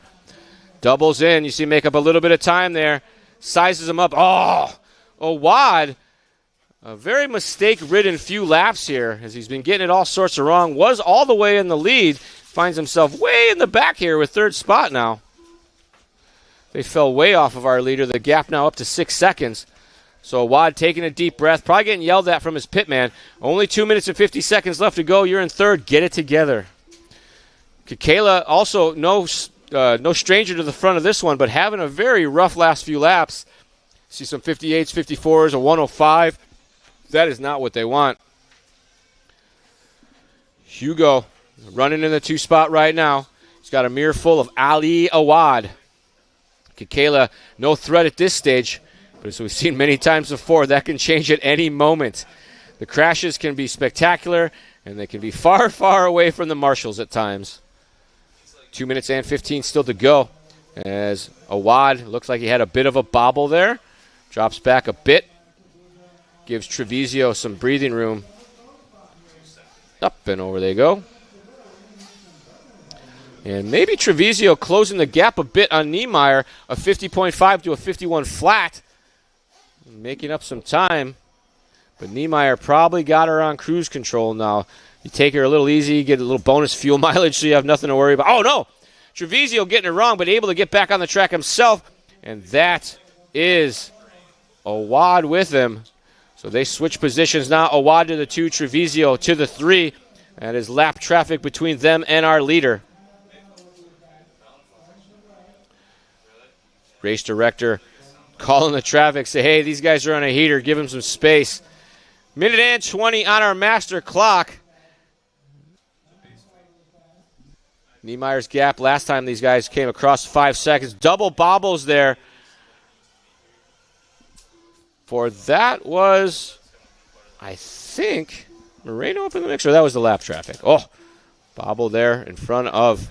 Doubles in. You see him make up a little bit of time there. Sizes him up. Awad, a very mistake-ridden few laps here as he's been getting it all sorts of wrong. Was all the way in the lead. Finds himself way in the back here with 3rd spot now. They fell way off of our leader. The gap now up to 6 seconds. So Awad taking a deep breath, probably getting yelled at from his pit man. Only 2 minutes and 50 seconds left to go. You're in 3rd. Get it together. Kekela also no stranger to the front of this one, but having a very rough last few laps. See some 58s, 54s, a 105. That is not what they want. Hugo running in the 2 spot right now. He's got a mirror full of Ali Awad. Kekela, no threat at this stage, but as we've seen many times before, that can change at any moment. The crashes can be spectacular, and they can be far, far away from the marshals at times. 2 minutes and 15 still to go, as Awad looks like he had a bit of a bobble there. Drops back a bit, gives Treviso some breathing room. Up and over they go. And maybe Treviso closing the gap a bit on Niemeyer, a 50.5 to a 51 flat. Making up some time. But Niemeyer probably got her on cruise control now. You take her a little easy, get a little bonus fuel mileage so you have nothing to worry about. Oh, no! Treviso getting it wrong, but able to get back on the track himself. And that is Awad with him. So they switch positions now. Awad to the 2, Trevizio to the 3. That is lap traffic between them and our leader. Race director calling the traffic, say, hey, these guys are on a heater. Give them some space. Minute and 20 on our master clock. Niemeyer's gap last time these guys came across 5 seconds. Double bobbles there. For that was, I think, Moreno up in the mix, or that was the lap traffic. Oh, bobble there in front of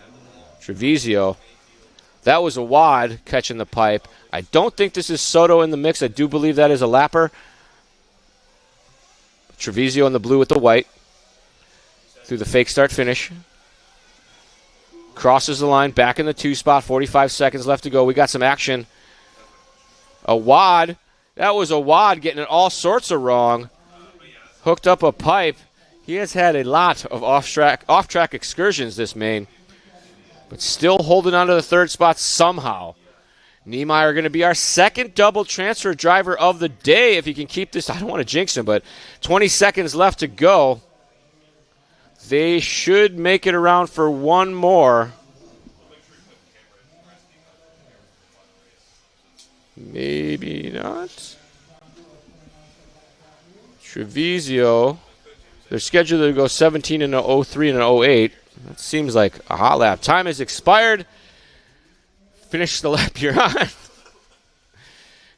Trevizio. That was a wad catching the pipe. I don't think this is Soto in the mix. I do believe that is a lapper. Trevizio in the blue with the white. Through the fake start finish. Crosses the line, back in the 2 spot. 45 seconds left to go. We got some action. A wad. That was a wad getting it all sorts of wrong. Hooked up a pipe. He has had a lot of off-track excursions, this main. But still holding on to the 3rd spot somehow. Niemeyer going to be our 2nd double transfer driver of the day if he can keep this. I don't want to jinx him, but 20 seconds left to go. They should make it around for one more. Maybe not. Trevizio. They're scheduled to go 17 and a 03 and an 08. That seems like a hot lap. Time has expired. Finish the lap you're on.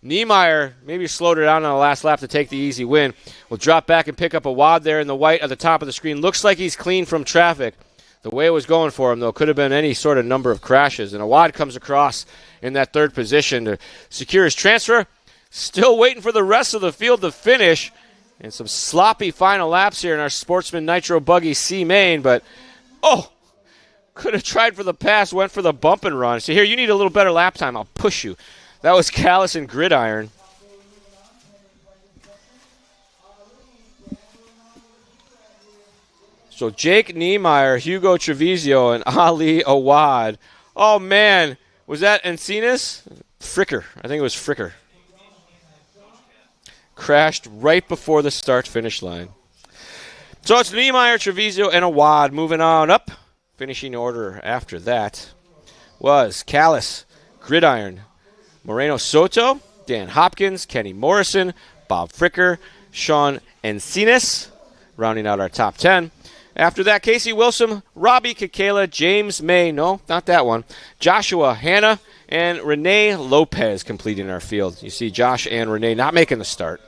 Niemeyer maybe slowed it down on the last lap to take the easy win. Will drop back and pick up a wad there in the white at the top of the screen. Looks like he's clean from traffic. The way it was going for him, though, could have been any sort of number of crashes. And a wad comes across in that 3rd position to secure his transfer. Still waiting for the rest of the field to finish. And some sloppy final laps here in our Sportsman Nitro Buggy C main. But, oh, could have tried for the pass, went for the bump and run. So here, you need a little better lap time. I'll push you. That was Callis and Gridiron. So Jake Niemeyer, Hugo Trevizio, and Ali Awad. Oh, man. Was that Encinas? Fricker. I think it was Fricker. Crashed right before the start-finish line. So it's Niemeyer, Trevizio, and Awad moving on up. Finishing order after that was Callis, Gridiron, Moreno Soto, Dan Hopkins, Kenny Morrison, Bob Fricker, Sean Encinas, rounding out our top 10. After that, Casey Wilson, Robbie Kekela, James May, no, not that one, Joshua Hanna, and Renee Lopez completing our field. You see Josh and Renee not making the start.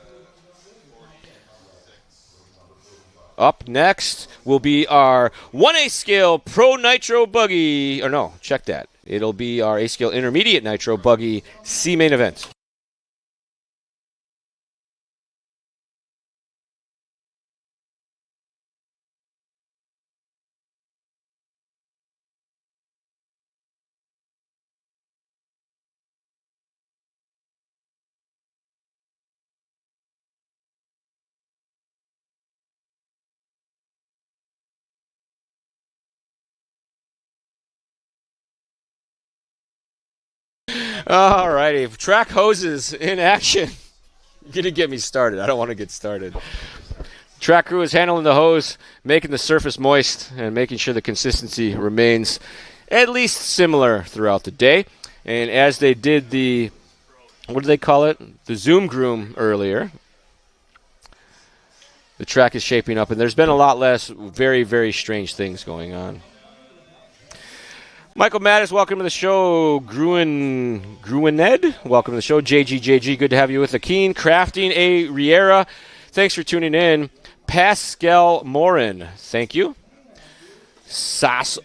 Up next will be our 1A scale Pro Nitro Buggy, or no, check that. It'll be our A scale Intermediate Nitro Buggy C main event. All righty, track hoses in action. You're going to get me started. I don't want to get started. Track crew is handling the hose, making the surface moist, and making sure the consistency remains at least similar throughout the day. And as they did the, what do they call it? The Zoom Groom earlier. The track is shaping up, and there's been a lot less very, very strange things going on. Michael Mattis, welcome to the show. Gruined, welcome to the show. JG, good to have you with Akeen. Crafting A. Riera, thanks for tuning in. Pascal Morin, thank you. Sasolua,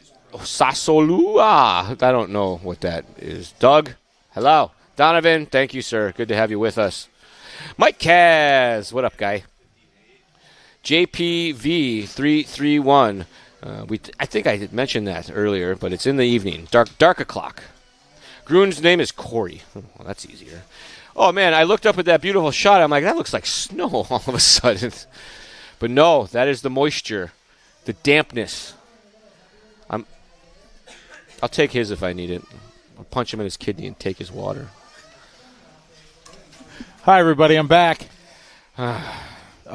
I don't know what that is. Doug, hello. Donovan, thank you, sir. Good to have you with us. Mike Kaz, what up, guy? JPV331. I think I had mentioned that earlier, but it's in the evening. Dark o'clock. Grun's name is Corey. Well, that's easier. Oh, man, I looked up at that beautiful shot. I'm like, that looks like snow all of a sudden. But no, that is the moisture, the dampness. I'll take his if I need it. I'll punch him in his kidney and take his water. Hi, everybody. I'm back.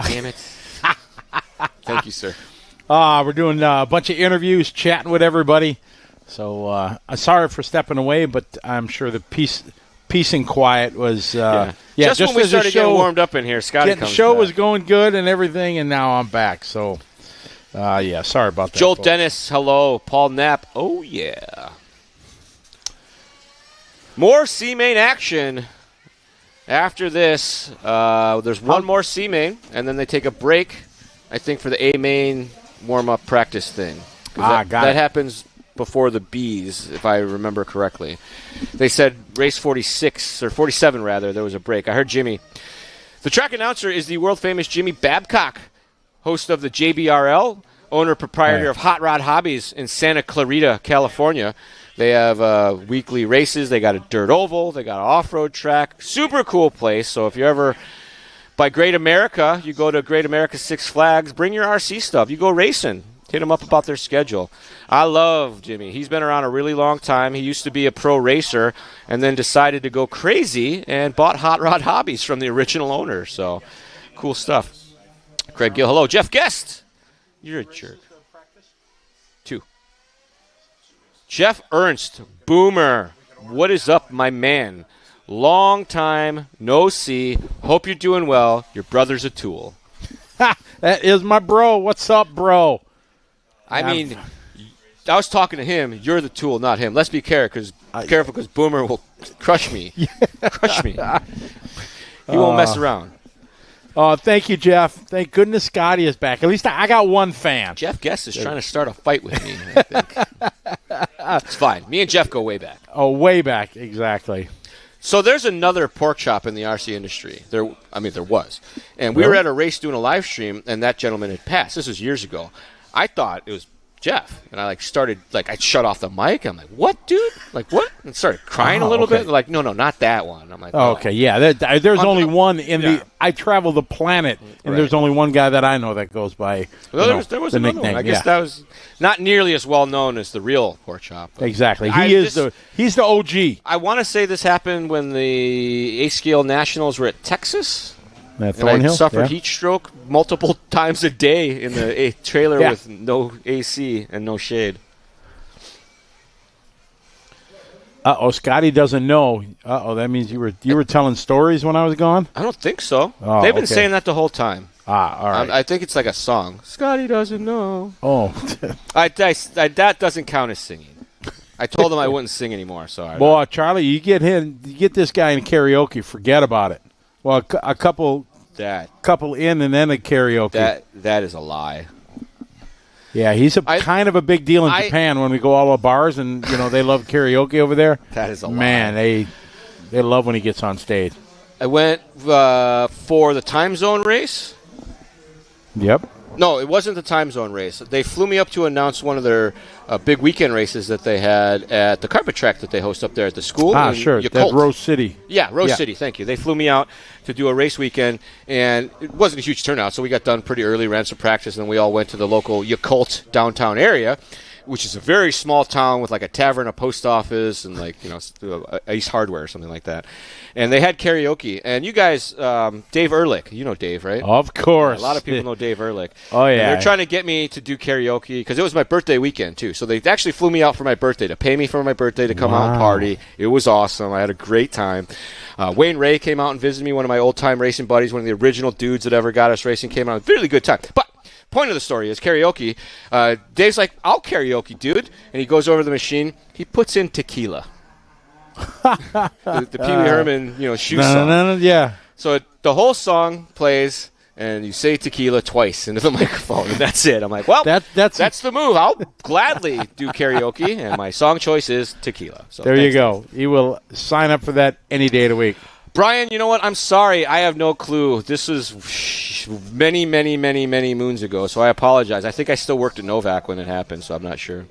Damn it. Thank you, sir. We're doing a bunch of interviews, chatting with everybody. So I'm sorry for stepping away, but I'm sure the peace and quiet was just when we started getting warmed up in here. Scotty comes the show back. was going good and everything, and now I'm back. So sorry about that. Joel folks. Dennis, hello. Paul Knapp, oh yeah. More C-Main action. After this, there's one more C-Main, and then they take a break, I think, for the A-Main warm-up practice thing. That happens before the Bs, if I remember correctly. They said race 46, or 47 rather, there was a break. I heard Jimmy. The track announcer is the world-famous Jimmy Babcock, host of the JBRL, owner-proprietor of Hot Rod Hobbies in Santa Clarita, California. They have weekly races. They got a dirt oval. They got an off-road track. Super cool place. So if you're ever by Great America, you go to Great America Six Flags, bring your RC stuff. You go racing. Hit them up about their schedule. I love Jimmy. He's been around a really long time. He used to be a pro racer and then decided to go crazy and bought Hot Rod Hobbies from the original owner. So cool stuff. Craig Gill, hello. Jeff Guest. You're a jerk. 2. Jeff Ernst, Boomer. What is up, my man? Long time, no see. Hope you're doing well. Your brother's a tool. That is my bro. What's up, bro? I mean, I was talking to him. You're the tool, not him. Let's be careful because Boomer will crush me. Crush me. He won't mess around. Thank you, Jeff. Thank goodness Scotty is back. At least I got one fan. Jeff Guest is trying to start a fight with me, I think. It's fine. Me and Jeff go way back. Oh, way back. Exactly. So there's another pork chop in the RC industry. There was. And we were at a race doing a live stream, and that gentleman had passed. This was years ago. I thought it was Jeff, and I I shut off the mic. I'm like, "What, dude? Like what?" And started crying a little bit. They're like, "No, not that one." I'm like, "Oh, okay, yeah." There's only one in the. I travel the planet, and there's only one guy that I know that goes by. Well, there was another nickname. one. I guess that was not nearly as well known as the real pork chop. Exactly, he's the OG. I want to say this happened when the A-Scale Nationals were at Texas. And I suffered heat stroke multiple times a day in the trailer with no AC and no shade. Scotty doesn't know. That means you were telling stories when I was gone? I don't think so. They've been saying that the whole time. All right. I think it's like a song. Scotty doesn't know. Oh. That doesn't count as singing. I told them I wouldn't sing anymore. So boy, Charlie, you get this guy in karaoke, forget about it. Well, a couple in and then a karaoke. That is a lie. Yeah, he's kind of a big deal in Japan when we go all the bars and they love karaoke over there. That is a lie. Man, they love when he gets on stage. I went for the time zone race. Yep. No, it wasn't the time zone race. They flew me up to announce one of their big weekend races that they had at the carpet track that they host up there at the school. Sure. That's Rose City. Yeah, Rose City. Thank you. They flew me out to do a race weekend, and it wasn't a huge turnout, so we got done pretty early, ran some practice, and then we all went to the local Yakult downtown area, which is a very small town with like a tavern, a post office, and Ace Hardware or something like that. And they had karaoke. And you guys, Dave Ehrlich, you know Dave, right? Of course. A lot of people know Dave Ehrlich. Oh, yeah. And they're trying to get me to do karaoke because it was my birthday weekend, too. So they actually flew me out for my birthday to pay me for my birthday to come out and party. It was awesome. I had a great time. Wayne Ray came out and visited me, one of my old-time racing buddies, one of the original dudes that ever got us racing, came out. Really good time. But point of the story is karaoke. Dave's like, I'll karaoke, dude. And he goes over to the machine. He puts in tequila. the Pee Wee Herman, shoe song. Yeah. So the whole song plays, and you say tequila twice into the microphone, and that's it. I'm like, well, that's the move. I'll gladly do karaoke, and my song choice is tequila. So there you go. You will sign up for that any day of the week. Brian, you know what? I'm sorry. I have no clue. This was many, many, many, many moons ago, so I apologize. I think I still worked at Novak when it happened, so I'm not sure.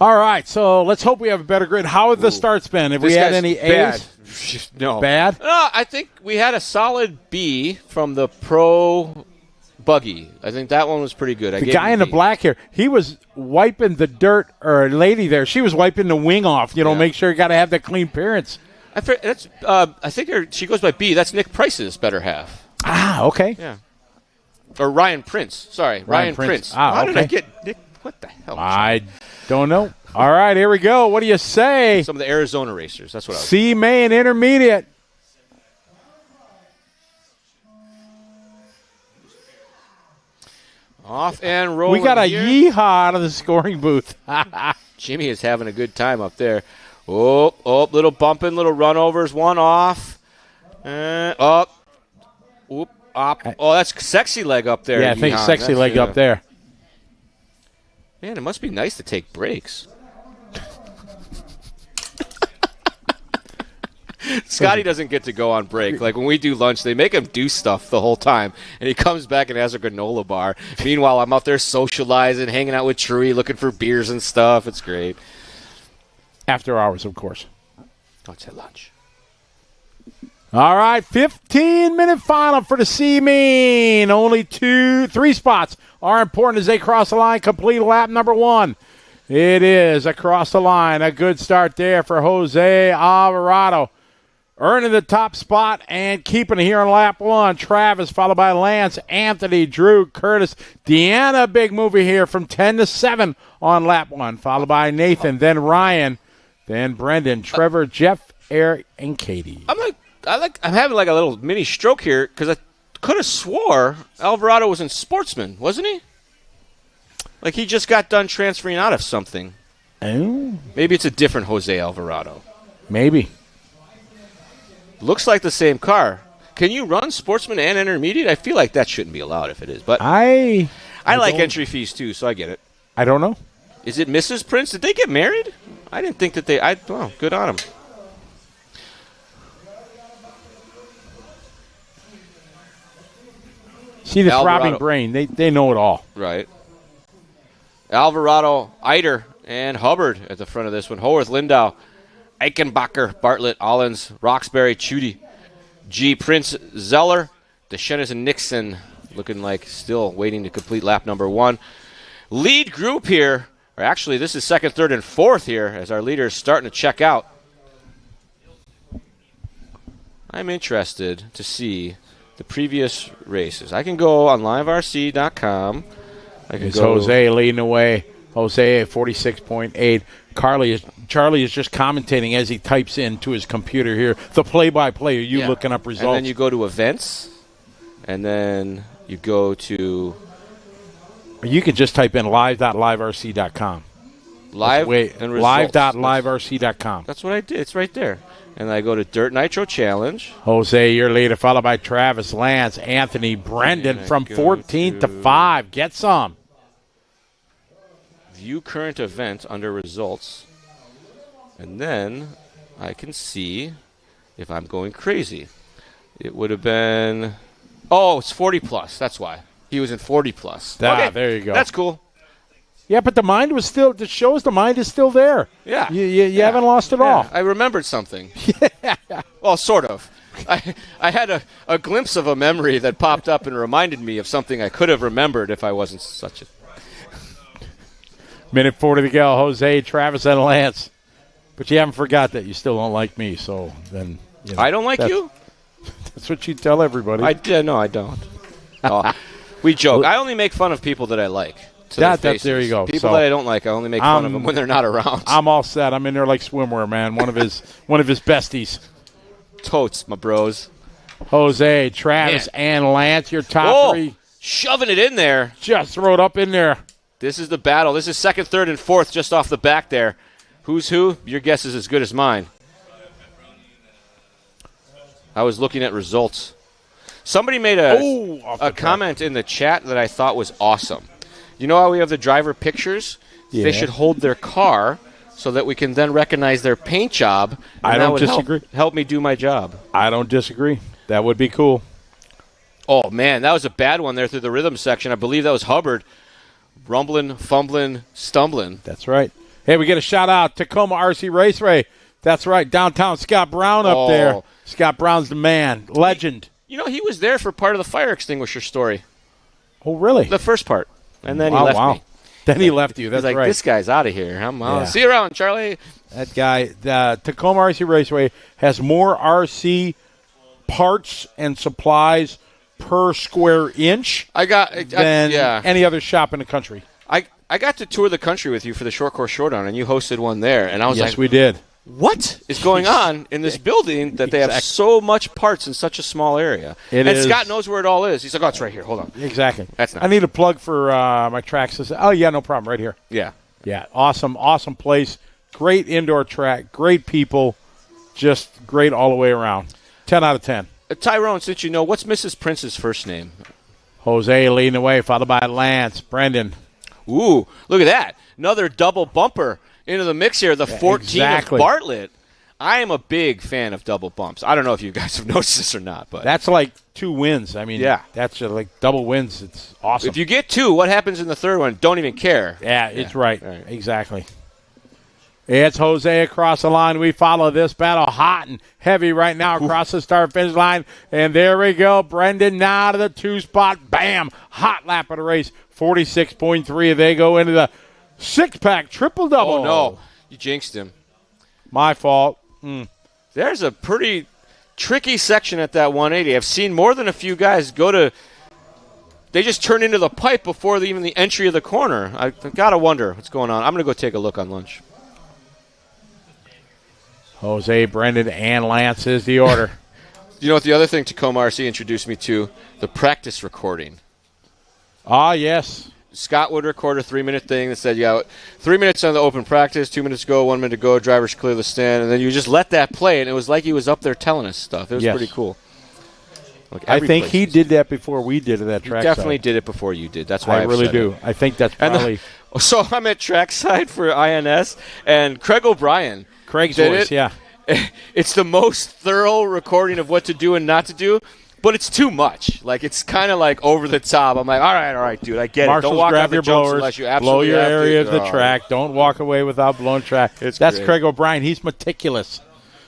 All right, so let's hope we have a better grid. How have the starts been? Have we had any A's? No. Bad? No, I think we had a solid B from the pro buggy. I think that one was pretty good. The guy in the black hair, he was wiping the dirt, or a lady there, she was wiping the wing off, make sure you got to have that clean appearance. I think she goes by B. That's Nick Price's better half. Ah, okay. Yeah. Or Ryan Prince. Sorry, Ryan Prince. Ah, How okay. did I get Nick? What the hell? I don't know. All right, here we go. What do you say? Some of the Arizona racers. That's what I was. C main intermediate. Off and rolling. We got a here. yeehaw out of the scoring booth. Jimmy is having a good time up there. Oh, little bumping, little runovers. One off. Up. Oop, up. Oh, that's sexy leg up there. Yeah, I think sexy leg up there. Man, it must be nice to take breaks. Scotty doesn't get to go on break. Like when we do lunch, they make him do stuff the whole time, and he comes back and has a granola bar. Meanwhile, I'm out there socializing, hanging out with Truey, looking for beers and stuff. It's great. After hours, of course. Oh, it's at lunch. All right, 15-minute final for the C-Mean. Only 3 spots are important as they cross the line, complete lap number 1. It is across the line. A good start there for Jose Alvarado. Earning the top spot and keeping it here on lap 1. Travis followed by Lance, Anthony, Drew, Curtis, Deanna. Big movie here from 10 to 7 on lap 1. Followed by Nathan, then Ryan, then Brendan, Trevor, Jeff, Eric, and Katie. I'm having like a little mini stroke here because I could have swore Alvarado was in Sportsman, wasn't he? Like he just got done transferring out of something. Oh. Maybe it's a different Jose Alvarado. Maybe. Looks like the same car. Can you run Sportsman and Intermediate? I feel like that shouldn't be allowed if it is. But I like entry fees too, so I get it. I don't know. Is it Mrs. Prince? Did they get married? I didn't think that they. Well, good on them. See the throbbing brain. They know it all. Right. Alvarado, Eider, and Hubbard at the front of this one. Howarth, Lindau, Eichenbacher, Bartlett, Allens, Roxbury, Chudy, G. Prince, Zeller, DeShenes, and Nixon looking like still waiting to complete lap number 1. Lead group here, or actually this is second, third, and fourth here as our leader is starting to check out. I'm interested to see the previous races. I can go on liverc.com. It's Jose leading away. Jose at 46.8. Charlie is just commentating as he types into his computer here. The play-by-play. Are you looking up results? And then you go to events, and then you go to... You can just type in live.liverc.com. Live.liverc.com. That's what I did. It's right there. And I go to Dirt Nitro Challenge. Jose, your leader, followed by Travis, Lance, Anthony, Brendan from 14 to 5. Get some. View current event under results. And then I can see if I'm going crazy. It would have been... Oh, it's 40 plus. That's why. He was in 40 plus. Okay. There you go. That's cool. Yeah, but the mind was still, it shows the mind is still there. Yeah. You haven't lost it all. I remembered something. Well, sort of. I had a glimpse of a memory that popped up and reminded me of something I could have remembered if I wasn't such a... Minute 40 to go. Jose, Travis, and Lance. But you haven't forgot that you still don't like me, so then... You know, I don't like you? That's what you tell everybody. No, I don't. Oh, we joke. I only make fun of people that I like. There you go. People that I don't like, I only make fun of them when they're not around. I'm all set. I'm in there like swimwear, man. One of his besties. Totes, my bros. Jose, Travis, and Lance, your top 3. Shoving it in there. Just throw it up in there. This is the battle. This is second, third, and fourth just off the back there. Who's who? Your guess is as good as mine. I was looking at results. Somebody made a comment in the chat that I thought was awesome. You know how we have the driver pictures? Yeah. They should hold their car so that we can then recognize their paint job. I don't disagree. Help me do my job. I don't disagree. That would be cool. Oh, man, that was a bad one there through the rhythm section. I believe that was Hubbard. Rumbling, fumbling, stumbling. That's right. Hey, we get a shout-out, Tacoma RC Raceway. That's right, downtown Scott Brown up there. Scott Brown's the man, legend. You know, he was there for part of the fire extinguisher story. Oh, really? The first part. And then he left me. Then he left you. That's right. right. This guy's out of here. See you around, Charlie. That guy, the Tacoma RC Raceway has more RC parts and supplies per square inch than any other shop in the country. I got to tour the country with you for the Short Course Showdown, and you hosted one there, and I was yes, we did. What is going on in this building that they have so much parts in such a small area? Scott knows where it all is. He's like, oh, it's right here. Hold on. Exactly. That's not. I need a plug for my tracks. Oh, yeah, no problem. Right here. Yeah. Yeah, awesome place. Great indoor track. Great people. Just great all the way around. 10 out of 10. Tyrone, since you know, what's Mrs. Prince's first name? Jose leading the way, followed by Lance. Brendan. Ooh, look at that. Another double bumper into the mix here, the 14 of Bartlett. I am a big fan of double bumps. I don't know if you guys have noticed this or not, but that's like 2 wins. I mean, that's like double wins. It's awesome. If you get 2, what happens in the third one? Don't even care. Yeah, it's right. Exactly. It's Jose across the line. We follow this battle hot and heavy right now across the start-finish line. And there we go. Brendan now to the 2 spot. Bam! Hot lap of the race. 46.3. They go into the 6-pack triple-double. Oh, no. You jinxed him. My fault. There's a pretty tricky section at that 180. I've seen more than a few guys they just turn into the pipe before even the entry of the corner. I've got to wonder what's going on. I'm going to go take a look on lunch. Jose, Brendan, and Lance is the order. You know what the other thing Tacoma RC introduced me to? The practice recording. Ah, yes. Scott would record a 3-minute thing that said, 3 minutes on the open practice, 2 minutes to go, 1 minute to go, drivers clear the stand, and then you just let that play, and it was like he was up there telling us stuff. It was pretty cool. Look, I think he did that before we did at that track. He definitely did it before you did. That's why I really do. I think that's probably. So I'm at trackside for INS, and Craig O'Brien. Craig's voice, yeah. It's the most thorough recording of what to do and not to do. But it's too much. Like, it's kind of like over the top. I'm like, all right, dude, I get Marshals, it. Don't walk grab on the your jumps blowers, unless you blow absolutely your have area of to. the track. Don't walk away without blowing track. That's great. Craig O'Brien. He's meticulous.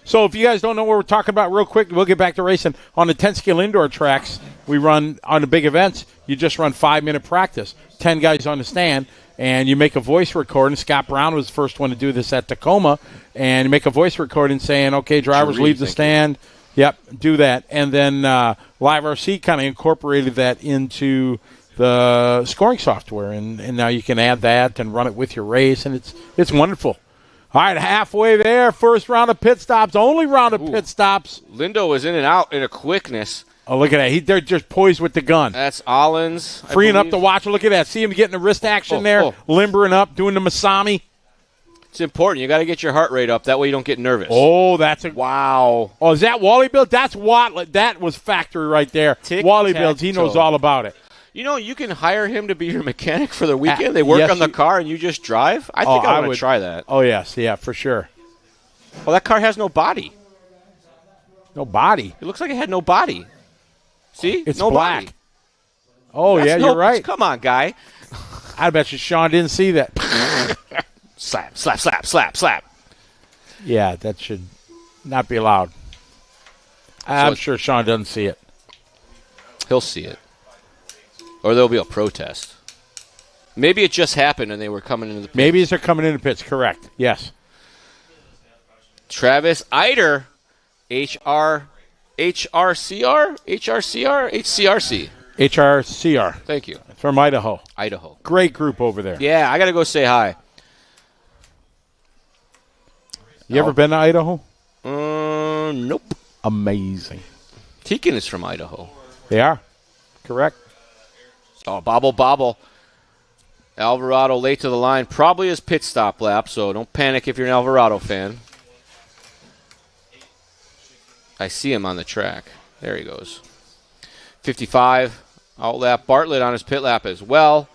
So if you guys don't know what we're talking about real quick, we'll get back to racing. On the 10-skill indoor tracks, we run on the big events, you just run 5-minute practice. 10 guys on the stand, and you make a voice recording. Scott Brown was the first one to do this at Tacoma. And you make a voice recording saying, okay, drivers leave the stand. Yep, do that. And then Live RC kind of incorporated that into the scoring software. And now you can add that and run it with your race, and it's wonderful. All right, halfway there, first round of pit stops, only round of pit stops. Lindo was in and out in a quickness. Oh, look at that. They're just poised with the gun. That's Ollins. Freeing up the watcher. Look at that. See him getting the wrist action there, limbering up, doing the Masami. It's important. You got to get your heart rate up. That way you don't get nervous. Oh, that's a wow. Oh, is that Wally Builds? That's Watt. That was factory right there. Wally Builds. He knows all about it. You know, you can hire him to be your mechanic for the weekend. They work on the car and you just drive. I think I would try that. Oh yes, yeah, for sure. Well, that car has no body. No body. It looks like it had no body. See, it's no black. Body. Oh yeah, you're right. Come on, guy. I bet you Sean didn't see that. Slap, slap, slap, slap, slap. Yeah, that should not be allowed. I'm sure Sean doesn't see it. He'll see it. Or there'll be a protest. Maybe it just happened and they were coming into the pits. Maybe they're coming into the pits, correct. Yes. Travis Eider, HRCR? HCRC. HRCR. Thank you. From Idaho. Idaho. Great group over there. Yeah, I got to go say hi. You ever been to Idaho? Nope. Amazing. Tekin is from Idaho. They are. Correct. Oh, bobble. Alvarado late to the line. Probably his pit stop lap, so don't panic if you're an Alvarado fan. I see him on the track. There he goes. 55. Outlap Bartlett on his pit lap as well.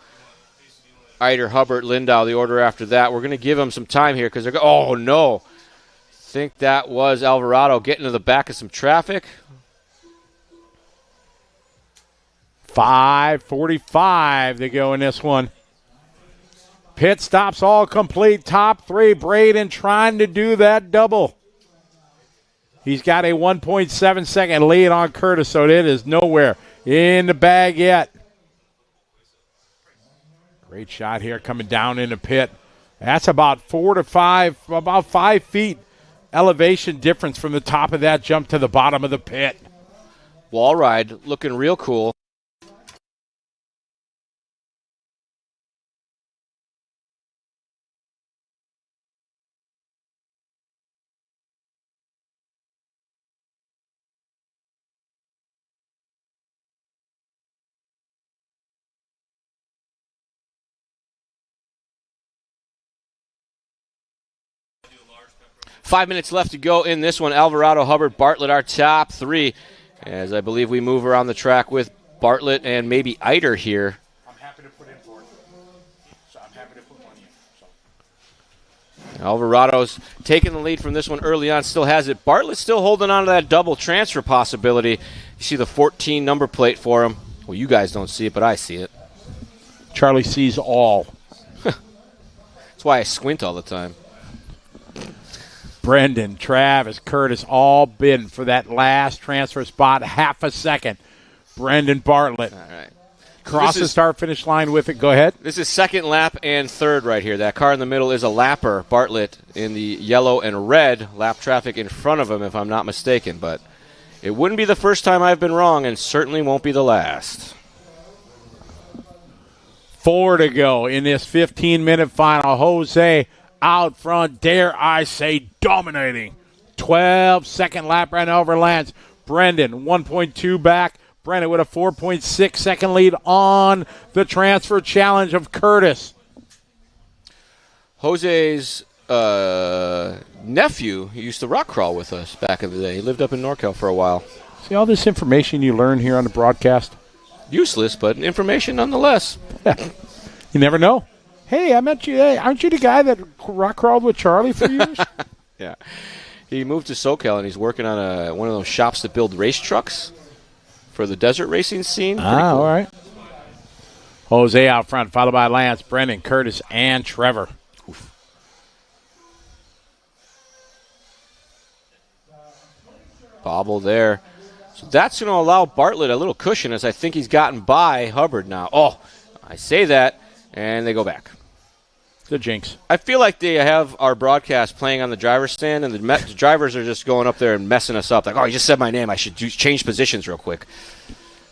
Eider, Hubbard, Lindau, the order after that. We're going to give him some time here because they're oh, no. Think that was Alvarado getting to the back of some traffic. 5:45 to go in this one. Pit stops all complete. Top three. Braden trying to do that double. He's got a 1.7 second lead on Curtis, so it is nowhere in the bag yet. Great shot here coming down in the pit. That's about 5 feet elevation difference from the top of that jump to the bottom of the pit. Wall ride looking real cool. Five minutes left to go in this one. Alvarado, Hubbard, Bartlett, our top three. As I believe we move around the track with Bartlett and maybe Eider here. I'm happy to put in for it. So I'm happy to put money in. So. Alvarado's taking the lead from this one early on, still has it. Bartlett's still holding on to that double transfer possibility. You see the 14 number plate for him. Well, you guys don't see it, but I see it. Charlie sees all. That's why I squint all the time. Brendan, Travis, Curtis, all bidding for that last transfer spot, half a second. Brendan Bartlett. All right. Cross the start-finish line with it. Go ahead. This is second lap and third right here. That car in the middle is a lapper. Bartlett in the yellow and red. Lap traffic in front of him, if I'm not mistaken. But it wouldn't be the first time I've been wrong, and certainly won't be the last. 4 to go in this 15-minute final. Jose out front, dare I say, dominating. 12-second lap run over Lance. Brendan, 1.2 back. Brendan with a 4.6 second lead on the transfer challenge of Curtis. Jose's nephew, he used to rock crawl with us back in the day. He lived up in NorCal for a while. See all this information you learn here on the broadcast? Useless, but information nonetheless. You never know. Hey, I met you. Hey, aren't you the guy that rock crawled with Charlie for years? Yeah. He moved to SoCal, and he's working on one of those shops that build race trucks for the desert racing scene. Pretty cool. All right. Jose out front, followed by Lance, Brendan, Curtis, and Trevor. Oof. Bobble there. So that's going to allow Bartlett a little cushion, as I think he's gotten by Hubbard now. Oh, I say that, and they go back. The jinx. I feel like they have our broadcast playing on the driver's stand, and the drivers are just going up there and messing us up. Like, oh, you just said my name. I should change positions real quick.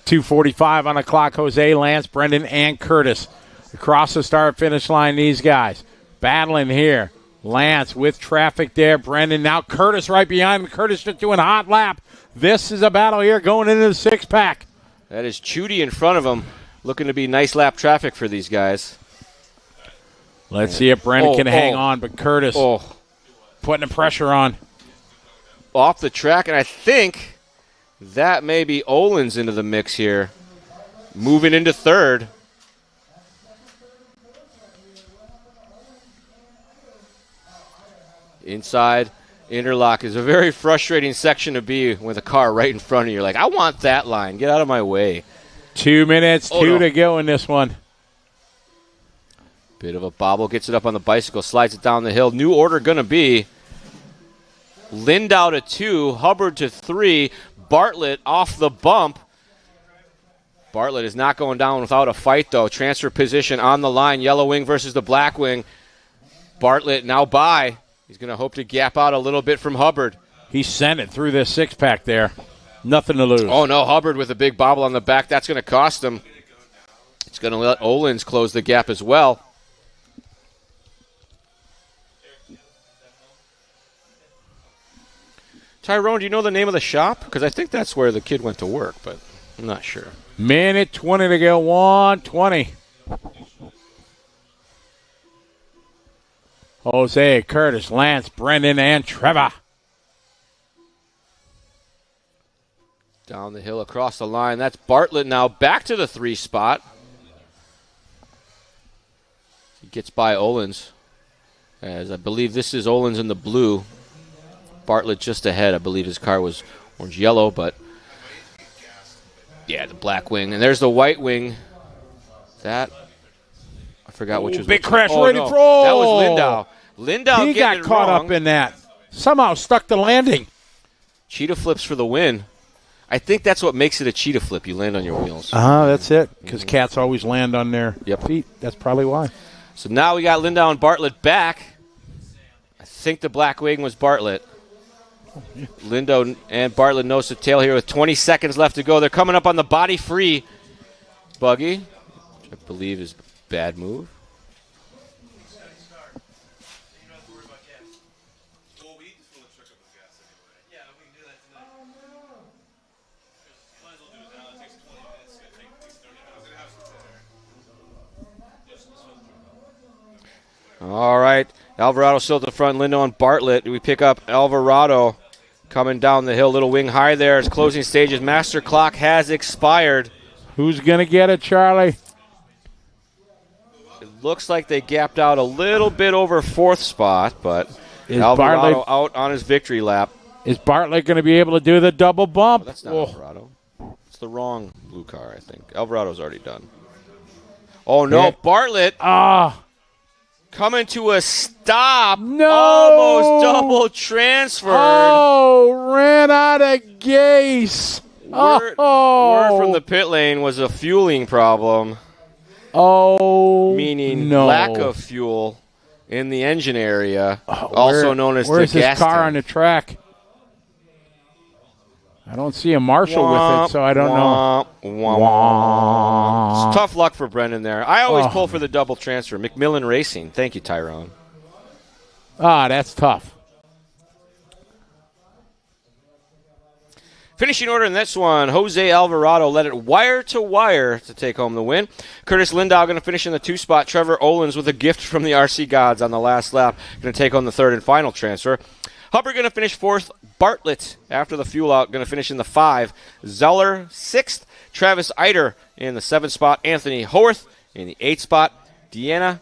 2:45 on the clock. Jose, Lance, Brendan, and Curtis. Across the start-finish line, these guys battling here. Lance with traffic there. Brendan, now Curtis right behind him. Curtis just doing a hot lap. This is a battle here going into the six-pack. That is Chudy in front of him, looking to be nice lap traffic for these guys. Let's see if Brendan can hang on, but Curtis putting the pressure on. Off the track, and I think that may be Olins into the mix here. Moving into third. Inside interlock is a very frustrating section to be with a car right in front of you. You're like, I want that line. Get out of my way. 2 minutes, to go in this one. Bit of a bobble, gets it up on the bicycle, slides it down the hill. New order going to be Lindau to 2, Hubbard to 3, Bartlett off the bump. Bartlett is not going down without a fight, though. Transfer position on the line, yellow wing versus the black wing. Bartlett now by. He's going to hope to gap out a little bit from Hubbard. He sent it through this six-pack there. Nothing to lose. Oh, no, Hubbard with a big bobble on the back. That's going to cost him. It's going to let Olins close the gap as well. Tyrone, do you know the name of the shop? Because I think that's where the kid went to work, but I'm not sure. Minute 20 to go, 1:20. Jose, Curtis, Lance, Brendan, and Trevor. Down the hill, across the line. That's Bartlett now back to the 3 spot. He gets by Olins. As I believe this is Olins in the blue. Bartlett just ahead. I believe his car was orange-yellow, but yeah, the black wing. And there's the white wing. That, I forgot which was. Big crash ready for. That was Lindau. Lindau he got caught up in that. Somehow stuck the landing. Cheetah flips for the win. I think that's what makes it a cheetah flip. You land on your wheels. That's it. Because cats always land on their feet. That's probably why. So now we got Lindau and Bartlett back. I think the black wing was Bartlett. Lindau and Bartlett nose to tail here with 20 seconds left to go. They're coming up on the body-free buggy, which I believe is a bad move. All right, Alvarado still at the front. Lindau and Bartlett. We pick up Alvarado coming down the hill. Little wing high there. It's closing stages. Master clock has expired. Who's going to get it, Charlie? It looks like they gapped out a little bit over fourth spot, but is Alvarado Bartlett out on his victory lap. Is Bartlett going to be able to do the double bump? That's not Alvarado. It's the wrong blue car, I think. Alvarado's already done. Oh, no. Bartlett. Coming to a stop. No. Almost double transferred. Oh, ran out of gas. Word from the pit lane was a fueling problem. Meaning lack of fuel in the engine area, also known as the gas tank. Where's his car on the track? I don't see a marshal with it, so I don't know. It's tough luck for Brendan there. I always pull for the double transfer. McMillan Racing. Thank you, Tyrone. That's tough. Finishing order in this one, Jose Alvarado led it wire to wire to take home the win. Curtis Lindau going to finish in the 2 spot. Trevor Olins with a gift from the RC gods on the last lap. Going to take home the 3rd and final transfer. Hubbard going to finish 4th. Bartlett, after the fuel out, going to finish in the 5. Zeller, 6th. Travis Eiter in the 7th spot. Anthony Howarth in the 8th spot. Deanna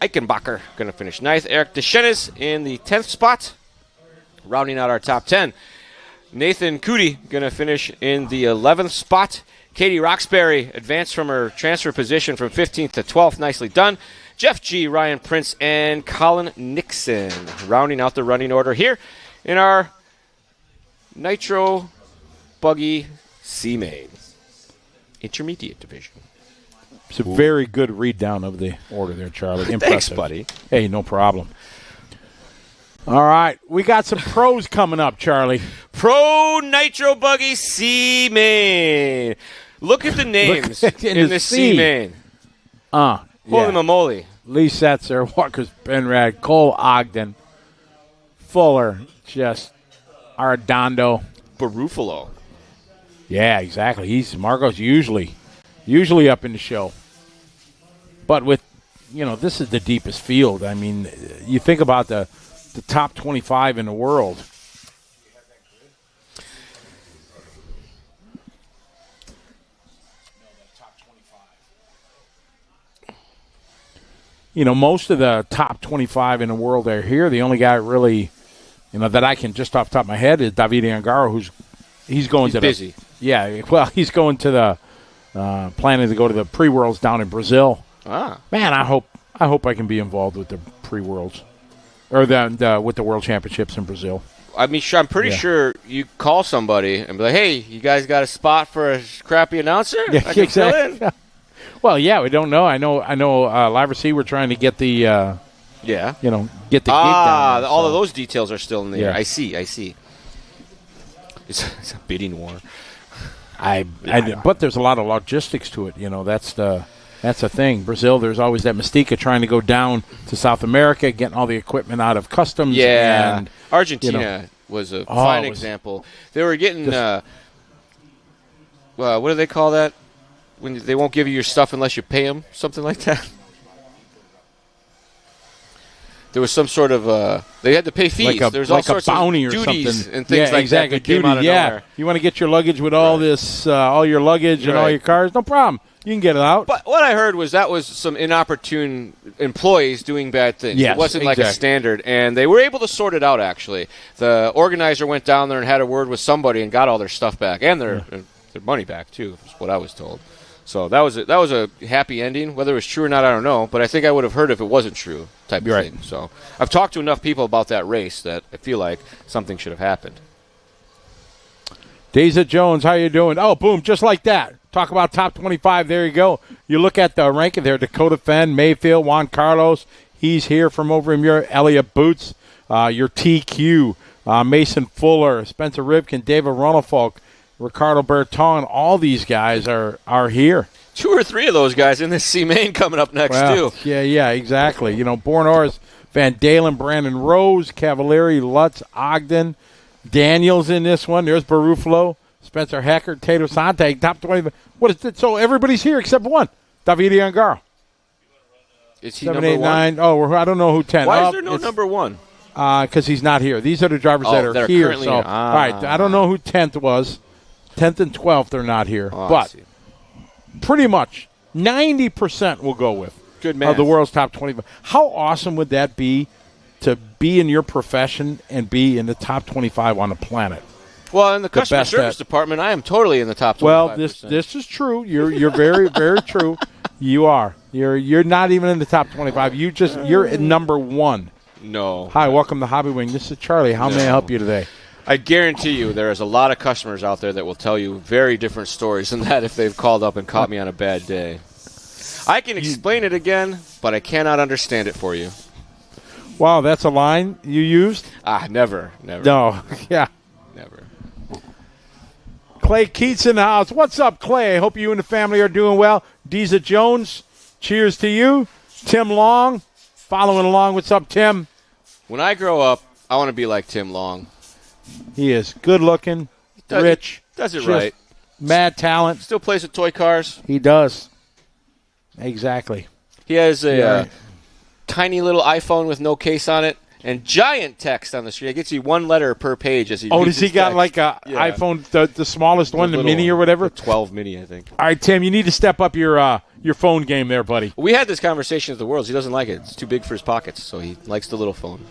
Eichenbacher going to finish 9th. Eric Deschenes in the 10th spot. Rounding out our top 10. Nathan Cootie going to finish in the 11th spot. Katie Roxbury advanced from her transfer position from 15th to 12th. Nicely done. Jeff G., Ryan Prince, and Colin Nixon rounding out the running order here in our Nitro Buggy C-Main Intermediate Division. It's a very good read down of the order there, Charlie. Impressive. Thanks, buddy. Hey, no problem. All right, we got some pros coming up, Charlie. Pro Nitro Buggy C-Main. Look at the names in the C-Main. Holy moly. Lee Setzer, Walker's Penrad, Cole Ogden, Fuller, just Arredondo. Barufalo. Yeah, exactly. Marco's usually up in the show. But with, this is the deepest field. I mean, you think about the top 25 in the world. Most of the top 25 in the world are here. The only guy really, that I can just off the top of my head is Davide Angaro, he's busy. He's going to the planning to go to the pre-worlds down in Brazil. Man, I hope I can be involved with the pre-worlds or with the world championships in Brazil. I mean, I'm pretty sure you call somebody and be like, "Hey, you guys got a spot for a crappy announcer? Yeah, I can fill in." Well, yeah, we don't know. I know. Live RC, we're trying to get the get the gig down there, all of those details are still in the air. Yeah. I see. It's a bidding war. But there's a lot of logistics to it. That's the thing. Brazil, there's always that mystique of trying to go down to South America, getting all the equipment out of customs. Yeah, and, Argentina was a fine example. They were getting what do they call that? When they won't give you your stuff unless you pay them, something like that. There was some sort of they had to pay fees. There was all sorts of duties and things like that came out of nowhere. You want to get your luggage with all this, all your luggage and all your cars? No problem. You can get it out. But what I heard was that was some inopportune employees doing bad things. Yes, it wasn't like a standard, and they were able to sort it out. Actually, the organizer went down there and had a word with somebody and got all their stuff back and their money back too. Is what I was told. So that was a happy ending. Whether it was true or not, I don't know. But I think I would have heard if it wasn't true, type of thing. So I've talked to enough people about that race that I feel like something should have happened. Deja Jones, how you doing? Oh, boom, just like that. Talk about top 25. There you go. You look at the ranking there. Dakota Fenn, Mayfield, Juan Carlos. He's here from over in your Elliott Boots. Your TQ, Mason Fuller, Spencer Rivkin, David Ronnefolk, Ricardo Berton. All these guys are here. 2 or 3 of those guys in this C-Main coming up next, too. Yeah, exactly. You know, Bornors, Van Dalen, Brandon Rose, Cavalieri, Lutz, Ogden, Daniels in this one. There's Barufalo, Spencer Hecker, Tato Sante, top 20. What is it? So everybody's here except one. Davide Angaro. Is he 7, number 8, 1? 9. Oh, I don't know who 10. Why is there no number 1? Because he's not here. These are the drivers that are here. So, all right, I don't know who 10th was. 10th and 12th are not here. But pretty much 90% we'll go with of the world's top 25. How awesome would that be to be in your profession and be in the top 25 on the planet? Well, in the customer service department, I am totally in the top 25%. Well, this is true. You're very, very true. You are. You're not even in the top 25. You're at number 1. No. Hi, welcome to Hobby Wing. This is Charlie. How may I help you today? I guarantee you there is a lot of customers out there that will tell you very different stories than that if they've called up and caught me on a bad day. I can explain it again, but I cannot understand it for you. Wow, that's a line you used? Never. No, yeah. Never. Clay Keats in the house. What's up, Clay? I hope you and the family are doing well. Deja Jones, cheers to you. Tim Long, following along. What's up, Tim? When I grow up, I want to be like Tim Long. He is good-looking, rich. Does it right. Mad talent. Still plays with toy cars. He does. Exactly. He has a tiny little iPhone with no case on it and giant text on the screen. It gets you 1 letter per page as he reads does he got text. like a iPhone, the smallest one, the mini or whatever? The 12 mini, I think. All right, Tim, you need to step up your phone game there, buddy. We had this conversation at the Worlds. He doesn't like it. It's too big for his pockets, so he likes the little phone.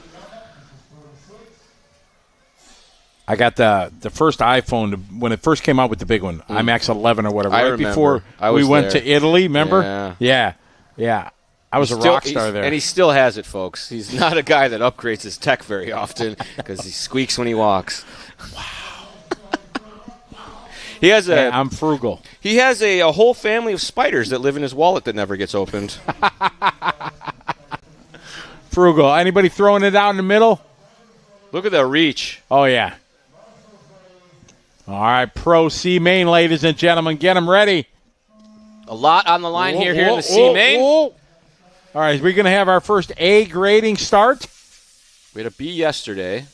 I got the first iPhone when it first came out with the big one, IMAX 11 or whatever. I right remember. Before we went to Italy, remember? Yeah. I was a rock star there. And he still has it, folks. He's not a guy that upgrades his tech very often because he squeaks when he walks. Wow. He has I'm frugal. He has a whole family of spiders that live in his wallet that never gets opened. Frugal. Anybody throwing it out in the middle? Look at the reach. Oh, yeah. All right, Pro C-Main, ladies and gentlemen. Get them ready. A lot on the line here in the C-Main. All right, we're going to have our first A grading start. We had a B yesterday,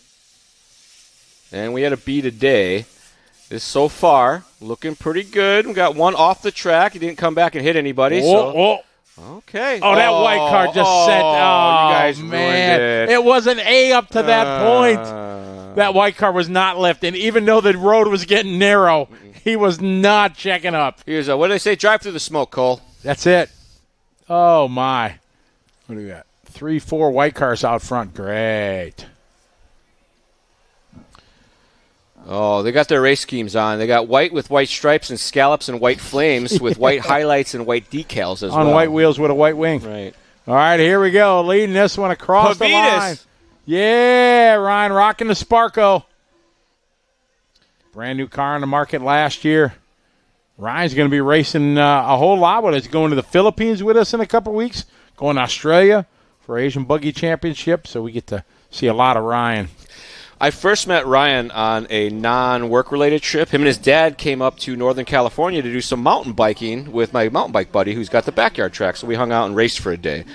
and we had a B today. This so far looking pretty good. We got one off the track. He didn't come back and hit anybody. Okay. Oh, that white car just set. Oh, you guys man. ruined it. It was an A up to that point. That white car was not lifting. Even though the road was getting narrow, he was not checking up. Here's what do they say? Drive through the smoke, Cole. That's it. Oh, my. What do we got? 3, 4 white cars out front. Great. Oh, they got their race schemes on. They got white with white stripes and scallops and white flames with white highlights and white decals as well. On white wheels with a white wing. Right. All right, here we go. Leading this one across the line. Yeah, Ryan rocking the Sparko. Brand new car on the market last year. Ryan's going to be racing a whole lot with us. Going to the Philippines with us in a couple weeks. Going to Australia for Asian Buggy Championship. So we get to see a lot of Ryan. I first met Ryan on a non-work-related trip. Him and his dad came up to Northern California to do some mountain biking with my mountain bike buddy who's got the backyard track. So we hung out and raced for a day.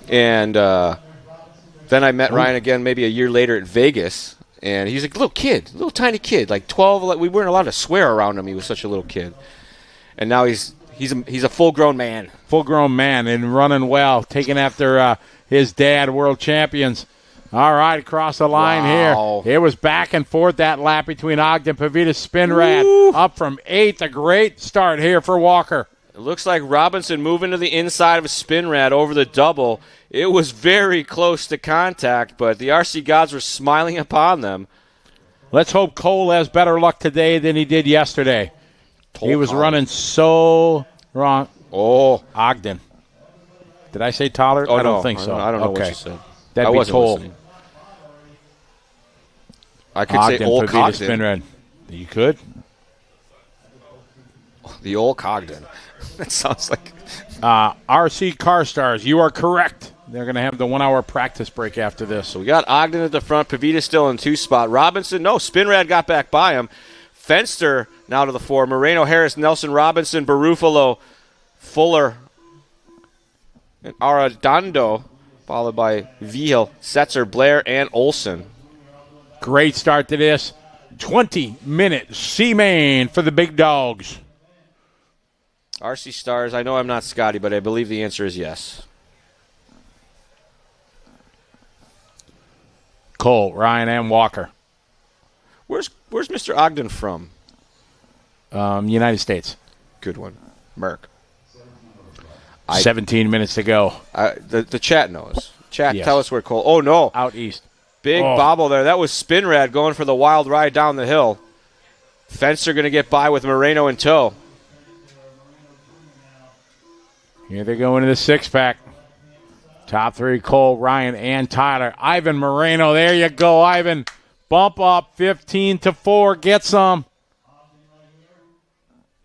And then I met Ryan again maybe a year later at Vegas. And he's a little kid, little tiny kid, like 12. We weren't allowed to swear around him. He was such a little kid. And now he's a full-grown man. Full-grown man and running well, taking after his dad, world champions. All right, across the line here. It was back and forth that lap between Ogden and Pavita Spinrad. Up from 8th. A great start here for Walker. It looks like Robinson moving to the inside of a Spinrad over the double. It was very close to contact, but the RC gods were smiling upon them. Let's hope Cole has better luck today than he did yesterday. He was running so wrong. Oh. Ogden. Did I say Tollard? Oh, I don't think so. I don't know what you said. That'd be Cole. Listening. I could Ogden, say Old Cogden. Spinrad. You could. The old Cogden. That sounds like... RC Car Stars, you are correct. They're going to have the 1 hour practice break after this. So we got Ogden at the front. Pavita still in 2 spot. Robinson, no. Spinrad got back by him. Fenster now to the 4. Moreno, Harris, Nelson, Robinson, Barufalo, Fuller, and Arredondo, followed by Vihel, Setzer, Blair, and Olson. Great start to this. 20-minute C-Main for the big dogs. RC Stars, I know I'm not Scotty, but I believe the answer is yes. Cole, Ryan, and Walker. Where's Mr. Ogden from? United States. Good one. Merck. 17 minutes to go. The chat knows. Chat, yes. Tell us where Cole. Oh, no. Out east. Big bobble there. That was Spinrad going for the wild ride down the hill. Fenster going to get by with Moreno in tow. Here they go into the 6-pack. Top 3, Cole, Ryan, and Tyler. Ivan Moreno, there you go, Ivan. Bump up 15-4. Get some.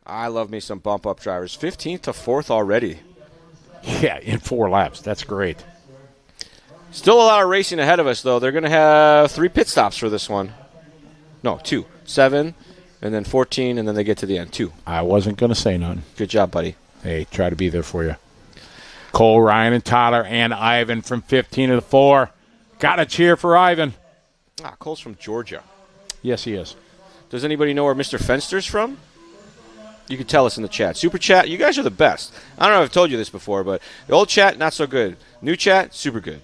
I love me some bump up drivers. 15th to 4th already. Yeah, in 4 laps. That's great. Still a lot of racing ahead of us, though. They're going to have 3 pit stops for this one. No, 2. 7, and then 14, and then they get to the end. 2. I wasn't going to say none. Good job, buddy. Hey, try to be there for you. Cole, Ryan, and Tyler, and Ivan from 15 to 4. Got to cheer for Ivan. Cole's from Georgia. Yes, he is. Does anybody know where Mr. Fenster's from? You can tell us in the chat. Super chat, you guys are the best. I don't know if I've told you this before, but the old chat, not so good. New chat, super good.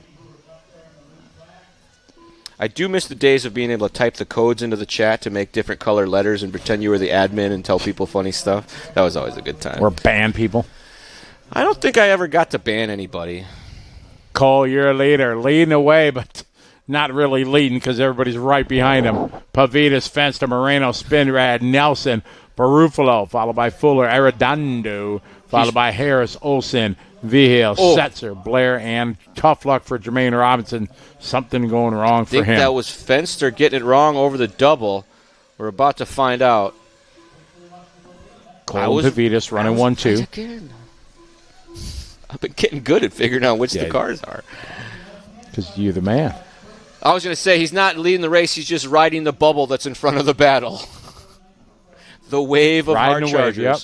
I do miss the days of being able to type the codes into the chat to make different color letters and pretend you were the admin and tell people funny stuff. That was always a good time. Or ban people. I don't think I ever got to ban anybody. Cole, you're a leader. Leading away, but not really leading because everybody's right behind him. Pavitas, Fenster, Moreno, Spinrad, Nelson, Barufalo, followed by Fuller, Arredondo, followed by Harris, Olson, Vihel, Setzer, Blair, and tough luck for Jermaine Robinson. Something going wrong for him. I think that was Fenster getting it wrong over the double. We're about to find out. Cole Pavitas running 1-2. I've been getting good at figuring out which the cars are. Because you're the man. I was going to say, he's not leading the race. He's just riding the bubble that's in front of the battle. The wave of hard chargers. Yep.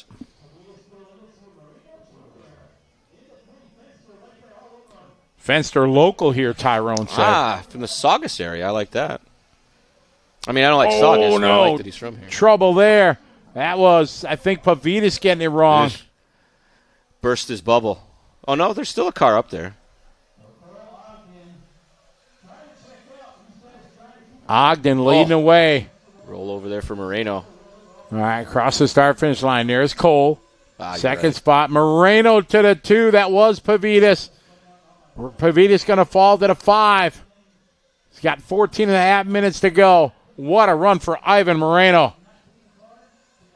Fenster local here, Tyrone said. From the Saugus area. I like that. I mean, I don't like Saugus, but I like that he's from here. Trouble there. That was, I think, Pavitas getting it wrong. Burst his bubble. Oh, no, there's still a car up there. Ogden leading away. Roll over there for Moreno. All right, across the start-finish line. There's Cole. Second right. spot. Moreno to the 2. That was Pavitas. Pavitas going to fall to the 5. He's got 14.5 minutes to go. What a run for Ivan Moreno.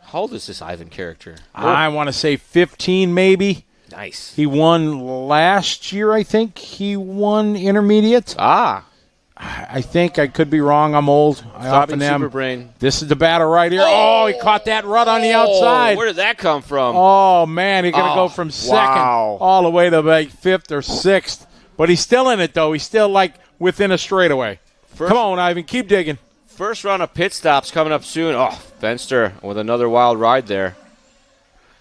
How old is this Ivan character? I want to say 15 maybe. Nice. He won last year, I think. He won intermediate. I think. I could be wrong. I'm old. I often am. Superbrain. This is the battle right here. Oh, he caught that rut on the outside. Where did that come from? Oh, man. He's going to go from second all the way to like 5th or 6th. But he's still in it, though. He's still, like, within a straightaway. Come on, Ivan. Keep digging. First round of pit stops coming up soon. Oh, Fenster with another wild ride there.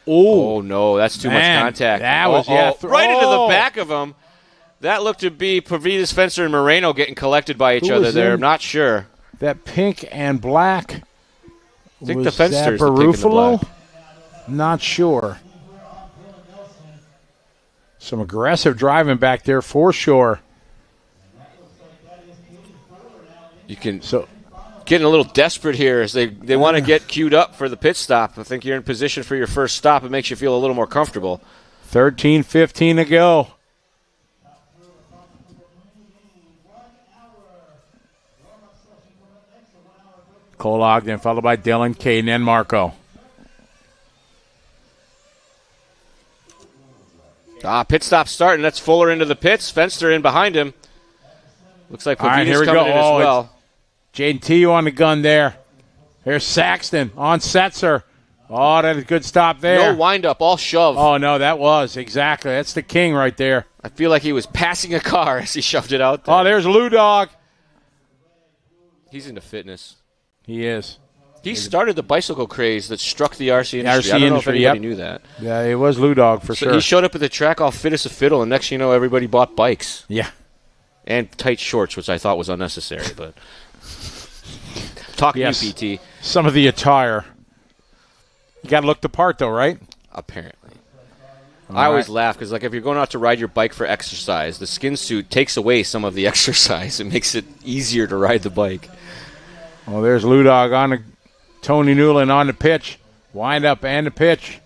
Oh, no. That's too much contact. That was, right into the back of him. That looked to be Pavitas, Fenster, and Moreno getting collected by each other there. I'm not sure. That pink and black. I think the Fenster's the pink and the black. Not sure. Some aggressive driving back there for sure. You can getting a little desperate here as they want to get queued up for the pit stop. I think you're in position for your first stop. It makes you feel a little more comfortable. 13:15 to go. Cole Ogden, followed by Dylan, Caden, and Marco. Pit stop starting. That's Fuller into the pits. Fenster in behind him. Looks like Pavitas coming in as well. Jaden T on the gun there. Here's Saxton on Setzer. Oh, that's a good stop there. No wind-up, all shove. Oh, no, that was. Exactly. That's the king right there. I feel like he was passing a car as he shoved it out there. Oh, there's Lou Dog. He's into fitness. He is. He started the bicycle craze that struck the RC industry. I don't know if anybody knew that. Yeah, it was Lou Dog for sure. He showed up at the track all fit as a fiddle, and next thing you know, everybody bought bikes. Yeah. And tight shorts, which I thought was unnecessary. But talking to you, PT. Some of the attire. You got to look the part, though, right? Apparently. I always laugh because, like, if you're going out to ride your bike for exercise, the skin suit takes away some of the exercise. It makes it easier to ride the bike. Well, there's Lou Dog on the Tony Newland on the pitch. Wind up and the pitch.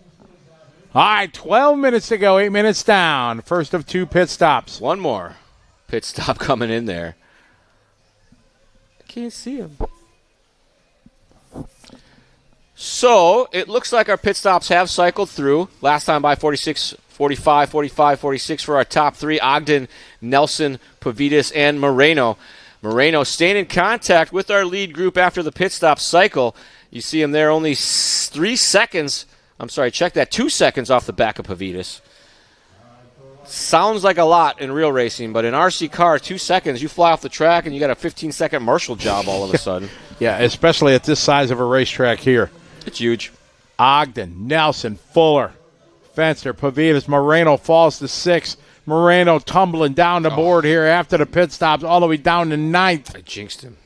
All right, 12 minutes to go, 8 minutes down. First of 2 pit stops. One more pit stop coming in there. I can't see him. So it looks like our pit stops have cycled through. Last time by 46, 45, 45, 46 for our top 3. Ogden, Nelson, Pavitas, and Moreno. Moreno staying in contact with our lead group after the pit stop cycle. You see him there only 3 seconds. I'm sorry, check that. 2 seconds off the back of Pavitas. Sounds like a lot in real racing, but in RC car, 2 seconds, you fly off the track and you got a 15-second marshal job all of a sudden. Yeah, especially at this size of a racetrack here. It's huge. Ogden, Nelson, Fuller, Fenster, Pavitas, Moreno falls to 6. Moreno tumbling down the board here after the pit stops all the way down to 9th. I jinxed him.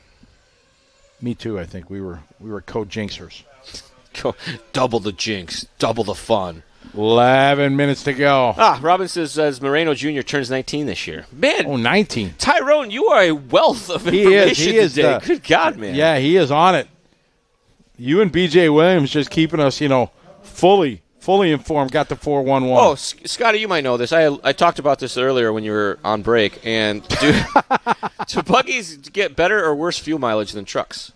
Me too, I think. We were co-jinxers. Double the jinx, double the fun. 11 minutes to go. Robinson says Moreno Jr. turns 19 this year. Man. Oh, 19. Tyrone, you are a wealth of information today. Good God, man. Yeah, he is on it. You and B.J. Williams just keeping us, fully informed. Got the 411. Oh, Scotty, you might know this. I talked about this earlier when you were on break. And do buggies get better or worse fuel mileage than trucks?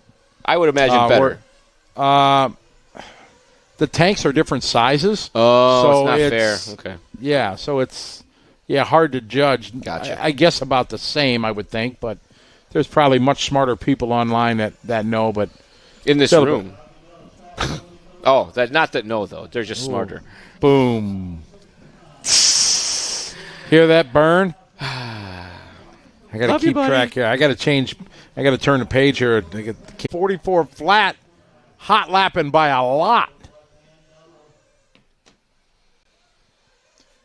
I would imagine better. The tanks are different sizes. Oh, so it's not fair. Okay. Yeah, so it's hard to judge. Gotcha. I guess about the same, I would think, but there's probably much smarter people online that know. But in this room. Oh, not that know, though. They're just smarter. Boom. Hear that burn? I got to keep track here. I got to change. I got to turn the page here. 44 flat, hot lapping by a lot.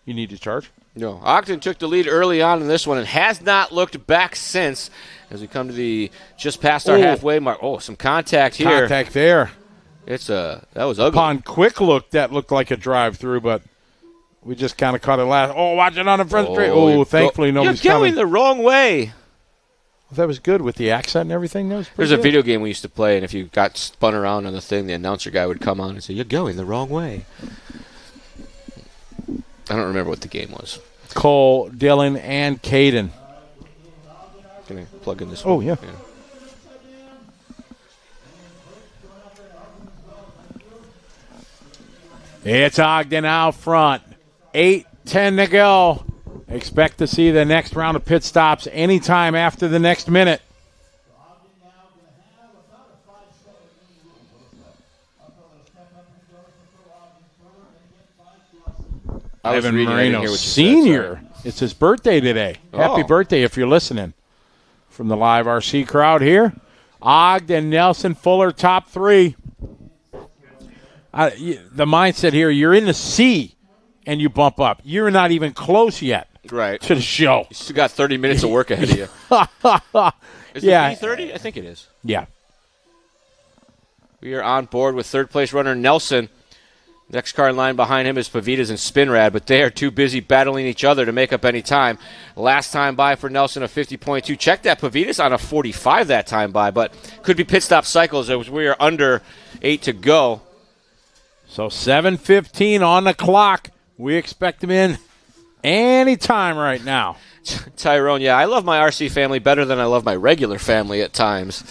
You need to charge? No. Ogden took the lead early on in this one and has not looked back since as we come to the just past our halfway mark. Oh, some contact here. Contact there. That was ugly. Upon quick look, that looked like a drive-through, but we just kind of caught it last. Oh, watch it on the front straight. Oh, thankfully nobody's coming. You're going the wrong way. That was good with the accent and everything. There's a video game we used to play, and if you got spun around on the thing, the announcer guy would come on and say, "You're going the wrong way." I don't remember what the game was. Cole, Dylan, and Caden. Can I plug in this one? Oh, yeah. It's Ogden out front. 8:10 to go. Expect to see the next round of pit stops anytime after the next minute. Evan Moreno Sr. It's his birthday today. Happy birthday if you're listening. From the live RC crowd here. Ogden, Nelson, Fuller, top 3. The mindset here, you're in the C and you bump up. You're not even close yet to the show. You still got 30 minutes of work ahead of you. Is it B30? I think it is. Yeah. We are on board with third-place runner Nelson. Next car in line behind him is Pavitas and Spinrad, but they are too busy battling each other to make up any time. Last time by for Nelson, a 50.2. Check that Pavitas on a 45 that time by, but could be pit stop cycles as we are under 8 to go. So 7:15 on the clock. We expect him in any time right now. Tyrone, I love my RC family better than I love my regular family at times.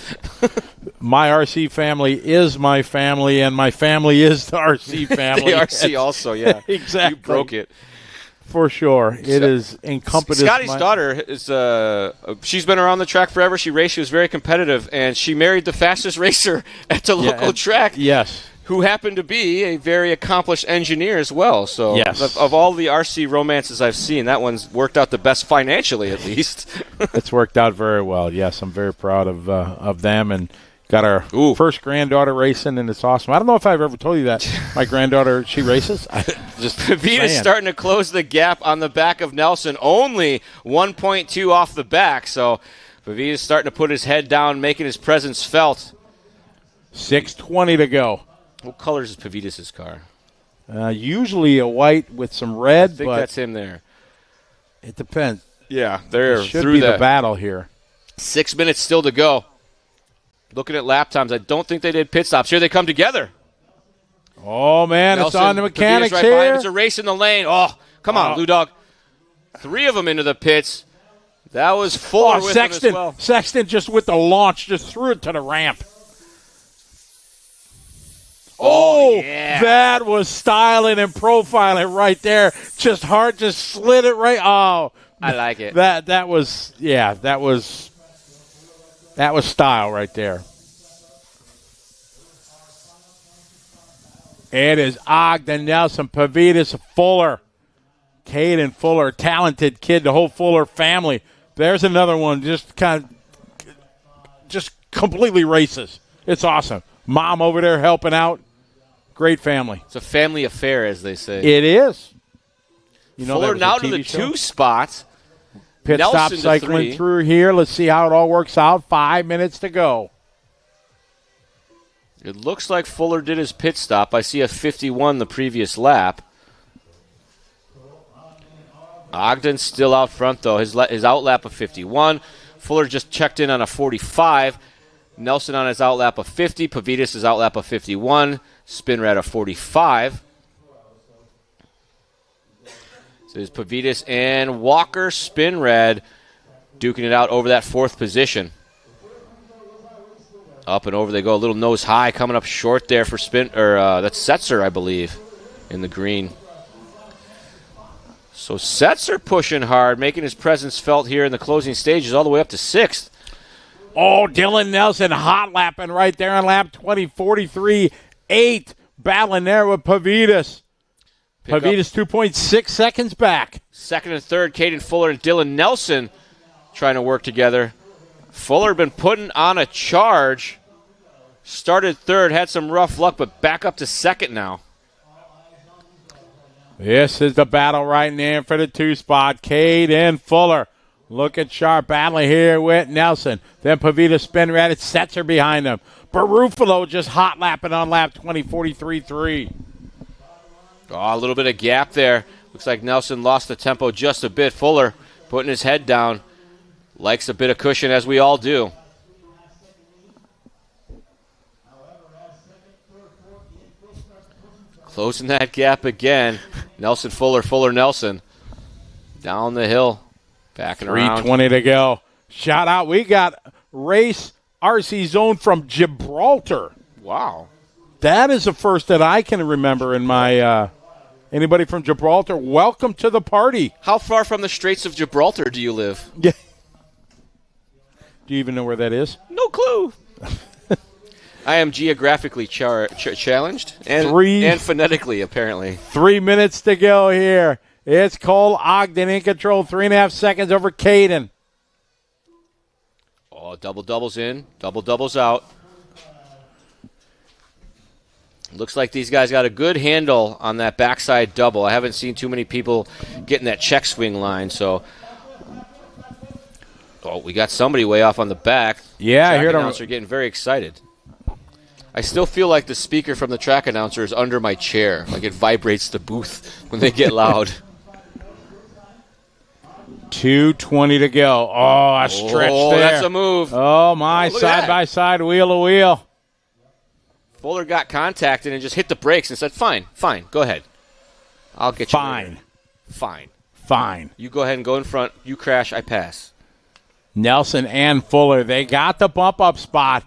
My RC family is my family, and my family is the RC family. The RC also, yeah. Exactly. You broke it. For sure. It is encompassed. Scotty's daughter is she's been around the track forever. She raced. She was very competitive, and she married the fastest racer at the local track. Yes. Who happened to be a very accomplished engineer as well. So yes. of all the RC romances I've seen, that one's worked out the best financially, at least. It's worked out very well. Yes, I'm very proud of them, and got our first granddaughter racing, and it's awesome. I don't know if I've ever told you that. My granddaughter, she races. Pavita's starting to close the gap on the back of Nelson, only 1.2 off the back. So Pavita's starting to put his head down, making his presence felt. 6:20 to go. What colors is Pavitas' car? Usually a white with some red. I think that's him there. It depends. Yeah, they're should through be the battle here. 6 minutes still to go. Looking at lap times, I don't think they did pit stops. Here they come together. Oh, man, Nelson, it's on the mechanics right here. It's a race in the lane. Oh, come on, Lou Dog. 3 of them into the pits. That was Fuller with him as well. Sexton just with the launch, just threw it to the ramp. Yeah. That was styling and profiling right there. Just hard, just slid it right. Oh, I like it. That was style right there. It is Ogden, Nelson, Pavitas, Fuller. Caden Fuller, talented kid, the whole Fuller family. There's another one, just completely racist. It's awesome. Mom over there helping out. Great family. It's a family affair, as they say. It is. Fuller now to the 2 spot. Pit Nelson stop cycling through here. Let's see how it all works out. 5 minutes to go. It looks like Fuller did his pit stop. I see a 51 the previous lap. Ogden's still out front, though. His out lap of 51. Fuller just checked in on a 45. Nelson on his out lap of 50. Pavitas' his out lap of 51. Spinrad of 45. So it's Pavitas and Walker Spinrad duking it out over that 4th position. Up and over they go. A little nose high coming up short there for that's Setzer, I believe, in the green. So Setzer pushing hard, making his presence felt here in the closing stages all the way up to 6th. Oh, Dylan Nelson hot lapping right there on lap 20, 43.8. Battling there with Pavitas. Pavitas 2.6 seconds back. 2nd and 3rd, Caden Fuller and Dylan Nelson trying to work together. Fuller been putting on a charge. Started 3rd, had some rough luck, but back up to 2nd now. This is the battle right now for the 2 spot. Caden Fuller. Looking sharp, battling here with Nelson. Then Pavitas Spinrad. It's Setzer behind him. Barufalo just hot lapping on lap 20, 43.3. Oh, a little bit of gap there. Looks like Nelson lost the tempo just a bit. Fuller putting his head down. Likes a bit of cushion, as we all do. Closing that gap again. Nelson, Fuller, Fuller, Nelson. Down the hill. Backing around. 3:20 to go. Shout out. We got Race RC Zone from Gibraltar. Wow. That is the first that I can remember in my anybody from Gibraltar. Welcome to the party. How far from the Straits of Gibraltar do you live? Yeah. Do you even know where that is? No clue. I am geographically challenged and phonetically, apparently. 3 minutes to go here. It's Cole Ogden in control. 3.5 seconds over Caden. Oh, double doubles in, double doubles out. Looks like these guys got a good handle on that backside double. I haven't seen too many people getting that check swing line, so. Oh, we got somebody way off on the back. Yeah, I heard them. Announcer getting very excited. I still feel like the speaker from the track announcer is under my chair. Like it vibrates the booth when they get loud. 2:20 to go. Oh, a stretch there. Oh, that's a move. Oh, my, side-by-side, wheel-to-wheel. Fuller got contacted and just hit the brakes and said, fine, go ahead. I'll get you later. Fine. You go ahead and go in front. You crash, I pass. Nelson and Fuller, they got the bump-up spot,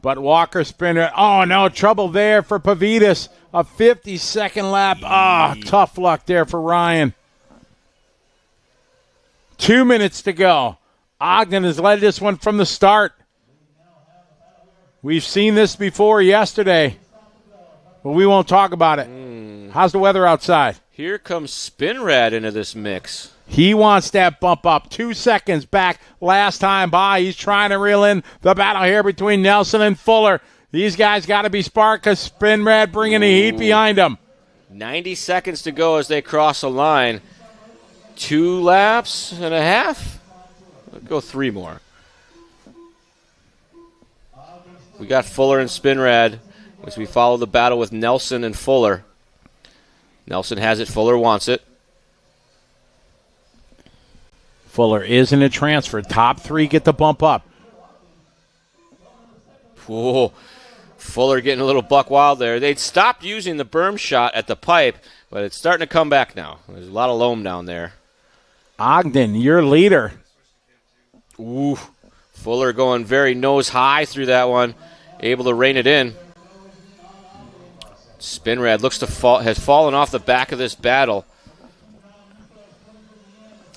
but Walker Spinner, oh, no, trouble there for Pavitas. A 52nd lap. Ah, tough luck there for Ryan. 2 minutes to go. Ogden has led this one from the start. We've seen this before yesterday, but we won't talk about it. How's the weather outside? Here comes Spinrad into this mix. He wants that bump up. 2 seconds back last time by. He's trying to reel in the battle here between Nelson and Fuller. These guys got to be sparked because Spinrad bringing the heat behind him. 90 seconds to go as they cross the line. 2 laps and a half? Let's go 3 more. We got Fuller and Spinrad as we follow the battle with Nelson and Fuller. Nelson has it. Fuller wants it. Fuller is in a transfer. Top 3 get the bump up. Whoa. Fuller getting a little buck wild there. They'd stopped using the berm shot at the pipe, but it's starting to come back now. There's a lot of loam down there. Ogden, your leader. Ooh. Fuller going very nose high through that one. Able to rein it in. Spinrad looks to has fallen off the back of this battle.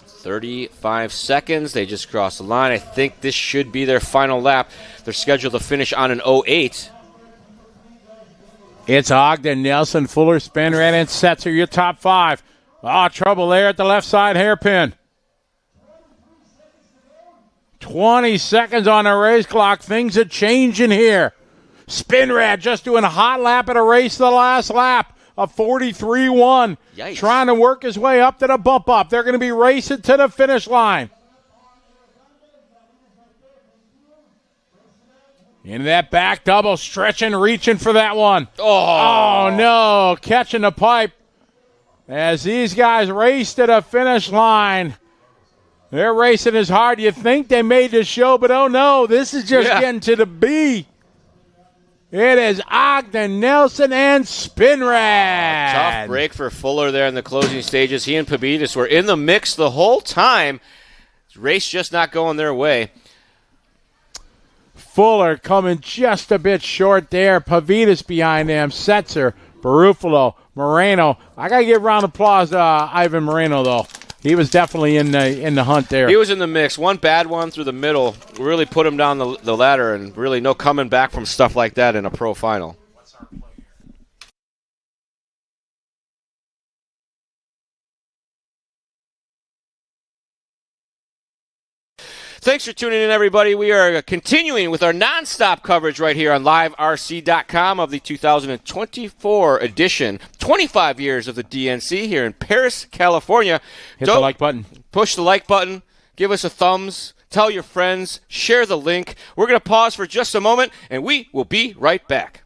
35 seconds. They just crossed the line. I think this should be their final lap. They're scheduled to finish on an 08. It's Ogden, Nelson, Fuller, Spinrad, and Setzer, your top 5. Trouble there at the left side hairpin. 20 seconds on the race clock. Things are changing here. Spinrad just doing a hot lap at a race the last lap. A 43-1. Yikes. Trying to work his way up to the bump up. They're going to be racing to the finish line. Into that back double, stretching, reaching for that one. Oh, no, catching the pipe. As these guys race to the finish line. They're racing as hard. You think they made the show, but oh, no, this is just getting to the B. It is Ogden, Nelson, and Spinrad. Tough break for Fuller there in the closing stages. He and Pavitas were in the mix the whole time. Race just not going their way. Fuller coming just a bit short there. Pavitas behind them. Setzer, Barufalo, Moreno. I got to give a round of applause to Ivan Moreno, though. He was definitely in the hunt there. He was in the mix. One bad one through the middle really put him down the ladder, and really no coming back from stuff like that in a pro final. Thanks for tuning in, everybody. We are continuing with our nonstop coverage right here on liverc.com of the 2024 edition. 25 years of the DNC here in Paris, California. Hit the like button. Push the like button. Give us a thumbs. Tell your friends. Share the link. We're going to pause for just a moment, and we will be right back.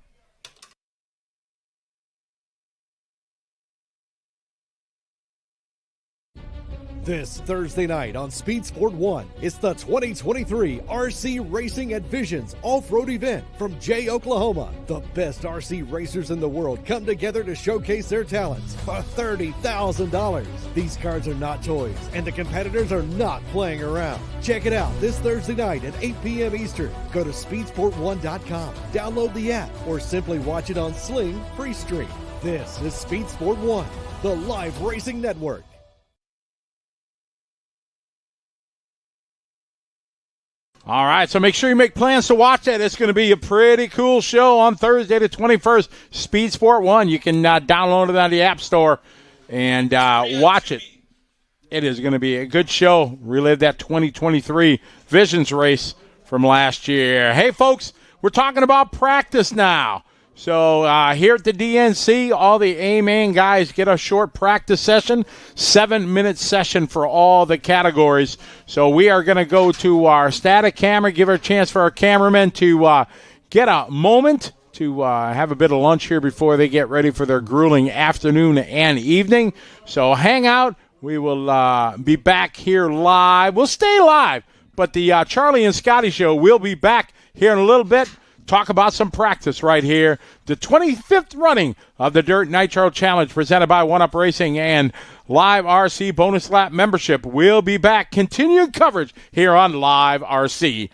This Thursday night on Speed Sport 1, it's the 2023 RC Racing at Visions Off-Road event from Jay, Oklahoma. The best RC racers in the world come together to showcase their talents for $30,000. These cars are not toys, and the competitors are not playing around. Check it out this Thursday night at 8 p.m. Eastern. Go to speedsport1.com, download the app, or simply watch it on Sling Free Stream. This is Speed Sport 1, the live racing network. All right, so make sure you make plans to watch that. It's going to be a pretty cool show on Thursday the 21st, Speed Sport 1. You can download it on the App Store and watch it. It is going to be a good show. Relive that 2023 Visions race from last year. Hey, folks, we're talking about practice now. So here at the DNC, all the A-Man guys get a short practice session, 7-minute session for all the categories. So we are going to go to our static camera, give her a chance for our cameramen to get a moment to have a bit of lunch here before they get ready for their grueling afternoon and evening. So hang out. We will be back here live. We'll stay live, but the Charlie and Scotty show will be back here in a little bit. Talk about some practice right here. The 25th running of the Dirt Nitro Challenge presented by 1UP Racing and Live RC Bonus Lap membership will be back. Continued coverage here on liverc.com.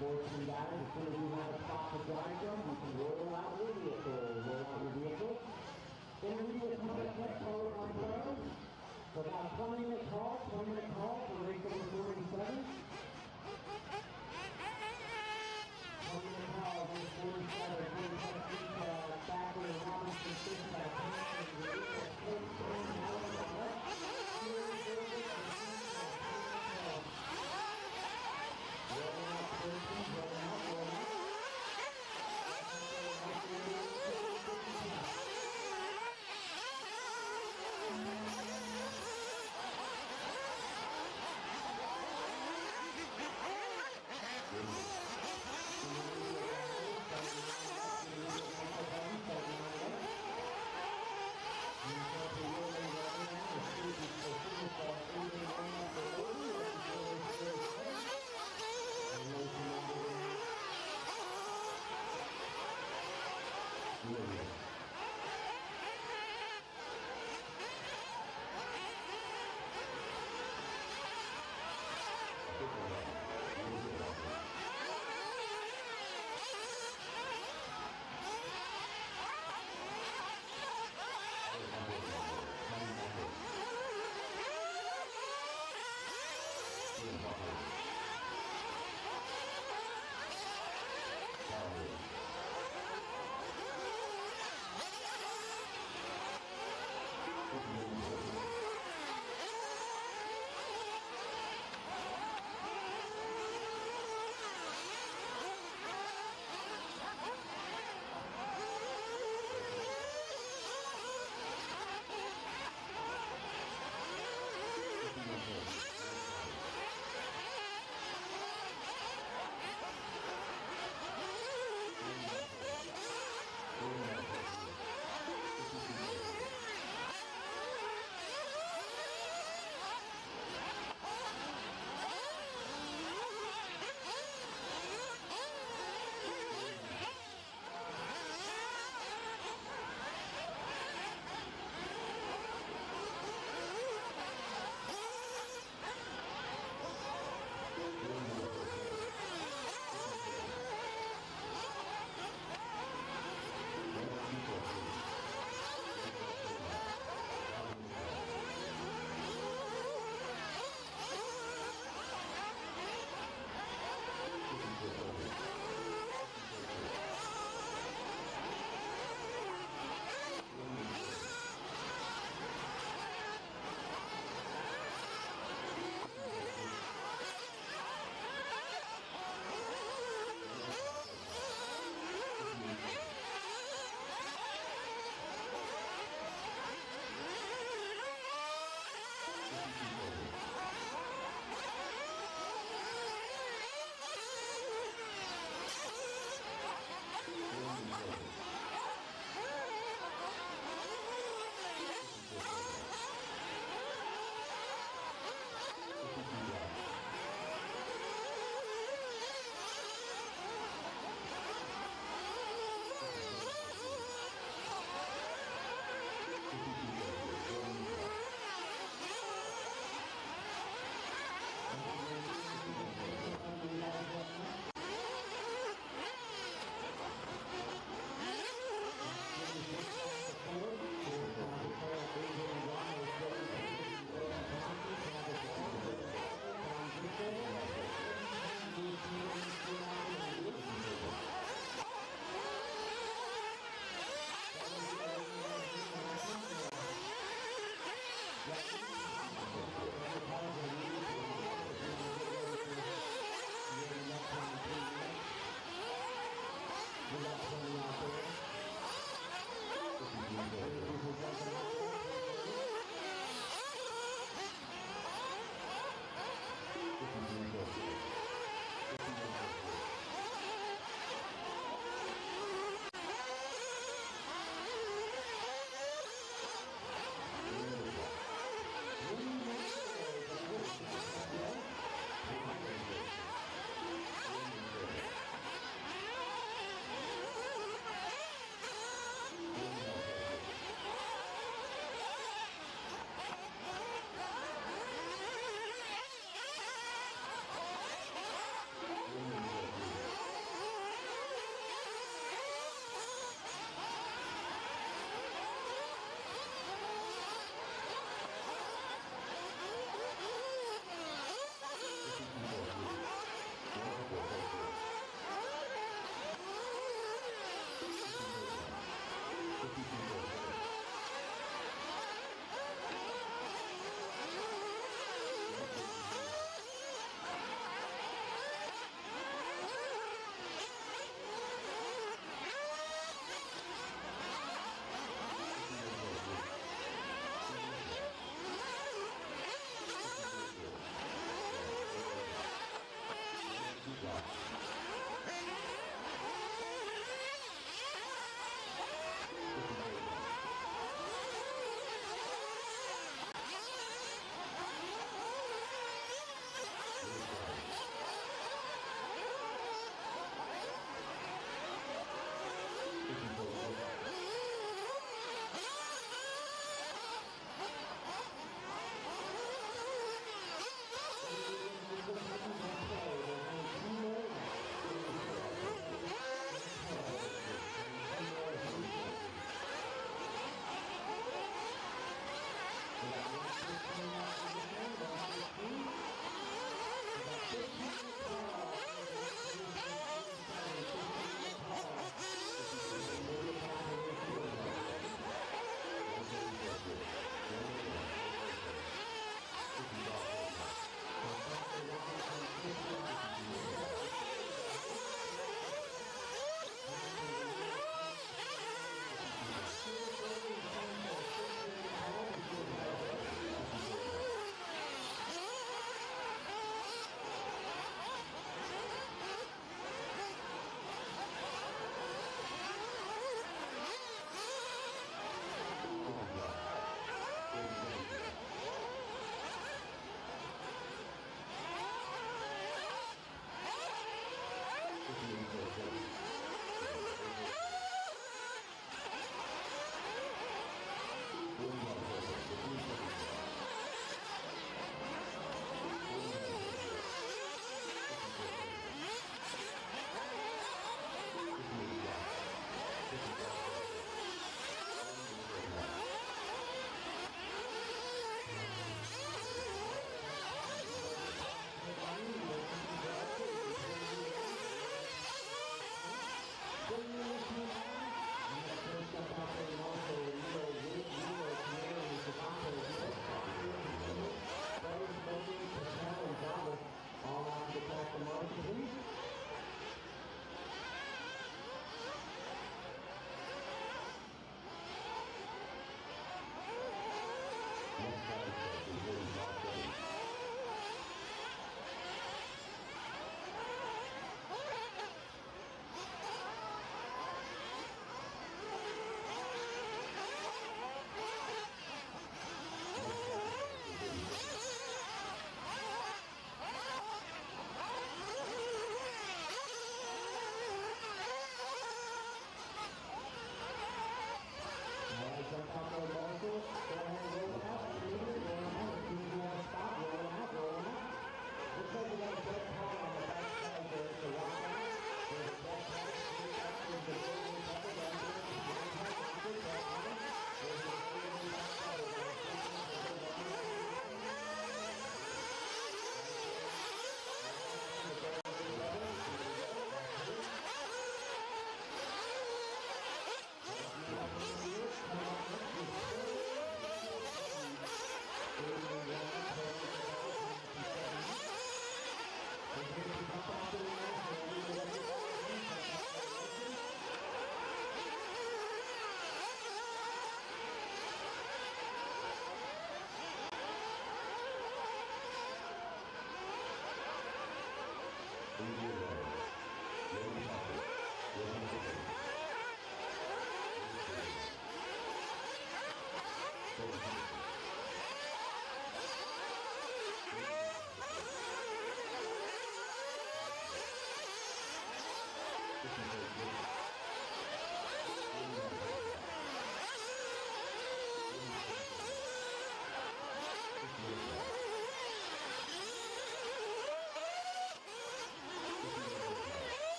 Sportsman guys, as soon as you have a spot to drive from, you can roll out your vehicle. Intermediate public test code on road. So about a 20-minute call for race number 47. 20-minute call, race 47, Backer and Robinson,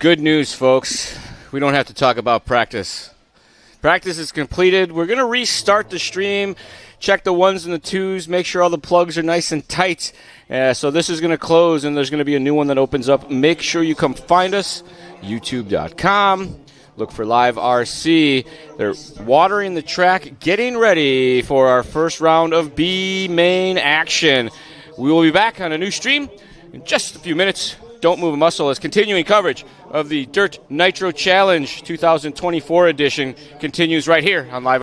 Good news, folks. We don't have to talk about practice. Practice is completed. We're going to restart the stream, check the ones and the twos, make sure all the plugs are nice and tight. So this is going to close, and there's going to be a new one that opens up. Make sure you come find us, youtube.com. Look for Live RC. They're watering the track, getting ready for our first round of B main action. We will be back on a new stream in just a few minutes. Don't move a muscle as continuing coverage of the Dirt Nitro Challenge 2024 edition continues right here on Live.